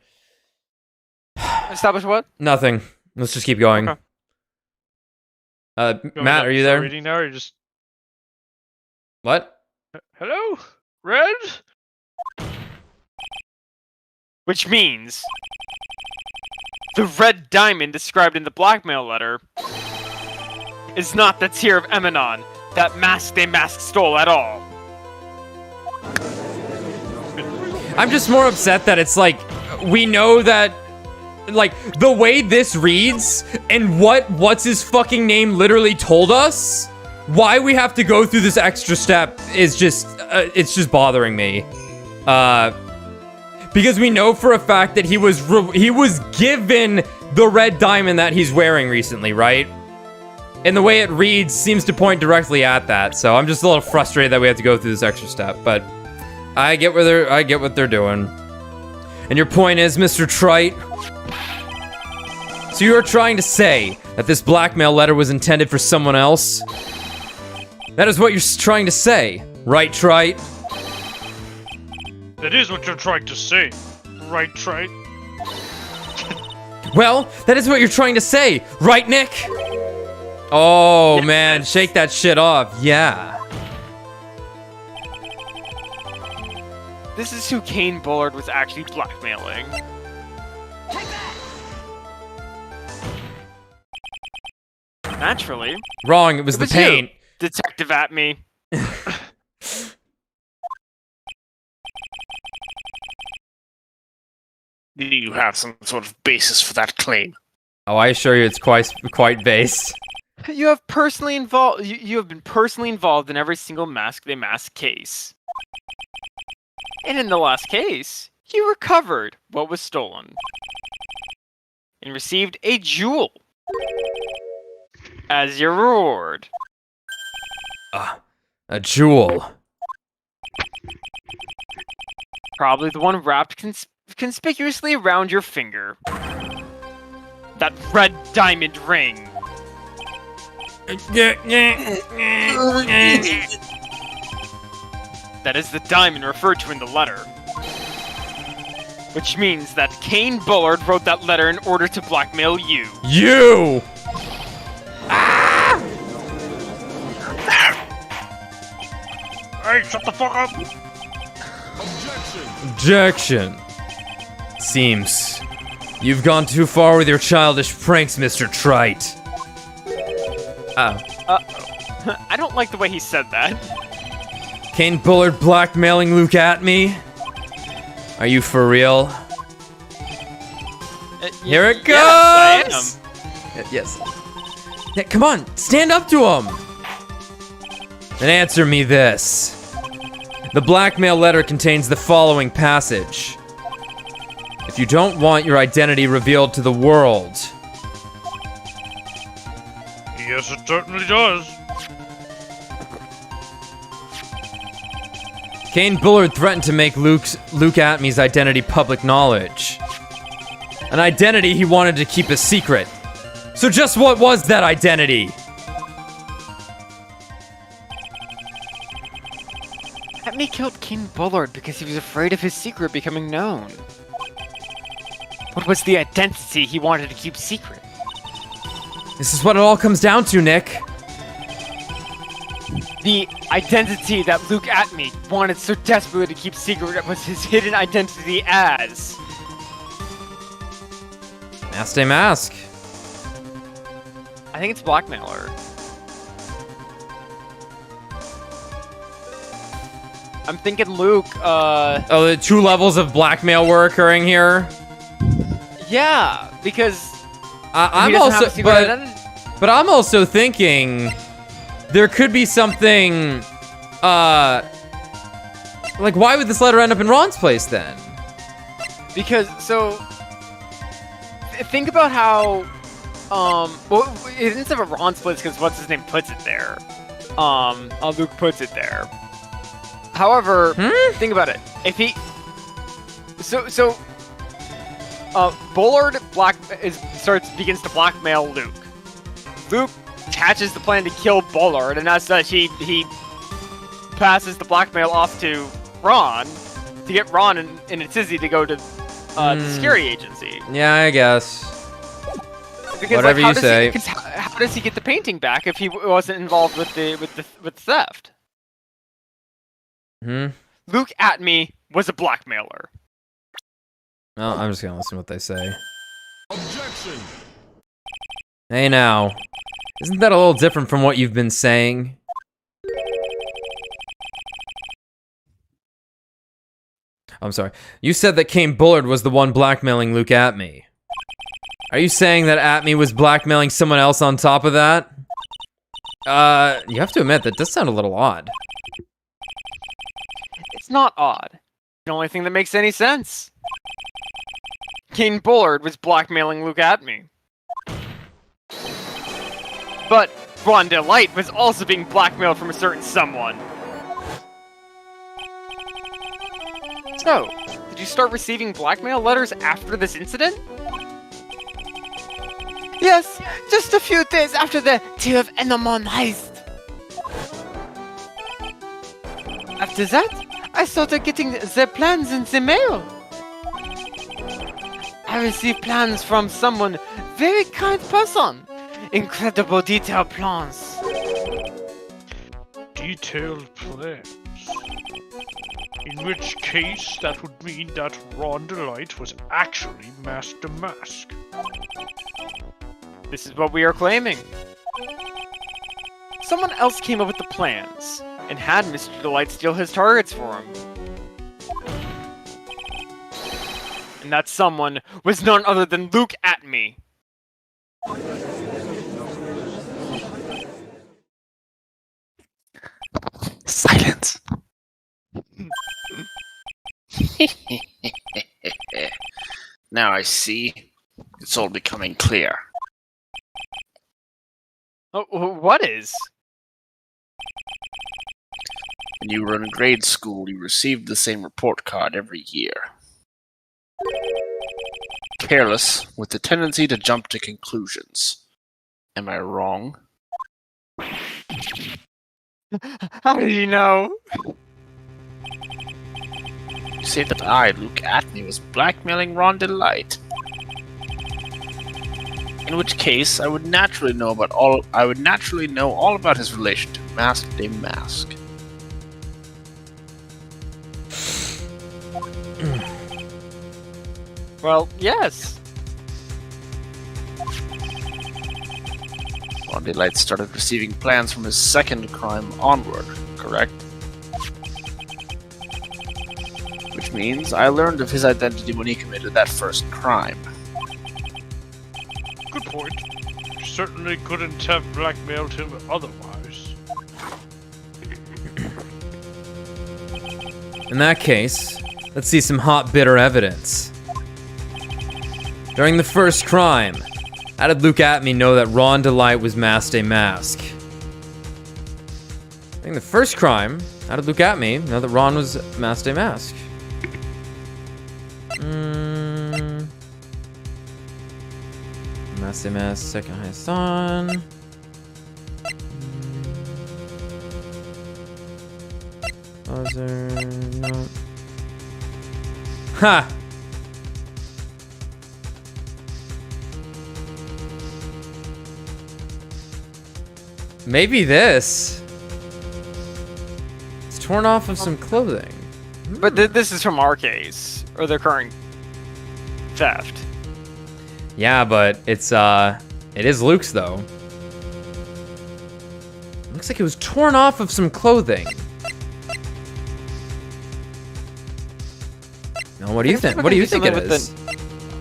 Establish what? Nothing. Let's just keep going. Okay. Matt, are you there? Reading now, or you just... What? Hello? Red? Which means the red diamond described in the blackmail letter is not the tear of Eminon that Mask stole at all. I'm just more upset that it's like, we know that, like, the way this reads and what's his fucking name literally told us, why we have to go through this extra step is just, it's just bothering me. Because we know for a fact that he was given the red diamond that he's wearing recently, right? And the way it reads seems to point directly at that. So I'm just a little frustrated that we have to go through this extra step, but I get what they're doing. And your point is, Mr. Trite? So you are trying to say that this blackmail letter was intended for someone else? That is what you're trying to say, right, Trite? That is what you're trying to say. Right, Trite? Well, that is what you're trying to say, right, Nick? Oh, yes. Man, shake that shit off. Yeah. This is who Kane Bullard was actually blackmailing. Naturally. Wrong, it was the paint. You, Detective at me. Do you have some sort of basis for that claim? Oh, I assure you, it's quite based. You have personally involved. You have been personally involved in every single Mask case. And in the last case, you recovered what was stolen and received a jewel as your reward. A jewel. Probably the one wrapped conspicuously around your finger. That red diamond ring. That is the diamond referred to in the letter. Which means that Kane Bullard wrote that letter in order to blackmail you. You! Ah! Hey, shut the fuck up! Objection. Seems you've gone too far with your childish pranks, Mr. Trite. I don't like the way he said that. Kane Bullard blackmailing Luke at me? Are you for real? Here it goes! Yes, I am. Yes. Yeah, come on, stand up to him! And answer me this. The blackmail letter contains the following passage. If you don't want your identity revealed to the world... Yes, it certainly does. Kane Bullard threatened to make Luke Atmey's identity public knowledge. An identity he wanted to keep a secret. So just what was that identity? Atmey killed Kane Bullard because he was afraid of his secret becoming known. What was the identity he wanted to keep secret? This is what it all comes down to, Nick. The identity that Luke Atmey wanted so desperately to keep secret was his hidden identity as... Mask. I think it's Blackmailer. I'm thinking Luke, Oh, the 2 levels of blackmail were occurring here? Yeah, because I'm he doesn't have also, a secret identity. but I'm also thinking there could be something. Like, why would this letter end up in Ron's place then? Because think about how well, it isn't a Ron's place because what's his name puts it there. Luke puts it there. However, think about it. If he Bullard begins to blackmail Luke. Luke hatches the plan to kill Bullard, and as such, he passes the blackmail off to Ron to get Ron and a tizzy to go to the security agency. Yeah, I guess. Because, whatever you say. How does he get the painting back if he wasn't involved with the theft? Luke Atme was a blackmailer. Well, I'm just gonna listen to what they say. Objection. Hey now, isn't that a little different from what you've been saying? I'm sorry. You said that Kane Bullard was the one blackmailing Luke Atme. Are you saying that Atme was blackmailing someone else on top of that? You have to admit, that does sound a little odd. It's not odd. The only thing that makes any sense. Kane Bullard was blackmailing Luke Atme. But Ron Delight was also being blackmailed from a certain someone. So, did you start receiving blackmail letters after this incident? Yes, just a few days after the Tear of Enomon heist. After that, I started getting the plans in the mail. I received plans from someone, very kind person. Incredible detailed plans. Detailed plans. In which case, that would mean that Ron Delight was actually Master Mask. This is what we are claiming. Someone else came up with the plans, and had Mr. Delight steal his targets for him. And that someone was none other than Luke Atme. Silence. Now I see. It's all becoming clear. Oh, what is? When you were in grade school, you received the same report card every year. Careless, with the tendency to jump to conclusions. Am I wrong? How did you know? You say that I, Luke Atme, was blackmailing Ron Delight. In which case, I would naturally know all about his relation to Mask de Mask. Well, yes. Ron Delight started receiving plans from his second crime onward, correct? Which means I learned of his identity when he committed that first crime. Good point. You certainly couldn't have blackmailed him otherwise. In that case, let's see some hot, bitter evidence. During the first crime, how did Luke Atme know that Ron Delight was Mask de Mask? During the first crime, how did Luke Atme know that Ron was Mask de Mask? Mask de Mask, second highest on. Buzzer, no. Ha! Maybe this. It's torn off of some clothing. But this is from our case, or the current theft. Yeah, but it is Luke's though. Looks like it was torn off of some clothing. Now, what do you think? What do you think it is?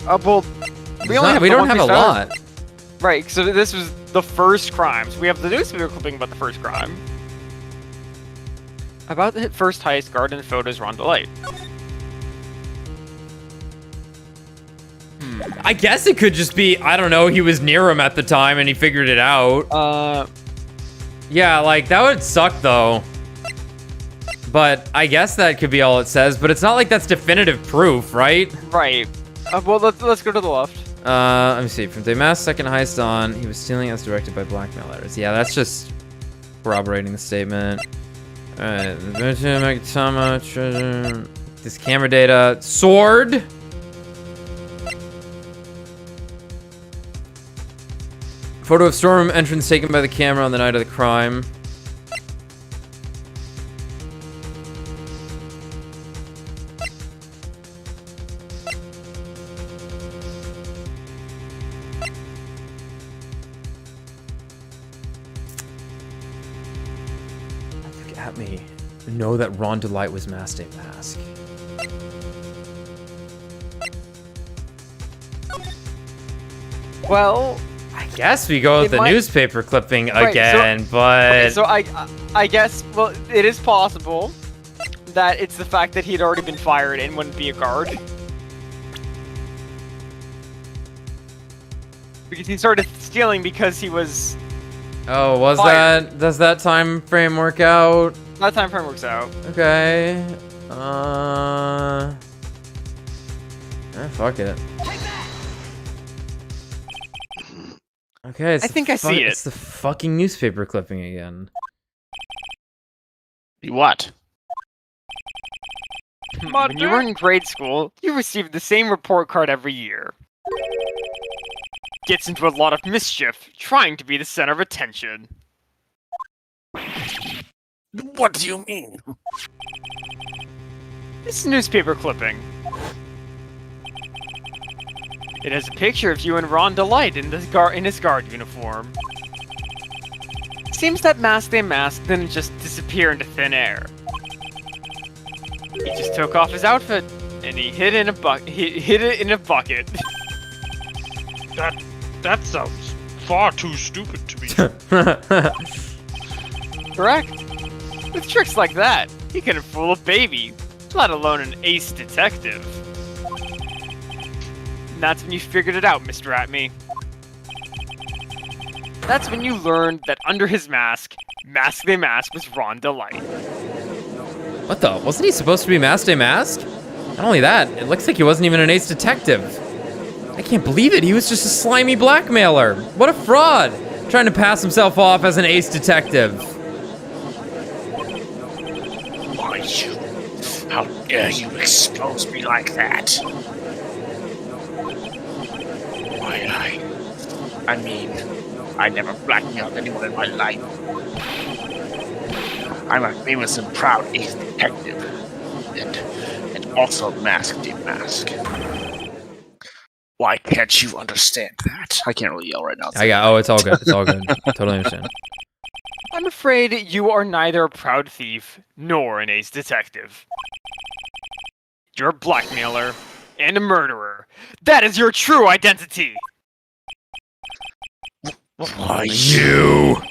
Well, We only have we the don't ones have a found. lot. Right, so this was the first crime. So we have the newspaper clipping about the first crime. About the first heist, garden photos, Ron Delight. I guess it could just be, I don't know, he was near him at the time and he figured it out. Yeah, like, that would suck, though. But I guess that could be all it says, but it's not like that's definitive proof, right? Right. Well, let's go to the left. Let me see. From the mass second heist on, he was stealing as directed by blackmailers. Yeah, that's just corroborating the statement. Alright, treasure. This camera data. Sword! Photo of storeroom entrance taken by the camera on the night of the crime. Look at me. Know that Ron Delight was masked a mask. Well, I guess we go with the newspaper clipping Right, again, but... okay, so I guess, well, it is possible that it's the fact that he'd already been fired and wouldn't be a guard. Because he started stealing because he was... Oh, was fired. that... Does that time frame work out? That time frame works out. Okay. Fuck it. Okay, it's I think I see it. It's the fucking newspaper clipping again. What? When you were in grade school, you received the same report card every year. Gets into a lot of mischief, trying to be the center of attention. What do you mean? This newspaper clipping. It has a picture of you and Ron Delight in his guard uniform. Seems that mask they masked didn't just disappear into thin air. He just took off his outfit and he hid it in a bucket. That sounds far too stupid to me. Correct. With tricks like that, he couldn't fool a baby, let alone an ace detective. And that's when you figured it out, Mr. Atme. That's when you learned that under his mask they mask was Ron Delight. What the? Wasn't he supposed to be masked a mask? Not only that, it looks like he wasn't even an ace detective. I can't believe it. He was just a slimy blackmailer. What a fraud! Trying to pass himself off as an ace detective. Why, you? How dare you expose me like that? Why, I mean, I never blackmailed anyone in my life. I'm a famous and proud ace detective. And also masked a mask. Why can't you understand that? I can't really yell right now. Oh, it's all good. It's all good. Totally understand. I'm afraid you are neither a proud thief nor an ace detective. You're a blackmailer and a murderer. That is your true identity! Why, you?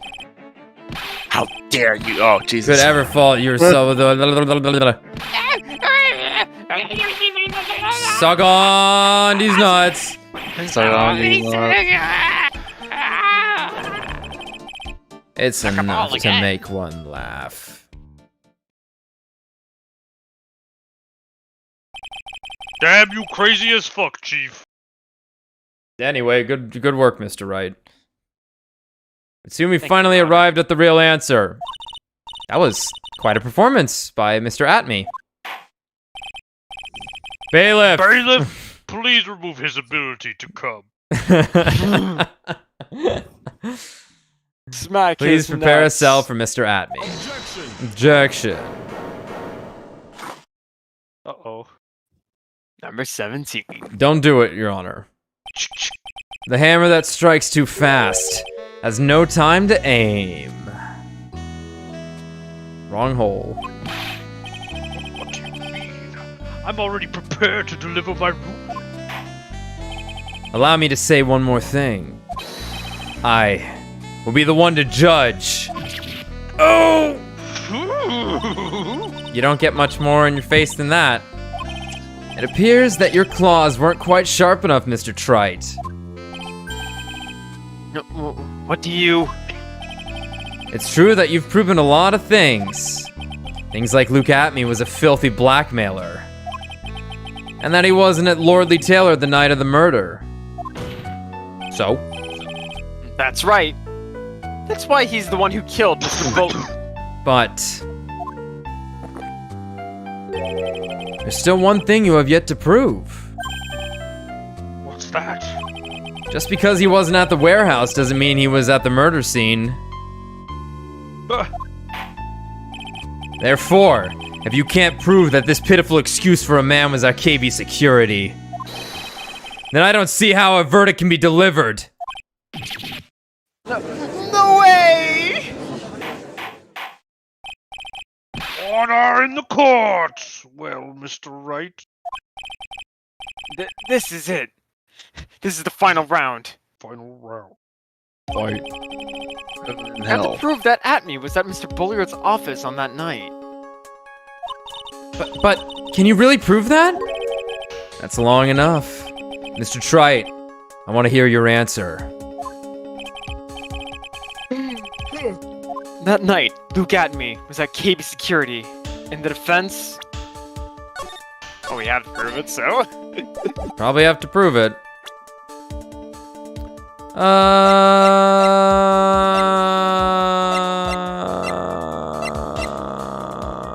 How dare you? Oh, Jesus. Could ever fault yourself. Suck on these nuts. Suck on these nuts. It's enough to make one laugh. Damn you crazy as fuck, Chief. Anyway, good work, Mr. Wright. Soon we finally arrived at the real answer. That was quite a performance by Mr. Atme. Bailiff! Bailiff, please remove his ability to come. Smack Please his prepare nuts. a cell for Mr. Atme. Objection. Uh-oh. Number 17. Don't do it, Your Honor. The hammer that strikes too fast has no time to aim. Wrong hole. What do you mean? I'm already prepared to deliver my allow me to say one more thing. I will be the one to judge. Oh! You don't get much more in your face than that. It appears that your claws weren't quite sharp enough, Mr. Trite. What do you... It's true that you've proven a lot of things. Things like Luke Atme was a filthy blackmailer. And that he wasn't at Lordly Taylor the night of the murder. So? That's right. That's why he's the one who killed Mr. Boat. But... there's still one thing you have yet to prove. What's that? Just because he wasn't at the warehouse doesn't mean he was at the murder scene. Therefore, if you can't prove that this pitiful excuse for a man was KB security, then I don't see how a verdict can be delivered. No way! Order in the court! Well, Mr. Wright. This is it. This is the final round. Final round. Fight. I have to prove that Atme was at Mr. Bulliard's office on that night. But can you really prove that? That's long enough. Mr. Trite, I want to hear your answer. That night, Luke Atme was at KB Security. In the defense... Oh, we have to prove it, so... Probably have to prove it.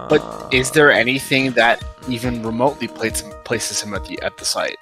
But is there anything that even remotely places him at the site?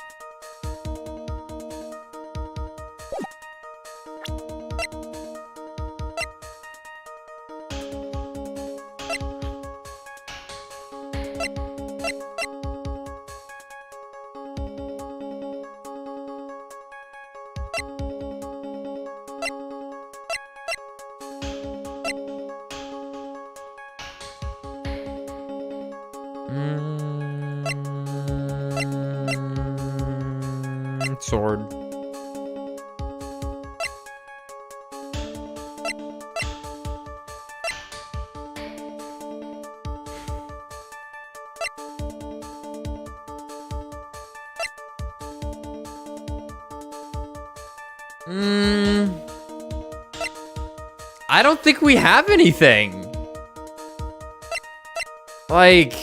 Sword. I don't think we have anything. Like...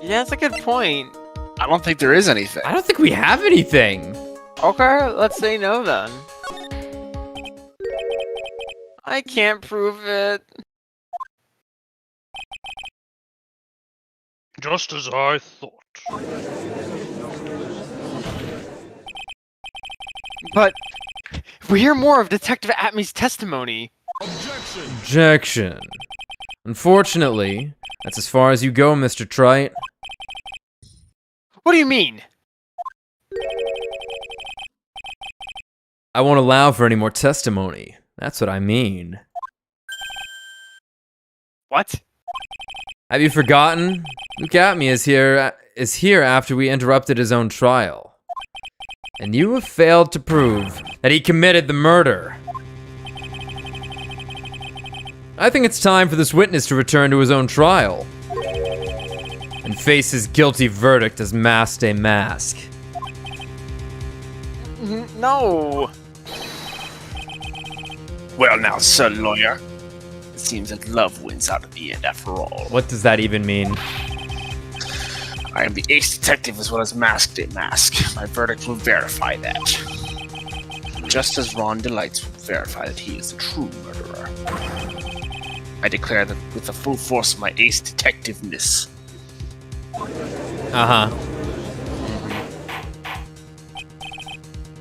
Yeah, that's a good point. I don't think there is anything. I don't think we have anything. Okay, let's say no then. I can't prove it. Just as I thought. But we hear more of Detective Atme's testimony. Objection. Unfortunately, that's as far as you go, Mr. Trite. What do you mean? I won't allow for any more testimony. That's what I mean. What? Have you forgotten? Luke Atme is here after we interrupted his own trial. And you have failed to prove that he committed the murder. I think it's time for this witness to return to his own trial and face his guilty verdict as masked a mask. No. Well now, sir lawyer. It seems that love wins out at the end after all. What does that even mean? I am the ace detective as well as masked a mask. My verdict will verify that. Just as Ron Delights will verify that he is the true murderer. I declare that with the full force of my ace detectiveness.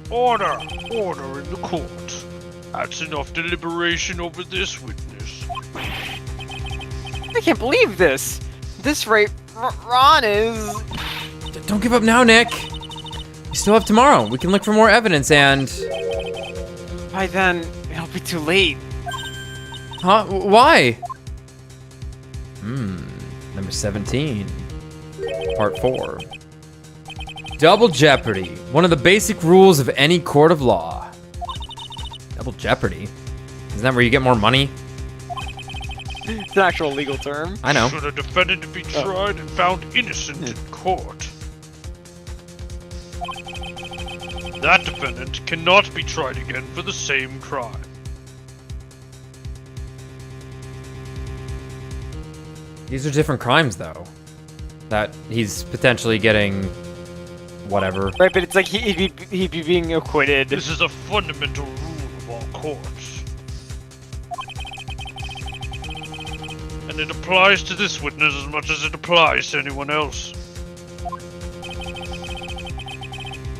Order! Order in the court. That's enough deliberation over this witness. I can't believe this. This rate, Ron is... Don't give up now, Nick. We still have tomorrow. We can look for more evidence and... By then, it'll be too late. Huh? Why? Number 17. Part 4. Double jeopardy. One of the basic rules of any court of law. Double jeopardy? Isn't that where you get more money? It's an actual legal term. I know. Should a defendant be tried and found innocent in court, that defendant cannot be tried again for the same crime. These are different crimes, though. That he's potentially getting whatever. Right, but it's like he'd be being acquitted. This is a fundamental rule of all courts. And it applies to this witness as much as it applies to anyone else.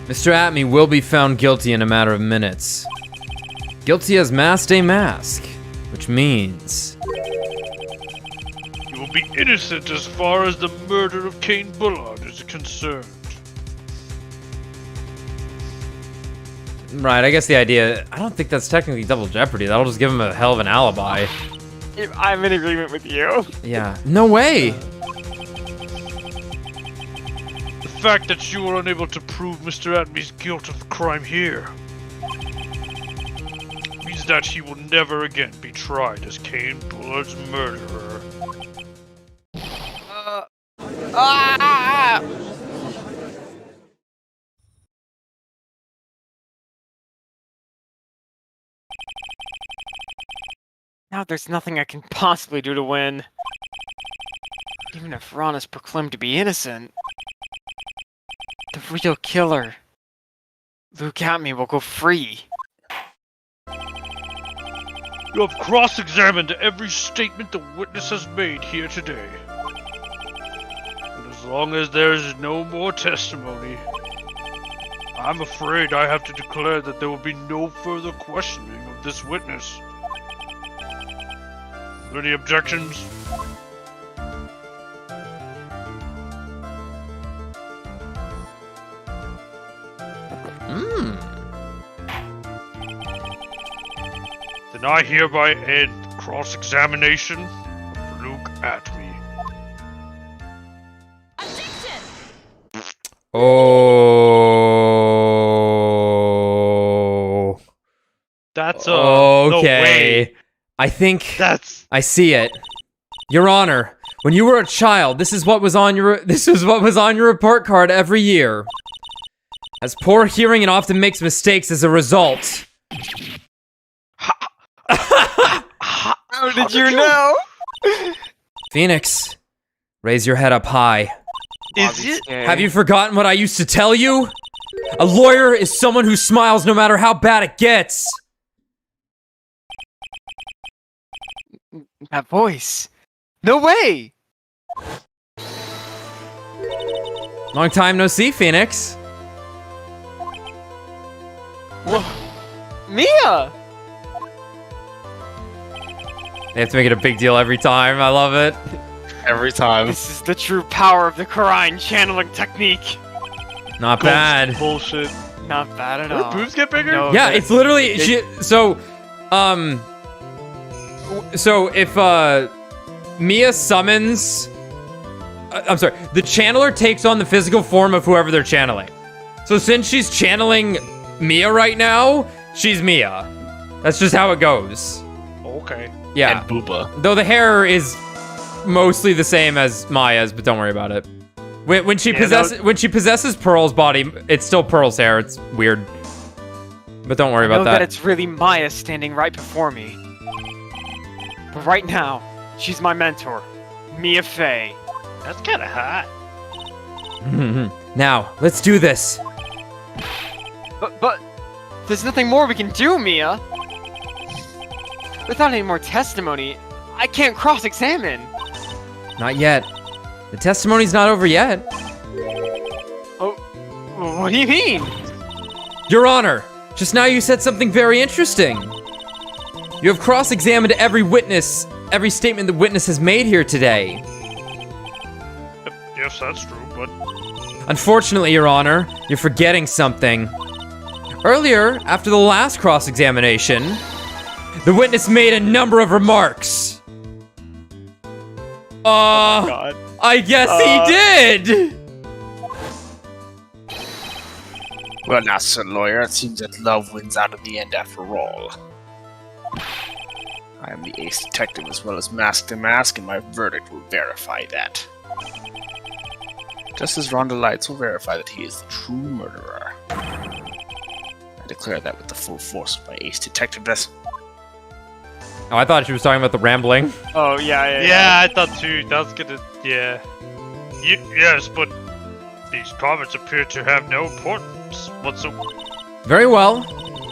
Mr. Atme will be found guilty in a matter of minutes. Guilty as masked a mask, which means... You will be innocent as far as the murder of Kane Bullard is concerned. Right, I guess the idea... I don't think that's technically double jeopardy. That'll just give him a hell of an alibi. I'm in agreement with you. Yeah. No way! The fact that you were unable to prove Mr. Atme's guilt of the crime here means that he will never again be tried as Kane Bullard's murderer. Now there's nothing I can possibly do to win. Even if Ron is proclaimed to be innocent, the real killer, Luke Atme, will go free. You have cross-examined every statement the witness has made here today. And as long as there is no more testimony, I'm afraid I have to declare that there will be no further questioning of this witness. Are there any objections? Then I hereby end cross-examination of Luke Atme. Oh. That's Okay. no way. I think That's I see it. Your Honor, when you were a child, this is what was on your report card every year. Has poor hearing and often makes mistakes as a result. How did you know? Phoenix, raise your head up high. is it? Have you forgotten what I used to tell you? A lawyer is someone who smiles no matter how bad it gets. That voice. No way! Long time no see, Phoenix. Whoa. Mia! They have to make it a big deal every time. I love it. Every time. This is the true power of the Quran channeling technique. Not bad. Bullshit. Not bad at Did her all. boobs get bigger? No. Yeah, it's literally so if Mia summons I'm sorry, the channeler takes on the physical form of whoever they're channeling. So since she's channeling Mia right now, she's Mia. That's just how it goes. Okay. Yeah. And Booba. Though the hair is mostly the same as Maya's, but don't worry about it. When she possesses Pearl's body, it's still Pearl's hair. It's weird. But don't worry I know about that it's really Maya standing right before me. But right now, she's my mentor, Mia Fey. That's kind of hot. Now, let's do this. But there's nothing more we can do, Mia. Without any more testimony, I can't cross-examine. Not yet. The testimony's not over yet. Oh, what do you mean? Your Honor, just now you said something very interesting. You have cross-examined every witness, every statement the witness has made here today. Yes, that's true, but Unfortunately, Your Honor, you're forgetting something. Earlier, after the last cross-examination, the witness made a number of remarks. God. I guess he did! Well, now, sir lawyer, it seems that love wins out in the end after all. I am the ace detective as well as Mask to Mask, and my verdict will verify that. Just as Rhonda Lights will verify that he is the true murderer. I declare that with the full force of my ace detectiveness. Oh, I thought she was talking about the rambling. Oh, yeah. Yeah, I thought too. That was gonna. Yeah. Yes, but these comments appear to have no importance whatsoever. Very well.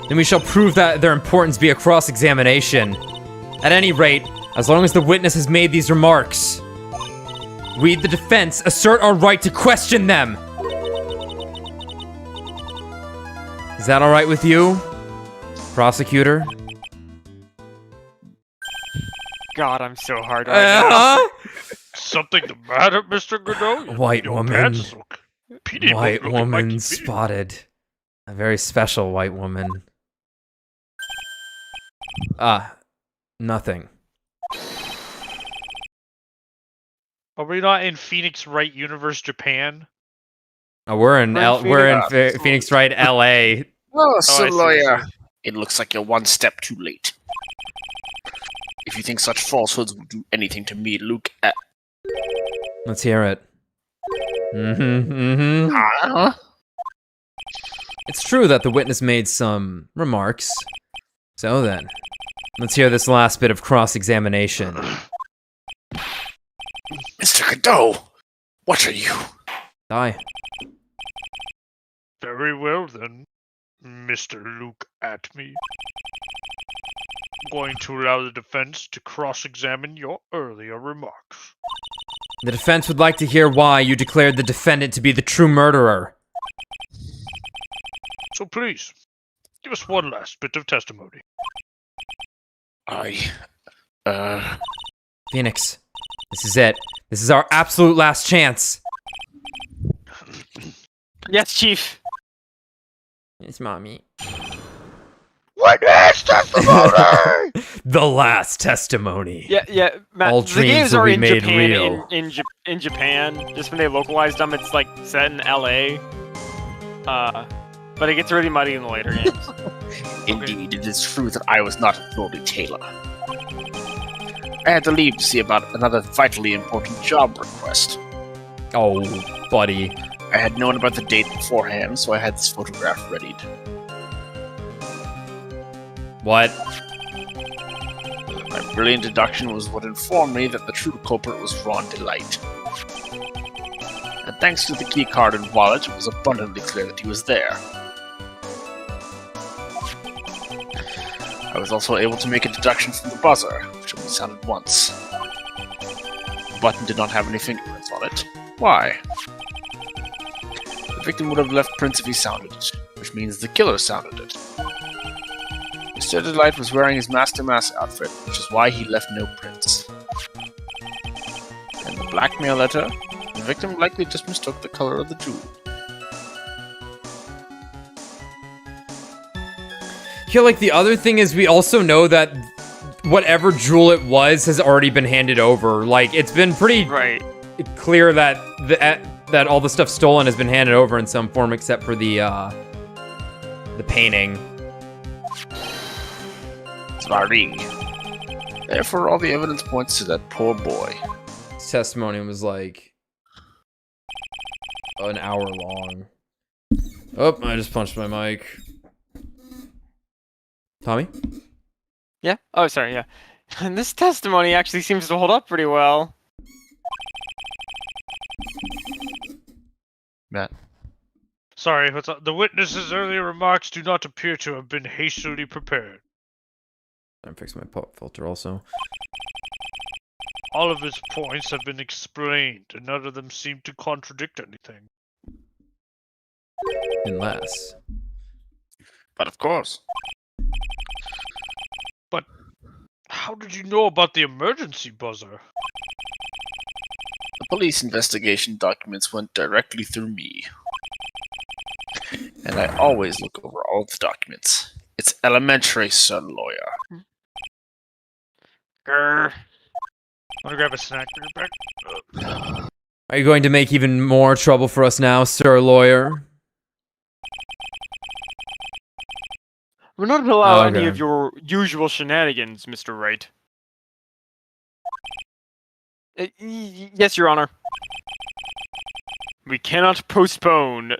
Then we shall prove that their importance via cross-examination. At any rate, as long as the witness has made these remarks, we, the defense, assert our right to question them. Is that all right with you, prosecutor? God, I'm so hard right now. Something the matter, Mr. Godot? White Your woman. pants look pity White looking like woman you. spotted. A very special white woman. Nothing. Are we not in Phoenix Wright Universe, Japan? Oh, we're in Phoenix. Phoenix Wright, LA. Oh, I sir see, lawyer. I see. It looks like you're one step too late. If you think such falsehoods will do anything to me, look at... Let's hear it. Huh? It's true that the witness made some remarks. So then, let's hear this last bit of cross-examination. Mr. Godot, what are you? Die. Very well then, Mr. Luke at me. I'm going to allow the defense to cross-examine your earlier remarks. The defense would like to hear why you declared the defendant to be the true murderer. So please, give us one last bit of testimony. Phoenix, this is it. This is our absolute last chance. Yes, Chief. It's mommy. Witness testimony! The last testimony. Yeah, Matt, All the dreams games will are be in made Japan. real. In Japan, just when they localized them, it's like set in LA. But it gets really muddy in the later games. Indeed, it is true that I was not Lordy Taylor. I had to leave to see about another vitally important job request. Oh, buddy. I had known about the date beforehand, so I had this photograph readied. What? My brilliant deduction was what informed me that the true culprit was Ron Delight. And thanks to the key card and wallet, it was abundantly clear that he was there. I was also able to make a deduction from the buzzer, which only sounded once. The button did not have any fingerprints on it. Why? The victim would have left prints if he sounded it, which means the killer sounded it. Mr. Delight was wearing his Master Mask outfit, which is why he left no prints. And the blackmail letter, the victim likely just mistook the color of the jewel. Yeah, like the other thing is we also know that whatever jewel it was has already been handed over. Like, it's been pretty Right. clear that that all the stuff stolen has been handed over in some form, except for the painting. Sorry. Therefore, all the evidence points to that poor boy. His testimony was like an hour long. Oh, I just punched my mic. Tommy? Yeah? Oh, sorry, yeah. And this testimony actually seems to hold up pretty well. Matt. Sorry, what's up? The witness's earlier remarks do not appear to have been hastily prepared. I fix my pop filter also. All of his points have been explained, and none of them seem to contradict anything. Unless. But of course. But how did you know about the emergency buzzer? The police investigation documents went directly through me. And I always look over all the documents. It's elementary, sir lawyer. Grr. Wanna grab a snack for your back? Are you going to make even more trouble for us now, sir lawyer? We're not allowed any Okay. of your usual shenanigans, Mr. Wright. Yes, Your Honor. We cannot postpone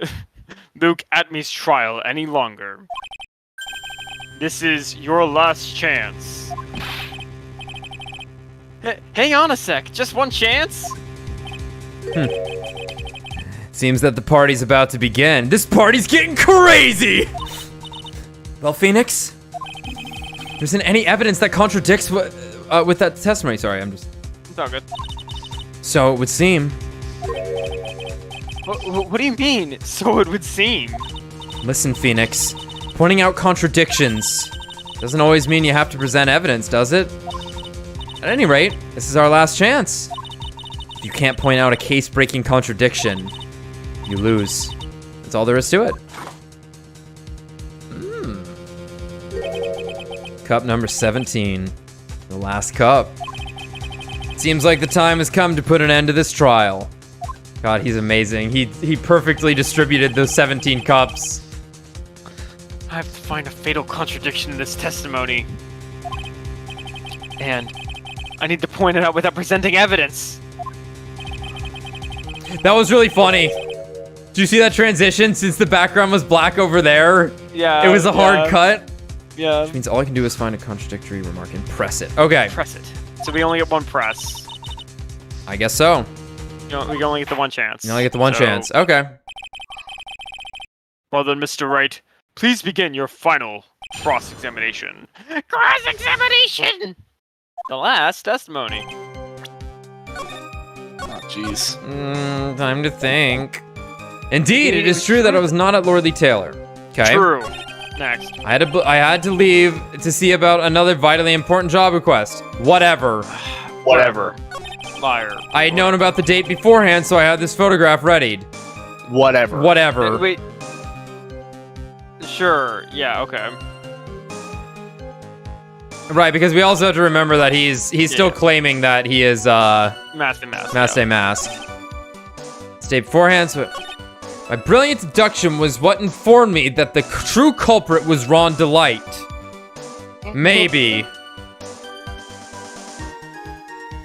Luke Atmy's trial any longer. This is your last chance. Hang on a sec, just one chance? Seems that the party's about to begin. This party's getting crazy! Well, Phoenix, there isn't any evidence that contradicts with that testimony. Sorry, I'm just... It's all good. So it would seem. What do you mean, so it would seem? Listen, Phoenix, pointing out contradictions doesn't always mean you have to present evidence, does it? At any rate, this is our last chance. If you can't point out a case-breaking contradiction, you lose. That's all there is to it. Cup number 17. The last cup. Seems like the time has come to put an end to this trial. God, he's amazing. He perfectly distributed those 17 cups. I have to find a fatal contradiction in this testimony. And I need to point it out without presenting evidence. That was really funny. Did you see that transition since the background was black over there? Yeah. It was a hard cut. Yeah. Which means all I can do is find a contradictory remark and press it. Okay. Press it. So we only get one press. I guess so. You know, we only get the one chance. You only get the one So- chance. Okay. Well then, Mr. Wright, please begin your final cross-examination. Cross-examination! The last testimony. Oh, jeez. Time to think. Indeed, it is true that I was not at Lordly Taylor. Okay. True. Next. I had to leave to see about another vitally important job request. Whatever. Whatever. Liar. I had known about the date beforehand, so I had this photograph readied. Whatever. Whatever. Wait. Sure. Yeah. Okay. Right, because we also have to remember that he's still claiming that he is Mask and mask. Mask yeah. a Mask. Stay beforehand, so my brilliant deduction was what informed me that the true culprit was Ron Delight. Maybe.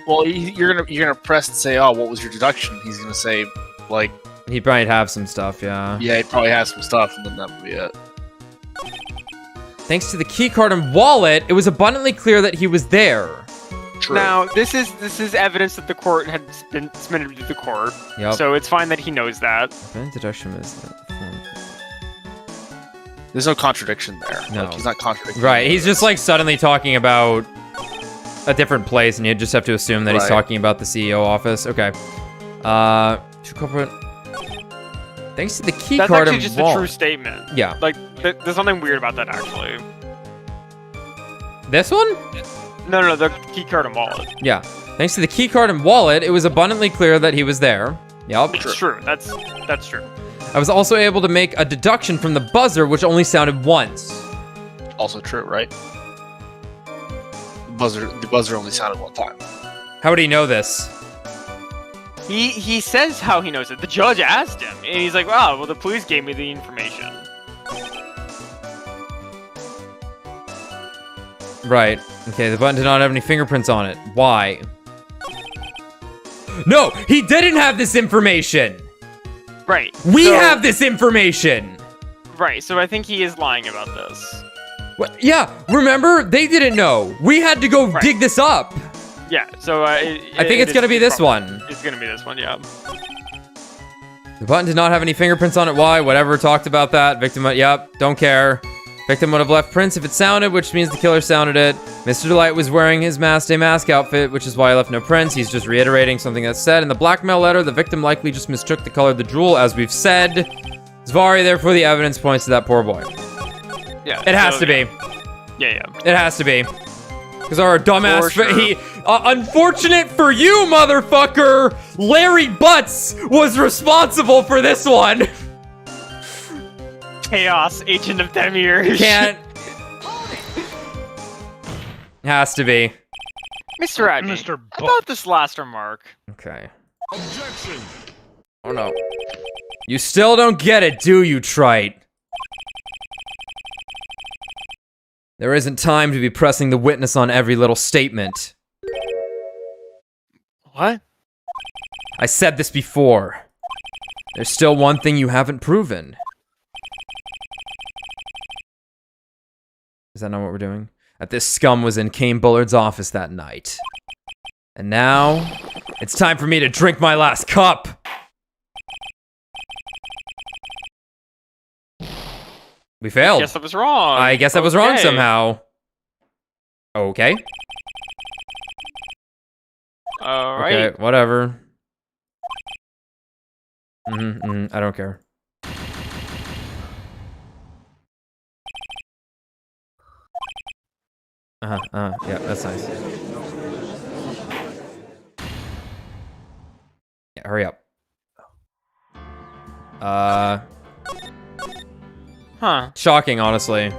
Well, you're gonna press and say, "Oh, what was your deduction?" He's gonna say, like, He probably have some stuff, yeah. "Yeah, he probably has some stuff," and then that would be it. Thanks to the keycard and wallet, it was abundantly clear that he was there. True. Now, this is evidence that the court had been submitted to the court. Yep. So it's fine that he knows that. Brilliant deduction is There's no contradiction there. No. Like, he's not contradicting. right. He's just like suddenly talking about a different place, and you just have to assume that he's Right. talking about the CEO office. Okay. True culprit. Thanks to the key That's card actually and just a wallet. true statement. Yeah. Like, there's something weird about that, actually. This one? No, the key card and wallet. Yeah. Thanks to the key card and wallet, it was abundantly clear that he was there. Yep. It's true. That's true. I was also able to make a deduction from the buzzer, which only sounded once. Also true, right? The buzzer only sounded one time. How would he know this? He says how he knows it. The judge asked him, and he's like, "Oh, well, the police gave me the information." Right. Okay, the button did not have any fingerprints on it. Why? No, he didn't have this information! Right. We so- have this information! Right. So I think he is lying about this. What? Yeah, remember? They didn't know. We had to go Right. dig this up. Yeah. So I think it's gonna be this one. It's gonna be this one. Yeah. The button did not have any fingerprints on it. Why? Whatever, talked about that. Victim, yep, don't care. Victim would have left prints if it sounded, which means the killer sounded it. Mr. Delight was wearing his Mask Day Mask outfit, which is why he left no prints. He's just reiterating something that's said. In the blackmail letter, the victim likely just mistook the color of the jewel, as we've said. Zvari, therefore, the evidence points to that poor boy. Yeah. It has so, to be. Yeah. It has to be. Because our dumbass... For sure. Unfortunate for you, motherfucker! Larry Butts was responsible for this one! Chaos, Agent of Demiurge. Can't... Has to be. Mr. Adney, Mr. about this last remark. Okay. Oh no. You still don't get it, do you, Trite? There isn't time to be pressing the witness on every little statement. What? I said this before. There's still one thing you haven't proven. Is that not what we're doing? That this scum was in Kane Bullard's office that night. And now, it's time for me to drink my last cup! We failed. I guess I was wrong. I guess I was wrong Okay. somehow. Okay. Alright. Okay, whatever. I don't care. Yeah, that's nice. Yeah, hurry up. Huh. Shocking, honestly.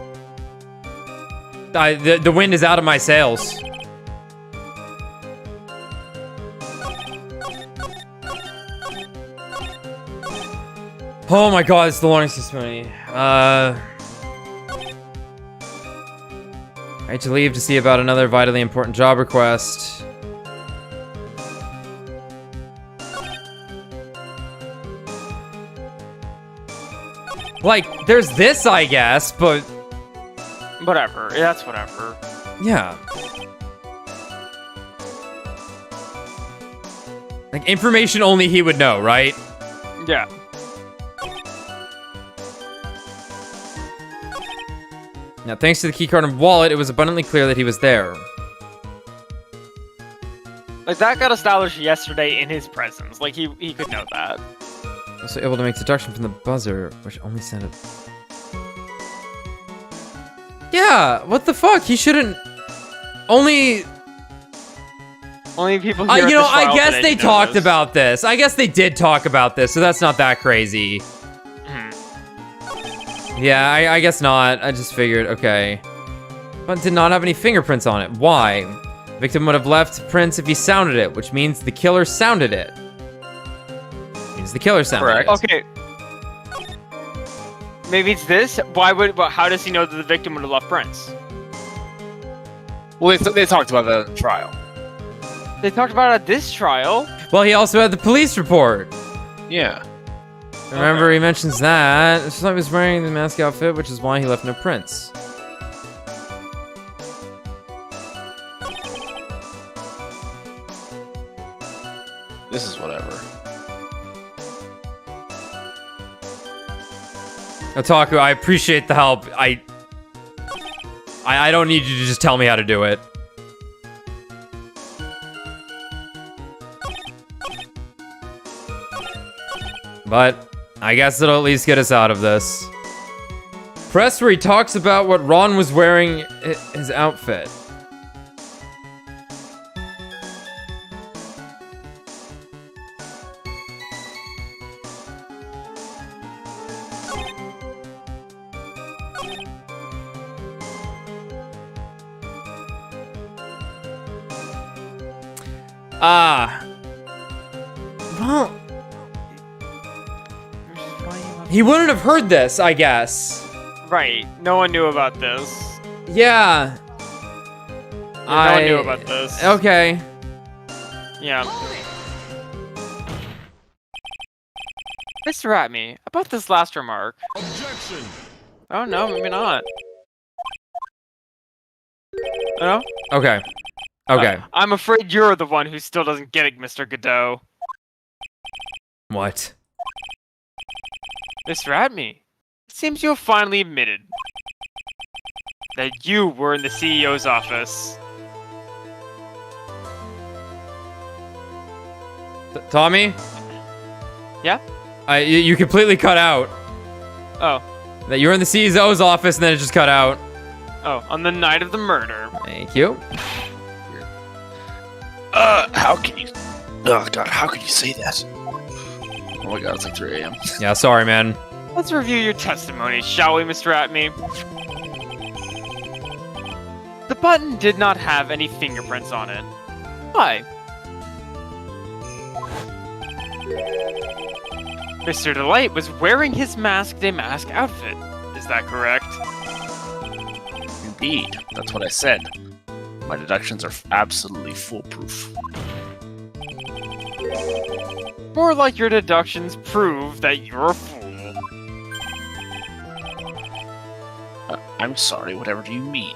The wind is out of my sails. Oh my god, it's the longest testimony. I had to leave to see about another vitally important job request. Like, there's this, I guess, but... Whatever. Yeah, that's whatever. yeah. Like, information only he would know, right? Yeah. Now, thanks to the keycard and wallet, it was abundantly clear that he was there. Like, that got established yesterday in his presence. Like, he could know that. Also able to make deduction from the buzzer, which only sounded... yeah, what the fuck? He shouldn't... Only people here you know, at the trial I guess today they know talked this. about this. I guess they did talk about this, so that's not that crazy. Yeah, I guess not. I just figured, okay. But did not have any fingerprints on it. Why? The victim would have left prints if he sounded it, which means the killer sounded it. Means the killer sounded Correct. it. Okay. Maybe it's this? How does he know that the victim would have left prints? Well, they talked about that in the trial. They talked about it at this trial. Well, he also had the police report. Yeah. Remember, he mentions that. It's like he was wearing the mask outfit, which is why he left no prints. This is whatever. Otaku, I appreciate the help. I don't need you to just tell me how to do it. But I guess it'll at least get us out of this. Press where he talks about what Ron was wearing his outfit. Well, he wouldn't have heard this, I guess. Right. No one knew about this. Yeah. No one knew about this. Okay. Yeah. Mr. Ratme, about this last remark. Objection! Oh no, maybe not. No? Okay. Okay. I'm afraid you're the one who still doesn't get it, Mr. Godot. What? Mr. Ratme, it seems you have finally admitted that you were in the CEO's office. Tommy? Yeah? You completely cut out. Oh. That you were in the CEO's office and then it just cut out. Oh, on the night of the murder. Thank you. How can you... Oh, God, how could you say that? Oh my God, it's like 3 a.m. Yeah, sorry, man. Let's review your testimony, shall we, Mr. Ratme? The button did not have any fingerprints on it. Why? Mr. Delight was wearing his mask de mask outfit. Is that correct? Indeed, that's what I said. My deductions are absolutely foolproof. More like your deductions prove that you're a fool. I'm sorry, whatever do you mean?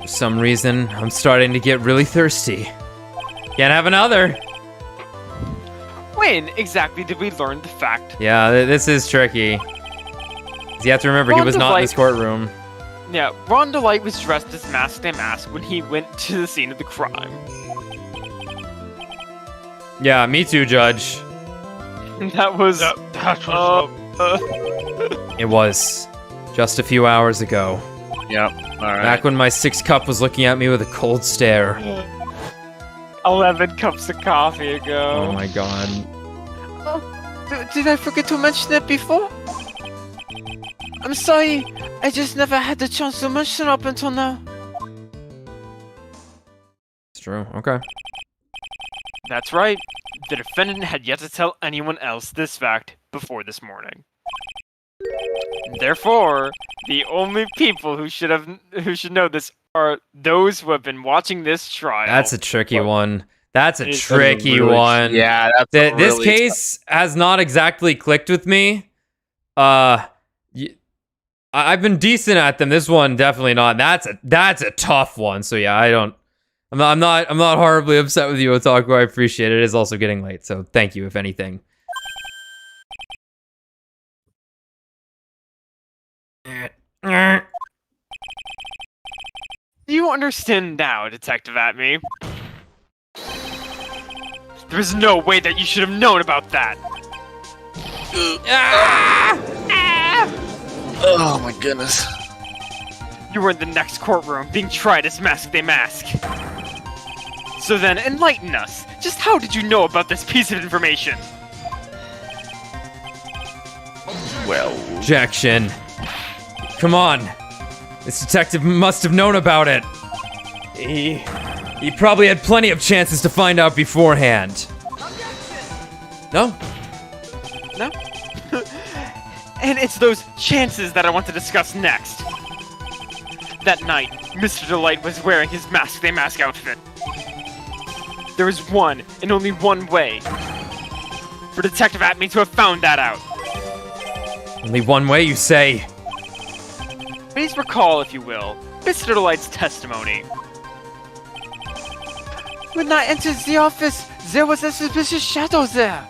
For some reason, I'm starting to get really thirsty. Can't have another. When exactly did we learn the fact? Yeah, this is tricky. 'Cause you have to remember, he was not in this courtroom. Yeah, Ron DeLight was dressed as Masked Mask when he went to the scene of the crime. Yeah, me too, Judge. That was... That was... It was. Just a few hours ago. Yep, alright. Back when my 6th cup was looking at me with a cold stare. 11 cups of coffee ago. Oh my god. Did I forget to mention it before? I'm sorry. I just never had the chance to mention it up until now. It's true, okay. That's right. The defendant had yet to tell anyone else this fact before this morning. Therefore, the only people who should know this are those who have been watching this trial. That's a tricky one. That's a It's tricky really- one. Yeah, that's This really case has not exactly clicked with me. I've been decent at them. This one definitely not. That's a tough one. So yeah, I'm not horribly upset with you, Otaku. I appreciate it. It is also getting late, so thank you, if anything. Do you understand now, Detective Atme? There's no way that you should have known about that. Oh my goodness. You were in the next courtroom being tried as Masked Mask. So then, enlighten us. Just how did you know about this piece of information? Well, Objection. Come on. This detective must have known about it. He probably had plenty of chances to find out beforehand. No? No? And it's those chances that I want to discuss next. That night, Mr. Delight was wearing his Masked Mask outfit. There was one, and only one way, for Detective Atme to have found that out. Only one way, you say? Please recall, if you will, Mr. Delight's testimony. When I entered the office, there was a suspicious shadow there.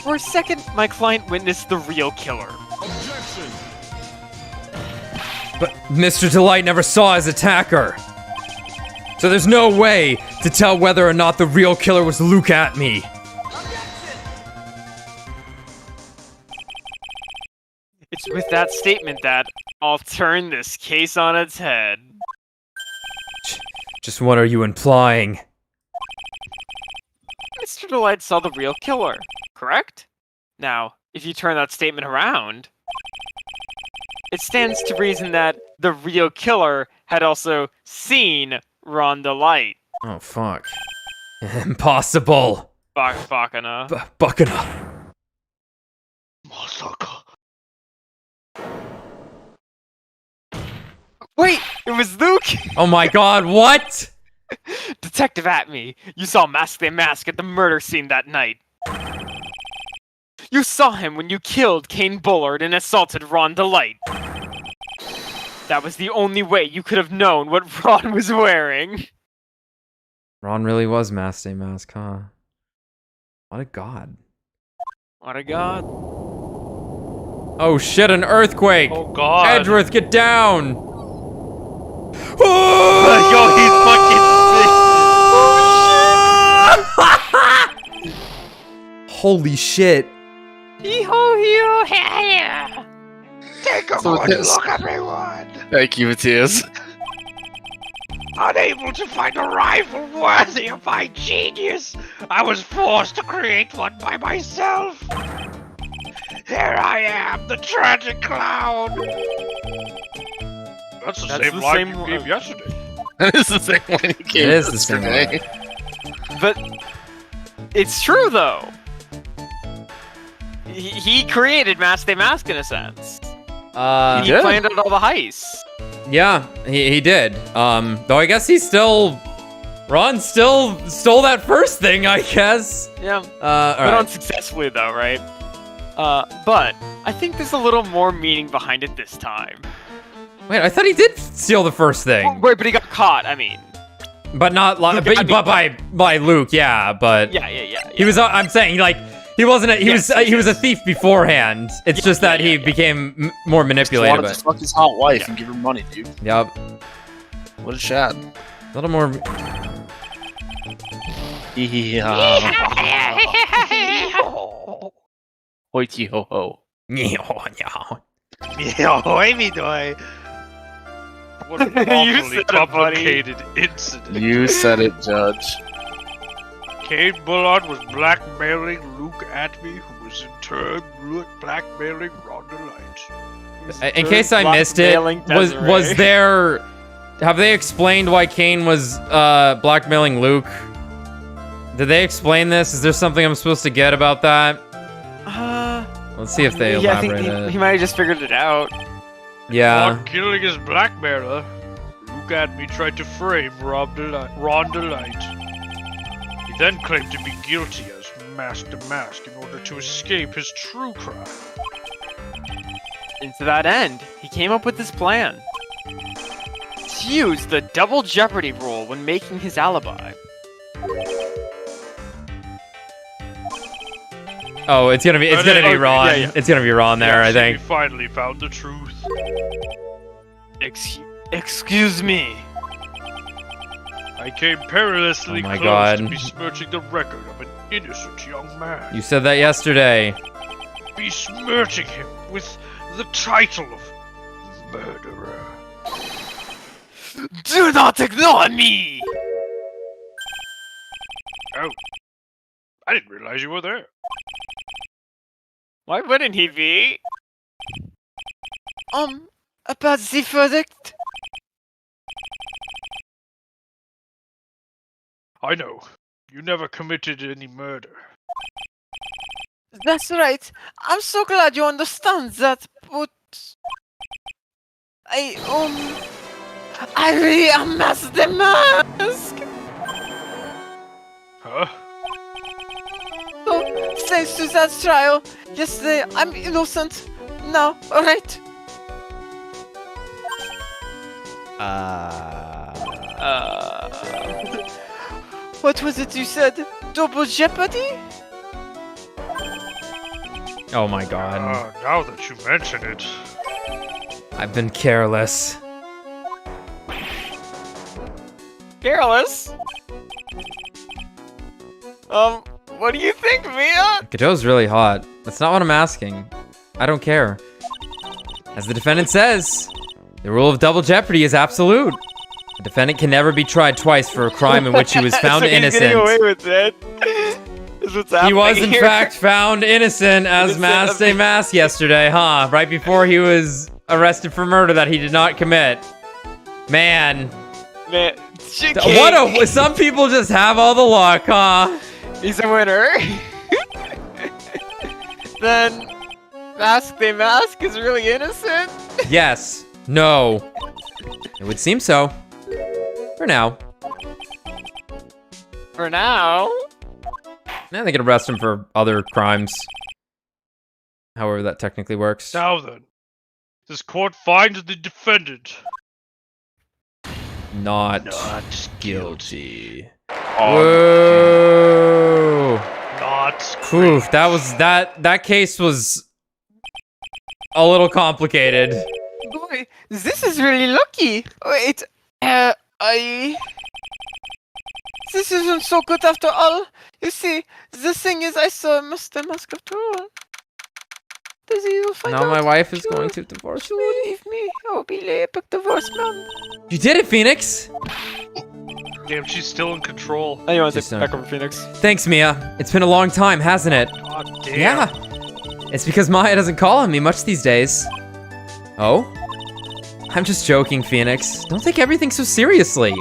For a second, my client witnessed the real killer. But Mr. Delight never saw his attacker. So there's no way to tell whether or not the real killer was Luke Atme. It's with that statement that I'll turn this case on its head. Just what are you implying? Mr. Delight saw the real killer, correct? Now, if you turn that statement around, it stands to reason that the real killer had also seen Ron Delight. Oh, fuck. Impossible. Bakana. Bakana. Masaka. Wait, it was Luke! Oh my god, what? Detective Atme, you saw Masked Mask at the murder scene that night. You saw him when you killed Kane Bullard and assaulted Ron Delight. That was the only way you could have known what Ron was wearing. Ron really was Masked Mask, huh? What a god. What a god. Oh shit, an earthquake! Oh god. Edgeworth, get down! Yo, he's fucking Holy shit. Take a So good this- look, everyone. thank you, Matthias. Unable to find a rival worthy of my genius, I was forced to create one by myself. Here I am, the tragic clown. That's the That's same the line same you one. gave yesterday. That is the same one he gave It is the same yesterday. But it's true though. he created Mask Day Mask in a sense. He Yeah. planned out all the heists. Yeah, he did. Though I guess Ron still stole that first thing, I guess. Yeah. All But right. unsuccessfully though, right? But I think there's a little more meaning behind it this time. Wait, I thought he did steal the first thing, Wait, but he got caught. I mean, but not I mean- but by Luke, yeah. But yeah. he was. I'm saying like he wasn't. He Yes, was a thief beforehand. It's just that he became more Just manipulative. wanted to fuck his hot wife and give her money, dude. Yep. What a chat. A little more. Yeah. Hoity ho ho. Yeah, me doy. What an You awfully said it, buddy. complicated incident. You said it, Judge. Kane Bullard was blackmailing Luke Atby, who was in turn blackmailing Rhonda Light. In case I missed it, Blackmailing was Desiree. there? Have they explained why Kane was blackmailing Luke? Did they explain this? Is there something I'm supposed to get about that? Let's see if they yeah, I elaborate think it. he might have just figured it out. Yeah. Upon killing his blackmailer, Luke Atby tried to frame Rhonda Light. He then claimed to be guilty as Mask to Mask in order to escape his true crime. And to that end, he came up with this plan. To use the double jeopardy rule when making his alibi. Oh, it's gonna be Okay, Ron. yeah. It's gonna be Ron there, I Yes, think. He finally found the truth. Excuse me. I came perilously Oh my close God. to besmirching the record of an innocent young man. You said that yesterday. Besmirching him with the title of murderer. Do not ignore me! Oh, I didn't realize you were there. Why wouldn't he be? About the verdict? I know. You never committed any murder. That's right. I'm so glad you understand that, but... I really am Mask the Mask! Huh? So, thanks to that trial yesterday, I'm innocent. Now, alright? What was it you said? Double jeopardy? Oh my God. Now that you mention it. I've been careless. Careless? What do you think, Mia? Kajo's really hot. That's not what I'm asking. I don't care. As the defendant says, the rule of double jeopardy is absolute. A defendant can never be tried twice for a crime in which he was found So he's getting away innocent. with it. Is what's happening He was in here. fact found innocent as Innocent Mask of- Day Mask yesterday, huh? Right before he was arrested for murder that he did not commit. Man, Man, some people just have all the luck, huh? He's a winner. Then Mask Day Mask is really innocent. Yes. No. It would seem so. For now. For now. Now they can arrest him for other crimes. However that technically works. Now then, this court finds the defendant Not guilty. guilty. Whoa. Not Oof, that case was a little complicated. Boy, this is really lucky. Wait, This isn't so good after all. You see, the thing is, I saw Mr. Mask after all. Does he will find Now out? my wife is She going will- to divorce She will leave me. I will be the epic divorce man. You did it, Phoenix! Damn, she's still in control. I want to Just, take back over Phoenix. Thanks, Mia. It's been a long time, hasn't it? God damn. Yeah. It's because Maya doesn't call on me much these days. Oh? I'm just joking, Phoenix. Don't take everything so seriously.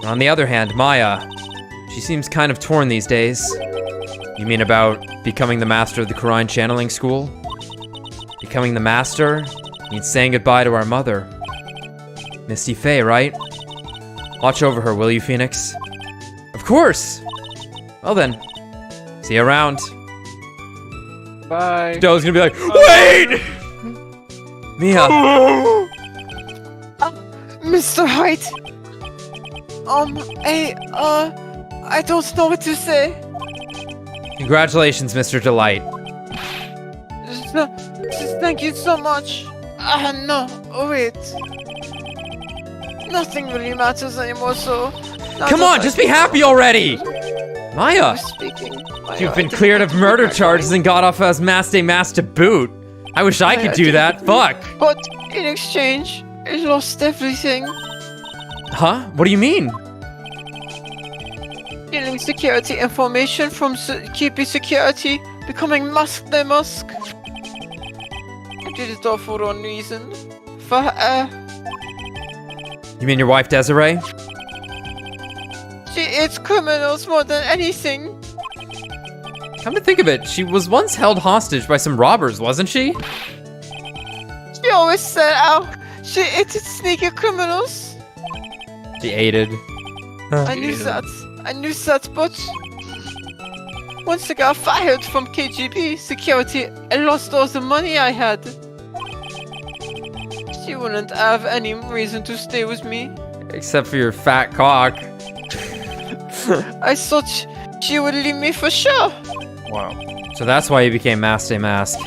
On the other hand, Maya, she seems kind of torn these days. You mean about becoming the master of the Quran channeling school. Becoming the master means saying goodbye to our mother. Misty Faye, right? Watch over her, will you, Phoenix? Of course! Well then, see you around. Bye. Joe's gonna be like, wait! Mia. Mr. Wright. I don't know what to say. Congratulations, Mr. Delight. Thank you so much. No, wait. Nothing really matters anymore, so... Come on, just be happy already! Maya, Speaking. you've been cleared of murder charges and got off as Mass Day Mass to boot. I wish I could do that, fuck. But in exchange, I lost everything. Huh? What do you mean? Stealing security information from keeping security, becoming Mask the Mask. I did it all for one reason. For You mean your wife, Desiree? she hates criminals more than anything. Come to think of it, she was once held hostage by some robbers, wasn't she? She always said how she hated sneaky criminals. She aided. I knew that, but once I got fired from KGB security, I lost all the money I had. She wouldn't have any reason to stay with me. Except for your fat cock. I thought she would leave me for sure. Wow. So that's why you became Mass Day Mask.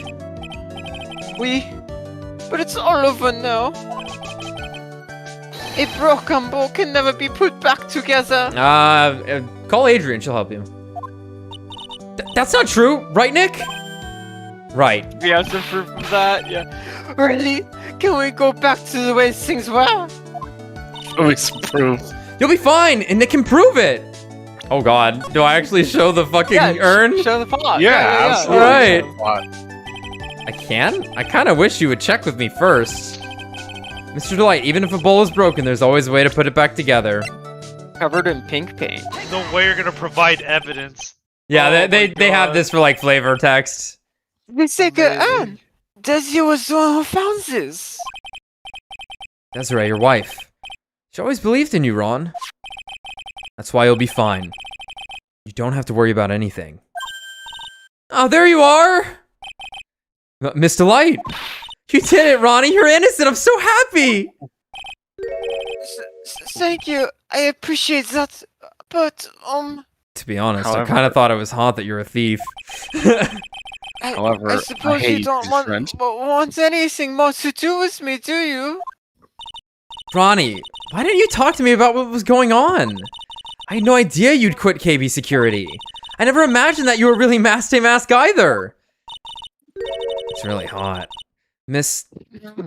But it's all over now. A broken bow can never be put back together. Call Adrian, she'll help you. That's not true, right, Nick? Right. We have some proof of that, yeah. Really? Can we go back to the way things were? Always proof. You'll be fine, and Nick can prove it. Oh God, do I actually show the fucking urn? Show the pot. Yeah, absolutely. Alright. Wow. I can? I kind of wish you would check with me first. Mr. Delight, even if a bowl is broken, there's always a way to put it back together. Covered in pink paint. No way you're gonna provide evidence. Yeah, Oh they my have God. this for like flavor text. The second urn. Desi was the one who found this. Desiree, your wife. She always believed in you, Ron. That's why you'll be fine. You don't have to worry about anything. Oh, there you are! Miss Delight! You did it, Ronnie! You're innocent! I'm so happy! Thank you. I appreciate that. But, To be honest, I However- kind of thought it was hot that you're a thief. However, I I suppose hate you don't you, want, friend. want anything more to do with me, do you? Ronnie, why didn't you talk to me about what was going on? I had no idea you'd quit KB Security. I never imagined that you were really Mass Day Mask either. It's really hot. Miss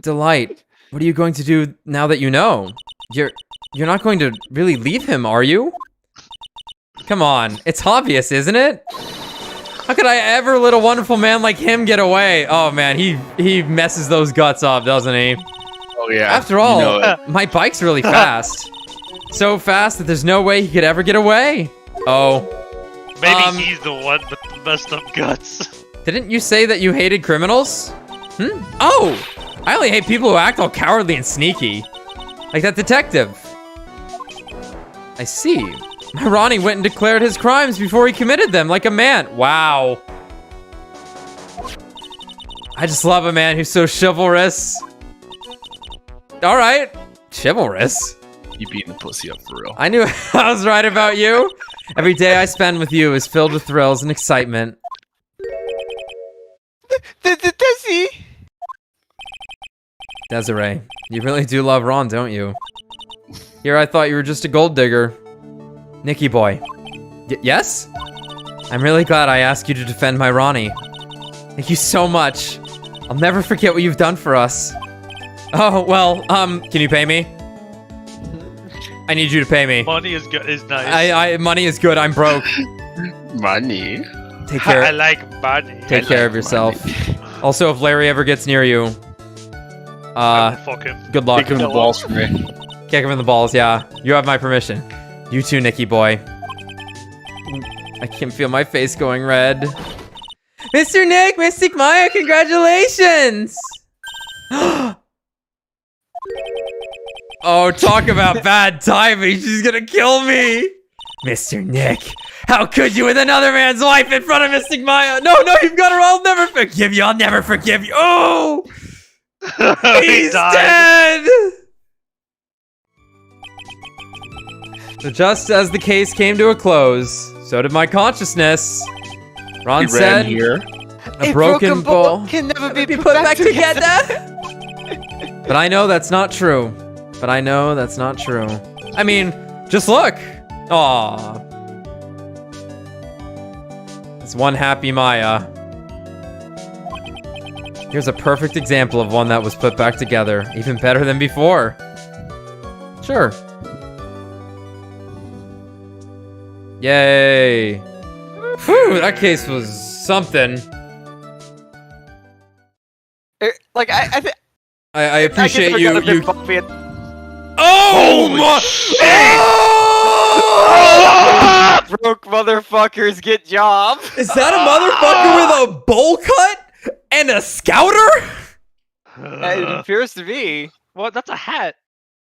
Delight, what are you going to do now that you know? You're not going to really leave him, are you? Come on, it's obvious, isn't it? How could I ever let a wonderful man like him get away? Oh man, he messes those guts up, doesn't he? Oh yeah. After all, you know it. my bike's really fast. So fast that there's no way he could ever get away. Oh. Maybe he's the one with the messed up guts. Didn't you say that you hated criminals? Oh! I only hate people who act all cowardly and sneaky. Like that detective. I see. Ronnie went and declared his crimes before he committed them, like a man. Wow. I just love a man who's so chivalrous. Alright. Chivalrous? You beating the pussy up for real. I knew I was right about you. Every day I spend with you is filled with thrills and excitement. Desi! Desiree, you really do love Ron, don't you? Here I thought you were just a gold digger. Nicky boy. Yes? I'm really glad I asked you to defend my Ronnie. Thank you so much. I'll never forget what you've done for us. Oh, well, can you pay me? I need you to pay me. Money is good. Is nice. Money is good, I'm broke. Money. Take care. I like money. Take care of yourself. Also, if Larry ever gets near you, Fuck him. good luck. Kick him in the balls for me. Kick him in the balls, yeah. You have my permission. You too, Nicky boy. I can feel my face going red. Mr. Nick, Mystic Maya, congratulations! Oh, talk about bad timing. She's gonna kill me. Mr. Nick, how could you with another man's wife in front of Mystic Maya? No, you've got her. I'll never forgive you. I'll never forgive you. Oh, he's dead. So just as the case came to a close, so did my consciousness. Ron said, here. a broken ball can never be put back together. But I know that's not true. I mean, just look. Aww. It's one happy Maya. Here's a perfect example of one that was put back together. Even better than before. Sure. Yay. Whew, that case was something. I appreciate you. Oh my! Oh! Broke motherfuckers get job. Is that a motherfucker with a bowl cut and a scouter? It appears to be. What? That's a hat.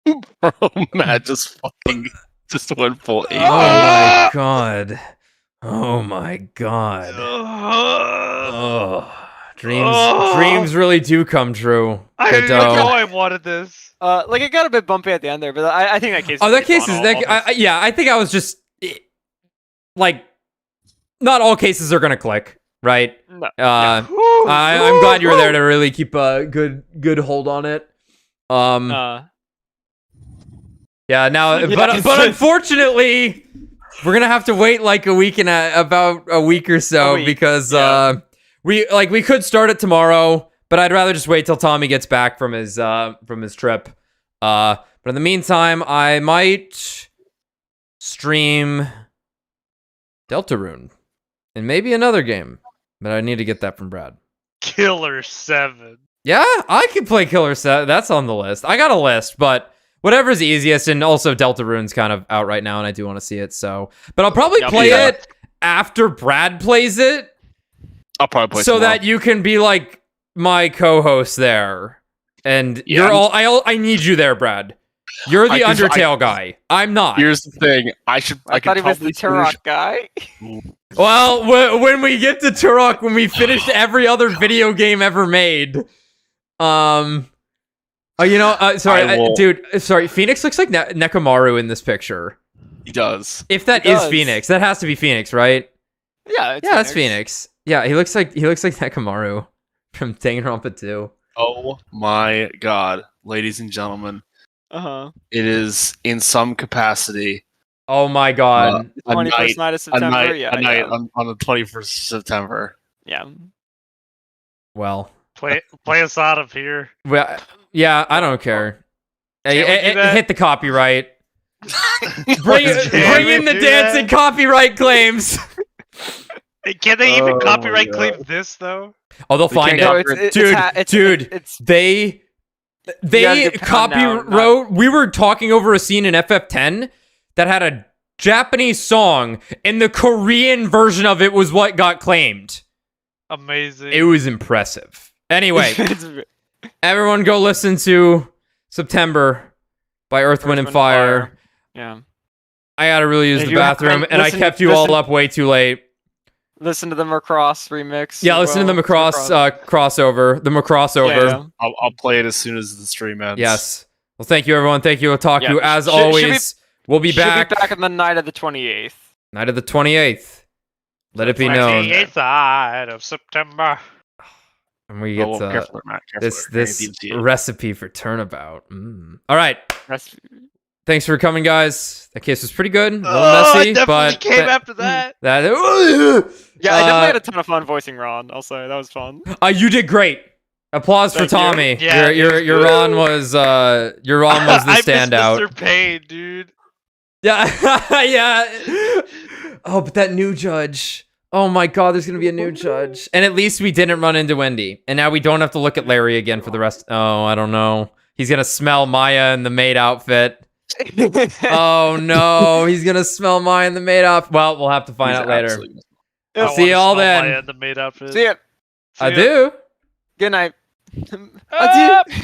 Bro, Matt just went full ape. Oh my god. Oh my god. Oh. Dreams really do come true. I didn't even know I wanted this. Like it got a bit bumpy at the end there, but I think that case. Oh, that case is that. Yeah, I think I was just like, not all cases are gonna click, right? No. I'm glad you were there to really keep a good hold on it. Yeah. Now, but unfortunately, we're gonna have to wait like a week and about a week or so because we could start it tomorrow, but I'd rather just wait till Tommy gets back from his trip. But in the meantime, I might stream Deltarune and maybe another game, but I need to get that from Brad. Killer 7. Yeah, I can play Killer 7. That's on the list. I got a list, but whatever's easiest, and also Deltarune's kind of out right now, and I do want to see it. So, but I'll probably play it after Brad plays it. I'll probably play so tomorrow. that you can be like my co-host there, and you're all. I need you there, Brad. You're the Undertale guy. I'm not. Here's the thing. I thought he was the Turok guy. Well, when we get to Turok, when we finished every other video game ever made, sorry, dude. Sorry, Phoenix looks like Nekomaru in this picture. He does. If that is Phoenix, that has to be Phoenix, right? Yeah, that's Phoenix. Yeah, he looks like Nekomaru from Danganronpa 2. Oh my god, ladies and gentlemen. It is in some capacity. Oh my god. 21st night of September. A night on the 21st of September. Yeah. Well. Play us out of here. Well, yeah, I don't care. Hit the copyright. bring in the dancing dancing copyright claims. Can they even copyright claim this though? Oh, they'll find it. Dude, they copyright. We were talking over a scene in FF10 that had a Japanese song, and the Korean version of it was what got claimed. Amazing. It was impressive. Anyway, everyone go listen to September by Earth, Wind, and Fire. Yeah. I gotta really use the bathroom, and I kept you all up way too late. Listen to the Macross remix. Yeah, listen to the Macross crossover. The Macrossover. Yeah. I'll play it as soon as the stream ends. Yes. Well, thank you, everyone. Thank you, Otaku. As always, we'll be back. Should be back on the night of the 28th. Night of the 28th. Let it be known. 28th night of September. And we get this recipe for turnabout. All right. Thanks for coming, guys. That case was pretty good. A little messy, but came after that. Yeah, I definitely had a ton of fun voicing Ron. I'll say that was fun. You did great. Applause for Tommy. Yeah, your Ron was the standout. I miss Mr. Payne, dude. Yeah, yeah. Oh, but that new judge. Oh my god, there's gonna be a new judge. And at least we didn't run into Wendy. And now we don't have to look at Larry again for the rest. Oh, I don't know. He's gonna smell Maya in the maid outfit. Oh no, he's gonna smell Maya in the maid outfit. Well, we'll have to find out later. I See wanna y'all smell my then. end of maid outfit. See ya. See I ya. do. Good night. Ah! Adieu.